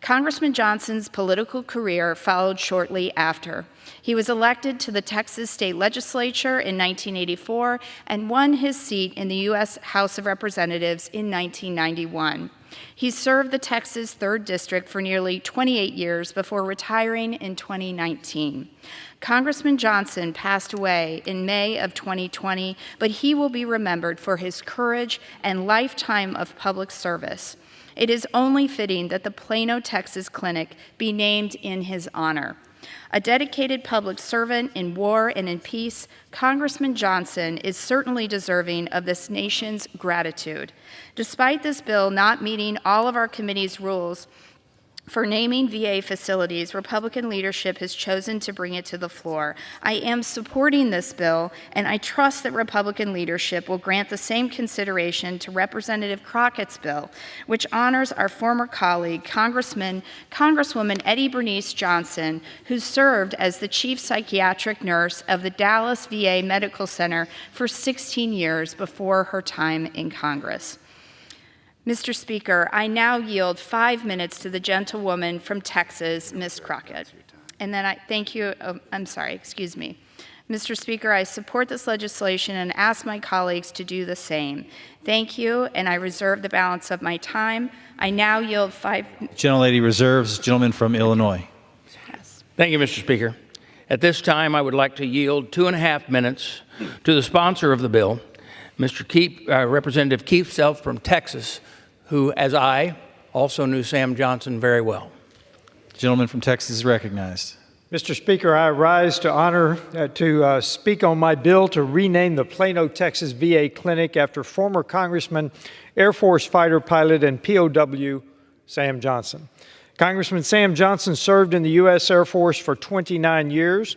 Congressman Johnson's political career followed shortly after. He was elected to the Texas State Legislature in 1984 and won his seat in the U.S. House of Representatives in 1991. He served the Texas 3rd District for nearly 28 years before retiring in 2019. Congressman Johnson passed away in May of 2020, but he will be remembered for his courage and lifetime of public service. It is only fitting that the Plano, Texas Clinic be named in his honor. A dedicated public servant in war and in peace, Congressman Johnson is certainly deserving of this nation's gratitude. Despite this bill not meeting all of our committee's rules for naming VA facilities, Republican leadership has chosen to bring it to the floor. I am supporting this bill, and I trust that Republican leadership will grant the same consideration to Representative Crockett's bill, which honors our former colleague, Congresswoman Eddie Bernice Johnson, who served as the chief psychiatric nurse of the Dallas VA Medical Center for 16 years before her time in Congress. Mr. Speaker, I now yield 5 minutes to the gentlewoman from Texas, Ms. Crockett. And then Mr. Speaker, I support this legislation and ask my colleagues to do the same. Thank you, and I reserve the balance of my time. I now yield 5 minutes. Gentlelady reserves. Gentleman from Illinois. Thank you, Mr. Speaker. At this time, I would like to yield 2.5 minutes to the sponsor of the bill, Representative Keith Self from Texas, who, as I, also knew Sam Johnson very well. The gentleman from Texas is recognized. Mr. Speaker, I rise to speak on my bill to rename the Plano, Texas VA Clinic after former Congressman, Air Force fighter pilot, and POW Sam Johnson. Congressman Sam Johnson served in the U.S. Air Force for 29 years,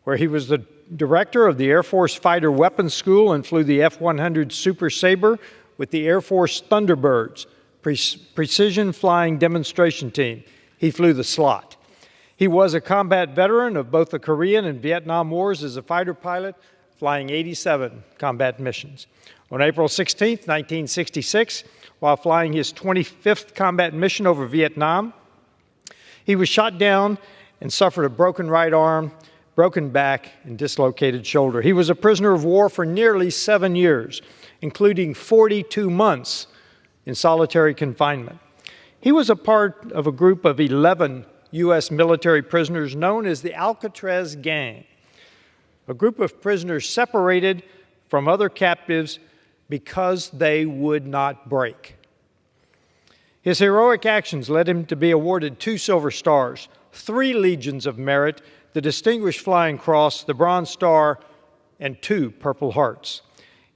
where he was the director of the Air Force Fighter Weapons School and flew the F-100 Super Sabre with the Air Force Thunderbirds, precision flying demonstration team. He flew the slot. He was a combat veteran of both the Korean and Vietnam Wars as a fighter pilot, flying 87 combat missions. On April 16, 1966, while flying his 25th combat mission over Vietnam, he was shot down and suffered a broken right arm, broken back, and dislocated shoulder. He was a prisoner of war for nearly 7 years, including 42 months in solitary confinement. He was a part of a group of 11 U.S. military prisoners known as the Alcatraz Gang, a group of prisoners separated from other captives because they would not break. His heroic actions led him to be awarded 2 Silver Stars, 3 Legions of Merit, the Distinguished Flying Cross, the Bronze Star, and 2 Purple Hearts.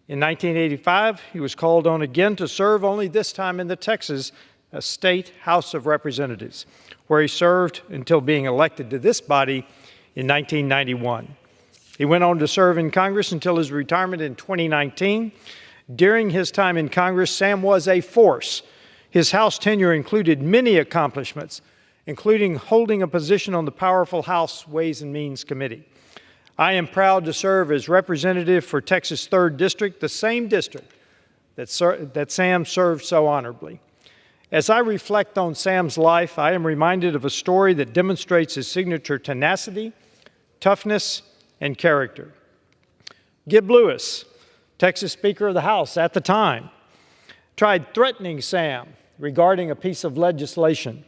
In 1985, he was called on again to serve, only this time in the Texas State House of Representatives, where he served until being elected to this body in 1991. He went on to serve in Congress until his retirement in 2019. During his time in Congress, Sam was a force. His House tenure included many accomplishments, including holding a position on the powerful House Ways and Means Committee. I am proud to serve as representative for Texas 3rd District, the same district that Sam served so honorably. As I reflect on Sam's life, I am reminded of a story that demonstrates his signature tenacity, toughness, and character. Gib Lewis, Texas Speaker of the House at the time, tried threatening Sam regarding a piece of legislation.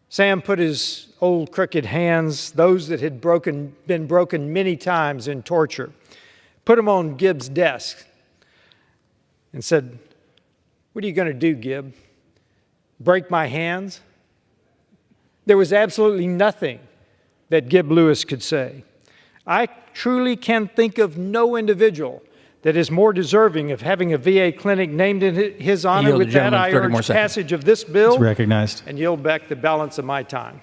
Sam put his old crooked hands, those that had been broken many times in torture, put them on Gibb's desk and said, "What are you going to do, Gibb? Break my hands?" There was absolutely nothing that Gibb Lewis could say. I truly can think of no individual that is more deserving of having a VA clinic named in his honor. With that, I urge passage of this bill. It's recognized. And yield back the balance of my time.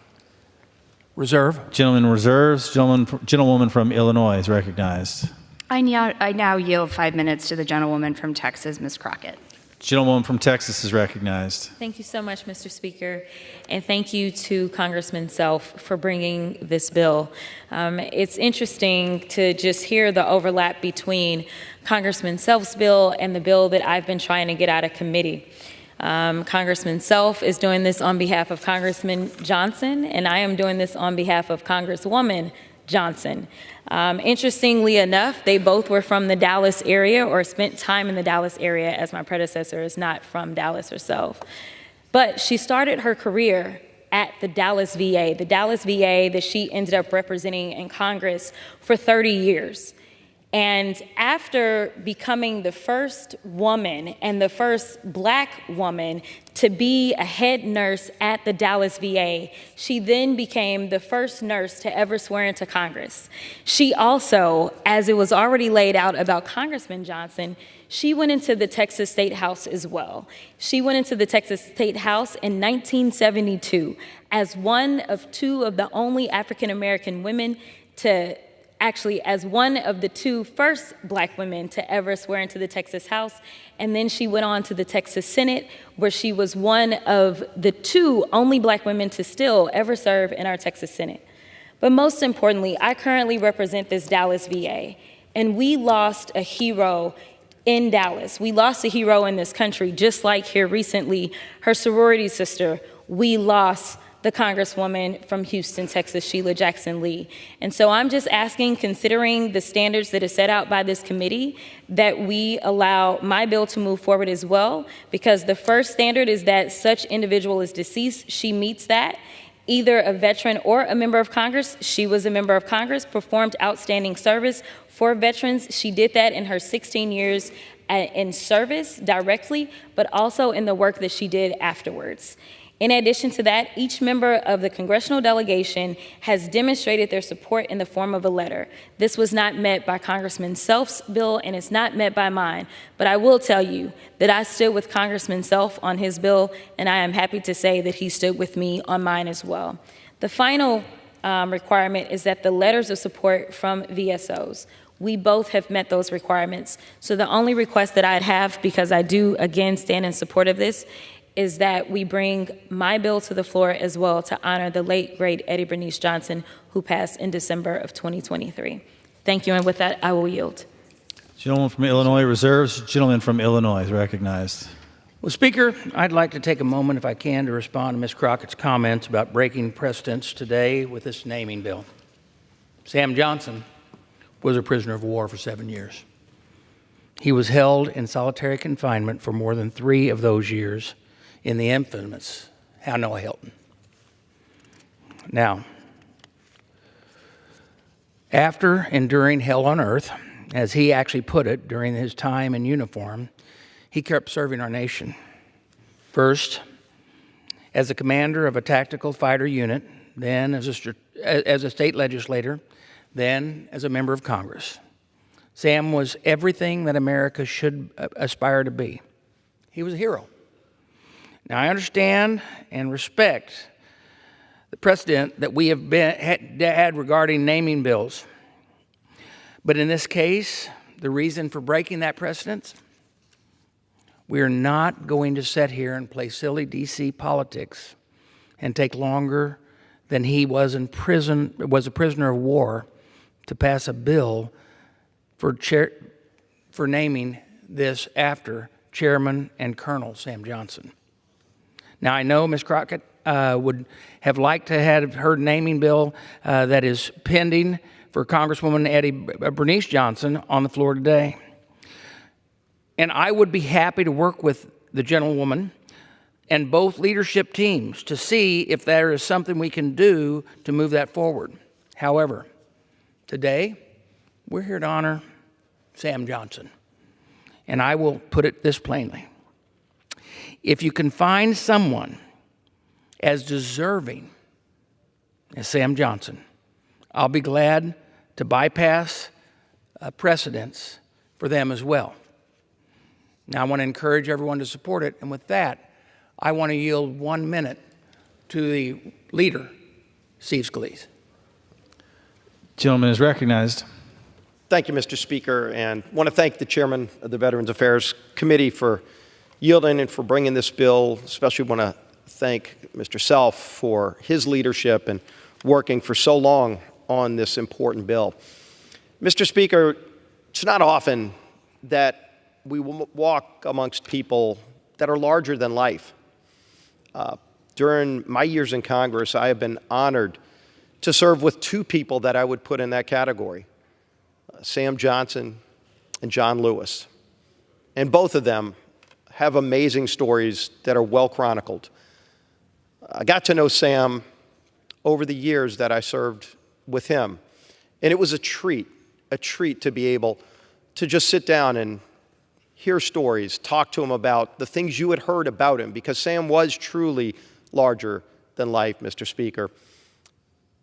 Reserve. Gentleman reserves. Gentlewoman from Illinois is recognized. I now yield 5 minutes to the gentlewoman from Texas, Ms. Crockett. Gentlewoman from Texas is recognized. Thank you so much, Mr. Speaker, and thank you to Congressman Self for bringing this bill. It's interesting to just hear the overlap between Congressman Self's bill and the bill that I've been trying to get out of committee. Congressman Self is doing this on behalf of Congressman Johnson, and I am doing this on behalf of Congresswoman Johnson. Interestingly enough, they both were from the Dallas area or spent time in the Dallas area, as my predecessor is not from Dallas herself. But she started her career at the Dallas VA that she ended up representing in Congress for 30 years. And after becoming the first woman and the first Black woman to be a head nurse at the Dallas VA, she then became the first nurse to ever swear into Congress. She also, as it was already laid out about Congressman Johnson, she went into the Texas State House as well. She went into the Texas State House in 1972 as one of two of the only African American women to as one of the two first Black women to ever swear into the Texas House. And then she went on to the Texas Senate, where she was one of the two only Black women to still ever serve in our Texas Senate. But most importantly, I currently represent this Dallas VA, and we lost a hero in Dallas. We lost a hero in this country, just like here recently, her sorority sister. We lost the Congresswoman from Houston, Texas, Sheila Jackson Lee. And so I'm just asking, considering the standards that are set out by this committee, that we allow my bill to move forward as well, because the first standard is that such individual is deceased. She meets that. Either a veteran or a member of Congress. She was a member of Congress, performed outstanding service for veterans. She did that in her 16 years in service directly, but also in the work that she did afterwards. In addition to that, each member of the congressional delegation has demonstrated their support in the form of a letter. This was not met by Congressman Self's bill, and it's not met by mine. But I will tell you that I stood with Congressman Self on his bill, and I am happy to say that he stood with me on mine as well. The final requirement is that the letters of support from VSOs. We both have met those requirements. So the only request that I'd have, because I do again stand in support of this, is that we bring my bill to the floor as well to honor the late, great Eddie Bernice Johnson, who passed in December of 2023. Thank you, and with that, I will yield. Gentleman from Illinois reserves. Gentleman from Illinois is recognized. Well, Speaker, I'd like to take a moment, if I can, to respond to Ms. Crockett's comments about breaking precedents today with this naming bill. Sam Johnson was a prisoner of war for 7 years. He was held in solitary confinement for more than 3 of those years in the infamous Hanoi Hilton. Now, after enduring hell on earth, as he actually put it during his time in uniform, he kept serving our nation. First, as a commander of a tactical fighter unit, then as a state legislator, then as a member of Congress. Sam was everything that America should aspire to be. He was a hero. Now, I understand and respect the precedent that we have had regarding naming bills. But in this case, the reason for breaking that precedent, we are not going to sit here and play silly D.C. politics and take longer than he was a prisoner of war to pass a bill for naming this after Chairman and Colonel Sam Johnson. Now, I know Ms. Crockett would have liked to have her naming bill that is pending for Congresswoman Eddie Bernice Johnson on the floor today. And I would be happy to work with the gentlewoman and both leadership teams to see if there is something we can do to move that forward. However, today, we're here to honor Sam Johnson. And I will put it this plainly. If you can find someone as deserving as Sam Johnson, I'll be glad to bypass precedents for them as well. Now, I want to encourage everyone to support it. And with that, I want to yield 1 minute to the leader, Steve Scalise. Gentleman is recognized. Thank you, Mr. Speaker, and I want to thank the chairman of the Veterans Affairs Committee for yielding and for bringing this bill. Especially want to thank Mr. Self for his leadership and working for so long on this important bill. Mr. Speaker, it's not often that we will walk amongst people that are larger than life. During my years in Congress, I have been honored to serve with two people that I would put in that category, Sam Johnson and John Lewis. And both of them have amazing stories that are well chronicled. I got to know Sam over the years that I served with him, and it was a treat to be able to just sit down and hear stories, talk to him about the things you had heard about him, because Sam was truly larger than life, Mr. Speaker.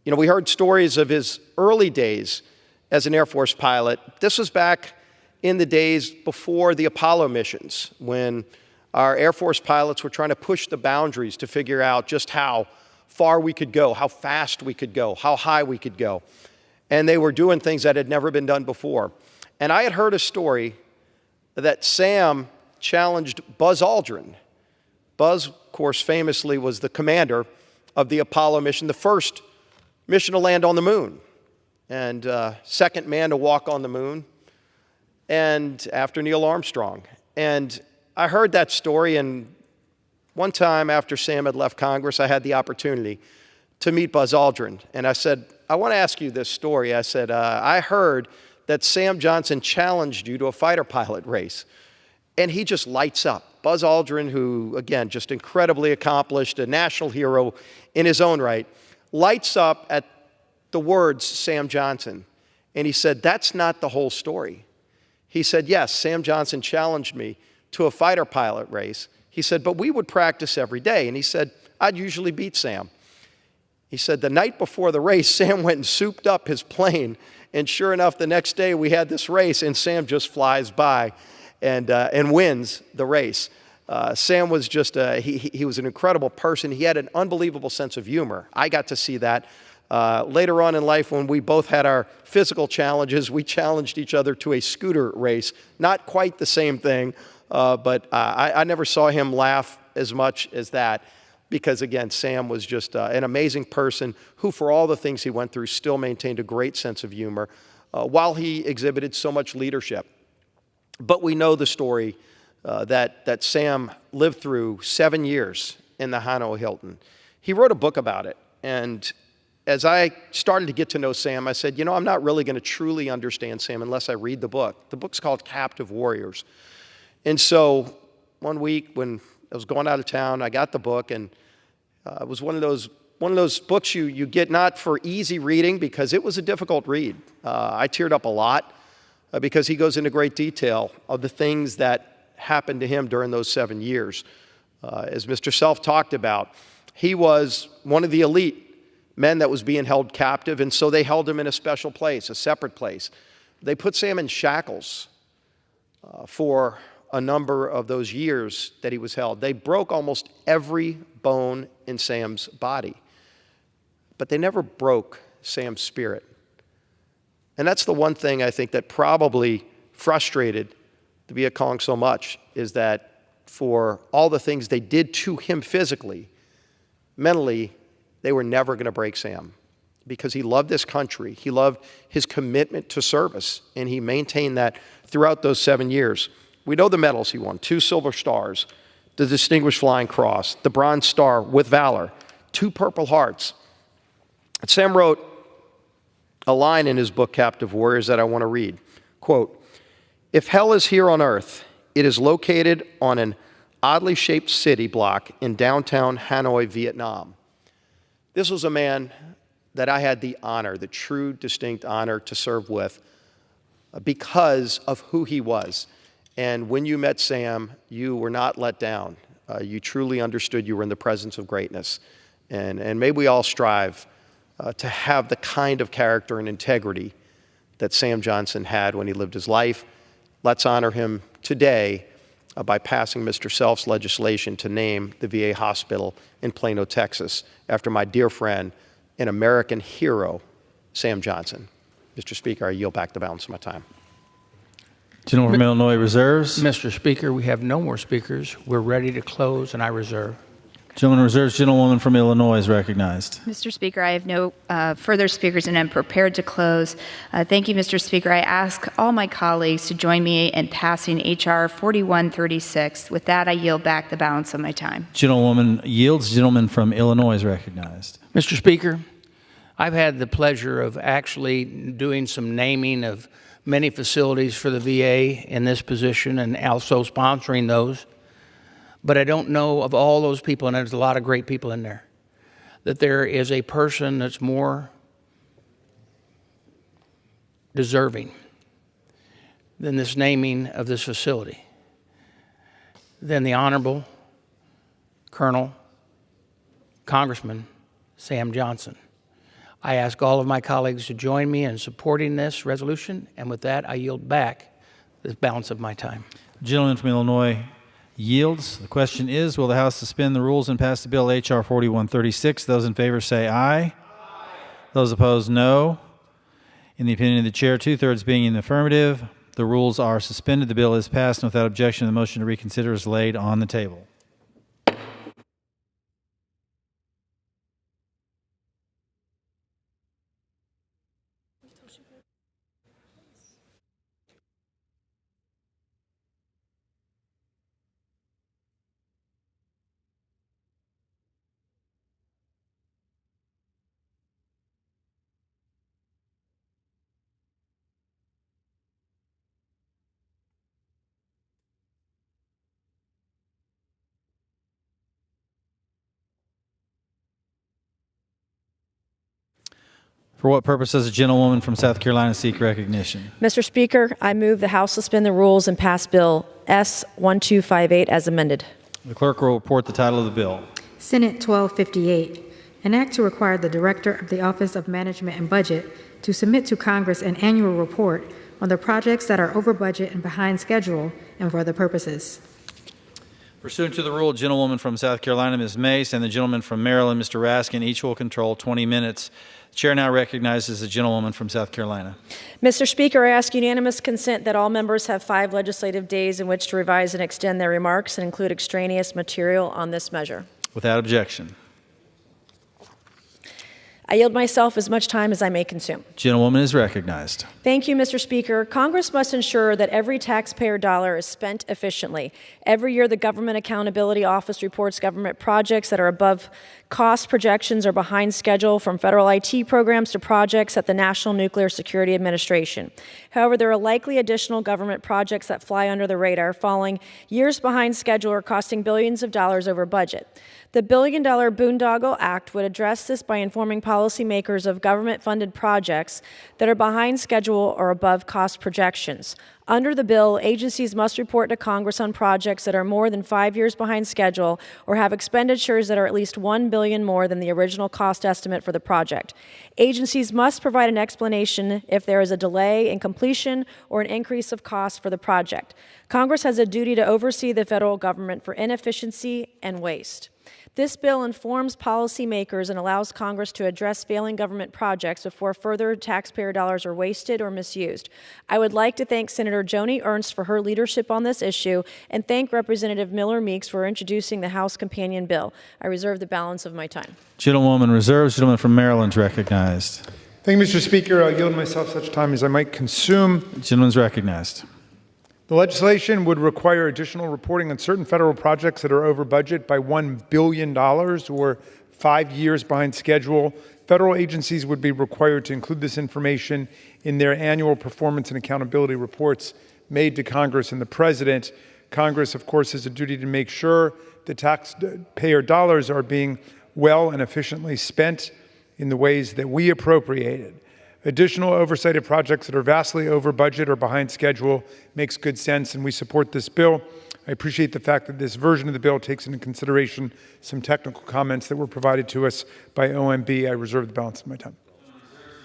You know, we heard stories of his early days as an Air Force pilot. This was back in the days before the Apollo missions, when our Air Force pilots were trying to push the boundaries to figure out just how far we could go, how fast we could go, how high we could go. And they were doing things that had never been done before. And I had heard a story that Sam challenged Buzz Aldrin. Buzz, of course, famously was the commander of the Apollo mission, the first mission to land on the moon, and second man to walk on the moon, and after Neil Armstrong. And I heard that story, and one time after Sam had left Congress, I had the opportunity to meet Buzz Aldrin. And I said, I want to ask you this story. I said, I heard that Sam Johnson challenged you to a fighter pilot race. And he just lights up. Buzz Aldrin, who, again, just incredibly accomplished, a national hero in his own right, lights up at the words Sam Johnson. And he said, that's not the whole story. He said, yes, Sam Johnson challenged me to a fighter pilot race. He said, but we would practice every day. And he said, I'd usually beat Sam. He said, the night before the race, Sam went and souped up his plane. And sure enough, the next day we had this race, and Sam just flies by and wins the race. Sam was just, he was an incredible person. He had an unbelievable sense of humor. I got to see that. Later on in life, when we both had our physical challenges, we challenged each other to a scooter race. Not quite the same thing, but I never saw him laugh as much as that, because, again, Sam was just an amazing person who, for all the things he went through, still maintained a great sense of humor while he exhibited so much leadership. But we know the story that Sam lived through 7 years in the Hanoi Hilton. He wrote a book about it, and as I started to get to know Sam, I said, you know, I'm not really going to truly understand Sam unless I read the book. The book's called Captive Warriors. And so one week when I was going out of town, I got the book, and it was one of those books you get not for easy reading, because it was a difficult read. I teared up a lot because he goes into great detail of the things that happened to him during those 7 years. As Mr. Self talked about, he was one of the elite men that was being held captive, and so they held him in a special place, a separate place. They put Sam in shackles for a number of those years that he was held. They broke almost every bone in Sam's body, but they never broke Sam's spirit. And that's the one thing I think that probably frustrated the Viet Cong so much, is that for all the things they did to him physically, mentally, they were never going to break Sam, because he loved this country. He loved his commitment to service, and he maintained that throughout those 7 years. We know the medals he won: 2 Silver Stars, the Distinguished Flying Cross, the Bronze Star with Valor, 2 Purple Hearts. And Sam wrote a line in his book, Captive Warriors, that I want to read. Quote, "If hell is here on earth, It is located on an oddly shaped city block in downtown Hanoi, Vietnam. This was a man that I had the honor, the true distinct honor to serve with because of who he was. And when you met Sam, you were not let down. You truly understood you were in the presence of greatness. And may we all strive to have the kind of character and integrity that Sam Johnson had when he lived his life. Let's honor him today by passing Mr. Self's legislation to name the VA hospital in Plano, Texas, after my dear friend and American hero, Sam Johnson. Mr. Speaker, I yield back the balance of my time. Gentleman from Illinois reserves. Mr. Speaker, we have no more speakers. We're ready to close, and I reserve. Gentleman reserves. Gentlewoman from Illinois is recognized. Mr. Speaker, I have no further speakers and I'm prepared to close. Thank you, Mr. Speaker. I ask all my colleagues to join me in passing H.R. 4136. With that, I yield back the balance of my time. Gentlewoman yields. Gentleman from Illinois is recognized. Mr. Speaker, I've had the pleasure of actually doing some naming of many facilities for the VA in this position and also sponsoring those. But I don't know of all those people, and there's a lot of great people in there, that there is a person that's more deserving than this naming of this facility, than the Honorable Colonel Congressman Sam Johnson. I ask all of my colleagues to join me in supporting this resolution, and with that, I yield back the balance of my time. Gentleman from Illinois yields. The question is, will the House suspend the rules and pass the bill H.R. 4136? Those in favor say aye. Aye. Those opposed, no. In the opinion of the chair, 2/3 being in the affirmative, the rules are suspended. The bill is passed, and without objection, the motion to reconsider is laid on the table. For what purpose does a gentlewoman from South Carolina seek recognition? Mr. Speaker, I move the House suspend the rules and pass Bill S-1258 as amended. The clerk will report the title of the bill. Senate 1258, an act to require the Director of the Office of Management and Budget to submit to Congress an annual report on the projects that are over budget and behind schedule and for other purposes. Pursuant to the rule, gentlewoman from South Carolina, Ms. Mace, and the gentleman from Maryland, Mr. Raskin, each will control 20 minutes. The chair now recognizes the gentlewoman from South Carolina. Mr. Speaker, I ask unanimous consent that all members have 5 legislative days in which to revise and extend their remarks and include extraneous material on this measure. Without objection. I yield myself as much time as I may consume. Gentlewoman is recognized. Thank you, Mr. Speaker. Congress must ensure that every taxpayer dollar is spent efficiently. Every year, the Government Accountability Office reports government projects that are above cost projections or behind schedule, from federal IT programs to projects at the National Nuclear Security Administration. However, there are likely additional government projects that fly under the radar, falling years behind schedule or costing billions of dollars over budget. The $1 billion Boondoggle Act would address this by informing policymakers of government-funded projects that are behind schedule or above cost projections. Under the bill, agencies must report to Congress on projects that are more than 5 years behind schedule or have expenditures that are at least $1 billion more than the original cost estimate for the project. Agencies must provide an explanation if there is a delay in completion or an increase of cost for the project. Congress has a duty to oversee the federal government for inefficiency and waste. This bill informs policymakers and allows Congress to address failing government projects before further taxpayer dollars are wasted or misused. I would like to thank Senator Joni Ernst for her leadership on this issue and thank Representative Miller Meeks for introducing the House companion bill. I reserve the balance of my time. Gentlewoman reserves. Gentleman from Maryland is recognized. Thank you, Mr. Speaker. I'll yield myself such time as I might consume. Gentleman's recognized. The legislation would require additional reporting on certain federal projects that are over budget by $1 billion or 5 years behind schedule. Federal agencies would be required to include this information in their annual performance and accountability reports made to Congress and the President. Congress, of course, has a duty to make sure the taxpayer dollars are being well and efficiently spent in the ways that we appropriated. Additional oversight of projects that are vastly over budget or behind schedule makes good sense, and we support this bill. I appreciate the fact that this version of the bill takes into consideration some technical comments that were provided to us by OMB. I reserve the balance of my time.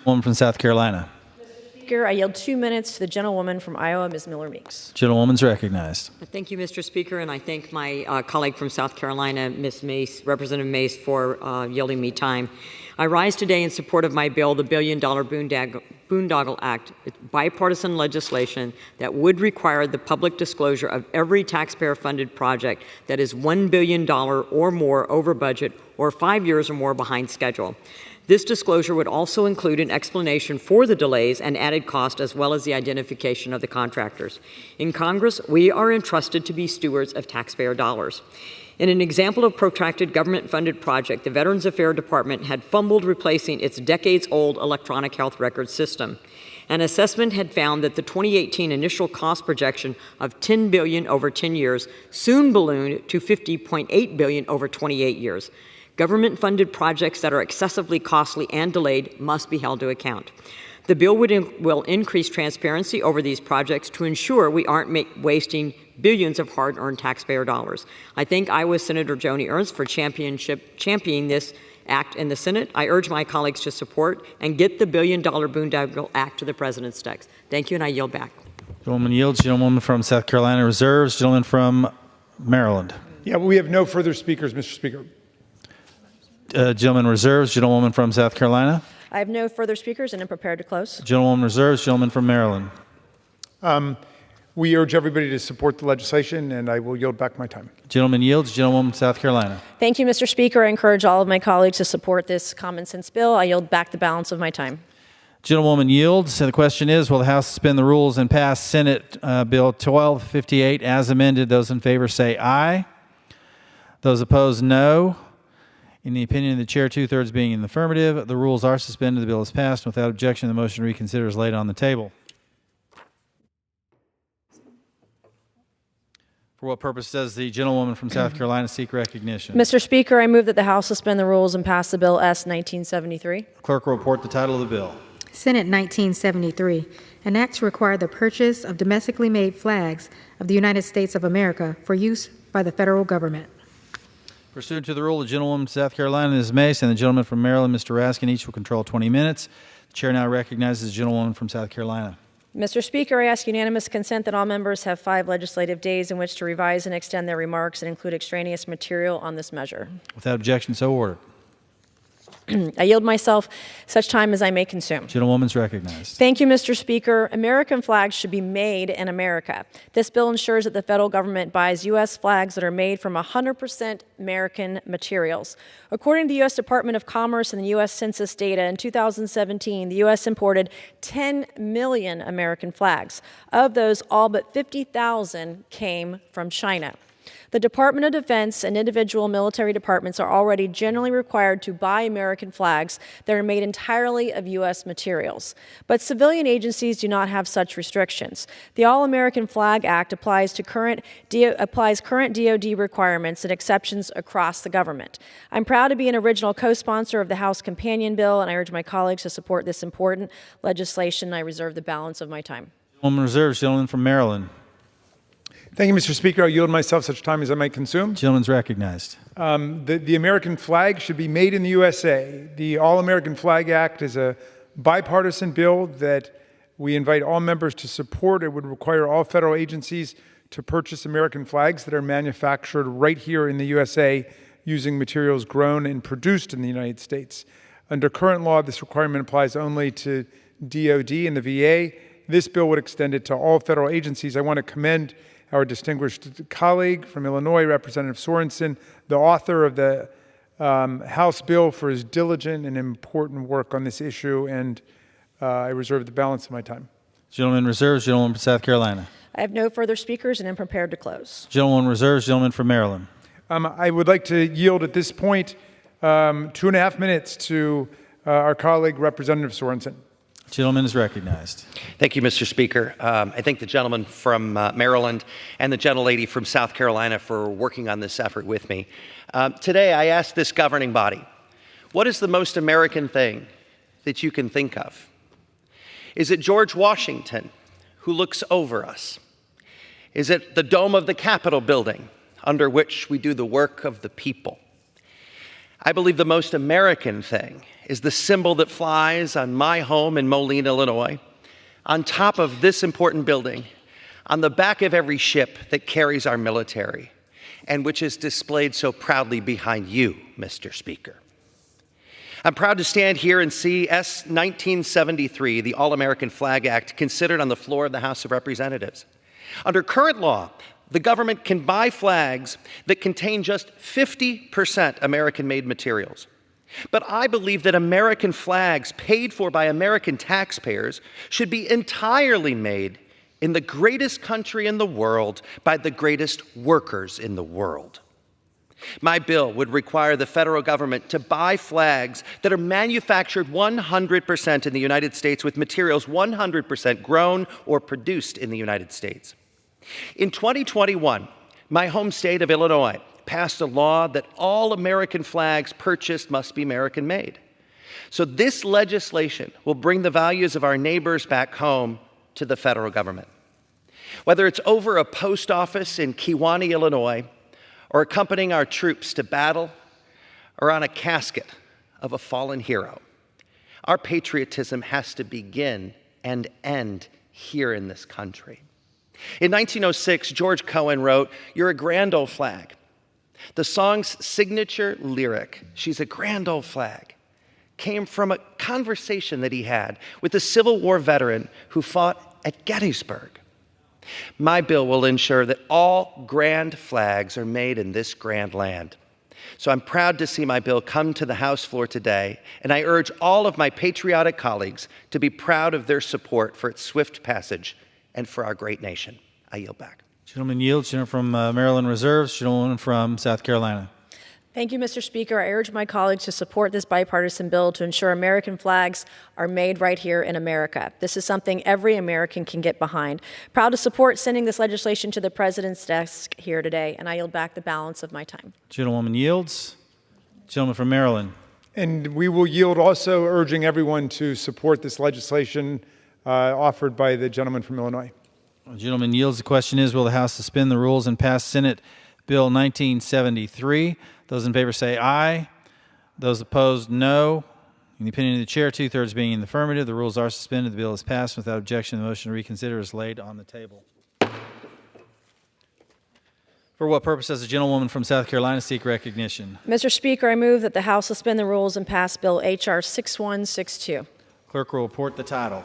Woman from South Carolina. Speaker, I yield 2 minutes to the gentlewoman from Iowa, Ms. Miller Meeks. Gentlewoman's recognized. Thank you, Mr. Speaker, and I thank my colleague from South Carolina, Ms. Mace, Representative Mace, for yielding me time. I rise today in support of my bill, the $1 billion Boondoggle Act. It's bipartisan legislation that would require the public disclosure of every taxpayer-funded project that is $1 billion or more over budget or 5 years or more behind schedule. This disclosure would also include an explanation for the delays and added cost, as well as the identification of the contractors. In Congress, we are entrusted to be stewards of taxpayer dollars. In an example of protracted government-funded project, the Veterans Affairs Department had fumbled replacing its decades-old electronic health record system. An assessment had found that the 2018 initial cost projection of $10 billion over 10 years soon ballooned to $50.8 billion over 28 years. Government-funded projects that are excessively costly and delayed must be held to account. The bill will increase transparency over these projects to ensure we aren't wasting billions of hard-earned taxpayer dollars. I thank Iowa Senator Joni Ernst for championing this act in the Senate. I urge my colleagues to support and get the $1 billion Boondoggle Act to the President's desk. Thank you, and I yield back. Gentlewoman yields. Gentlewoman from South Carolina reserves. Gentleman from Maryland. Yeah, we have no further speakers, Mr. Speaker. Gentleman reserves. Gentlewoman from South Carolina. I have no further speakers and am prepared to close. Gentlewoman reserves. Gentleman from Maryland. We urge everybody to support the legislation, and I will yield back my time. Gentleman yields. Gentlewoman from South Carolina. Thank you, Mr. Speaker. I encourage all of my colleagues to support this common sense bill. I yield back the balance of my time. Gentlewoman yields. So the question is, will the House suspend the rules and pass Senate Bill 1258 as amended? Those in favor say aye. Those opposed, no. In the opinion of the chair, 2/3 being in the affirmative, the rules are suspended. The bill is passed. Without objection, the motion to reconsider is laid on the table. For what purpose does the gentlewoman from South Carolina seek recognition? Mr. Speaker, I move that the House suspend the rules and pass the bill S. 1973. Clerk will report the title of the bill. Senate 1973, an act to require the purchase of domestically made flags of the United States of America for use by the federal government. Pursuant to the rule, the gentlewoman from South Carolina, Ms. Mace, and the gentleman from Maryland, Mr. Raskin, each will control 20 minutes. The chair now recognizes the gentlewoman from South Carolina. Mr. Speaker, I ask unanimous consent that all members have 5 legislative days in which to revise and extend their remarks and include extraneous material on this measure. Without objection, so ordered. I yield myself such time as I may consume. Gentlewoman's recognized. Thank you, Mr. Speaker. American flags should be made in America. This bill ensures that the federal government buys U.S. flags that are made from 100% American materials. According to the U.S. Department of Commerce and the U.S. Census data, in 2017, the U.S. imported 10 million American flags. Of those, all but 50,000 came from China. The Department of Defense and individual military departments are already generally required to buy American flags that are made entirely of U.S. materials. But civilian agencies do not have such restrictions. The All-American Flag Act applies current DoD requirements and exceptions across the government. I'm proud to be an original co-sponsor of the House Companion Bill, and I urge my colleagues to support this important legislation. I reserve the balance of my time. Gentlewoman reserves. Gentleman from Maryland. Thank you, Mr. Speaker. I yield myself such time as I might consume. Gentleman's recognized. The American flag should be made in the USA. The All-American Flag Act is a bipartisan bill that we invite all members to support. It would require all federal agencies to purchase American flags that are manufactured right here in the USA using materials grown and produced in the United States. Under current law, this requirement applies only to DoD and the VA. This bill would extend it to all federal agencies. I want to commend our distinguished colleague from Illinois, Representative Sorensen, the author of the House bill, for his diligent and important work on this issue, and I reserve the balance of my time. Gentleman reserves. Gentleman from South Carolina. I have no further speakers and am prepared to close. Gentleman reserves. Gentleman from Maryland. I would like to yield at this point 2.5 minutes to our colleague, Representative Sorensen. Gentleman is recognized. Thank you, Mr. Speaker. I thank the gentleman from Maryland and the gentlelady from South Carolina for working on this effort with me. Today, I ask this governing body, what is the most American thing that you can think of? Is it George Washington, who looks over us? Is it the dome of the Capitol building, under which we do the work of the people? I believe the most American thing is the symbol that flies on my home in Moline, Illinois, on top of this important building, on the back of every ship that carries our military, and which is displayed so proudly behind you, Mr. Speaker. I'm proud to stand here and see S. 1973, the All-American Flag Act, considered on the floor of the House of Representatives. Under current law, the government can buy flags that contain just 50% American-made materials. But I believe that American flags paid for by American taxpayers should be entirely made in the greatest country in the world by the greatest workers in the world. My bill would require the federal government to buy flags that are manufactured 100% in the United States with materials 100% grown or produced in the United States. In 2021, my home state of Illinois passed a law that all American flags purchased must be American-made. So this legislation will bring the values of our neighbors back home to the federal government. Whether it's over a post office in Kewanee, Illinois, or accompanying our troops to battle, or on a casket of a fallen hero, our patriotism has to begin and end here in this country. In 1906, George Cohen wrote, "You're a grand old flag." The song's signature lyric, "She's a grand old flag," came from a conversation that he had with a Civil War veteran who fought at Gettysburg. My bill will ensure that all grand flags are made in this grand land. So I'm proud to see my bill come to the House floor today, and I urge all of my patriotic colleagues to be proud of their support for its swift passage and for our great nation. I yield back. Gentleman yields. Gentleman from Maryland reserves. Gentleman from South Carolina. Thank you, Mr. Speaker. I urge my colleagues to support this bipartisan bill to ensure American flags are made right here in America. This is something every American can get behind. Proud to support sending this legislation to the President's desk here today, and I yield back the balance of my time. Gentlewoman yields. Gentleman from Maryland. And we will yield also, urging everyone to support this legislation offered by the gentleman from Illinois. The gentleman yields. The question is, will the House suspend the rules and pass Senate Bill 1973? Those in favor say aye. Those opposed, no. In the opinion of the chair, 2/3 being in the affirmative, the rules are suspended. The bill is passed. Without objection, the motion to reconsider is laid on the table. For what purpose does the gentlewoman from South Carolina seek recognition? Mr. Speaker, I move that the House suspend the rules and pass Bill H.R. 6162. Clerk will report the title.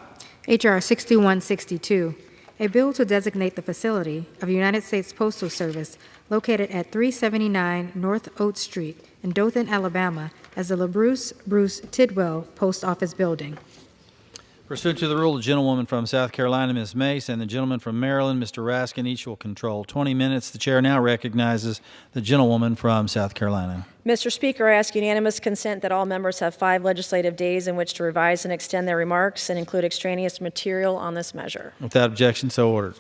H.R. 6162, a bill to designate the facility of United States Postal Service located at 379 North Oates Street in Dothan, Alabama, as the LaBruce Bruce Tidwell Post Office Building. Pursuant to the rule, the gentlewoman from South Carolina, Ms. Mace, and the gentleman from Maryland, Mr. Raskin, each will control 20 minutes. The chair now recognizes the gentlewoman from South Carolina. Mr. Speaker, I ask unanimous consent that all members have 5 legislative days in which to revise and extend their remarks and include extraneous material on this measure. Without objection, so ordered.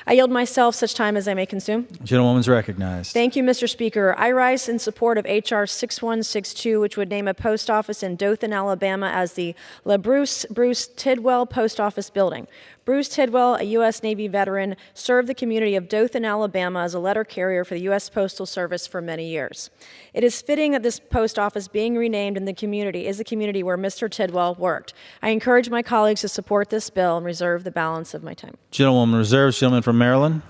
I yield myself such time as I may consume. Gentlewoman's recognized. Thank you, Mr. Speaker. I rise in support of H.R. 6162, which would name a post office in Dothan, Alabama as the LaBruce Bruce Tidwell Post Office Building. Bruce Tidwell, a U.S. Navy veteran, served the community of Dothan, Alabama as a letter carrier for the U.S. Postal Service for many years. It is fitting that this post office being renamed in the community is the community where Mr. Tidwell worked. I encourage my colleagues to support this bill and reserve the balance of my time. Gentlewoman reserves. Gentleman from Maryland.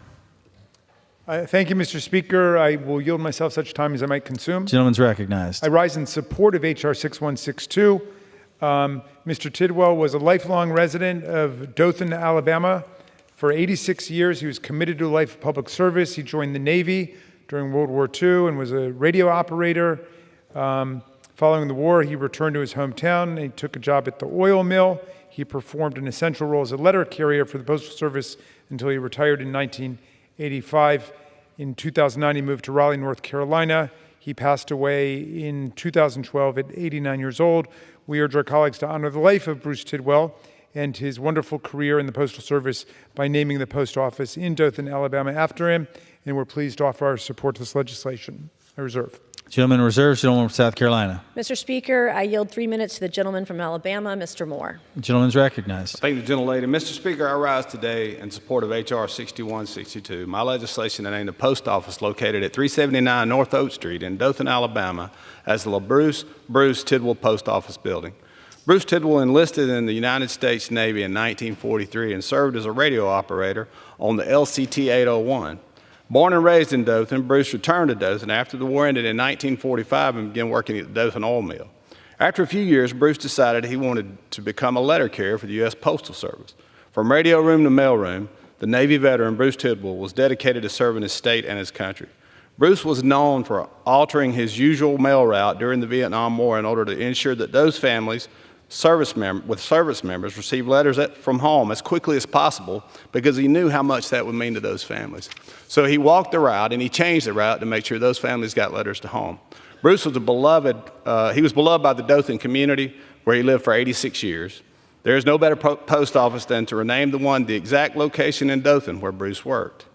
Thank you, Mr. Speaker. I will yield myself such time as I might consume. Gentleman's recognized. I rise in support of H.R. 6162. Mr. Tidwell was a lifelong resident of Dothan, Alabama. For 86 years, he was committed to a life of public service. He joined the Navy during World War II and was a radio operator. Following the war, he returned to his hometown. He took a job at the oil mill. He performed an essential role as a letter carrier for the Postal Service until he retired in 1985. In 2009, he moved to Raleigh, North Carolina. He passed away in 2012 at 89 years old. We urge our colleagues to honor the life of Bruce Tidwell and his wonderful career in the Postal Service by naming the post office in Dothan, Alabama after him, and we're pleased to offer our support to this legislation. I reserve. Gentleman reserves. Gentleman from South Carolina. Mr. Speaker, I yield 3 minutes to the gentleman from Alabama, Mr. Moore. The gentleman's recognized. Thank the gentlelady. Mr. Speaker, I rise today in support of H.R. 6162, my legislation to name the post office located at 379 North Oak Street in Dothan, Alabama, as the Bruce Tidwell Post Office Building. Bruce Tidwell enlisted in the United States Navy in 1943 and served as a radio operator on the LCT 801. Born and raised in Dothan, Bruce returned to Dothan after the war ended in 1945 and began working at the Dothan Oil Mill. After a few years, Bruce decided he wanted to become a letter carrier for the U.S. Postal Service. From radio room to mail room, the Navy veteran Bruce Tidwell was dedicated to serving his state and his country. Bruce was known for altering his usual mail route during the Vietnam War in order to ensure that those families service members received letters from home as quickly as possible because he knew how much that would mean to those families. So he walked the route and he changed the route to make sure those families got letters to home. Bruce was beloved by the Dothan community where he lived for 86 years. There is no better post office than to rename the exact location in Dothan where Bruce worked.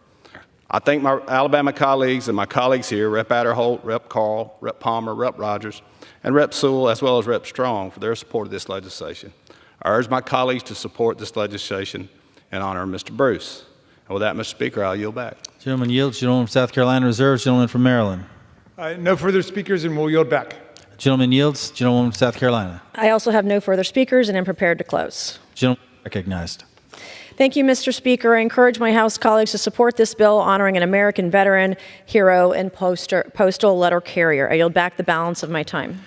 I thank my Alabama colleagues and my colleagues here, Rep. Adderholt, Rep. Carl, Rep. Palmer, Rep. Rogers, and Rep. Sewell, as well as Rep. Strong, for their support of this legislation. I urge my colleagues to support this legislation in honor of Mr. Bruce. And with that, Mr. Speaker, I'll yield back. Gentleman yields. Gentleman from South Carolina reserves. Gentleman from Maryland. No further speakers, and we'll yield back. Gentleman yields. Gentleman from South Carolina. I also have no further speakers and am prepared to close. Gentleman recognized. Thank you, Mr. Speaker. I encourage my House colleagues to support this bill honoring an American veteran, hero, and postal letter carrier. I yield back the balance of my time.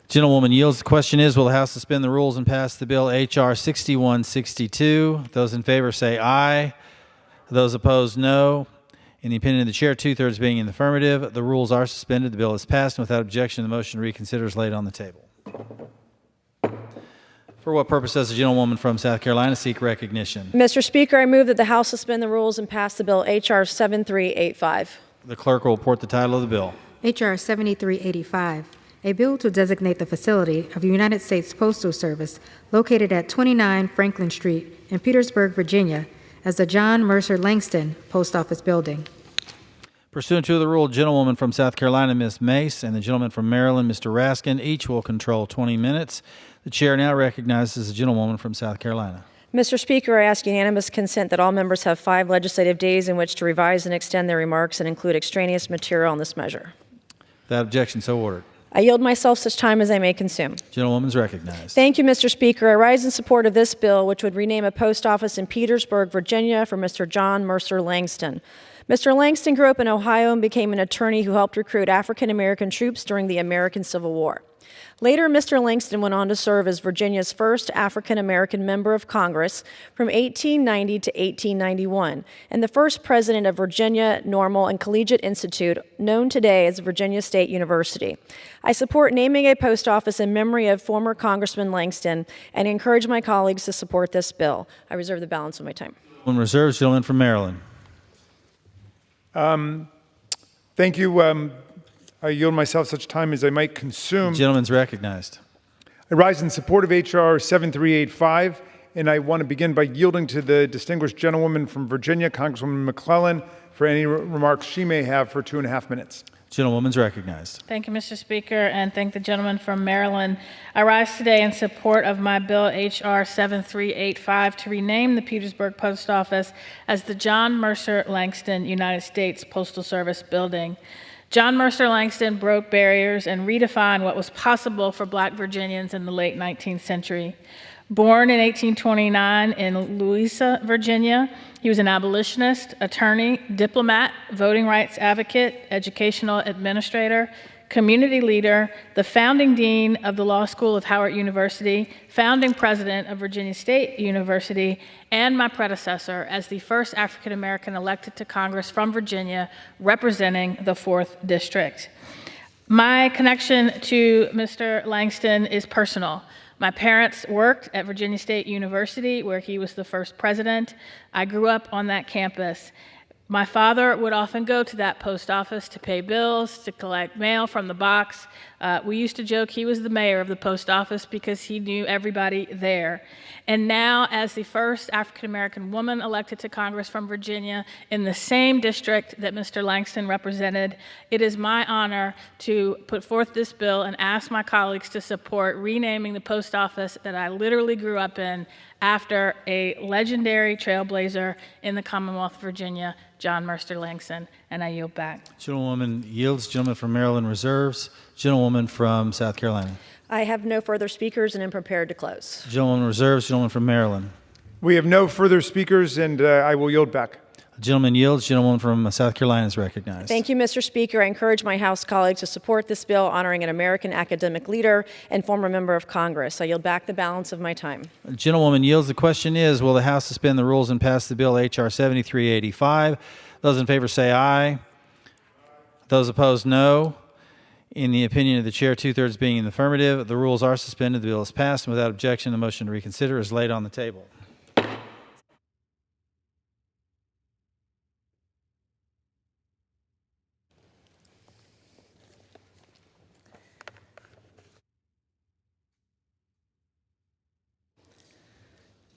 Gentlewoman yields. The question is, will the House suspend the rules and pass the bill H.R. 6162? Those in favor say aye. Those opposed, no. In the opinion of the chair, 2/3 being in the affirmative, the rules are suspended. The bill is passed, and without objection, the motion to reconsider is laid on the table. For what purpose does the gentlewoman from South Carolina seek recognition? Mr. Speaker, I move that the House suspend the rules and pass the bill H.R. 7385. The clerk will report the title of the bill. H.R. 7385, a bill to designate the facility of the United States Postal Service located at 29 Franklin Street in Petersburg, Virginia, as the John Mercer Langston Post Office Building. Pursuant to the rule, gentlewoman from South Carolina, Ms. Mace, and the gentleman from Maryland, Mr. Raskin, each will control 20 minutes. The chair now recognizes the gentlewoman from South Carolina. Mr. Speaker, I ask unanimous consent that all members have 5 legislative days in which to revise and extend their remarks and include extraneous material on this measure. Without objection, so ordered. I yield myself such time as I may consume. Gentlewoman's recognized. Thank you, Mr. Speaker. I rise in support of this bill, which would rename a post office in Petersburg, Virginia, for Mr. John Mercer Langston. Mr. Langston grew up in Ohio and became an attorney who helped recruit African-American troops during the American Civil War. Later, Mr. Langston went on to serve as Virginia's first African-American member of Congress from 1890 to 1891, and the first president of Virginia Normal and Collegiate Institute, known today as Virginia State University. I support naming a post office in memory of former Congressman Langston and encourage my colleagues to support this bill. I reserve the balance of my time. One reserves, gentleman from Maryland. Thank you. I yield myself such time as I might consume. The gentleman's recognized. I rise in support of H.R. 7385, and I want to begin by yielding to the distinguished gentlewoman from Virginia, Congresswoman McClellan, for any remarks she may have for 2.5 minutes. Gentlewoman's recognized. Thank you, Mr. Speaker, and thank the gentleman from Maryland. I rise today in support of my bill H.R. 7385 to rename the Petersburg Post Office as the John Mercer Langston United States Postal Service Building. John Mercer Langston broke barriers and redefined what was possible for Black Virginians in the late 19th century. Born in 1829 in Louisa, Virginia, he was an abolitionist, attorney, diplomat, voting rights advocate, educational administrator, community leader, the founding dean of the Law School of Howard University, founding president of Virginia State University, and my predecessor as the first African American elected to Congress from Virginia representing the 4th District. My connection to Mr. Langston is personal. My parents worked at Virginia State University, where he was the first president. I grew up on that campus. My father would often go to that post office to pay bills, to collect mail from the box. We used to joke he was the mayor of the post office because he knew everybody there. And now, as the first African-American woman elected to Congress from Virginia in the same district that Mr. Langston represented, it is my honor to put forth this bill and ask my colleagues to support renaming the post office that I literally grew up in after a legendary trailblazer in the Commonwealth of Virginia, John Mercer Langston, and I yield back. Gentlewoman yields. Gentleman from Maryland reserves. Gentlewoman from South Carolina. I have no further speakers and am prepared to close. Gentlewoman reserves. Gentleman from Maryland. We have no further speakers, and I will yield back. Gentleman yields. Gentleman from South Carolina is recognized. Thank you, Mr. Speaker. I encourage my House colleagues to support this bill honoring an American academic leader and former member of Congress. I yield back the balance of my time. Gentlewoman yields. The question is, will the House suspend the rules and pass the bill H.R. 7385? Those in favor say aye. Those opposed, no. In the opinion of the chair, 2/3 being in the affirmative, the rules are suspended. The bill is passed, and without objection, the motion to reconsider is laid on the table.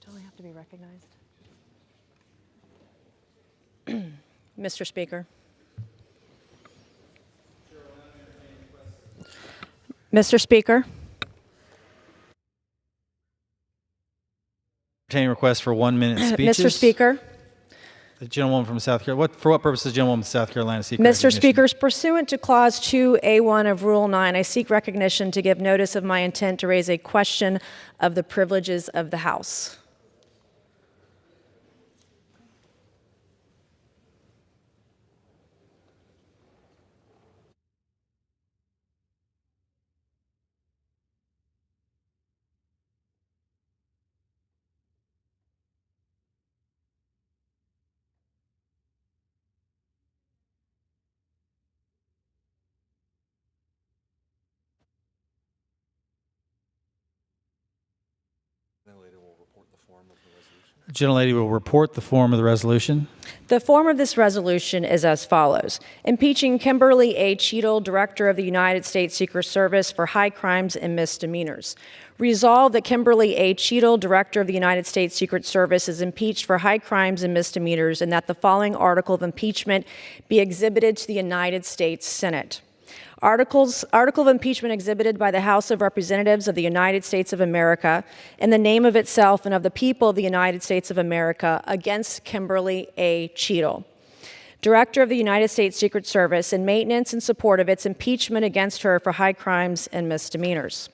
Do I have to be recognized? Mr. Speaker. Mr. Speaker. Entertaining request for 1 minute speeches. Mr. Speaker. The gentlewoman from South Carolina. For what purpose does the gentlewoman from South Carolina seek Mr. recognition? Speaker, pursuant to Clause 2A1 of Rule 9, I seek recognition to give notice of my intent to raise a question of the privileges of the House. The gentlelady will report the form of the resolution. The form of this resolution is as follows. Impeaching Kimberly A. Cheadle, Director of the United States Secret Service, for high crimes and misdemeanors. Resolved that Kimberly A. Cheadle, Director of the United States Secret Service, is impeached for high crimes and misdemeanors, and that the following article of impeachment be exhibited to the United States Senate. Article of impeachment exhibited by the House of Representatives of the United States of America in the name of itself and of the people of the United States of America against Kimberly A. Cheadle, Director of the United States Secret Service, in maintenance and support of its impeachment against her for high crimes and misdemeanors.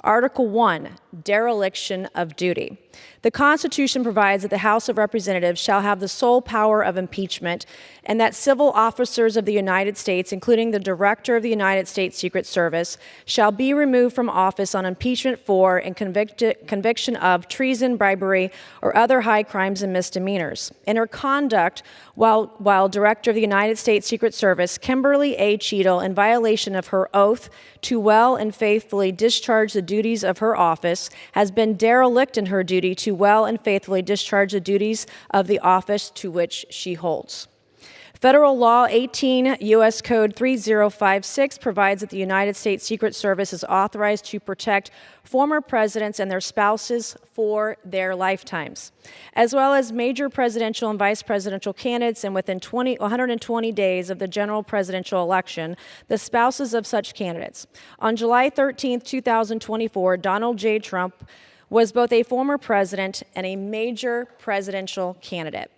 Article 1, dereliction of duty. The Constitution provides that the House of Representatives shall have the sole power of impeachment, and that civil officers of the United States, including the Director of the United States Secret Service, shall be removed from office on impeachment for and conviction of treason, bribery, or other high crimes and misdemeanors. In her conduct while Director of the United States Secret Service, Kimberly A. Cheadle, in violation of her oath to well and faithfully discharge the duties of her office, has been derelict in her duty to well and faithfully discharge the duties of the office to which she holds. Federal Law 18 U.S. Code 3056 provides that the United States Secret Service is authorized to protect former presidents and their spouses for their lifetimes, as well as major presidential and vice presidential candidates, and within 120 days of the general presidential election, the spouses of such candidates. On July 13, 2024, Donald J. Trump was both a former president and a major presidential candidate.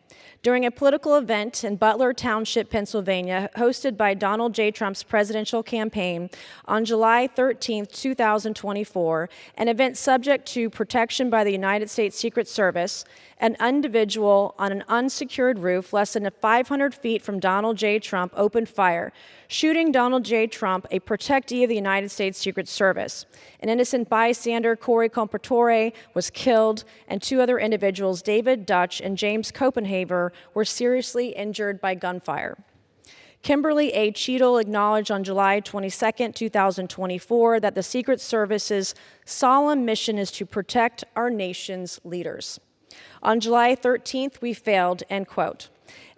During a political event in Butler Township, Pennsylvania, hosted by Donald J. Trump's presidential campaign on July 13, 2024, an event subject to protection by the United States Secret Service, an individual on an unsecured roof less than 500 feet from Donald J. Trump opened fire, shooting Donald J. Trump, a protectee of the United States Secret Service. An innocent bystander, Corey Compatore, was killed, and two other individuals, David Dutch and James Copenhaver, were seriously injured by gunfire. Kimberly A. Cheadle acknowledged on July 22, 2024, that the Secret Service's solemn mission is to protect our nation's leaders. On July 13th, we failed, end quote.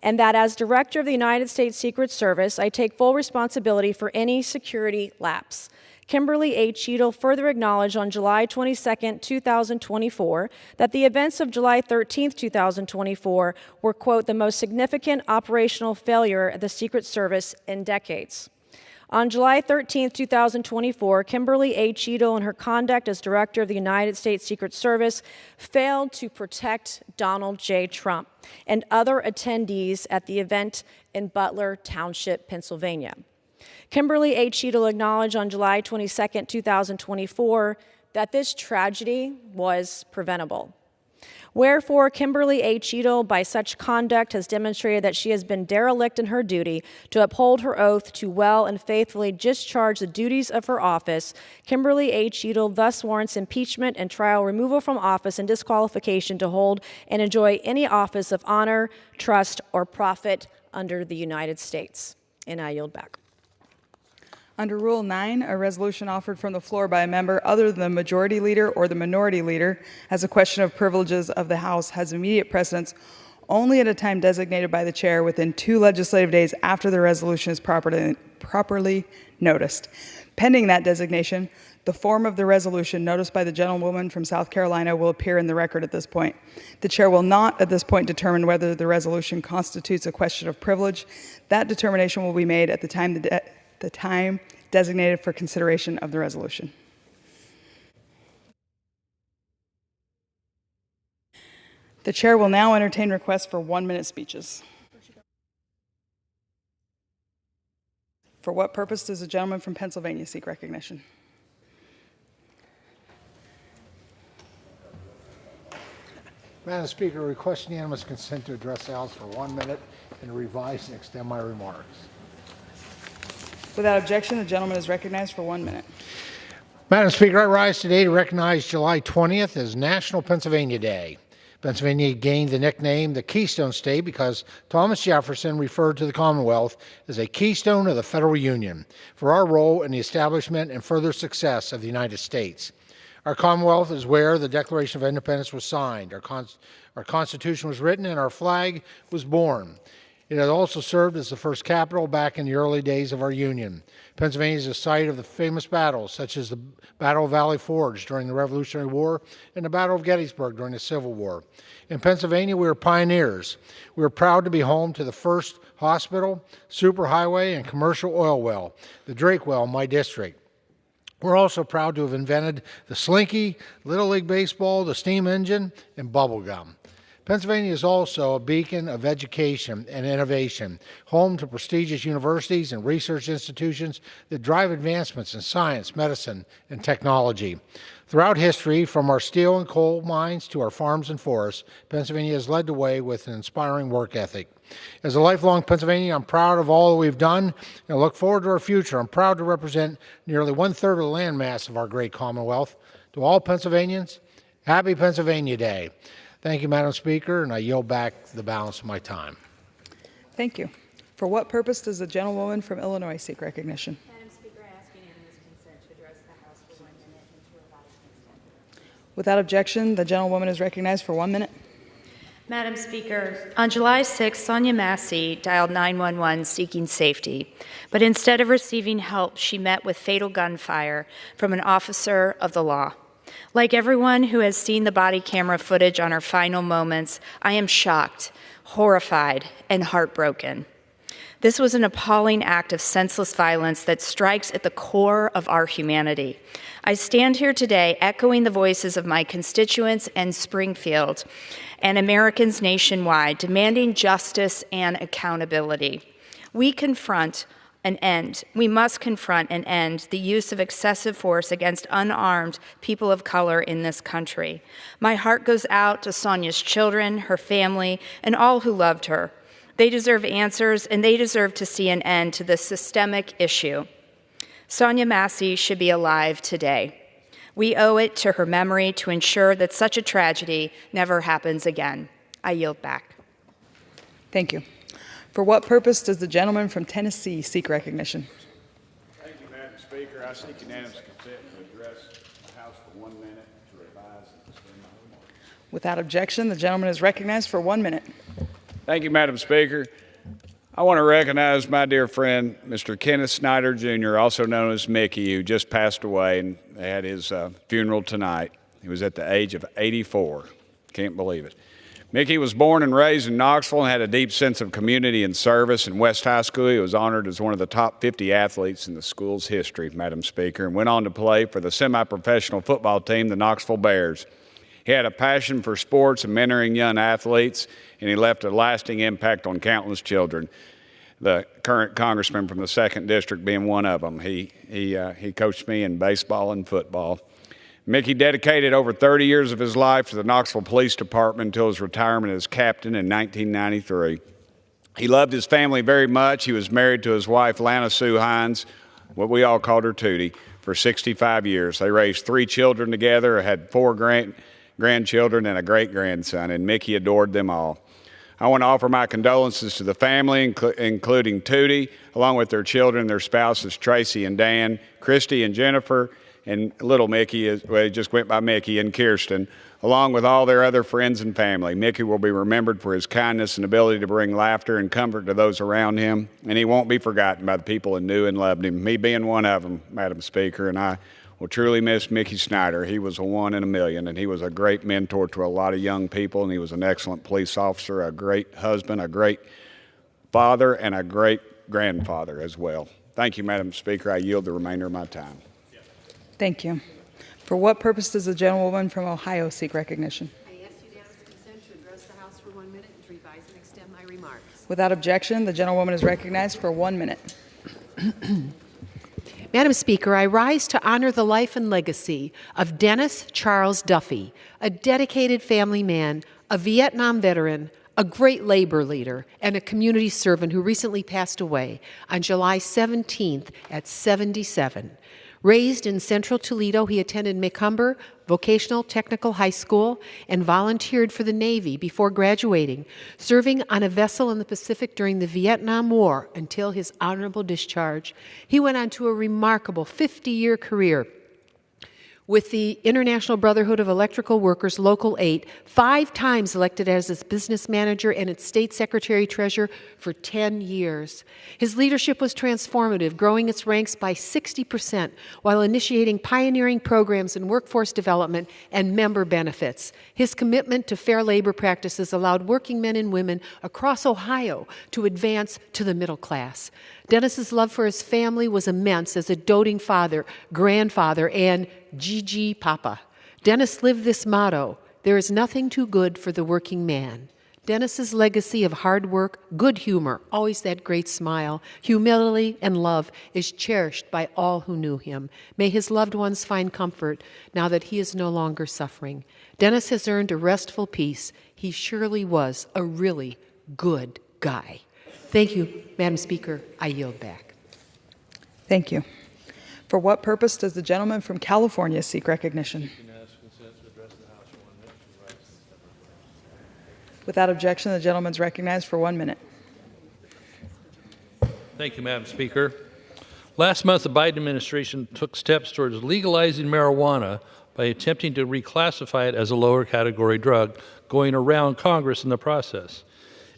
and that as Director of the United States Secret Service, I take full responsibility for any security lapse. Kimberly A. Cheadle further acknowledged on July 22, 2024, that the events of July 13, 2024 were, quote, the most significant operational failure of the Secret Service in decades. On July 13, 2024, Kimberly A. Cheadle, in her conduct as Director of the United States Secret Service, failed to protect Donald J. Trump and other attendees at the event in Butler Township, Pennsylvania. Kimberly A. Cheadle acknowledged on July 22, 2024, that this tragedy was preventable. Wherefore, Kimberly A. Cheadle, by such conduct, has demonstrated that she has been derelict in her duty to uphold her oath to well and faithfully discharge the duties of her office. Kimberly A. Cheadle thus warrants impeachment and trial, removal from office, and disqualification to hold and enjoy any office of honor, trust, or profit under the United States. And I yield back. Under Rule 9, a resolution offered from the floor by a member other than the majority leader or the minority leader as a question of privileges of the House has immediate precedence only at a time designated by the chair within 2 legislative days after the resolution is properly noticed. Pending that designation, the form of the resolution noticed by the gentlewoman from South Carolina will appear in the record at this point. The chair will not at this point determine whether the resolution constitutes a question of privilege. That determination will be made at the time designated for consideration of the resolution. The chair will now entertain requests for 1-minute speeches. For what purpose does the gentleman from Pennsylvania seek recognition? Madam Speaker, I request unanimous consent to address the House for 1 minute and revise and extend my remarks. Without objection, the gentleman is recognized for 1 minute. Madam Speaker, I rise today to recognize July 20th as National Pennsylvania Day. Pennsylvania gained the nickname the Keystone State because Thomas Jefferson referred to the Commonwealth as a keystone of the Federal Union for our role in the establishment and further success of the United States. Our Commonwealth is where the Declaration of Independence was signed, our Constitution was written, and our flag was born. It has also served as the first capital back in the early days of our Union. Pennsylvania is the site of the famous battles, such as the Battle of Valley Forge during the Revolutionary War and the Battle of Gettysburg during the Civil War. In Pennsylvania, we are pioneers. We are proud to be home to the first hospital, superhighway, and commercial oil well, the Drake Well in my district. We're also proud to have invented the Slinky, Little League Baseball, the steam engine, and bubble gum. Pennsylvania is also a beacon of education and innovation, home to prestigious universities and research institutions that drive advancements in science, medicine, and technology. Throughout history, from our steel and coal mines to our farms and forests, Pennsylvania has led the way with an inspiring work ethic. As a lifelong Pennsylvanian, I'm proud of all that we've done and I look forward to our future. I'm proud to represent nearly 1/3 of the landmass of our great Commonwealth. To all Pennsylvanians, happy Pennsylvania Day. Thank you, Madam Speaker, and I yield back the balance of my time. Thank you. For what purpose does the gentlewoman from Illinois seek recognition? Madam Speaker, I ask unanimous consent to address the House for 1 minute and to revise consent. Without objection, the gentlewoman is recognized for 1 minute. Madam Speaker, on July 6, Sonia Massey dialed 911 seeking safety, but instead of receiving help, she met with fatal gunfire from an officer of the law. Like everyone who has seen the body camera footage on her final moments, I am shocked, horrified, and heartbroken. This was an appalling act of senseless violence that strikes at the core of our humanity. I stand here today echoing the voices of my constituents in Springfield and Americans nationwide, demanding justice and accountability. We must confront and end the use of excessive force against unarmed people of color in this country. My heart goes out to Sonia's children, her family, and all who loved her. They deserve answers, and they deserve to see an end to this systemic issue. Sonia Massey should be alive today. We owe it to her memory to ensure that such a tragedy never happens again. I yield back. Thank you. For what purpose does the gentleman from Tennessee seek recognition? Thank you, Madam Speaker. I seek unanimous consent to address the House for 1 minute to revise and extend my remarks. Without objection, the gentleman is recognized for 1 minute. Thank you, Madam Speaker. I want to recognize my dear friend, Mr. Kenneth Snyder, Jr., also known as Mickey, who just passed away, and they had his funeral tonight. He was at the age of 84. Can't believe it. Mickey was born and raised in Knoxville and had a deep sense of community and service. In West High School, he was honored as one of the top 50 athletes in the school's history, Madam Speaker, and went on to play for the semi-professional football team, the Knoxville Bears. He had a passion for sports and mentoring young athletes, and he left a lasting impact on countless children, the current congressman from the 2nd District being one of them. He coached me in baseball and football. Mickey dedicated over 30 years of his life to the Knoxville Police Department until his retirement as captain in 1993. He loved his family very much. He was married to his wife, Lana Sue Hines, what we all called her Tootie, for 65 years. They raised 3 children together, had 4 grandchildren, and a great-grandson, and Mickey adored them all. I want to offer my condolences to the family, including Tootie, along with their children, their spouses, Tracy and Dan, Christy and Jennifer, and little Mickey, he just went by Mickey, and Kirsten, along with all their other friends and family. Mickey will be remembered for his kindness and ability to bring laughter and comfort to those around him, and he won't be forgotten by the people who knew and loved him, me being one of them, Madam Speaker, and I will truly miss Mickey Snyder. He was a one in a million, and he was a great mentor to a lot of young people, and he was an excellent police officer, a great husband, a great father, and a great grandfather as well. Thank you, Madam Speaker. I yield the remainder of my time. Thank you. For what purpose does the gentlewoman from Ohio seek recognition? I ask unanimous consent to address the House for 1 minute and to revise and extend my remarks. Without objection, the gentlewoman is recognized for 1 minute. Madam Speaker, I rise to honor the life and legacy of Dennis Charles Duffy, a dedicated family man, a Vietnam veteran, a great labor leader, and a community servant who recently passed away on July 17th at 77. Raised in central Toledo, he attended Macomber Vocational Technical High School and volunteered for the Navy before graduating, serving on a vessel in the Pacific during the Vietnam War until his honorable discharge. He went on to a remarkable 50-year career with the International Brotherhood of Electrical Workers, Local 8, 5 times elected as its business manager and its state secretary-treasurer for 10 years. His leadership was transformative, growing its ranks by 60% while initiating pioneering programs in workforce development and member benefits. His commitment to fair labor practices allowed working men and women across Ohio to advance to the middle class. Dennis's love for his family was immense as a doting father, grandfather, and Gigi Papa. Dennis lived this motto: there is nothing too good for the working man. Dennis's legacy of hard work, good humor, always that great smile, humility, and love is cherished by all who knew him. May his loved ones find comfort now that he is no longer suffering. Dennis has earned a restful peace. He surely was a really good guy. Thank you, Madam Speaker. I yield back. Thank you. For what purpose does the gentleman from California seek recognition? Without objection, the gentleman is recognized for 1 minute. Thank you, Madam Speaker. Last month, the Biden administration took steps towards legalizing marijuana by attempting to reclassify it as a lower category drug, going around Congress in the process.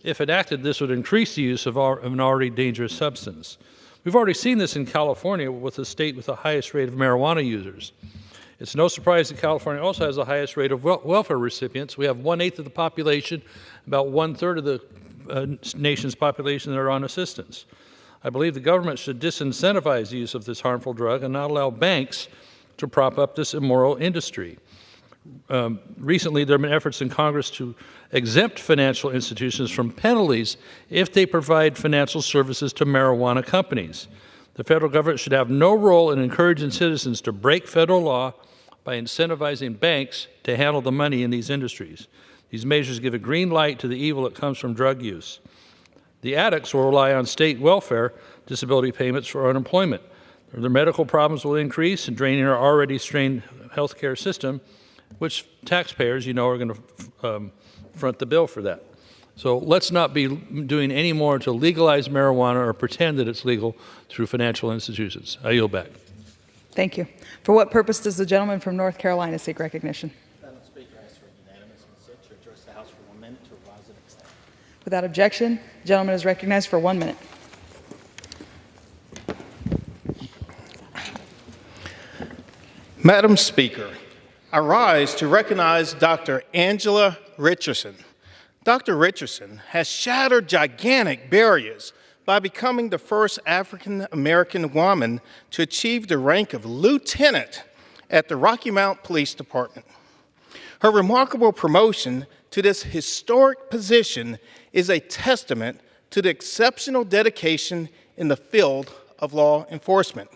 If enacted, this would increase the use of an already dangerous substance. We've already seen this in California with the state with the highest rate of marijuana users. It's no surprise that California also has the highest rate of welfare recipients. We have 1/8 of the population, about 1/3 of the nation's population that are on assistance. I believe the government should disincentivize the use of this harmful drug and not allow banks to prop up this immoral industry. Recently, there have been efforts in Congress to exempt financial institutions from penalties if they provide financial services to marijuana companies. The federal government should have no role in encouraging citizens to break federal law by incentivizing banks to handle the money in these industries. These measures give a green light to the evil that comes from drug use. The addicts will rely on state welfare disability payments for unemployment. Their medical problems will increase and draining our already strained health care system, which taxpayers, are going to front the bill for that. So let's not be doing any more to legalize marijuana or pretend that it's legal through financial institutions. I yield back. Thank you. For what purpose does the gentleman from North Carolina seek recognition? Madam Speaker, I ask for unanimous consent to address the House for 1 minute to revise and extend. Without objection, the gentleman is recognized for 1 minute. Madam Speaker, I rise to recognize Dr. Angela Richardson. Dr. Richardson has shattered gigantic barriers by becoming the first African American woman to achieve the rank of lieutenant at the Rocky Mount Police Department. Her remarkable promotion to this historic position is a testament to the exceptional dedication in the field of law enforcement.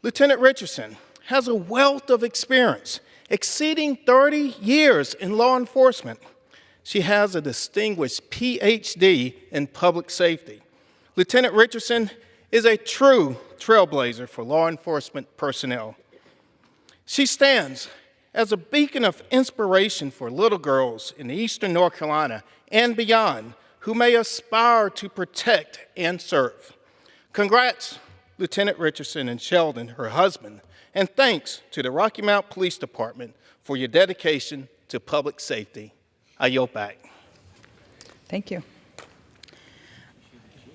Lieutenant Richardson has a wealth of experience, exceeding 30 years in law enforcement. She has a distinguished PhD in public safety. Lieutenant Richardson is a true trailblazer for law enforcement personnel. She stands as a beacon of inspiration for little girls in eastern North Carolina and beyond who may aspire to protect and serve. Congrats, Lieutenant Richardson and Sheldon, her husband, and thanks to the Rocky Mount Police Department for your dedication to public safety. I yield back. Thank you.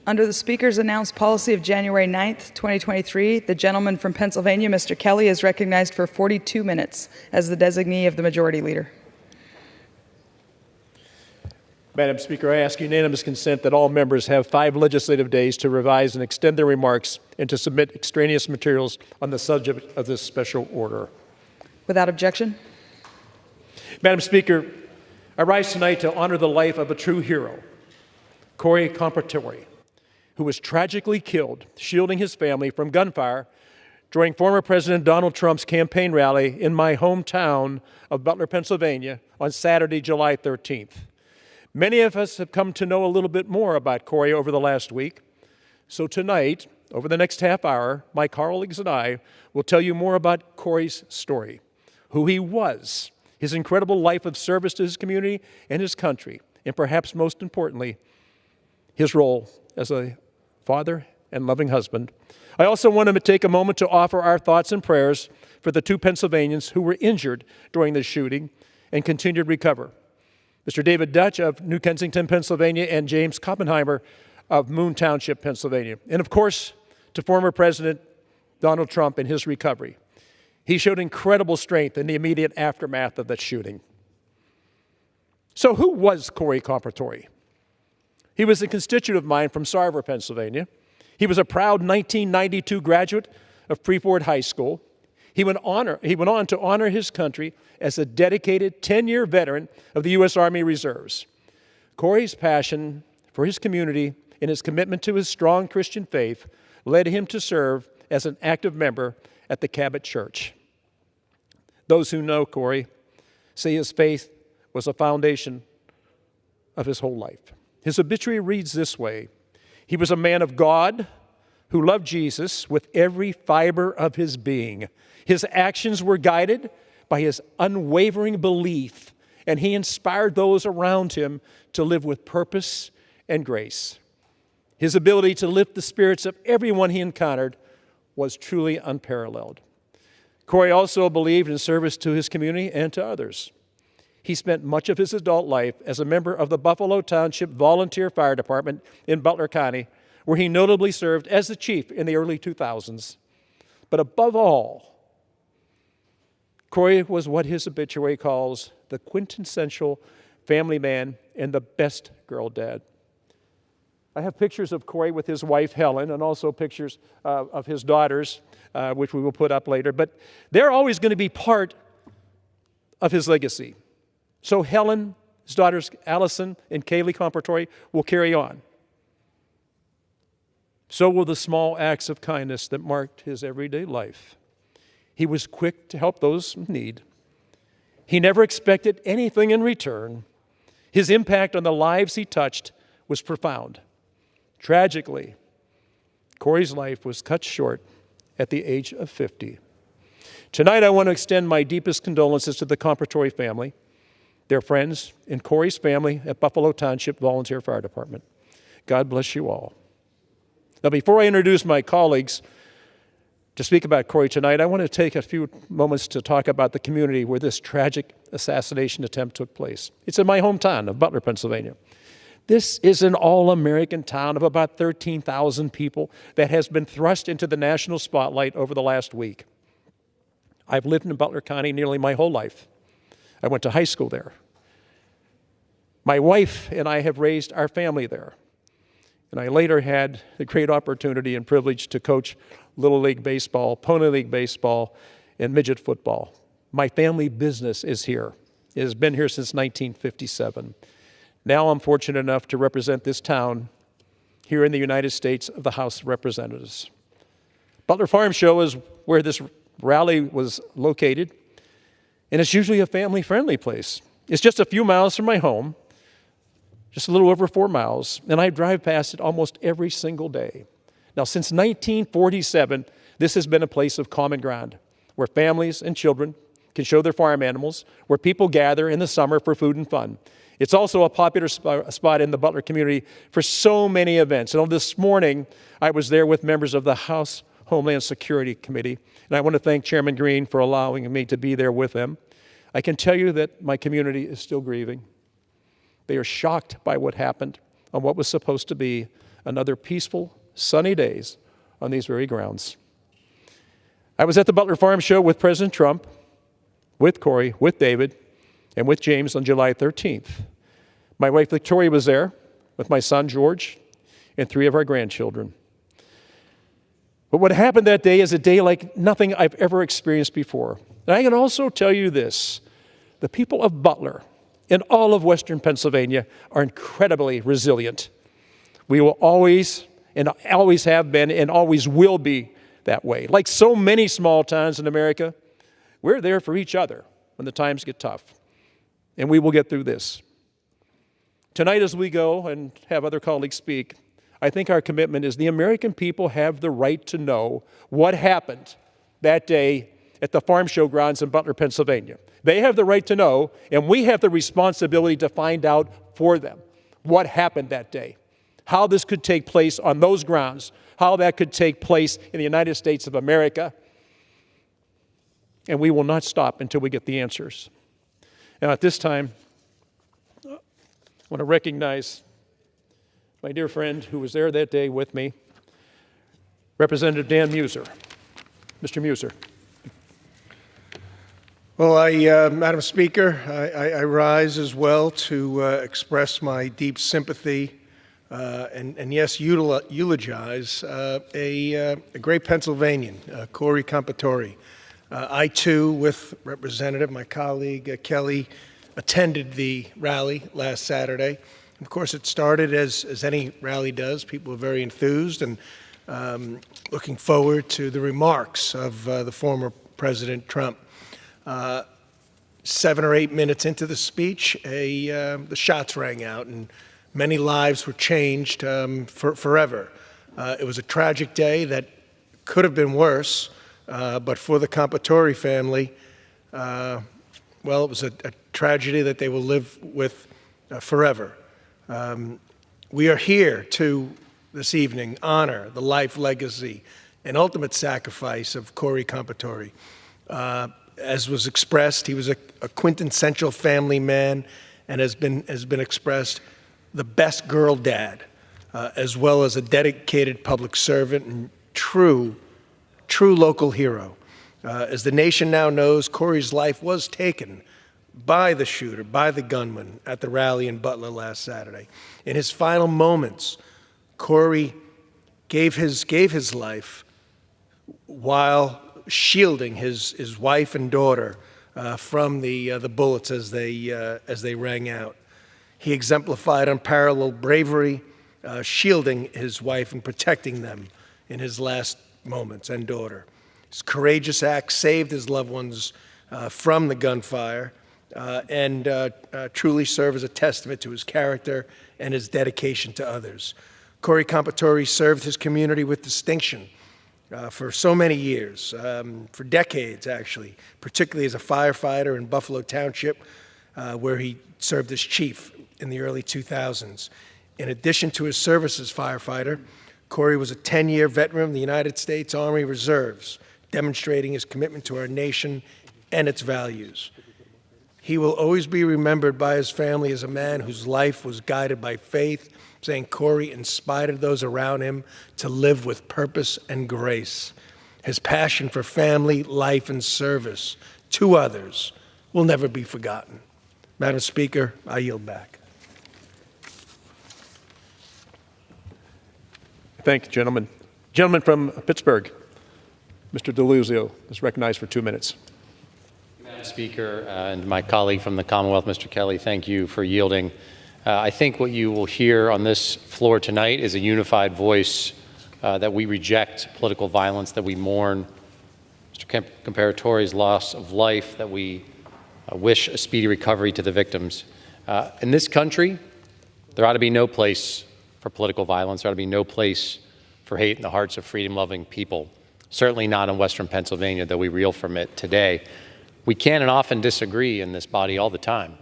Under the Speaker's announced policy of January 9th, 2023, the gentleman from Pennsylvania, Mr. Kelly, is recognized for 42 minutes as the designee of the Majority Leader. Madam Speaker, I ask unanimous consent that all members have 5 legislative days to revise and extend their remarks and to submit extraneous materials on the subject of this special order. Without objection. Madam Speaker, I rise tonight to honor the life of a true hero, Corey Comparatori, who was tragically killed shielding his family from gunfire during former President Donald Trump's campaign rally in my hometown of Butler, Pennsylvania on Saturday, July 13th. Many of us have come to know a little bit more about Corey over the last week. So tonight, over the next half hour, my colleagues and I will tell you more about Corey's story, who he was, his incredible life of service to his community and his country, and perhaps most importantly, his role as a father and loving husband. I also want to take a moment to offer our thoughts and prayers for the 2 Pennsylvanians who were injured during the shooting and continue to recover. Mr. David Dutch of New Kensington, Pennsylvania, and James Koppenheimer of Moon Township, Pennsylvania. And of course, to former President Donald Trump in his recovery. He showed incredible strength in the immediate aftermath of that shooting. So who was Corey Comparatori? He was a constituent of mine from Sarver, Pennsylvania. He was a proud 1992 graduate of Freeport High School. He went on to honor his country as a dedicated 10-year veteran of the U.S. Army Reserves. Corey's passion for his community and his commitment to his strong Christian faith led him to serve as an active member at the Cabot Church. Those who know Corey say his faith was a foundation of his whole life. His obituary reads this way: he was a man of God who loved Jesus with every fiber of his being. His actions were guided by his unwavering belief, and he inspired those around him to live with purpose and grace. His ability to lift the spirits of everyone he encountered was truly unparalleled. Corey also believed in service to his community and to others. He spent much of his adult life as a member of the Buffalo Township Volunteer Fire Department in Butler County, where he notably served as the chief in the early 2000s. But above all, Corey was what his obituary calls the quintessential family man and the best girl dad. I have pictures of Corey with his wife, Helen, and also pictures of his daughters, which we will put up later. But they're always going to be part of his legacy. So Helen, his daughters, Allison and Kaylee Comparatori, will carry on. So will the small acts of kindness that marked his everyday life. He was quick to help those in need. He never expected anything in return. His impact on the lives he touched was profound. Tragically, Corey's life was cut short at the age of 50. Tonight, I want to extend my deepest condolences to the Comparatori family, their friends, and Corey's family at Buffalo Township Volunteer Fire Department. God bless you all. Now, before I introduce my colleagues to speak about Corey tonight, I want to take a few moments to talk about the community where this tragic assassination attempt took place. It's in my hometown of Butler, Pennsylvania. This is an all-American town of about 13,000 people that has been thrust into the national spotlight over the last week. I've lived in Butler County nearly my whole life. I went to high school there. My wife and I have raised our family there. And I later had the great opportunity and privilege to coach Little League Baseball, Pony League Baseball, and midget football. My family business is here. It has been here since 1957. Now I'm fortunate enough to represent this town here in the United States of the House of Representatives. Butler Farm Show is where this rally was located, and it's usually a family-friendly place. It's just a few miles from my home, just a little over 4 miles, and I drive past it almost every single day. Now, since 1947, this has been a place of common ground, where families and children can show their farm animals, where people gather in the summer for food and fun. It's also a popular spot in the Butler community for so many events. And this morning, I was there with members of the House Homeland Security Committee, and I want to thank Chairman Green for allowing me to be there with them. I can tell you that my community is still grieving. They are shocked by what happened on what was supposed to be another peaceful, sunny days on these very grounds. I was at the Butler Farm Show with President Trump, with Corey, with David, and with James on July 13th. My wife Victoria was there with my son George and 3 of our grandchildren. But what happened that day is a day like nothing I've ever experienced before. And I can also tell you this, the people of Butler and all of Western Pennsylvania are incredibly resilient. We will always, and always have been, and always will be that way. Like so many small towns in America, we're there for each other when the times get tough. And we will get through this. Tonight, as we go and have other colleagues speak, I think our commitment is the American people have the right to know what happened that day at the Farm Show grounds in Butler, Pennsylvania. They have the right to know, and we have the responsibility to find out for them what happened that day, how this could take place on those grounds, how that could take place in the United States of America. And we will not stop until we get the answers. Now, at this time, I want to recognize my dear friend who was there that day with me, Representative Dan Muser. Mr. Muser. Well, Madam Speaker, I rise as well to express my deep sympathy and yes, eulogize a great Pennsylvanian, Corey Compatore. I, too, with Representative, my colleague Kelly, attended the rally last Saturday. Of course, it started as any rally does. People were very enthused and looking forward to the remarks of the former President Trump. 7 or 8 minutes into the speech, the shots rang out and many lives were changed forever. It was a tragic day that could have been worse. But for the Compatore family, well, it was a tragedy that they will live with forever. We are here to, this evening, honor the life, legacy, and ultimate sacrifice of Corey Compatore. As was expressed, he was a quintessential family man and has been expressed the best girl dad, as well as a dedicated public servant and true local hero. As the nation now knows, Corey's life was taken by the shooter, by the gunman at the rally in Butler last Saturday. In his final moments, Corey gave his life while shielding his wife and daughter from the bullets as they rang out. He exemplified unparalleled bravery, shielding his wife and protecting them in his last moments and daughter. His courageous act saved his loved ones from the gunfire and truly serve as a testament to his character and his dedication to others. Corey Compatore served his community with distinction for so many years, for decades actually, particularly as a firefighter in Buffalo Township, where he served as chief in the early 2000s. In addition to his service as firefighter, Corey was a 10-year veteran of the United States Army Reserves, demonstrating his commitment to our nation and its values. He will always be remembered by his family as a man whose life was guided by faith, saying Corey inspired those around him to live with purpose and grace. His passion for family, life, and service to others will never be forgotten. Madam Speaker, I yield back. Thank you, gentlemen. Gentleman from Pittsburgh, Mr. DeLuzio, is recognized for 2 minutes. Madam Speaker, and my colleague from the Commonwealth, Mr. Kelly, thank you for yielding. I think what you will hear on this floor tonight is a unified voice that we reject political violence, that we mourn Mr. Comparatore's loss of life, that we wish a speedy recovery to the victims. In this country, there ought to be no place for political violence. There ought to be no place for hate in the hearts of freedom-loving people. Certainly not in Western Pennsylvania, though we reel from it today. We can and often disagree in this body all the time.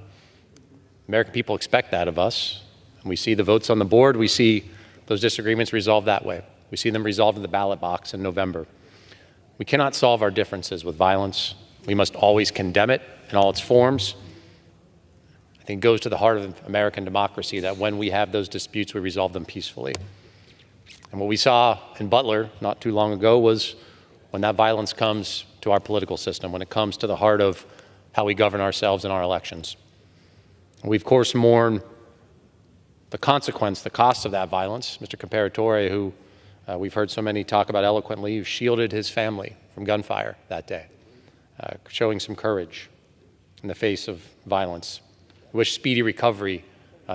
American people expect that of us. And we see the votes on the board. We see those disagreements resolved that way. We see them resolved in the ballot box in November. We cannot solve our differences with violence. We must always condemn it in all its forms. I think it goes to the heart of American democracy that when we have those disputes, we resolve them peacefully. And what we saw in Butler not too long ago was when that violence comes to our political system, when it comes to the heart of how we govern ourselves in our elections. We, of course, mourn the consequence, the cost of that violence. Mr. Comparatore, who we've heard so many talk about eloquently, who shielded his family from gunfire that day, showing some courage in the face of violence. We wish speedy recovery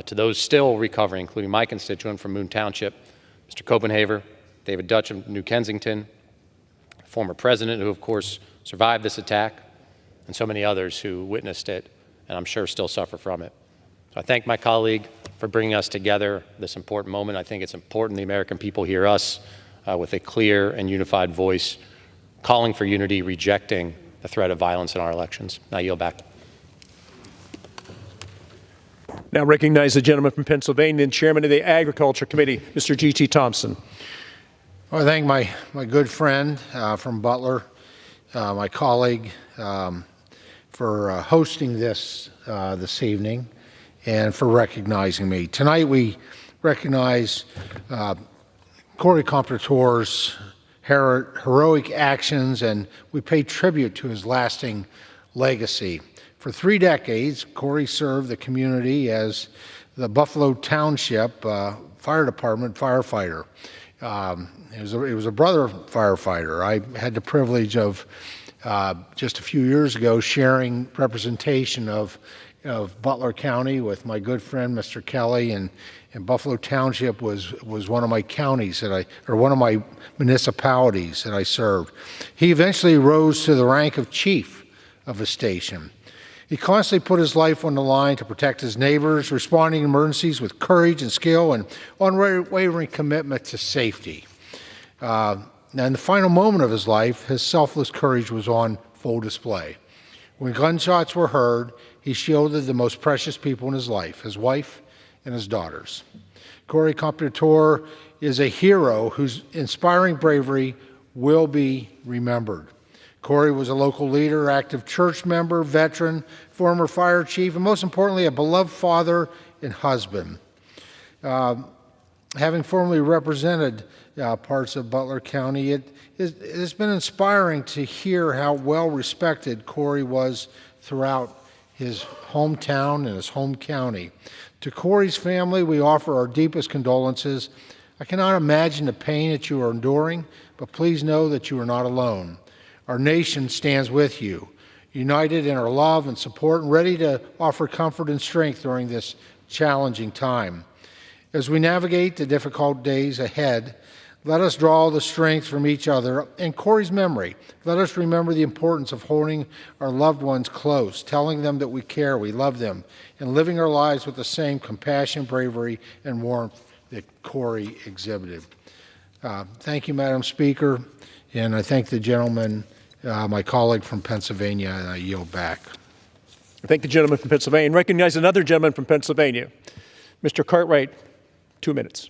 to those still recovering, including my constituent from Moon Township, Mr. Copenhaver, David Dutch of New Kensington, former president who, of course, survived this attack, and so many others who witnessed it and I'm sure still suffer from it. So I thank my colleague for bringing us together this important moment. I think it's important the American people hear us with a clear and unified voice, calling for unity, rejecting the threat of violence in our elections. Now I yield back. Now recognize the gentleman from Pennsylvania and Chairman of the Agriculture Committee, Mr. G.T. Thompson. I thank my good friend from Butler, my colleague, for hosting this this evening and for recognizing me. Tonight we recognize Corey Comparatore's heroic actions, and we pay tribute to his lasting legacy. For 3 decades, Corey served the community as the Buffalo Township Fire Department firefighter. He was a brother firefighter. I had the privilege of just a few years ago sharing representation of Butler County with my good friend Mr. Kelly, and Buffalo Township was one of my counties one of my municipalities that I served. He eventually rose to the rank of chief of a station. He constantly put his life on the line to protect his neighbors, responding to emergencies with courage and skill and unwavering commitment to safety. Now, in the final moment of his life, his selfless courage was on full display. When gunshots were heard, he shielded the most precious people in his life, his wife and his daughters. Corey Comparatore is a hero whose inspiring bravery will be remembered. Corey was a local leader, active church member, veteran, former fire chief, and most importantly, a beloved father and husband. Having formerly represented parts of Butler County, it has been inspiring to hear how well respected Corey was throughout his hometown and his home county. To Corey's family, we offer our deepest condolences. I cannot imagine the pain that you are enduring, but please know that you are not alone. Our nation stands with you, united in our love and support and ready to offer comfort and strength during this challenging time. As we navigate the difficult days ahead, let us draw the strength from each other. In Corey's memory, let us remember the importance of holding our loved ones close, telling them that we care, we love them, and living our lives with the same compassion, bravery, and warmth that Corey exhibited. Thank you, Madam Speaker, and I thank the gentleman, my colleague from Pennsylvania, and I yield back. I thank the gentleman from Pennsylvania and recognize another gentleman from Pennsylvania, Mr. Cartwright, 2 minutes.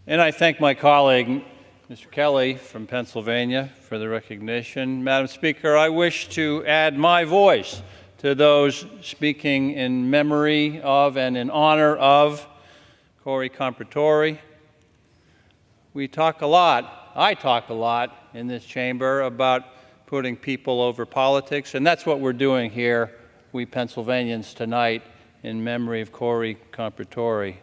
And I thank my colleague, Mr. Kelly from Pennsylvania, for the recognition. Madam Speaker, I wish to add my voice to those speaking in memory of and in honor of Corey Comparatori. I talk a lot in this chamber about putting people over politics, and that's what we're doing here, we Pennsylvanians, tonight in memory of Corey Comparatori.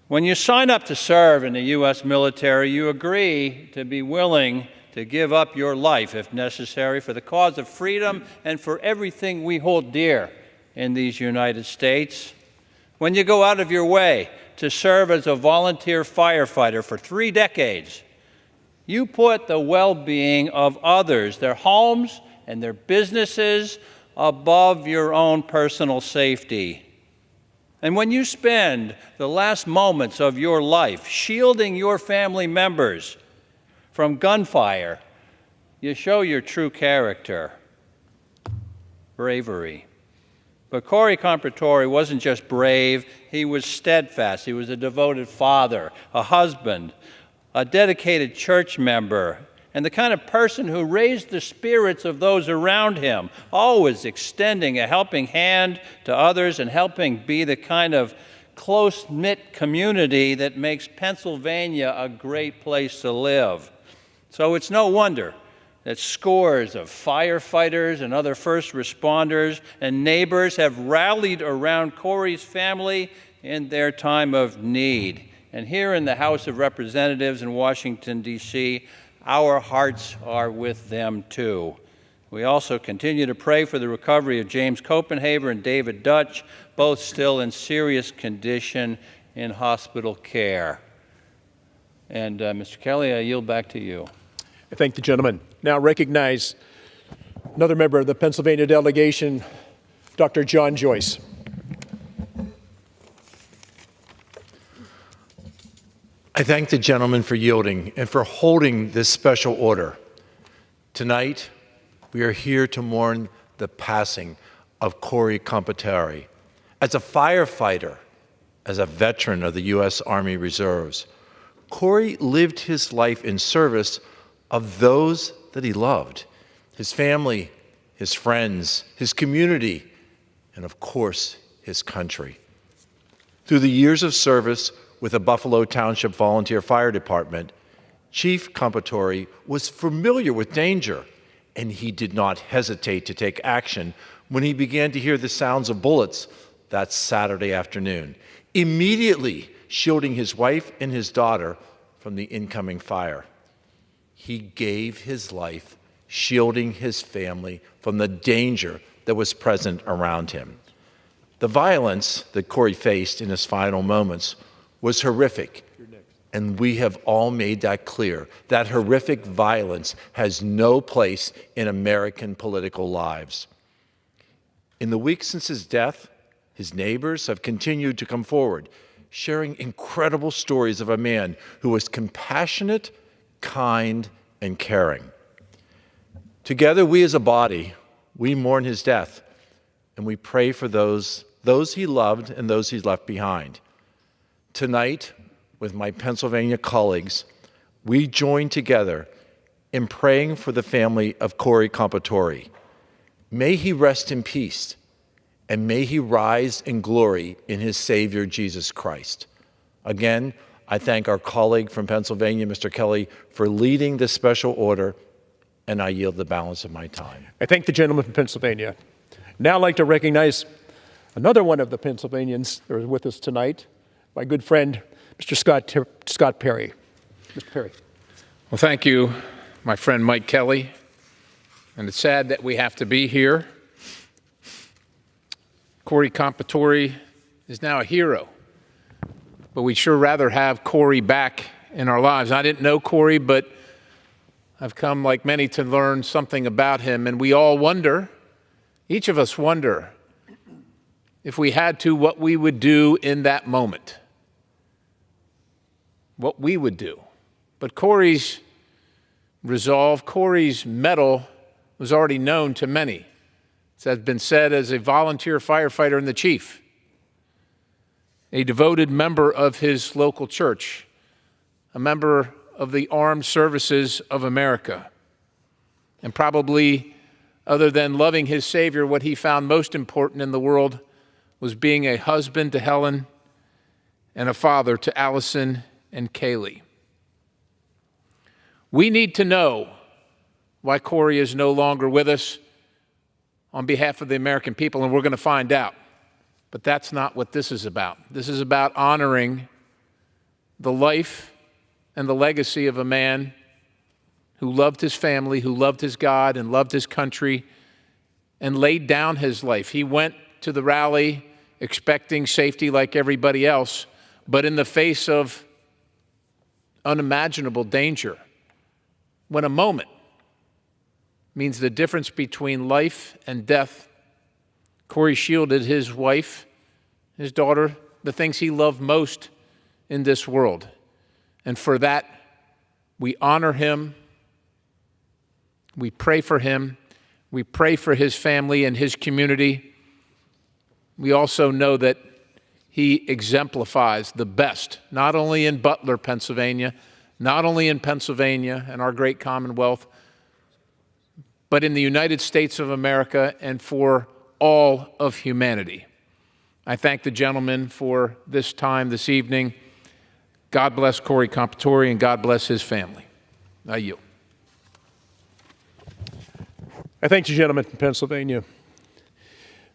When you sign up to serve in the U.S. military, you agree to be willing to give up your life, if necessary, for the cause of freedom and for everything we hold dear in these United States. When you go out of your way to serve as a volunteer firefighter for 3 decades, you put the well-being of others, their homes and their businesses, above your own personal safety. And when you spend the last moments of your life shielding your family members from gunfire, you show your true character, bravery. But Corey Comparatori wasn't just brave, he was steadfast. He was a devoted father, a husband, a dedicated church member, and the kind of person who raised the spirits of those around him, always extending a helping hand to others and helping be the kind of close-knit community that makes Pennsylvania a great place to live. So it's no wonder that scores of firefighters and other first responders and neighbors have rallied around Corey's family in their time of need. And here in the House of Representatives in Washington, D.C., our hearts are with them too. We also continue to pray for the recovery of James Copenhaver and David Dutch, both still in serious condition in hospital care. And Mr. Kelly, I yield back to you. I thank the gentleman. Now recognize another member of the Pennsylvania delegation, Dr. John Joyce. I thank the gentleman for yielding and for holding this special order. Tonight, we are here to mourn the passing of Corey Comparatori. As a firefighter, as a veteran of the U.S. Army Reserves, Corey lived his life in service of those that he loved, his family, his friends, his community, and of course, his country. Through the years of service with the Buffalo Township Volunteer Fire Department, Chief Comparatori was familiar with danger, and he did not hesitate to take action when he began to hear the sounds of bullets that Saturday afternoon, immediately shielding his wife and his daughter from the incoming fire. He gave his life shielding his family from the danger that was present around him. The violence that Corey faced in his final moments was horrific, and we have all made that clear. That horrific violence has no place in American political lives. In the weeks since his death, his neighbors have continued to come forward, sharing incredible stories of a man who was compassionate, kind, and caring. Together, we as a body, we mourn his death, and we pray for those he loved and those he left behind. Tonight, with my Pennsylvania colleagues, we join together in praying for the family of Corey Comparatori. May he rest in peace, and may he rise in glory in his Savior, Jesus Christ. Again, I thank our colleague from Pennsylvania, Mr. Kelly, for leading this special order, and I yield the balance of my time. I thank the gentleman from Pennsylvania. Now I'd like to recognize another one of the Pennsylvanians that are with us tonight, my good friend, Mr. Scott Perry. Mr. Perry. Well, thank you, my friend Mike Kelly. And it's sad that we have to be here. Corey Comparatori is now a hero, but we'd sure rather have Corey back in our lives. I didn't know Corey, but I've come, like many, to learn something about him, and we all wonder, each of us wonder, if we had to, what we would do in that moment. What we would do. But Corey's resolve, Corey's mettle was already known to many. It has been said as a volunteer firefighter in the chief, a devoted member of his local church, a member of the Armed Services of America, and probably other than loving his Savior, what he found most important in the world was being a husband to Helen and a father to Allison and Kaylee. We need to know why Corey is no longer with us on behalf of the American people, and we're going to find out. But that's not what this is about. This is about honoring the life and the legacy of a man who loved his family, who loved his God and loved his country and laid down his life. He went to the rally expecting safety like everybody else, but in the face of unimaginable danger, when a moment means the difference between life and death, Corey shielded his wife, his daughter, the things he loved most in this world. And for that, we honor him. We pray for him. We pray for his family and his community. We also know that he exemplifies the best, not only in Butler, Pennsylvania, not only in Pennsylvania and our great Commonwealth, but in the United States of America and for all of humanity. I thank the gentleman for this time this evening. God bless Corey Compatore and God bless his family. I yield. I thank the gentleman from Pennsylvania.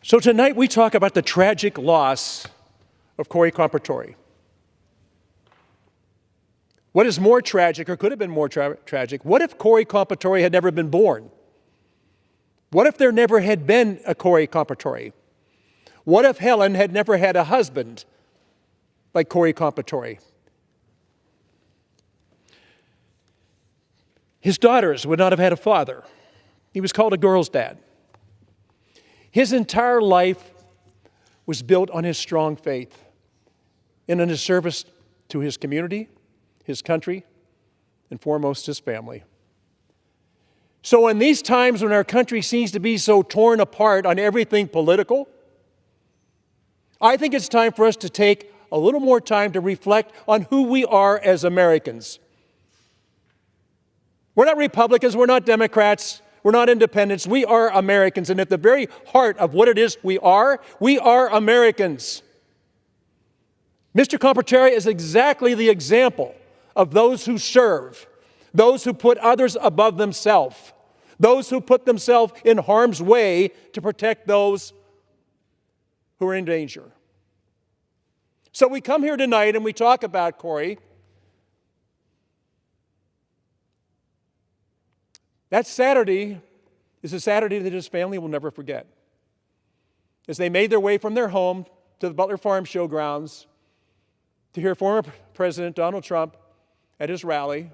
So tonight we talk about the tragic loss of Corey Compatore. What is more tragic, or could have been more tragic, what if Corey Compatore had never been born? What if there never had been a Corey Compatore? What if Helen had never had a husband like Corey Compatore? His daughters would not have had a father. He was called a girl's dad. His entire life was built on his strong faith and in his service to his community, his country, and foremost his family. So in these times when our country seems to be so torn apart on everything political, I think it's time for us to take a little more time to reflect on who we are as Americans. We're not Republicans, we're not Democrats, we're not independents, we are Americans. And at the very heart of what it is we are Americans. Mr. Compatore is exactly the example of those who serve, those who put others above themselves, those who put themselves in harm's way to protect those who are in danger. So we come here tonight and we talk about Corey. That Saturday is a Saturday that his family will never forget. As they made their way from their home to the Butler Farm Showgrounds to hear former President Donald Trump at his rally,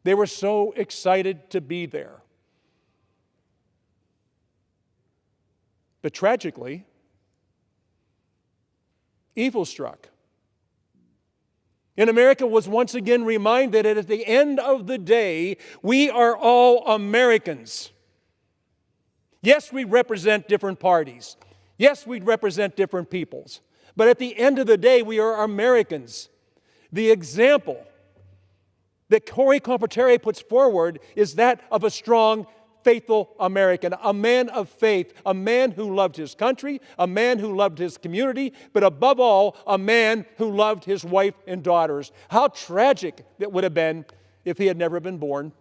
they were so excited to be there. But tragically, evil struck. And America was once again reminded that at the end of the day, we are all Americans. Yes, we represent different parties. Yes, we represent different peoples. But at the end of the day, we are Americans. The example that Corey Compatore puts forward is that of a strong, faithful American, a man of faith, a man who loved his country, a man who loved his community, but above all, a man who loved his wife and daughters. How tragic it would have been if he had never been born.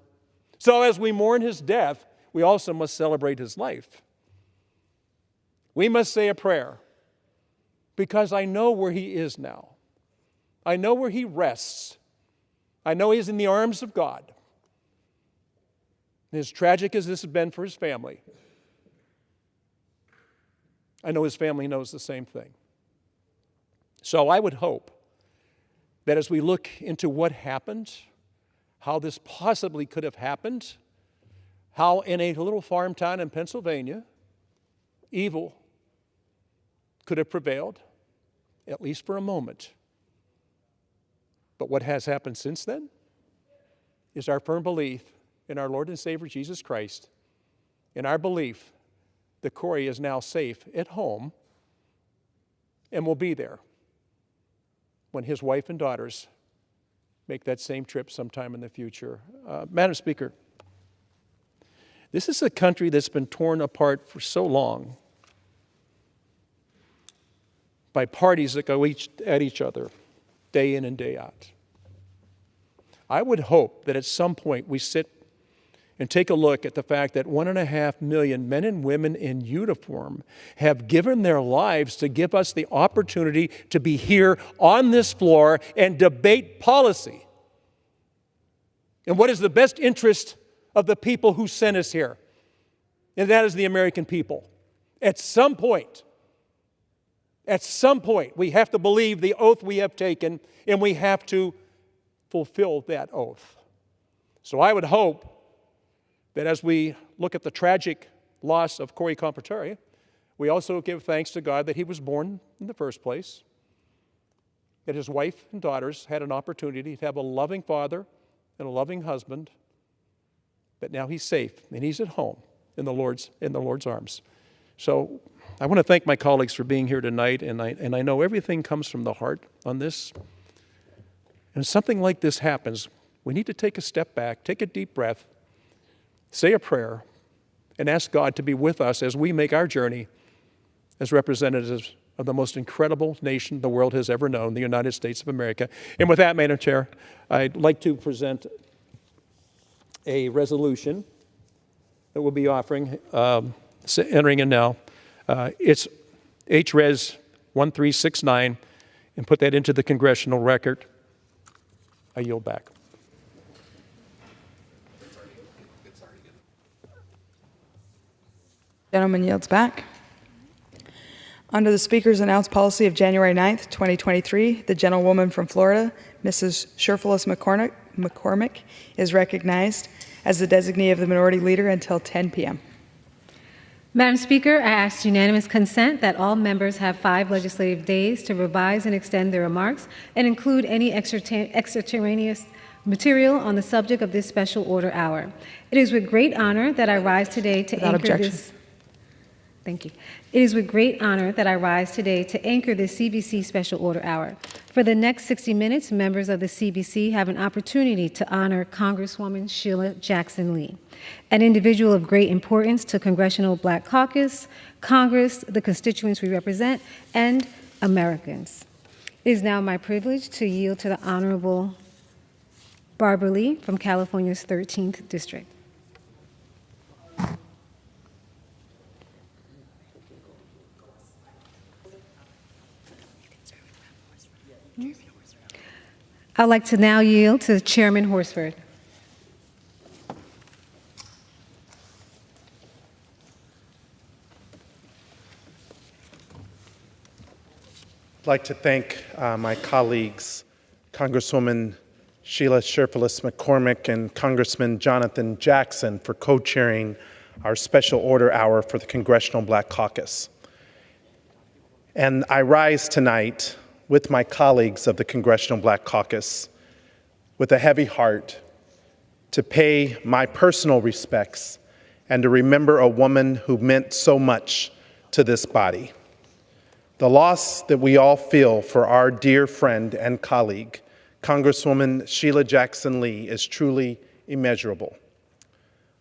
So as we mourn his death, we also must celebrate his life. We must say a prayer, because I know where he is now. I know where he rests. I know he's in the arms of God. And as tragic as this has been for his family, I know his family knows the same thing. So I would hope that as we look into what happened, how this possibly could have happened, how in a little farm town in Pennsylvania, evil could have prevailed, at least for a moment. But what has happened since then is our firm belief in our Lord and Savior Jesus Christ, in our belief that Corey is now safe at home and will be there when his wife and daughters make that same trip sometime in the future. Madam Speaker, This is a country that's been torn apart for so long by parties that go at each other day in and day out. I would hope that at some point we sit and take a look at the fact that 1.5 million men and women in uniform have given their lives to give us the opportunity to be here on this floor and debate policy. And what is the best interest of the people who sent us here? And that is the American people. At some point, we have to believe the oath we have taken, and we have to fulfill that oath. So I would hope that as we look at the tragic loss of Corey Compateri, we also give thanks to God that he was born in the first place, that his wife and daughters had an opportunity to have a loving father and a loving husband, that now he's safe and he's at home in the Lord's arms. So I want to thank my colleagues for being here tonight, and I know everything comes from the heart on this. And something like this happens, we need to take a step back, take a deep breath, say a prayer, and ask God to be with us as we make our journey as representatives of the most incredible nation the world has ever known, the United States of America. And with that, Madam Chair, I'd like to present a resolution that we'll be offering, entering in now. It's HRES 1369, and put that into the congressional record. I yield back. Gentleman yields back. Under the Speaker's announced policy of January 9th, 2023, the gentlewoman from Florida, Mrs. Sherfilis McCormick, is recognized as the designee of the Minority Leader until 10 p.m. Madam Speaker, I ask unanimous consent that all members have 5 legislative days to revise and extend their remarks and include any extraneous material on the subject of this special order hour. It is with great honor that I rise today to anchor this. Thank you. It is with great honor that I rise today to anchor this CBC Special Order Hour. For the next 60 minutes, members of the CBC have an opportunity to honor Congresswoman Sheila Jackson Lee, an individual of great importance to Congressional Black Caucus, Congress, the constituents we represent, and Americans. It is now my privilege to yield to the Honorable Barbara Lee from California's 13th District. I'd like to now yield to Chairman Horsford. I'd like to thank my colleagues, Congresswoman Sheila Sherfilis McCormick and Congressman Jonathan Jackson, for co-chairing our special order hour for the Congressional Black Caucus. And I rise tonight with my colleagues of the Congressional Black Caucus with a heavy heart to pay my personal respects and to remember a woman who meant so much to this body. The loss that we all feel for our dear friend and colleague, Congresswoman Sheila Jackson Lee, is truly immeasurable.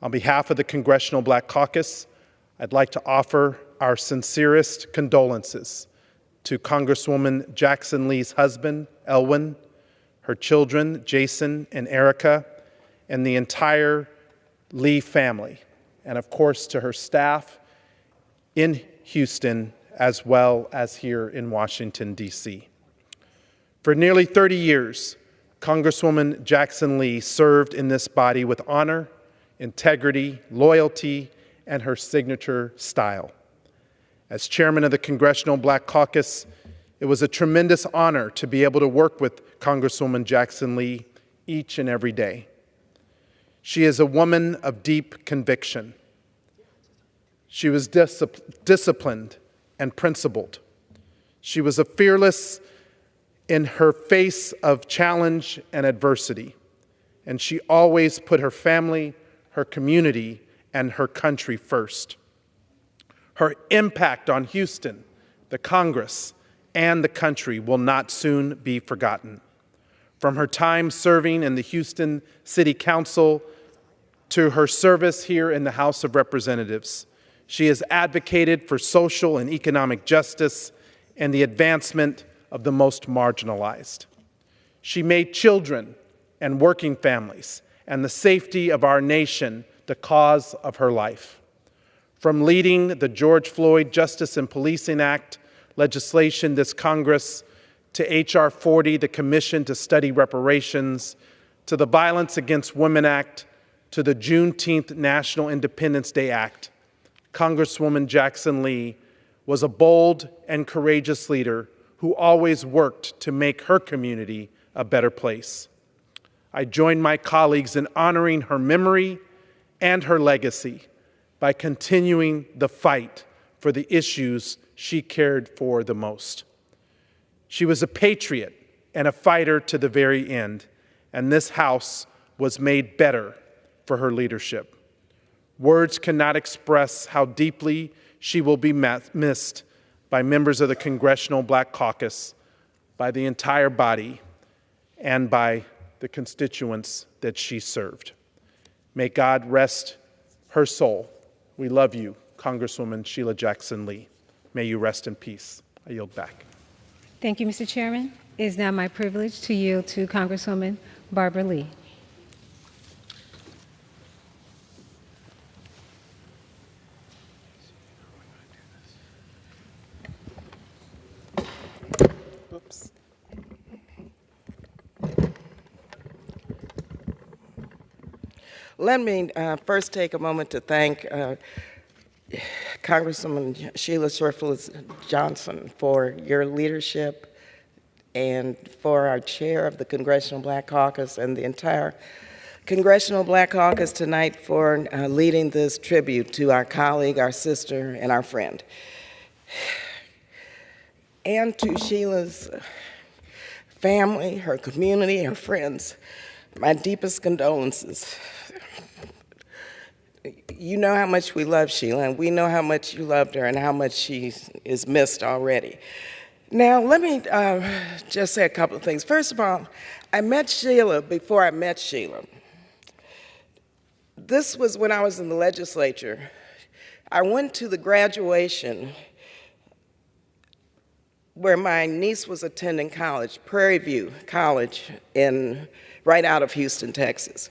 On behalf of the Congressional Black Caucus, I'd like to offer our sincerest condolences to Congresswoman Jackson Lee's husband, Elwin, her children, Jason and Erica, and the entire Lee family, and of course to her staff in Houston as well as here in Washington, D.C. For nearly 30 years, Congresswoman Jackson Lee served in this body with honor, integrity, loyalty, and her signature style. As chairman of the Congressional Black Caucus, it was a tremendous honor to be able to work with Congresswoman Jackson Lee each and every day. She is a woman of deep conviction. She was disciplined and principled. She was a fearless in her face of challenge and adversity, and she always put her family, her community, and her country first. Her impact on Houston, the Congress, and the country will not soon be forgotten. From her time serving in the Houston City Council to her service here in the House of Representatives. She has advocated for social and economic justice and the advancement of the most marginalized. She made children and working families and the safety of our nation the cause of her life. From leading the George Floyd Justice and Policing Act legislation this Congress, to H.R. 40, the Commission to Study Reparations, to the Violence Against Women Act, to the Juneteenth National Independence Day Act, Congresswoman Jackson Lee was a bold and courageous leader who always worked to make her community a better place. I join my colleagues in honoring her memory and her legacy by continuing the fight for the issues she cared for the most. She was a patriot and a fighter to the very end, and this House was made better for her leadership. Words cannot express how deeply she will be missed by members of the Congressional Black Caucus, by the entire body, and by the constituents that she served. May God rest her soul. We love you, Congresswoman Sheila Jackson Lee. May you rest in peace. I yield back. Thank you, Mr. Chairman. It is now my privilege to yield to Congresswoman Barbara Lee. Oops. Let me first take a moment to thank Congresswoman Sheila Sherfless Johnson for your leadership, and for our chair of the Congressional Black Caucus and the entire Congressional Black Caucus tonight for leading this tribute to our colleague, our sister, and our friend. And to Sheila's family, her community, her friends, my deepest condolences. You know how much we love Sheila, and we know how much you loved her and how much she is missed already. Now, let me just say a couple of things. First of all, I met Sheila before I met Sheila. This was when I was in the legislature. I went to the graduation where my niece was attending college, Prairie View College, right out of Houston, Texas.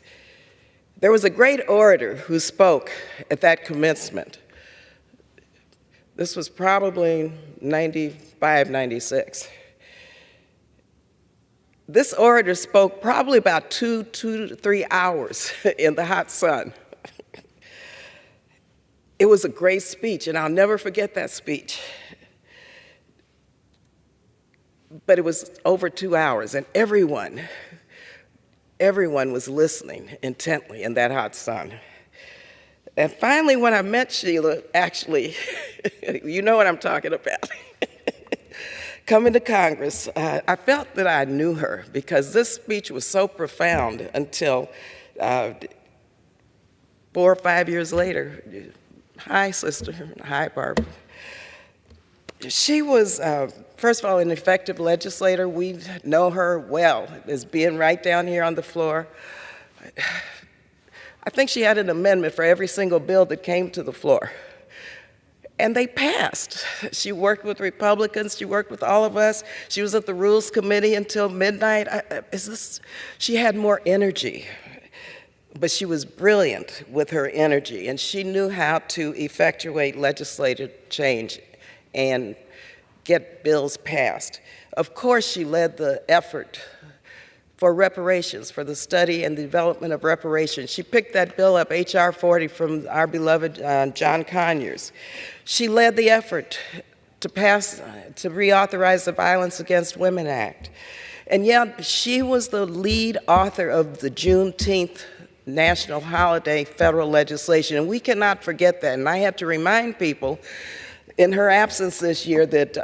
There was a great orator who spoke at that commencement. This was probably 95, 96. This orator spoke probably about 2 to 3 hours in the hot sun. It was a great speech, and I'll never forget that speech. But it was over 2 hours, and everyone was listening intently in that hot sun. And finally, when I met Sheila, actually, you know what I'm talking about, coming to Congress, I felt that I knew her because this speech was so profound until 4 or 5 years later. Hi, sister. Hi, Barbara. She was, first of all, an effective legislator. We know her well as being right down here on the floor. I think she had an amendment for every single bill that came to the floor. And they passed. She worked with Republicans. She worked with all of us. She was at the Rules Committee until midnight. She had more energy. But she was brilliant with her energy, and she knew how to effectuate legislative change and get bills passed. Of course, she led the effort for reparations, for the study and the development of reparations. She picked that bill up, H.R. 40, from our beloved John Conyers. She led the effort to reauthorize the Violence Against Women Act. And yet, she was the lead author of the Juneteenth national holiday federal legislation, and we cannot forget that. And I have to remind people in her absence this year that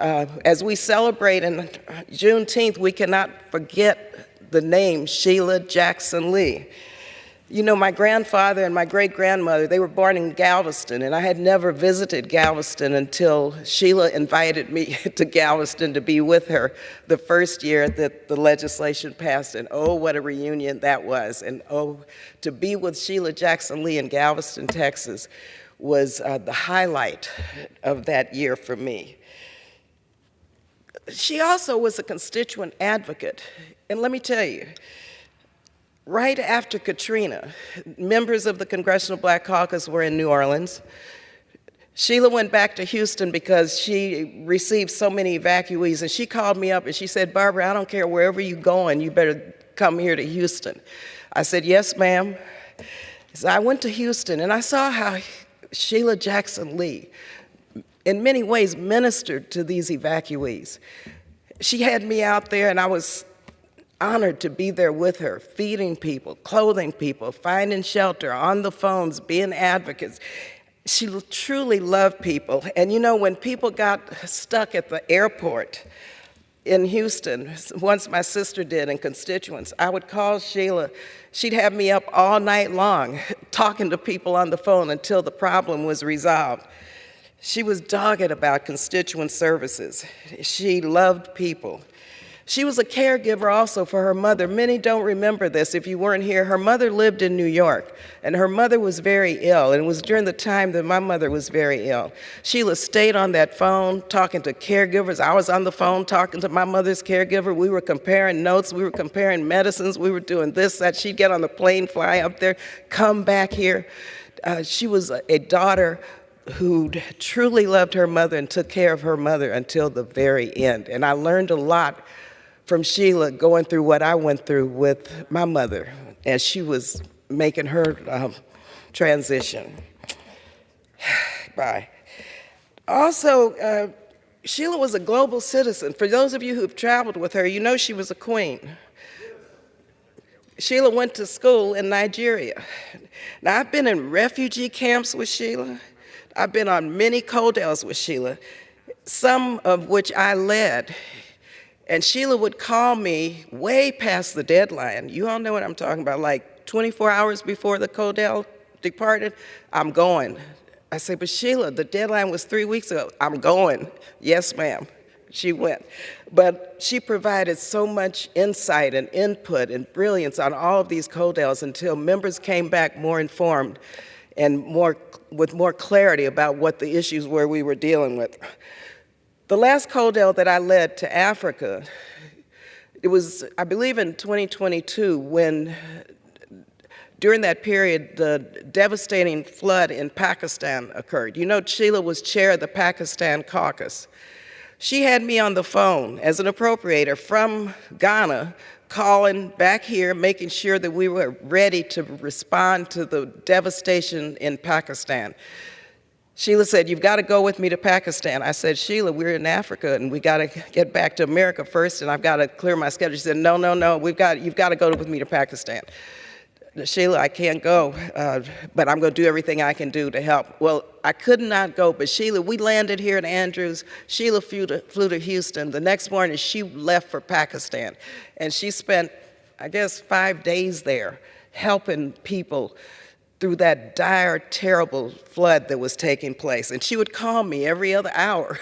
as we celebrate in Juneteenth, we cannot forget the name Sheila Jackson Lee. You know, my grandfather and my great-grandmother, they were born in Galveston, and I had never visited Galveston until Sheila invited me to Galveston to be with her the first year that the legislation passed, and oh, what a reunion that was. And oh, to be with Sheila Jackson Lee in Galveston, Texas was the highlight of that year for me. She also was a constituent advocate, and let me tell you, right after Katrina, members of the Congressional Black Caucus were in New Orleans. Sheila went back to Houston because she received so many evacuees, and she called me up and she said, "Barbara, I don't care wherever you're going, you better come here to Houston." I said, "Yes, ma'am." So I went to Houston and I saw how Sheila Jackson Lee, in many ways, ministered to these evacuees. She had me out there and I was honored to be there with her, feeding people, clothing people, finding shelter, on the phones, being advocates. She truly loved people. And you know, when people got stuck at the airport in Houston, once my sister did, and constituents, I would call Sheila. She'd have me up all night long talking to people on the phone until the problem was resolved. She was dogged about constituent services. She loved people. She was a caregiver also for her mother. Many don't remember this if you weren't here. Her mother lived in New York, and her mother was very ill, and it was during the time that my mother was very ill. Sheila stayed on that phone talking to caregivers. I was on the phone talking to my mother's caregiver. We were comparing notes. We were comparing medicines. We were doing this, that. She'd get on the plane, fly up there, come back here. She was a daughter who truly loved her mother and took care of her mother until the very end. And I learned a lot from Sheila going through what I went through with my mother as she was making her transition. Bye. Also, Sheila was a global citizen. For those of you who've traveled with her, you know she was a queen. Sheila went to school in Nigeria. Now, I've been in refugee camps with Sheila. I've been on many CODELs with Sheila, some of which I led. And Sheila would call me way past the deadline. You all know what I'm talking about, like 24 hours before the CODEL departed, "I'm going." I said, "But Sheila, the deadline was 3 weeks ago." "I'm going." "Yes, ma'am." She went. But she provided so much insight and input and brilliance on all of these CODELs until members came back more informed and with more clarity about what the issues were we were dealing with. The last CODEL that I led to Africa, it was, I believe, in 2022 when, during that period, the devastating flood in Pakistan occurred. You know, Sheila was chair of the Pakistan caucus. She had me on the phone as an appropriator from Ghana, calling back here, making sure that we were ready to respond to the devastation in Pakistan. Sheila said, "You've got to go with me to Pakistan." I said, "Sheila, we're in Africa and we got to get back to America first and I've got to clear my schedule." She said, "No, no, no, you've got to go with me to Pakistan." "Sheila, I can't go, but I'm going to do everything I can do to help." Well, I could not go, but Sheila, we landed here at Andrews. Sheila flew to Houston. The next morning, she left for Pakistan. And she spent, I guess, 5 days there helping people through that dire, terrible flood that was taking place. And she would call me every other hour.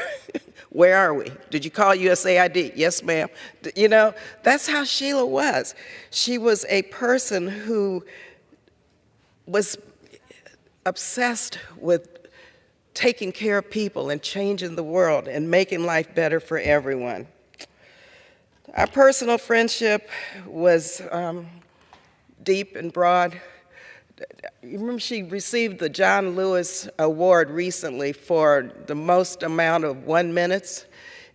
"Where are we? Did you call USAID?" "Yes, ma'am." You know, that's how Sheila was. She was a person who was obsessed with taking care of people and changing the world and making life better for everyone. Our personal friendship was deep and broad. You remember she received the John Lewis Award recently for the most amount of 1 minutes.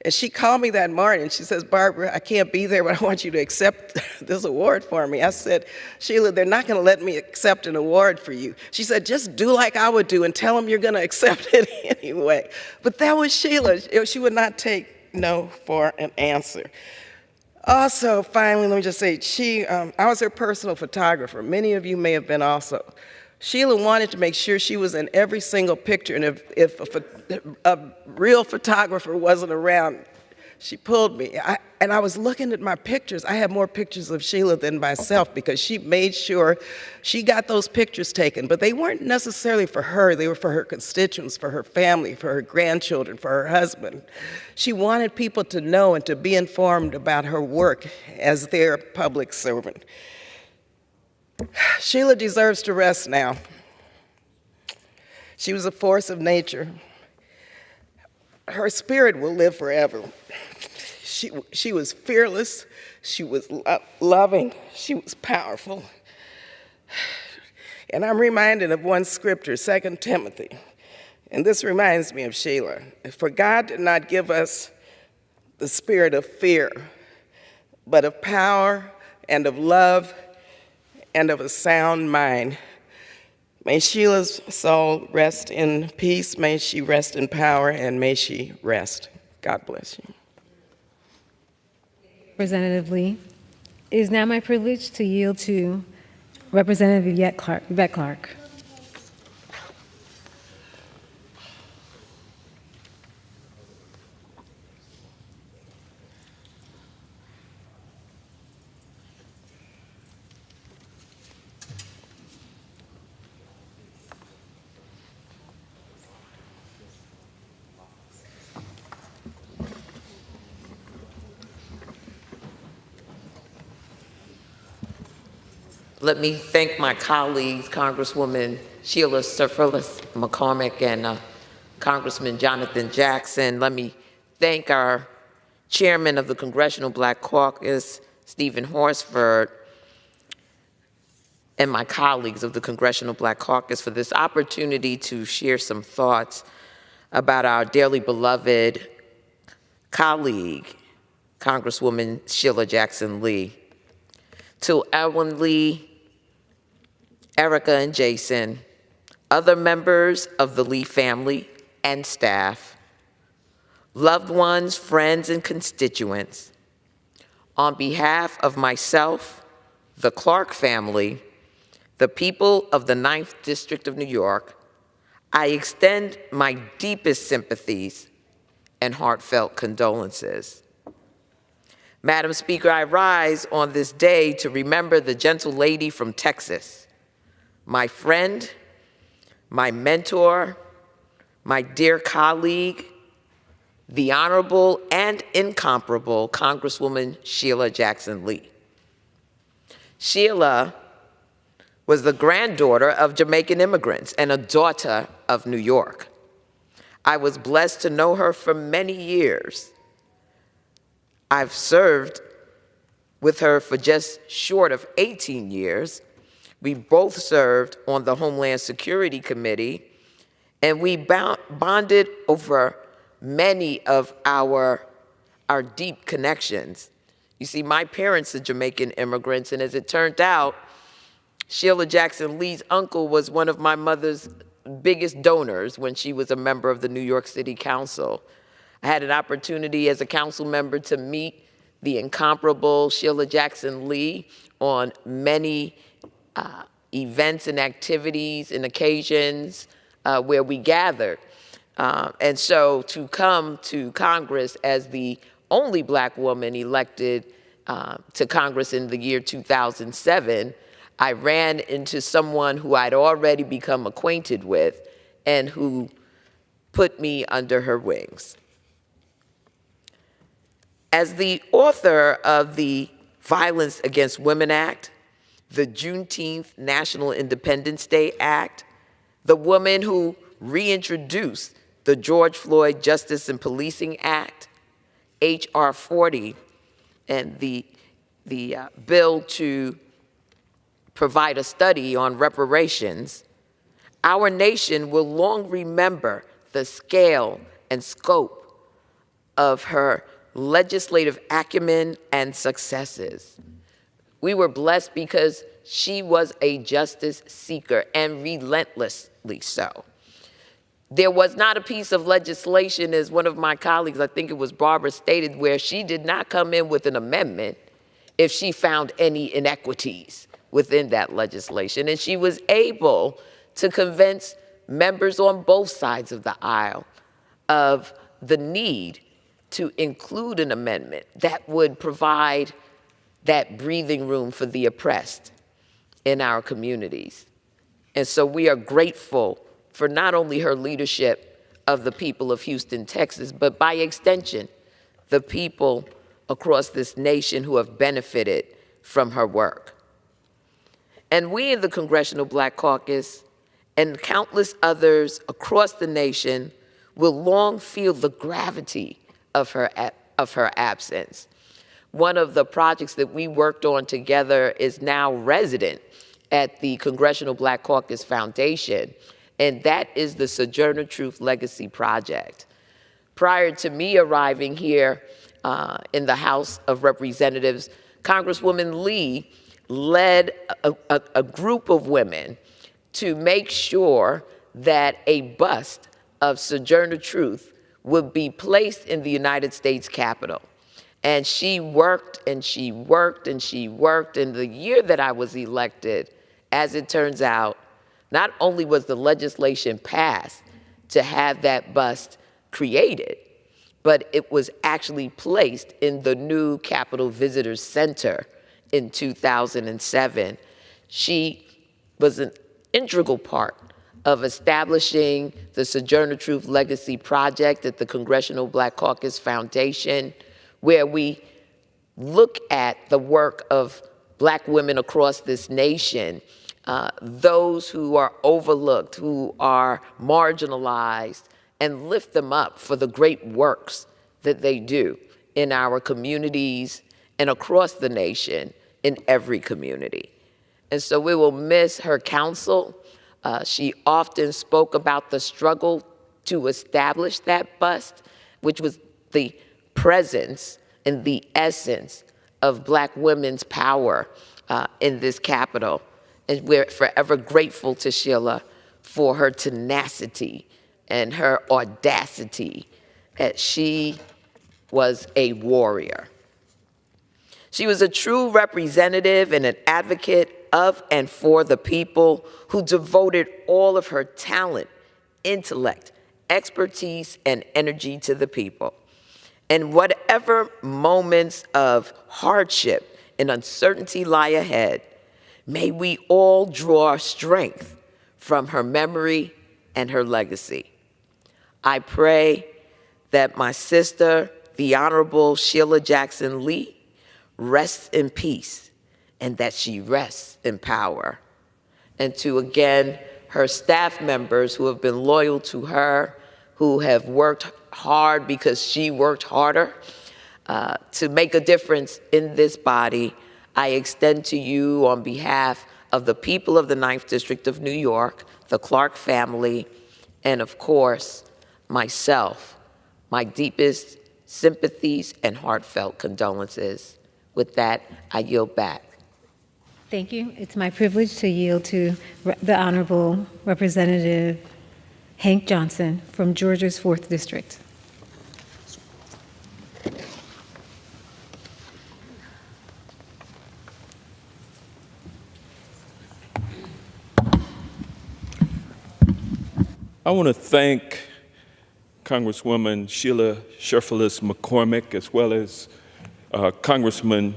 And she called me that morning. She says, "Barbara, I can't be there, but I want you to accept this award for me." I said, "Sheila, they're not going to let me accept an award for you." She said, "Just do like I would do and tell them you're going to accept it anyway." But that was Sheila. She would not take no for an answer. Also, finally, let me just say, I was her personal photographer. Many of you may have been also. Sheila wanted to make sure she was in every single picture, and if a real photographer wasn't around, she pulled me. And I was looking at my pictures. I have more pictures of Sheila than myself because she made sure she got those pictures taken. But they weren't necessarily for her. They were for her constituents, for her family, for her grandchildren, for her husband. She wanted people to know and to be informed about her work as their public servant. Sheila deserves to rest now. She was a force of nature. Her spirit will live forever. She was fearless, she was loving, she was powerful. And I'm reminded of one scripture, 2 Timothy, and this reminds me of Sheila. For God did not give us the spirit of fear, but of power and of love and of a sound mind. May Sheila's soul rest in peace, may she rest in power, and may she rest. God bless you. Representative Lee. It is now my privilege to yield to Representative Yvette Clarke. Let me thank my colleagues, Congresswoman Sheila Shurfelis McCormick and Congressman Jonathan Jackson. Let me thank our chairman of the Congressional Black Caucus, Stephen Horsford, and my colleagues of the Congressional Black Caucus for this opportunity to share some thoughts about our dearly beloved colleague, Congresswoman Sheila Jackson Lee. To Elwyn Lee, Erica and Jason, other members of the Lee family and staff, loved ones, friends, and constituents, on behalf of myself, the Clarke family, the people of the 9th District of New York, I extend my deepest sympathies and heartfelt condolences. Madam Speaker, I rise on this day to remember the gentle lady from Texas, my friend, my mentor, my dear colleague, the Honorable and incomparable Congresswoman Sheila Jackson Lee. Sheila was the granddaughter of Jamaican immigrants and a daughter of New York. I was blessed to know her for many years. I've served with her for just short of 18 years. We both served on the Homeland Security Committee, and we bonded over many of our deep connections. You see, my parents are Jamaican immigrants, and as it turned out, Sheila Jackson Lee's uncle was one of my mother's biggest donors when she was a member of the New York City Council. I had an opportunity as a council member to meet the incomparable Sheila Jackson Lee on many events and activities and occasions where we gathered. And so to come to Congress as the only Black woman elected to Congress in the year 2007, I ran into someone who I'd already become acquainted with and who put me under her wings. As the author of the Violence Against Women Act, the Juneteenth National Independence Day Act, the woman who reintroduced the George Floyd Justice and Policing Act, H.R. 40, and the bill to provide a study on reparations, our nation will long remember the scale and scope of her legislative acumen and successes. We were blessed because she was a justice seeker, and relentlessly so. There was not a piece of legislation, as one of my colleagues, I think it was Barbara, stated, where she did not come in with an amendment if she found any inequities within that legislation. And she was able to convince members on both sides of the aisle of the need to include an amendment that would provide that breathing room for the oppressed in our communities. And so we are grateful for not only her leadership of the people of Houston, Texas, but by extension, the people across this nation who have benefited from her work. And we in the Congressional Black Caucus and countless others across the nation will long feel the gravity of her absence. One of the projects that we worked on together is now resident at the Congressional Black Caucus Foundation, and that is the Sojourner Truth Legacy Project. Prior to me arriving here in the House of Representatives, Congresswoman Lee led a group of women to make sure that a bust of Sojourner Truth would be placed in the United States Capitol. And she worked and she worked and she worked. And the year that I was elected, as it turns out, not only was the legislation passed to have that bust created, but it was actually placed in the new Capitol Visitors Center in 2007. She was an integral part of establishing the Sojourner Truth Legacy Project at the Congressional Black Caucus Foundation, where we look at the work of Black women across this nation, those who are overlooked, who are marginalized, and lift them up for the great works that they do in our communities and across the nation in every community. And so we will miss her counsel. She often spoke about the struggle to establish that bust, which was the presence and the essence of Black women's power in this Capitol. And we're forever grateful to Sheila for her tenacity and her audacity. She was a warrior. She was a true representative and an advocate of and for the people who devoted all of her talent, intellect, expertise, and energy to the people. And whatever moments of hardship and uncertainty lie ahead, may we all draw strength from her memory and her legacy. I pray that my sister, the Honorable Sheila Jackson Lee, rests in peace and that she rests in power. And to, again, her staff members who have been loyal to her, who have worked hard because she worked harder to make a difference in this body, I extend to you on behalf of the people of the 9th District of New York, the Clark family, and of course, myself, my deepest sympathies and heartfelt condolences. With that, I yield back. Thank you. It's my privilege to yield to the Honorable Representative Hank Johnson from Georgia's 4th District. I want to thank Congresswoman Sheila Sherfilis McCormick, as well as Congressman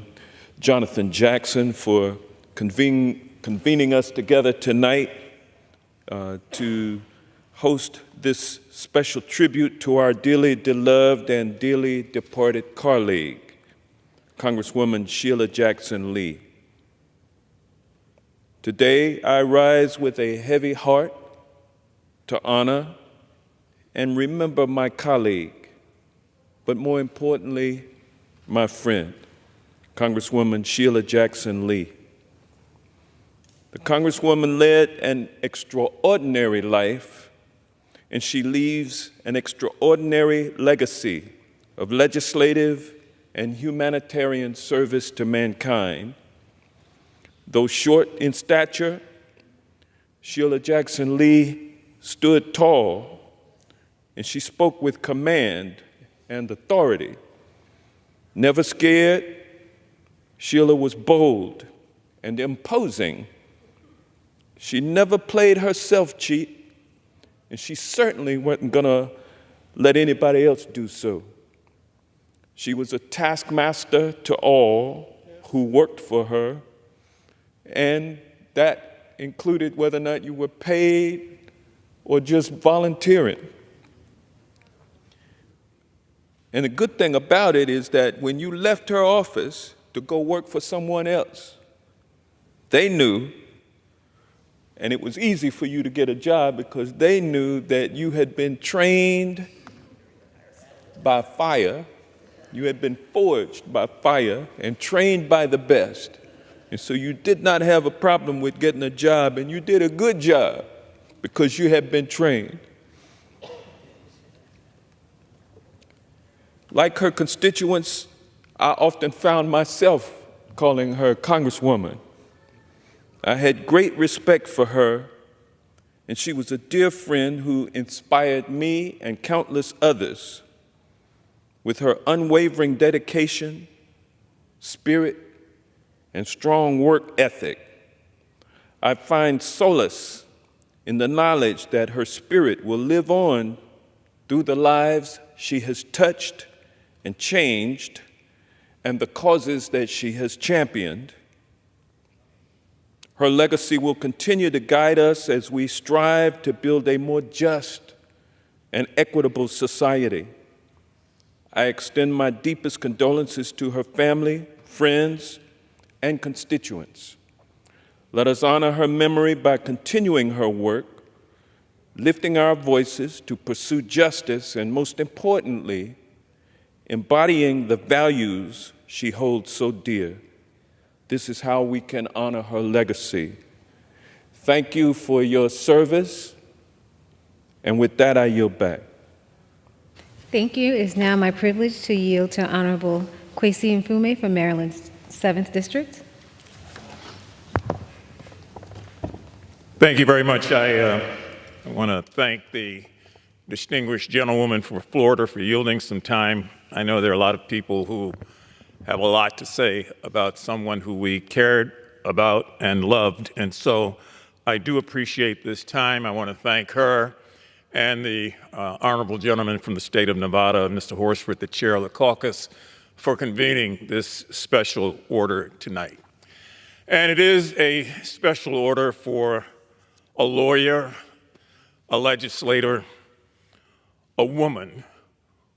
Jonathan Jackson, for convening us together tonight to host this special tribute to our dearly beloved and dearly departed colleague, Congresswoman Sheila Jackson Lee. Today, I rise with a heavy heart to honor and remember my colleague, but more importantly, my friend, Congresswoman Sheila Jackson Lee. The Congresswoman led an extraordinary life, and she leaves an extraordinary legacy of legislative and humanitarian service to mankind. Though short in stature, Sheila Jackson Lee stood tall, and she spoke with command and authority. Never scared, Sheila was bold and imposing. She never played herself cheap, and she certainly wasn't going to let anybody else do so. She was a taskmaster to all who worked for her, and that included whether or not you were paid or just volunteering. And the good thing about it is that when you left her office to go work for someone else, they knew, and it was easy for you to get a job because they knew that you had been trained by fire, you had been forged by fire and trained by the best. And so you did not have a problem with getting a job, and you did a good job because you had been trained. Like her constituents, I often found myself calling her Congresswoman. I had great respect for her, and she was a dear friend who inspired me and countless others with her unwavering dedication, spirit, and strong work ethic. I find solace in the knowledge that her spirit will live on through the lives she has touched and changed and the causes that she has championed. Her legacy will continue to guide us as we strive to build a more just and equitable society. I extend my deepest condolences to her family, friends, and constituents. Let us honor her memory by continuing her work, lifting our voices to pursue justice, and most importantly, embodying the values she holds so dear. This is how we can honor her legacy. Thank you for your service, and with that, I yield back. Thank you. It is now my privilege to yield to Honorable Kwesi Mfume from Maryland's 7th District. Thank you very much. I want to thank the distinguished gentlewoman from Florida for yielding some time. I know there are a lot of people who have a lot to say about someone who we cared about and loved, and so I do appreciate this time. I want to thank her and the honorable gentleman from the state of Nevada, Mr. Horsford, the chair of the caucus, for convening this special order tonight. And it is a special order for a lawyer, a legislator, a woman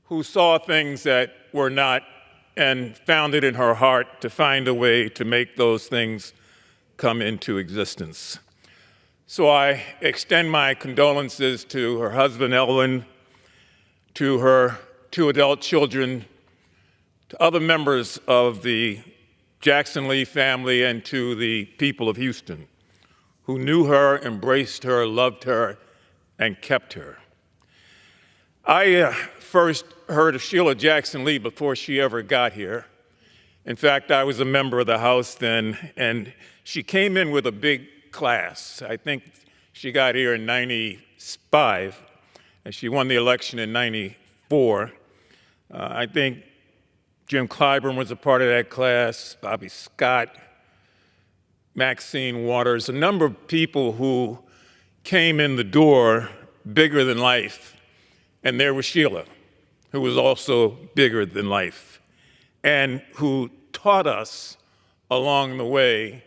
who saw things that were not and found it in her heart to find a way to make those things come into existence. So I extend my condolences to her husband, Elwin, to her 2 adult children, to other members of the Jackson Lee family, and to the people of Houston who knew her, embraced her, loved her, and kept her. I first heard of Sheila Jackson Lee before she ever got here. In fact, I was a member of the House then, and she came in with a big class. I think she got here in 95, and she won the election in 94. I think Jim Clyburn was a part of that class, Bobby Scott, Maxine Waters, a number of people who came in the door bigger than life. And there was Sheila, who was also bigger than life, and who taught us along the way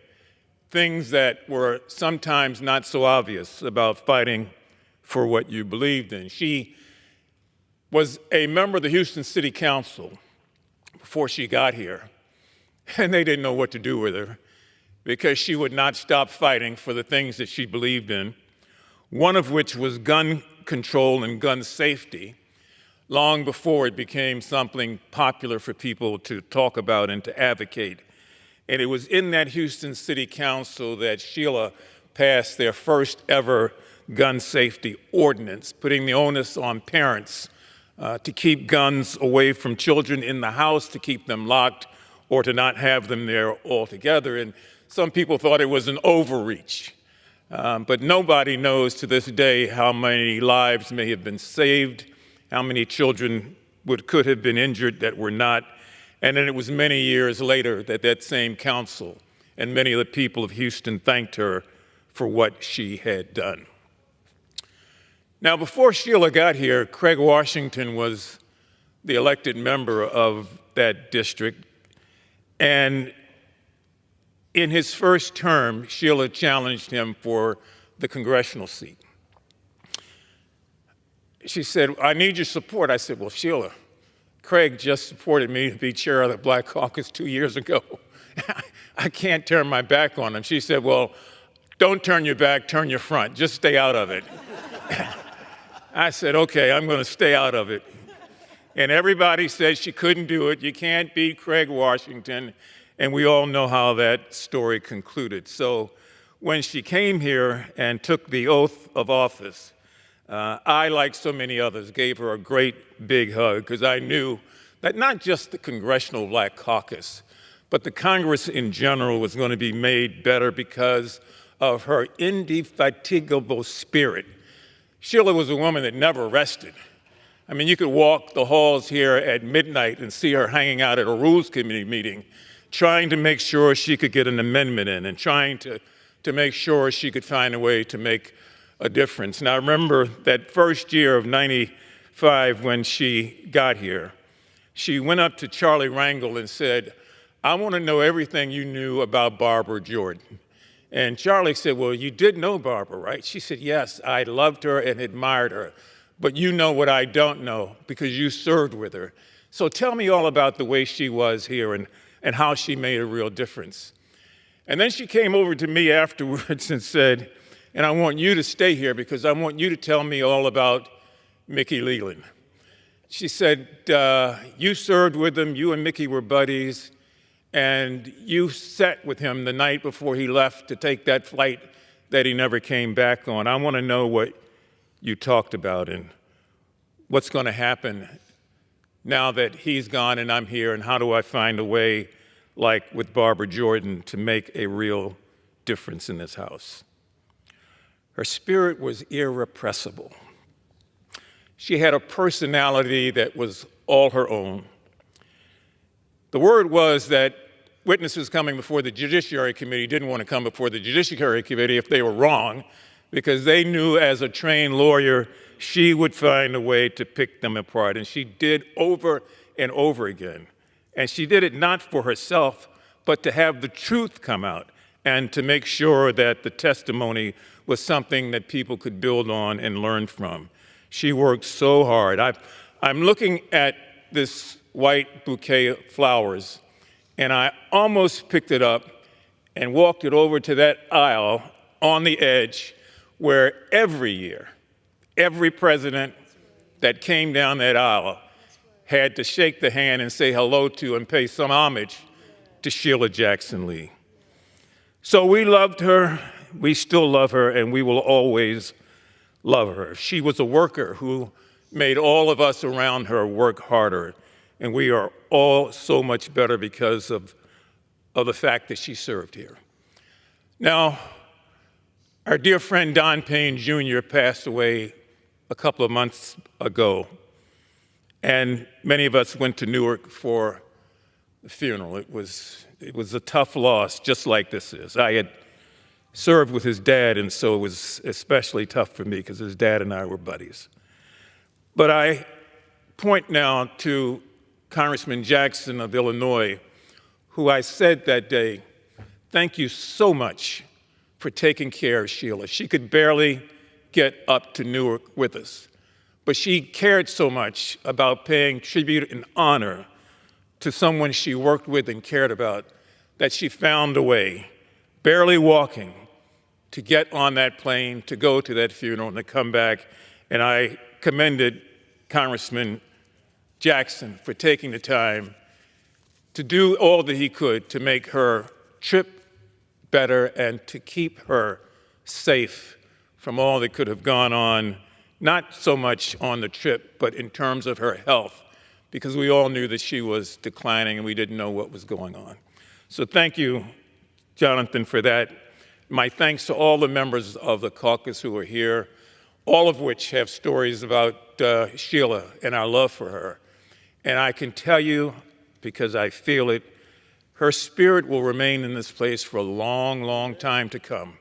things that were sometimes not so obvious about fighting for what you believed in. She was a member of the Houston City Council before she got here, and they didn't know what to do with her because she would not stop fighting for the things that she believed in, one of which was gun control and gun safety, long before it became something popular for people to talk about and to advocate. And it was in that Houston City Council that Sheila passed their first ever gun safety ordinance, putting the onus on parents to keep guns away from children in the house, to keep them locked, or to not have them there altogether. And some people thought it was an overreach. But nobody knows to this day how many lives may have been saved, how many children could have been injured that were not. And then it was many years later that that same council and many of the people of Houston thanked her for what she had done. Now, before Sheila got here, Craig Washington was the elected member of that district. And in his first term, Sheila challenged him for the congressional seat. She said, I need your support. I said, well, Sheila, Craig just supported me to be chair of the Black Caucus 2 years ago. I can't turn my back on him. She said, well, don't turn your back, turn your front. Just stay out of it. I said, okay, I'm going to stay out of it. And everybody said she couldn't do it. You can't beat Craig Washington. And we all know how that story concluded. So when she came here and took the oath of office, I, like so many others, gave her a great big hug because I knew that not just the Congressional Black Caucus, but the Congress in general was going to be made better because of her indefatigable spirit. Sheila was a woman that never rested. I mean, you could walk the halls here at midnight and see her hanging out at a Rules Committee meeting, trying to make sure she could get an amendment in and trying to make sure she could find a way to make a difference. Now, I remember that first year of '95 when she got here, she went up to Charlie Rangel and said, I want to know everything you knew about Barbara Jordan. And Charlie said, well, you did know Barbara, right? She said, yes, I loved her and admired her. But you know what I don't know because you served with her. So tell me all about the way she was here and how she made a real difference. And then she came over to me afterwards and said, and I want you to stay here because I want you to tell me all about Mickey Leland. She said, you served with him, you and Mickey were buddies, and you sat with him the night before he left to take that flight that he never came back on. I want to know what you talked about and what's going to happen now that he's gone and I'm here, and how do I find a way, like with Barbara Jordan, to make a real difference in this house. Her spirit was irrepressible. She had a personality that was all her own. The word was that witnesses coming before the Judiciary Committee didn't want to come before the Judiciary Committee if they were wrong, because they knew as a trained lawyer, she would find a way to pick them apart. And she did over and over again. And she did it not for herself, but to have the truth come out and to make sure that the testimony was something that people could build on and learn from. She worked so hard. I'm looking at this white bouquet of flowers, and I almost picked it up and walked it over to that aisle on the edge where every year, every president that came down that aisle had to shake the hand and say hello to and pay some homage to Sheila Jackson Lee. So we loved her, we still love her, and we will always love her. She was a worker who made all of us around her work harder, and we are all so much better because of the fact that she served here. Now, our dear friend Don Payne Jr. passed away a couple of months ago, and many of us went to Newark for the funeral. It was a tough loss, just like this is. I had served with his dad, and so it was especially tough for me because his dad and I were buddies. But I point now to Congressman Jackson of Illinois, who I said that day, thank you so much for taking care of Sheila. She could barely get up to Newark with us, but she cared so much about paying tribute and honor to someone she worked with and cared about that she found a way, barely walking, to get on that plane, to go to that funeral, and to come back. And I commended Congressman Jackson for taking the time to do all that he could to make her trip better and to keep her safe from all that could have gone on, not so much on the trip, but in terms of her health, because we all knew that she was declining and we didn't know what was going on. So thank you, Jonathan, for that. My thanks to all the members of the caucus who are here, all of which have stories about Sheila and our love for her. And I can tell you, because I feel it, her spirit will remain in this place for a long, long time to come.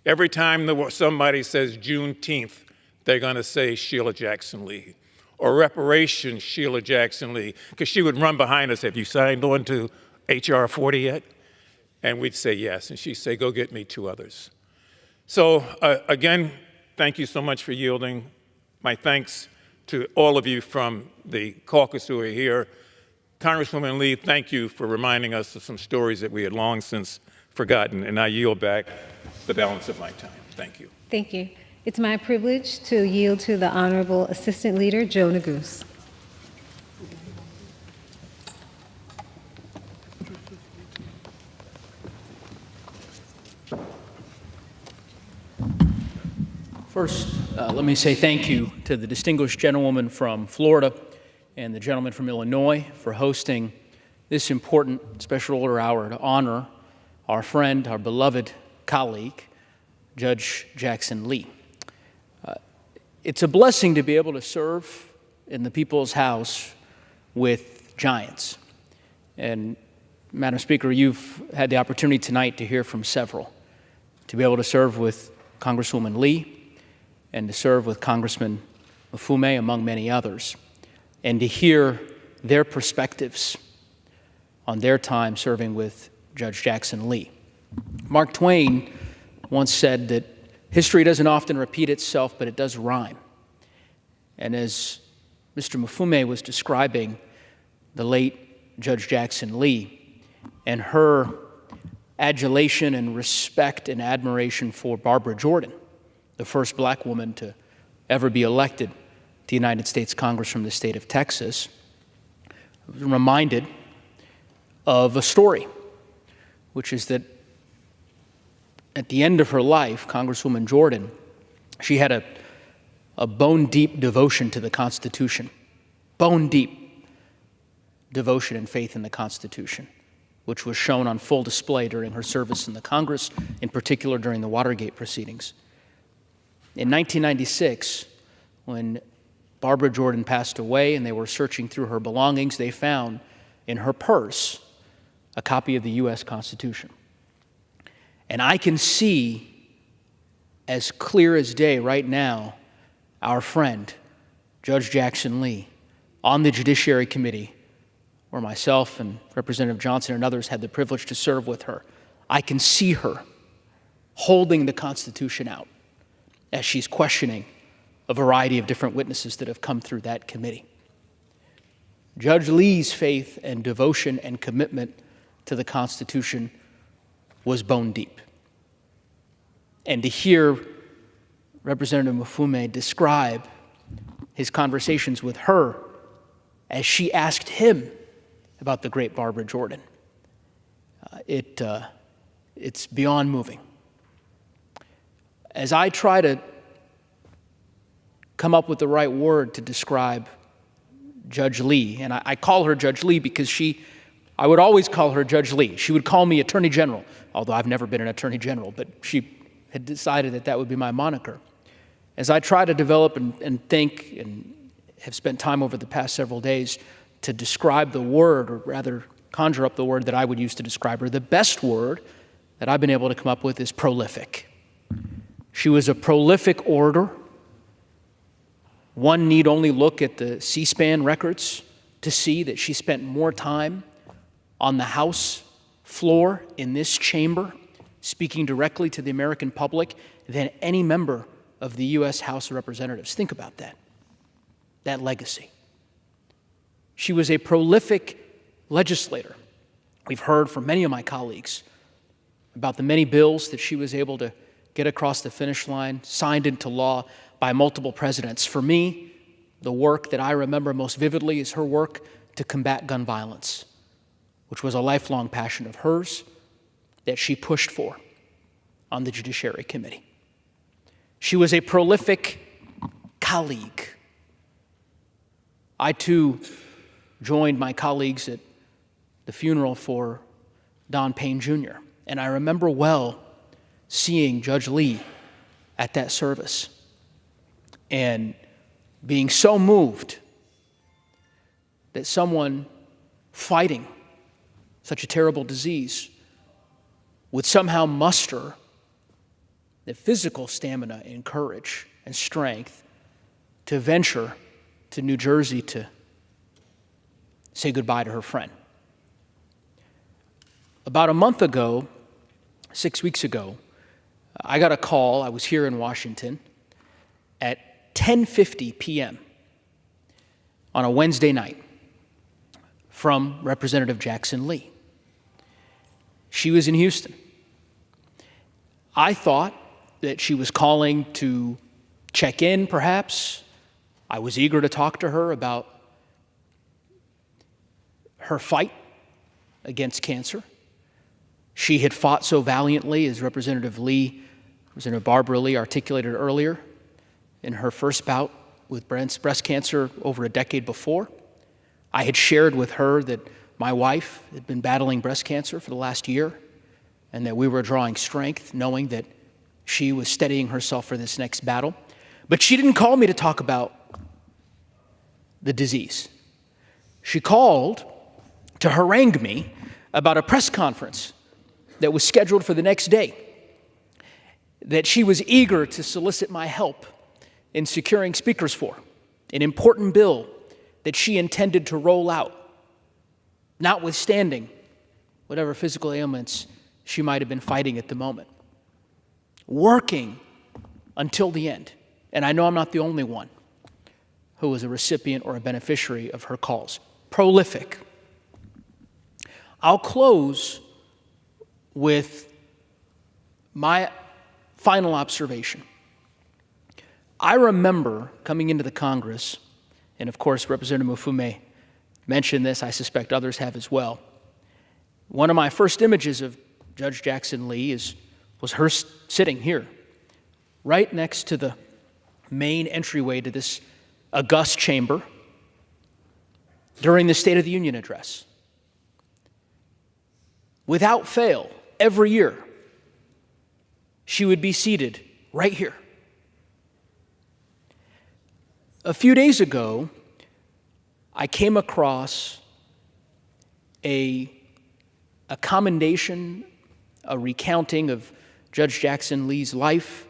Every time somebody says Juneteenth, they're going to say Sheila Jackson Lee. or reparations, Sheila Jackson Lee, because she would run behind us, have you signed on to H.R. 40 yet? And we'd say yes, and she'd say, go get me 2 others. So again, thank you so much for yielding. My thanks to all of you from the caucus who are here. Congresswoman Lee, thank you for reminding us of some stories that we had long since forgotten, and I yield back the balance of my time. Thank you. Thank you. It's my privilege to yield to the Honorable Assistant Leader, Joe Neguse. First, let me say thank you to the distinguished gentlewoman from Florida and the gentleman from Illinois for hosting this important special order hour to honor our friend, our beloved colleague, Judge Jackson Lee. It's a blessing to be able to serve in the People's House with giants. And Madam Speaker, you've had the opportunity tonight to hear from several, to be able to serve with Congresswoman Lee, and to serve with Congressman Mfume, among many others, and to hear their perspectives on their time serving with Judge Jackson Lee. Mark Twain once said that history doesn't often repeat itself, but it does rhyme. And as Mr. Mfume was describing the late Judge Jackson Lee and her adulation and respect and admiration for Barbara Jordan, the first black woman to ever be elected to the United States Congress from the state of Texas, I was reminded of a story, which is that at the end of her life, Congresswoman Jordan, she had a bone-deep devotion to the Constitution, bone-deep devotion and faith in the Constitution, which was shown on full display during her service in the Congress, in particular during the Watergate proceedings. In 1996, when Barbara Jordan passed away and they were searching through her belongings, they found in her purse a copy of the U.S. Constitution. And I can see as clear as day right now our friend, Judge Jackson Lee, on the Judiciary Committee, where myself and Representative Johnson and others had the privilege to serve with her. I can see her holding the Constitution out as she's questioning a variety of different witnesses that have come through that committee. Judge Lee's faith and devotion and commitment to the Constitution was bone deep. And to hear Representative Mfume describe his conversations with her as she asked him about the great Barbara Jordan, it's beyond moving. As I try to come up with the right word to describe Judge Lee, and I call her Judge Lee because I would always call her Judge Lee. She would call me Attorney General, although I've never been an Attorney General, but she had decided that that would be my moniker. As I try to develop and think and have spent time over the past several days to describe the word, or rather conjure up the word that I would use to describe her, the best word that I've been able to come up with is prolific. She was a prolific orator. One need only look at the C-SPAN records to see that she spent more time on the House floor in this chamber speaking directly to the American public than any member of the U.S. House of Representatives. Think about that legacy. She was a prolific legislator. We've heard from many of my colleagues about the many bills that she was able to get across the finish line, signed into law by multiple presidents. For me, the work that I remember most vividly is her work to combat gun violence, which was a lifelong passion of hers that she pushed for on the Judiciary Committee. She was a prolific colleague. I, too, joined my colleagues at the funeral for Don Payne Jr., and I remember well seeing Judge Lee at that service and being so moved that someone fighting such a terrible disease would somehow muster the physical stamina and courage and strength to venture to New Jersey to say goodbye to her friend. About a month ago, 6 weeks ago, I got a call. I was here in Washington at 10:50 p.m. on a Wednesday night from Representative Jackson Lee. She was in Houston. I thought that she was calling to check in, perhaps. I was eager to talk to her about her fight against cancer. She had fought so valiantly, as Representative Barbara Lee articulated earlier, in her first bout with breast cancer over a decade before. I had shared with her that my wife had been battling breast cancer for the last year, and that we were drawing strength, knowing that she was steadying herself for this next battle. But she didn't call me to talk about the disease. She called to harangue me about a press conference that was scheduled for the next day, that she was eager to solicit my help in securing speakers for, an important bill that she intended to roll out, notwithstanding whatever physical ailments she might have been fighting at the moment. Working until the end. And I know I'm not the only one who was a recipient or a beneficiary of her calls. Prolific. I'll close with my final observation. I remember coming into the Congress, and of course Representative Mfume mentioned this, I suspect others have as well. One of my first images of Judge Jackson Lee was her sitting here, right next to the main entryway to this august chamber during the State of the Union address. Without fail, every year, she would be seated right here. A few days ago, I came across a commendation, a recounting of Judge Jackson Lee's life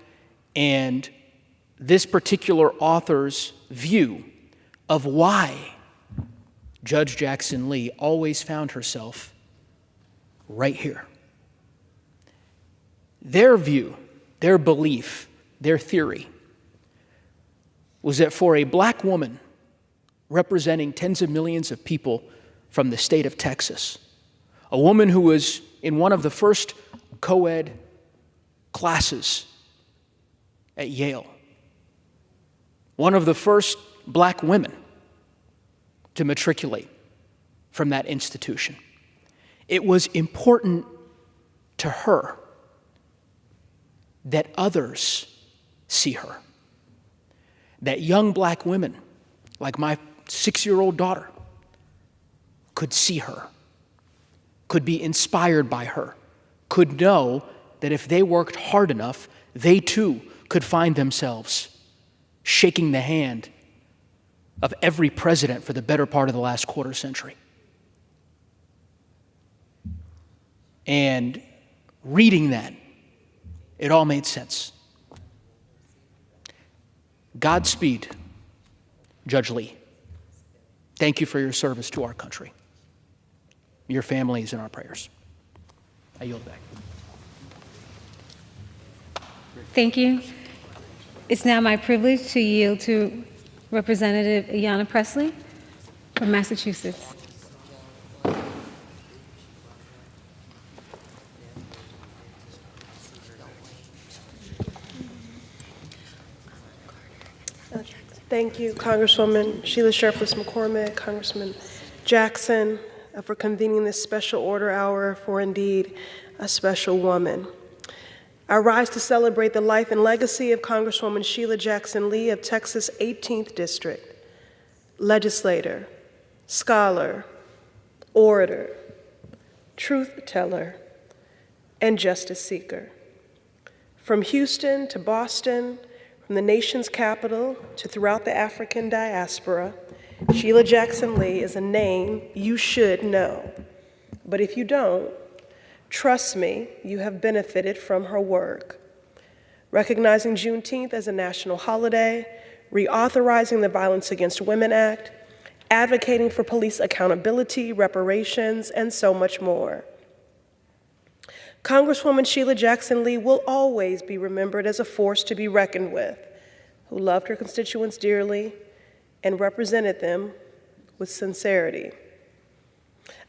and this particular author's view of why Judge Jackson Lee always found herself right here. Their view, their belief, their theory was that for a black woman representing tens of millions of people from the state of Texas, a woman who was in one of the first co-ed classes at Yale, one of the first black women to matriculate from that institution. It was important to her that others see her, that young black women, like my 6-year-old daughter, could see her, could be inspired by her, could know that if they worked hard enough, they too could find themselves shaking the hand of every president for the better part of the last quarter century. And reading that, it all made sense. Godspeed, Judge Lee. Thank you for your service to our country. Your family is in our prayers. I yield back. Thank you. It's now my privilege to yield to Representative Ayanna Pressley from Massachusetts. Thank you, Congresswoman Sheila Sharpless McCormick, Congressman Jackson, for convening this special order hour for indeed a special woman. I rise to celebrate the life and legacy of Congresswoman Sheila Jackson Lee of Texas' 18th District, legislator, scholar, orator, truth teller, and justice seeker. From Houston to Boston, from the nation's capital to throughout the African diaspora, Sheila Jackson Lee is a name you should know. But if you don't, trust me, you have benefited from her work. Recognizing Juneteenth as a national holiday reauthorizing the Violence Against Women Act, advocating for police accountability, reparations, and so much more. Congresswoman Sheila Jackson Lee will always be remembered as a force to be reckoned with, who loved her constituents dearly and represented them with sincerity.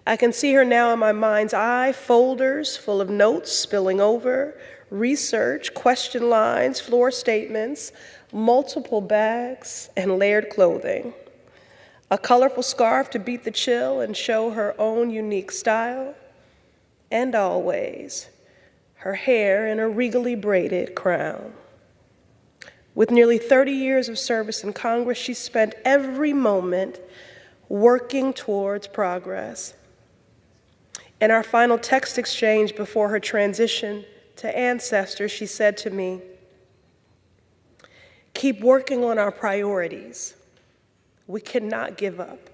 I can see her now in my mind's eye, folders full of notes spilling over, research, question lines, floor statements, multiple bags, and layered clothing. A colorful scarf to beat the chill and show her own unique style, and always her hair in a regally braided crown. With nearly 30 years of service in Congress, she spent every moment working towards progress. In our final text exchange before her transition to ancestors, she said to me, "Keep working on our priorities. We cannot give up."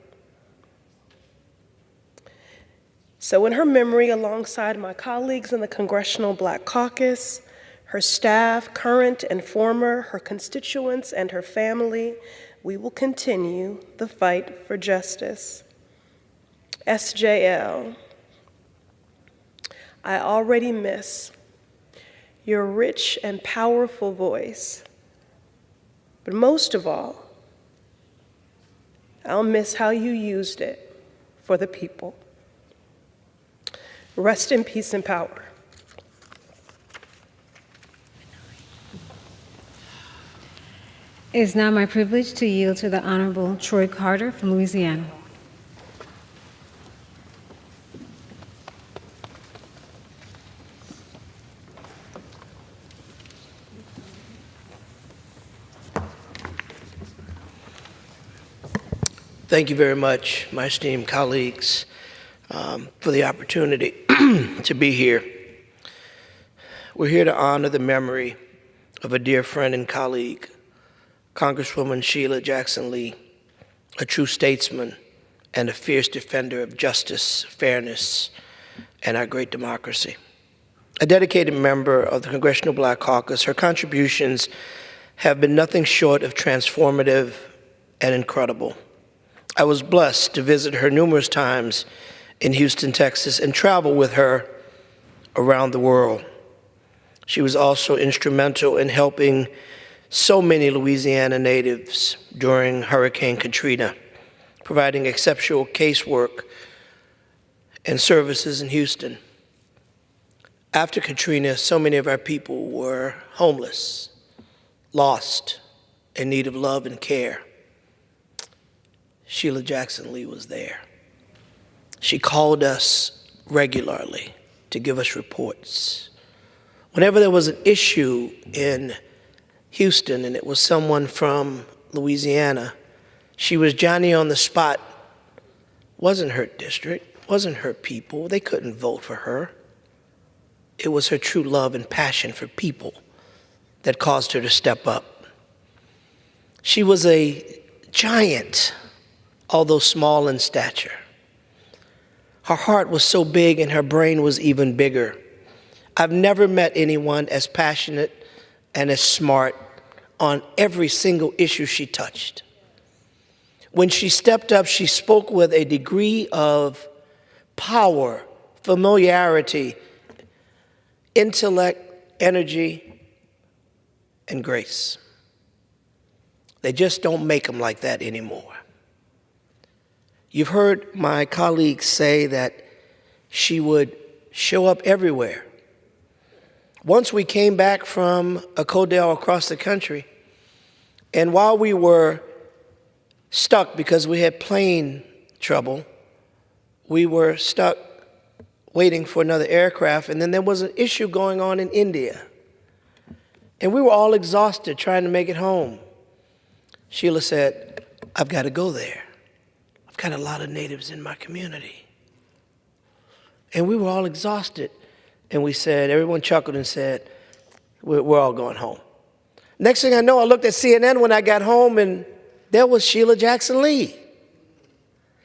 So in her memory, alongside my colleagues in the Congressional Black Caucus, her staff, current and former, her constituents, and her family, we will continue the fight for justice. SJL, I already miss your rich and powerful voice, but most of all, I'll miss how you used it for the people. Rest in peace and power. It is now my privilege to yield to the Honorable Troy Carter from Louisiana. Thank you very much, my esteemed colleagues, for the opportunity to be here. We're here to honor the memory of a dear friend and colleague, Congresswoman Sheila Jackson Lee, a true statesman and a fierce defender of justice, fairness, and our great democracy. A dedicated member of the Congressional Black Caucus, her contributions have been nothing short of transformative and incredible. I was blessed to visit her numerous times in Houston, Texas, and travel with her around the world. She was also instrumental in helping so many Louisiana natives during Hurricane Katrina, providing exceptional casework and services in Houston. After Katrina, so many of our people were homeless, lost, in need of love and care. Sheila Jackson Lee was there. She called us regularly to give us reports. Whenever there was an issue in Houston and it was someone from Louisiana, she was Johnny on the spot. Wasn't her district, wasn't her people. They couldn't vote for her. It was her true love and passion for people that caused her to step up. She was a giant, although small in stature. Her heart was so big and her brain was even bigger. I've never met anyone as passionate and as smart on every single issue she touched. When she stepped up, she spoke with a degree of power, familiarity, intellect, energy, and grace. They just don't make them like that anymore. You've heard my colleagues say that she would show up everywhere. Once we came back from a CODEL across the country, and while we were stuck because we had plane trouble, we were stuck waiting for another aircraft, and then there was an issue going on in India. And we were all exhausted trying to make it home. Sheila said, "I've got to go there. I've got a lot of natives in my community." And we were all exhausted. And we said, everyone chuckled and said, we're all going home. Next thing I know, I looked at CNN when I got home, and there was Sheila Jackson Lee.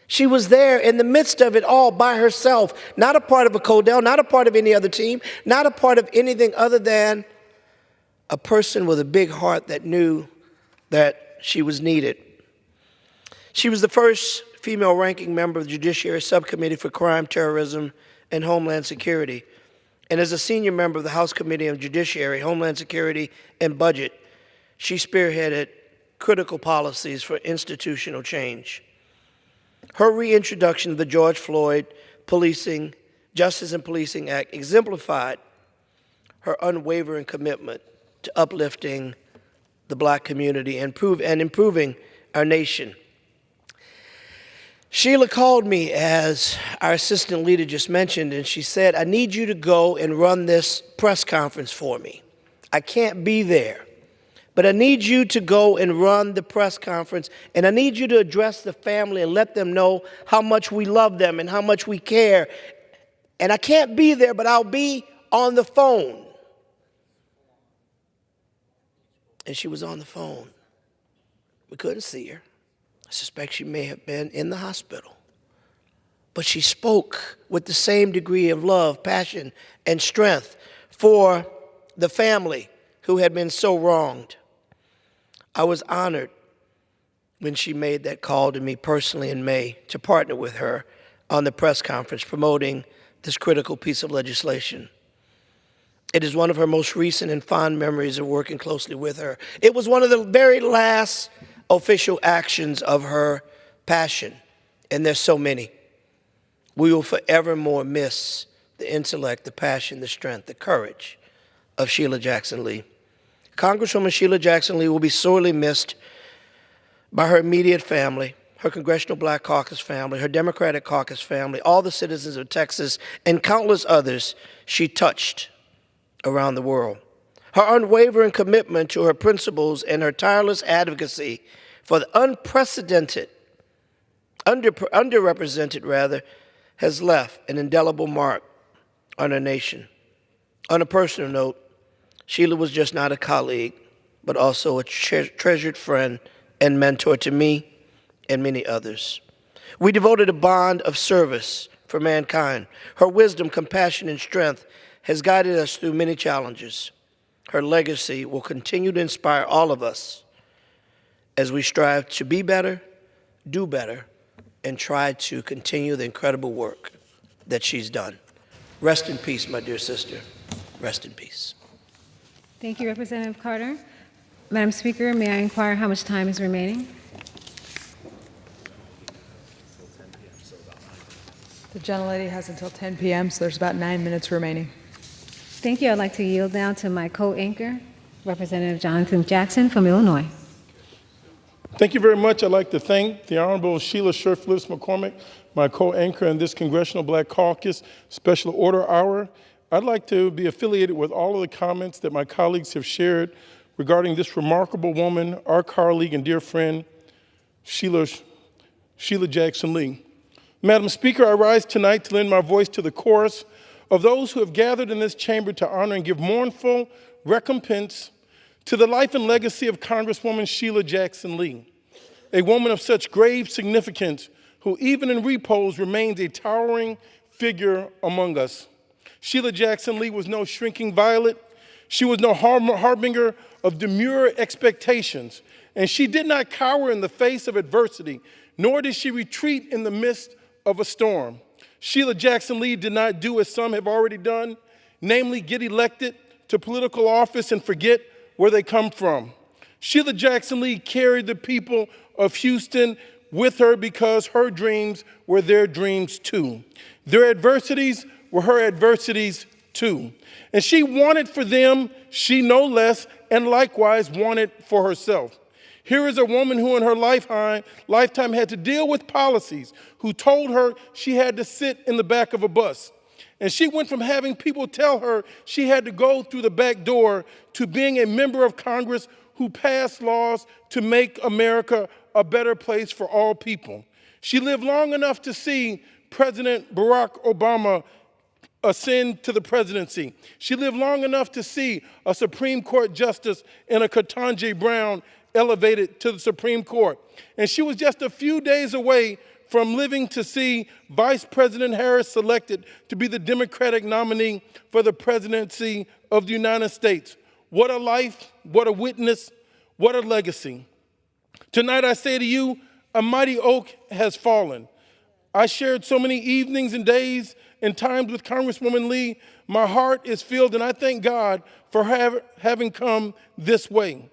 She was there in the midst of it all by herself, not a part of a CODEL, not a part of any other team, not a part of anything other than a person with a big heart that knew that she was needed. She was the first female ranking member of the Judiciary Subcommittee for Crime, Terrorism, and Homeland Security. And as a senior member of the House Committee on Judiciary, Homeland Security, and Budget, she spearheaded critical policies for institutional change. Her reintroduction of the George Floyd Justice and Policing Act exemplified her unwavering commitment to uplifting the Black community and improving our nation. Sheila called me, as our assistant leader just mentioned, and she said, I need you to go and run this press conference for me. I can't be there, but I need you to go and run the press conference, and I need you to address the family and let them know how much we love them and how much we care. And I can't be there, but I'll be on the phone. And she was on the phone. We couldn't see her. I suspect she may have been in the hospital. But she spoke with the same degree of love, passion, and strength for the family who had been so wronged. I was honored when she made that call to me personally in May to partner with her on the press conference promoting this critical piece of legislation. It is one of her most recent and fond memories of working closely with her. It was one of the very last official actions of her passion, and there's so many. We will forevermore miss the intellect, the passion, the strength, the courage of Sheila Jackson Lee. Congresswoman Sheila Jackson Lee will be sorely missed by her immediate family, her Congressional Black Caucus family, her Democratic Caucus family, all the citizens of Texas, and countless others she touched around the world. Her unwavering commitment to her principles and her tireless advocacy for the underrepresented, has left an indelible mark on our nation. On a personal note, Sheila was just not a colleague, but also a treasured friend and mentor to me and many others. We devoted a bond of service for mankind. Her wisdom, compassion, and strength has guided us through many challenges. Her legacy will continue to inspire all of us as we strive to be better, do better, and try to continue the incredible work that she's done. Rest in peace, my dear sister. Rest in peace. Thank you, Representative Carter. Madam Speaker, may I inquire how much time is remaining? The gentlelady has until 10 p.m., so there's about 9 minutes remaining. Thank you. I'd like to yield now to my co-anchor, Representative Jonathan Jackson from Illinois. Thank you very much. I'd like to thank the Honorable Sheila Sherflitz McCormick, my co-anchor in this Congressional Black Caucus Special Order Hour. I'd like to be affiliated with all of the comments that my colleagues have shared regarding this remarkable woman, our colleague and dear friend, Sheila Jackson Lee. Madam Speaker, I rise tonight to lend my voice to the chorus of those who have gathered in this chamber to honor and give mournful recompense to the life and legacy of Congresswoman Sheila Jackson Lee, a woman of such grave significance who even in repose remains a towering figure among us. Sheila Jackson Lee was no shrinking violet. She was no harbinger of demure expectations, and she did not cower in the face of adversity, nor did she retreat in the midst of a storm. Sheila Jackson Lee did not do as some have already done, namely get elected to political office and forget where they come from. Sheila Jackson Lee carried the people of Houston with her because her dreams were their dreams too. Their adversities were her adversities too. And she wanted for them, she no less, and likewise wanted for herself. Here is a woman who in her lifetime had to deal with policies who told her she had to sit in the back of a bus. And she went from having people tell her she had to go through the back door to being a member of Congress who passed laws to make America a better place for all people. She lived long enough to see President Barack Obama ascend to the presidency. She lived long enough to see a Supreme Court Justice in a Ketanji Brown elevated to the Supreme Court. And she was just a few days away from living to see Vice President Harris selected to be the Democratic nominee for the presidency of the United States. What a life, what a witness, what a legacy. Tonight I say to you, a mighty oak has fallen. I shared so many evenings and days and times with Congresswoman Lee. My heart is filled, and I thank God for having come this way.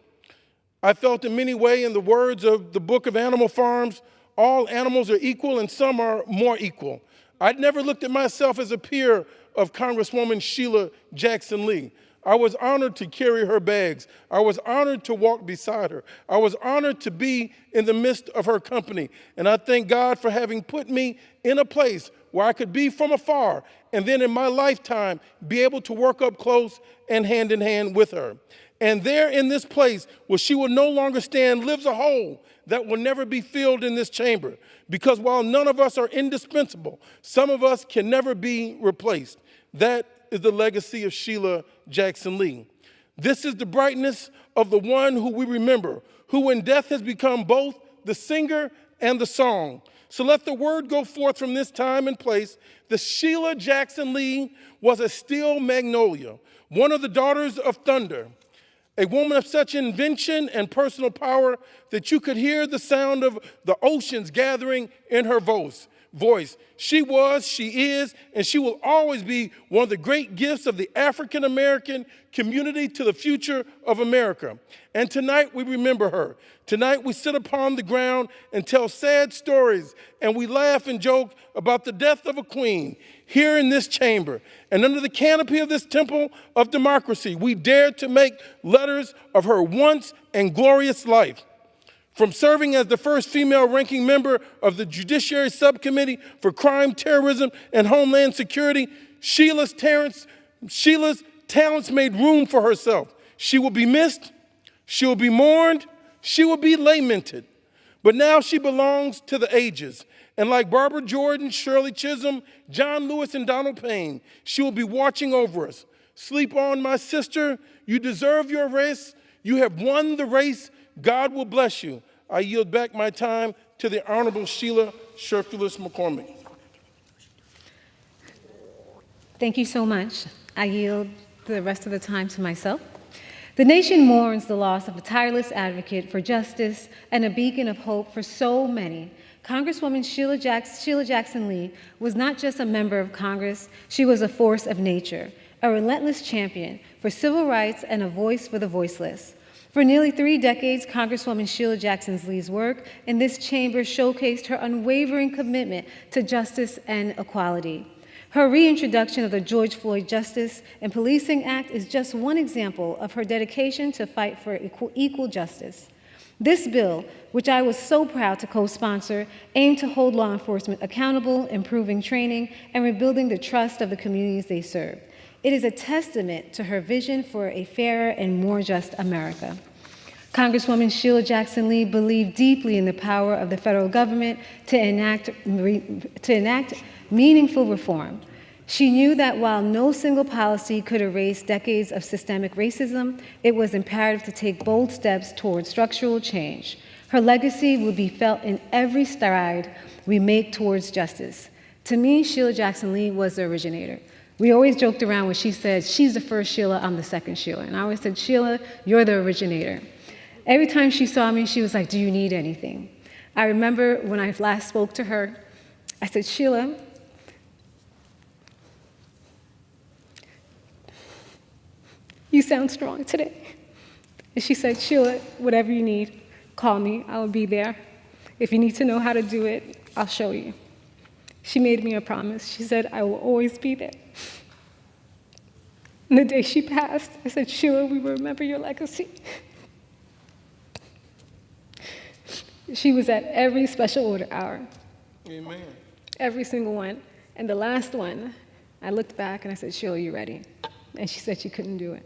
I felt in many ways, in the words of the book of Animal Farms, all animals are equal and some are more equal. I'd never looked at myself as a peer of Congresswoman Sheila Jackson Lee. I was honored to carry her bags. I was honored to walk beside her. I was honored to be in the midst of her company. And I thank God for having put me in a place where I could be from afar and then in my lifetime be able to work up close and hand in hand with her. And there in this place where she will no longer stand lives a hole that will never be filled in this chamber. Because while none of us are indispensable, some of us can never be replaced. That is the legacy of Sheila Jackson Lee. This is the brightness of the one who we remember, who in death has become both the singer and the song. So let the word go forth from this time and place that Sheila Jackson Lee was a steel magnolia, one of the daughters of thunder, a woman of such invention and personal power that you could hear the sound of the oceans gathering in her voice. She was, she is, and she will always be one of the great gifts of the African American community to the future of America. And tonight we remember her. Tonight we sit upon the ground and tell sad stories, and we laugh and joke about the death of a queen here in this chamber. And under the canopy of this temple of democracy, we dare to make letters of her once and glorious life. From serving as the first female ranking member of the Judiciary Subcommittee for Crime, Terrorism, and Homeland Security, Sheila's talents made room for herself. She will be missed, she will be mourned, she will be lamented. But now she belongs to the ages. And like Barbara Jordan, Shirley Chisholm, John Lewis, and Donald Payne, she will be watching over us. Sleep on, my sister. You deserve your race. You have won the race. God will bless you. I yield back my time to the Honorable Sheila Sherfulis McCormick. Thank you so much. I yield the rest of the time to myself. The nation mourns the loss of a tireless advocate for justice and a beacon of hope for so many. Congresswoman Sheila Jackson Lee was not just a member of Congress, she was a force of nature, a relentless champion for civil rights and a voice for the voiceless. For nearly 3 decades, Congresswoman Sheila Jackson Lee's work in this chamber showcased her unwavering commitment to justice and equality. Her reintroduction of the George Floyd Justice and Policing Act is just one example of her dedication to fight for equal justice. This bill, which I was so proud to co-sponsor, aimed to hold law enforcement accountable, improving training, and rebuilding the trust of the communities they serve. It is a testament to her vision for a fairer and more just America. Congresswoman Sheila Jackson Lee believed deeply in the power of the federal government to enact meaningful reform. She knew that while no single policy could erase decades of systemic racism, it was imperative to take bold steps towards structural change. Her legacy will be felt in every stride we make towards justice. To me, Sheila Jackson Lee was the originator. We always joked around when she said, she's the first Sheila, I'm the second Sheila. And I always said, Sheila, you're the originator. Every time she saw me, she was like, do you need anything? I remember when I last spoke to her, I said, Sheila, you sound strong today. And she said, Sheila, whatever you need, call me, I will be there. If you need to know how to do it, I'll show you. She made me a promise. She said, I will always be there. And the day she passed, I said, Sheila, we will remember your legacy. She was at every special order hour. Amen. Every single one. And the last one, I looked back and I said, Sheila, you ready? And she said she couldn't do it.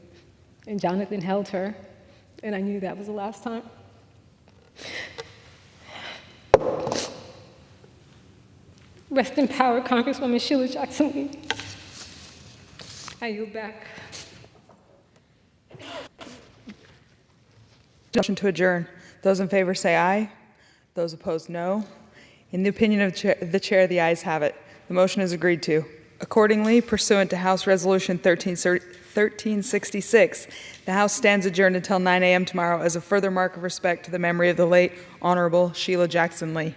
And Jonathan held her, and I knew that was the last time. Rest in power, Congresswoman Sheila Jackson Lee. I yield back. Motion to adjourn. Those in favor say aye. Those opposed, no. In the opinion of the chair, the ayes have it. The motion is agreed to. Accordingly, pursuant to House Resolution 1335, 1366. The House stands adjourned until 9 a.m. tomorrow as a further mark of respect to the memory of the late Honorable Sheila Jackson Lee.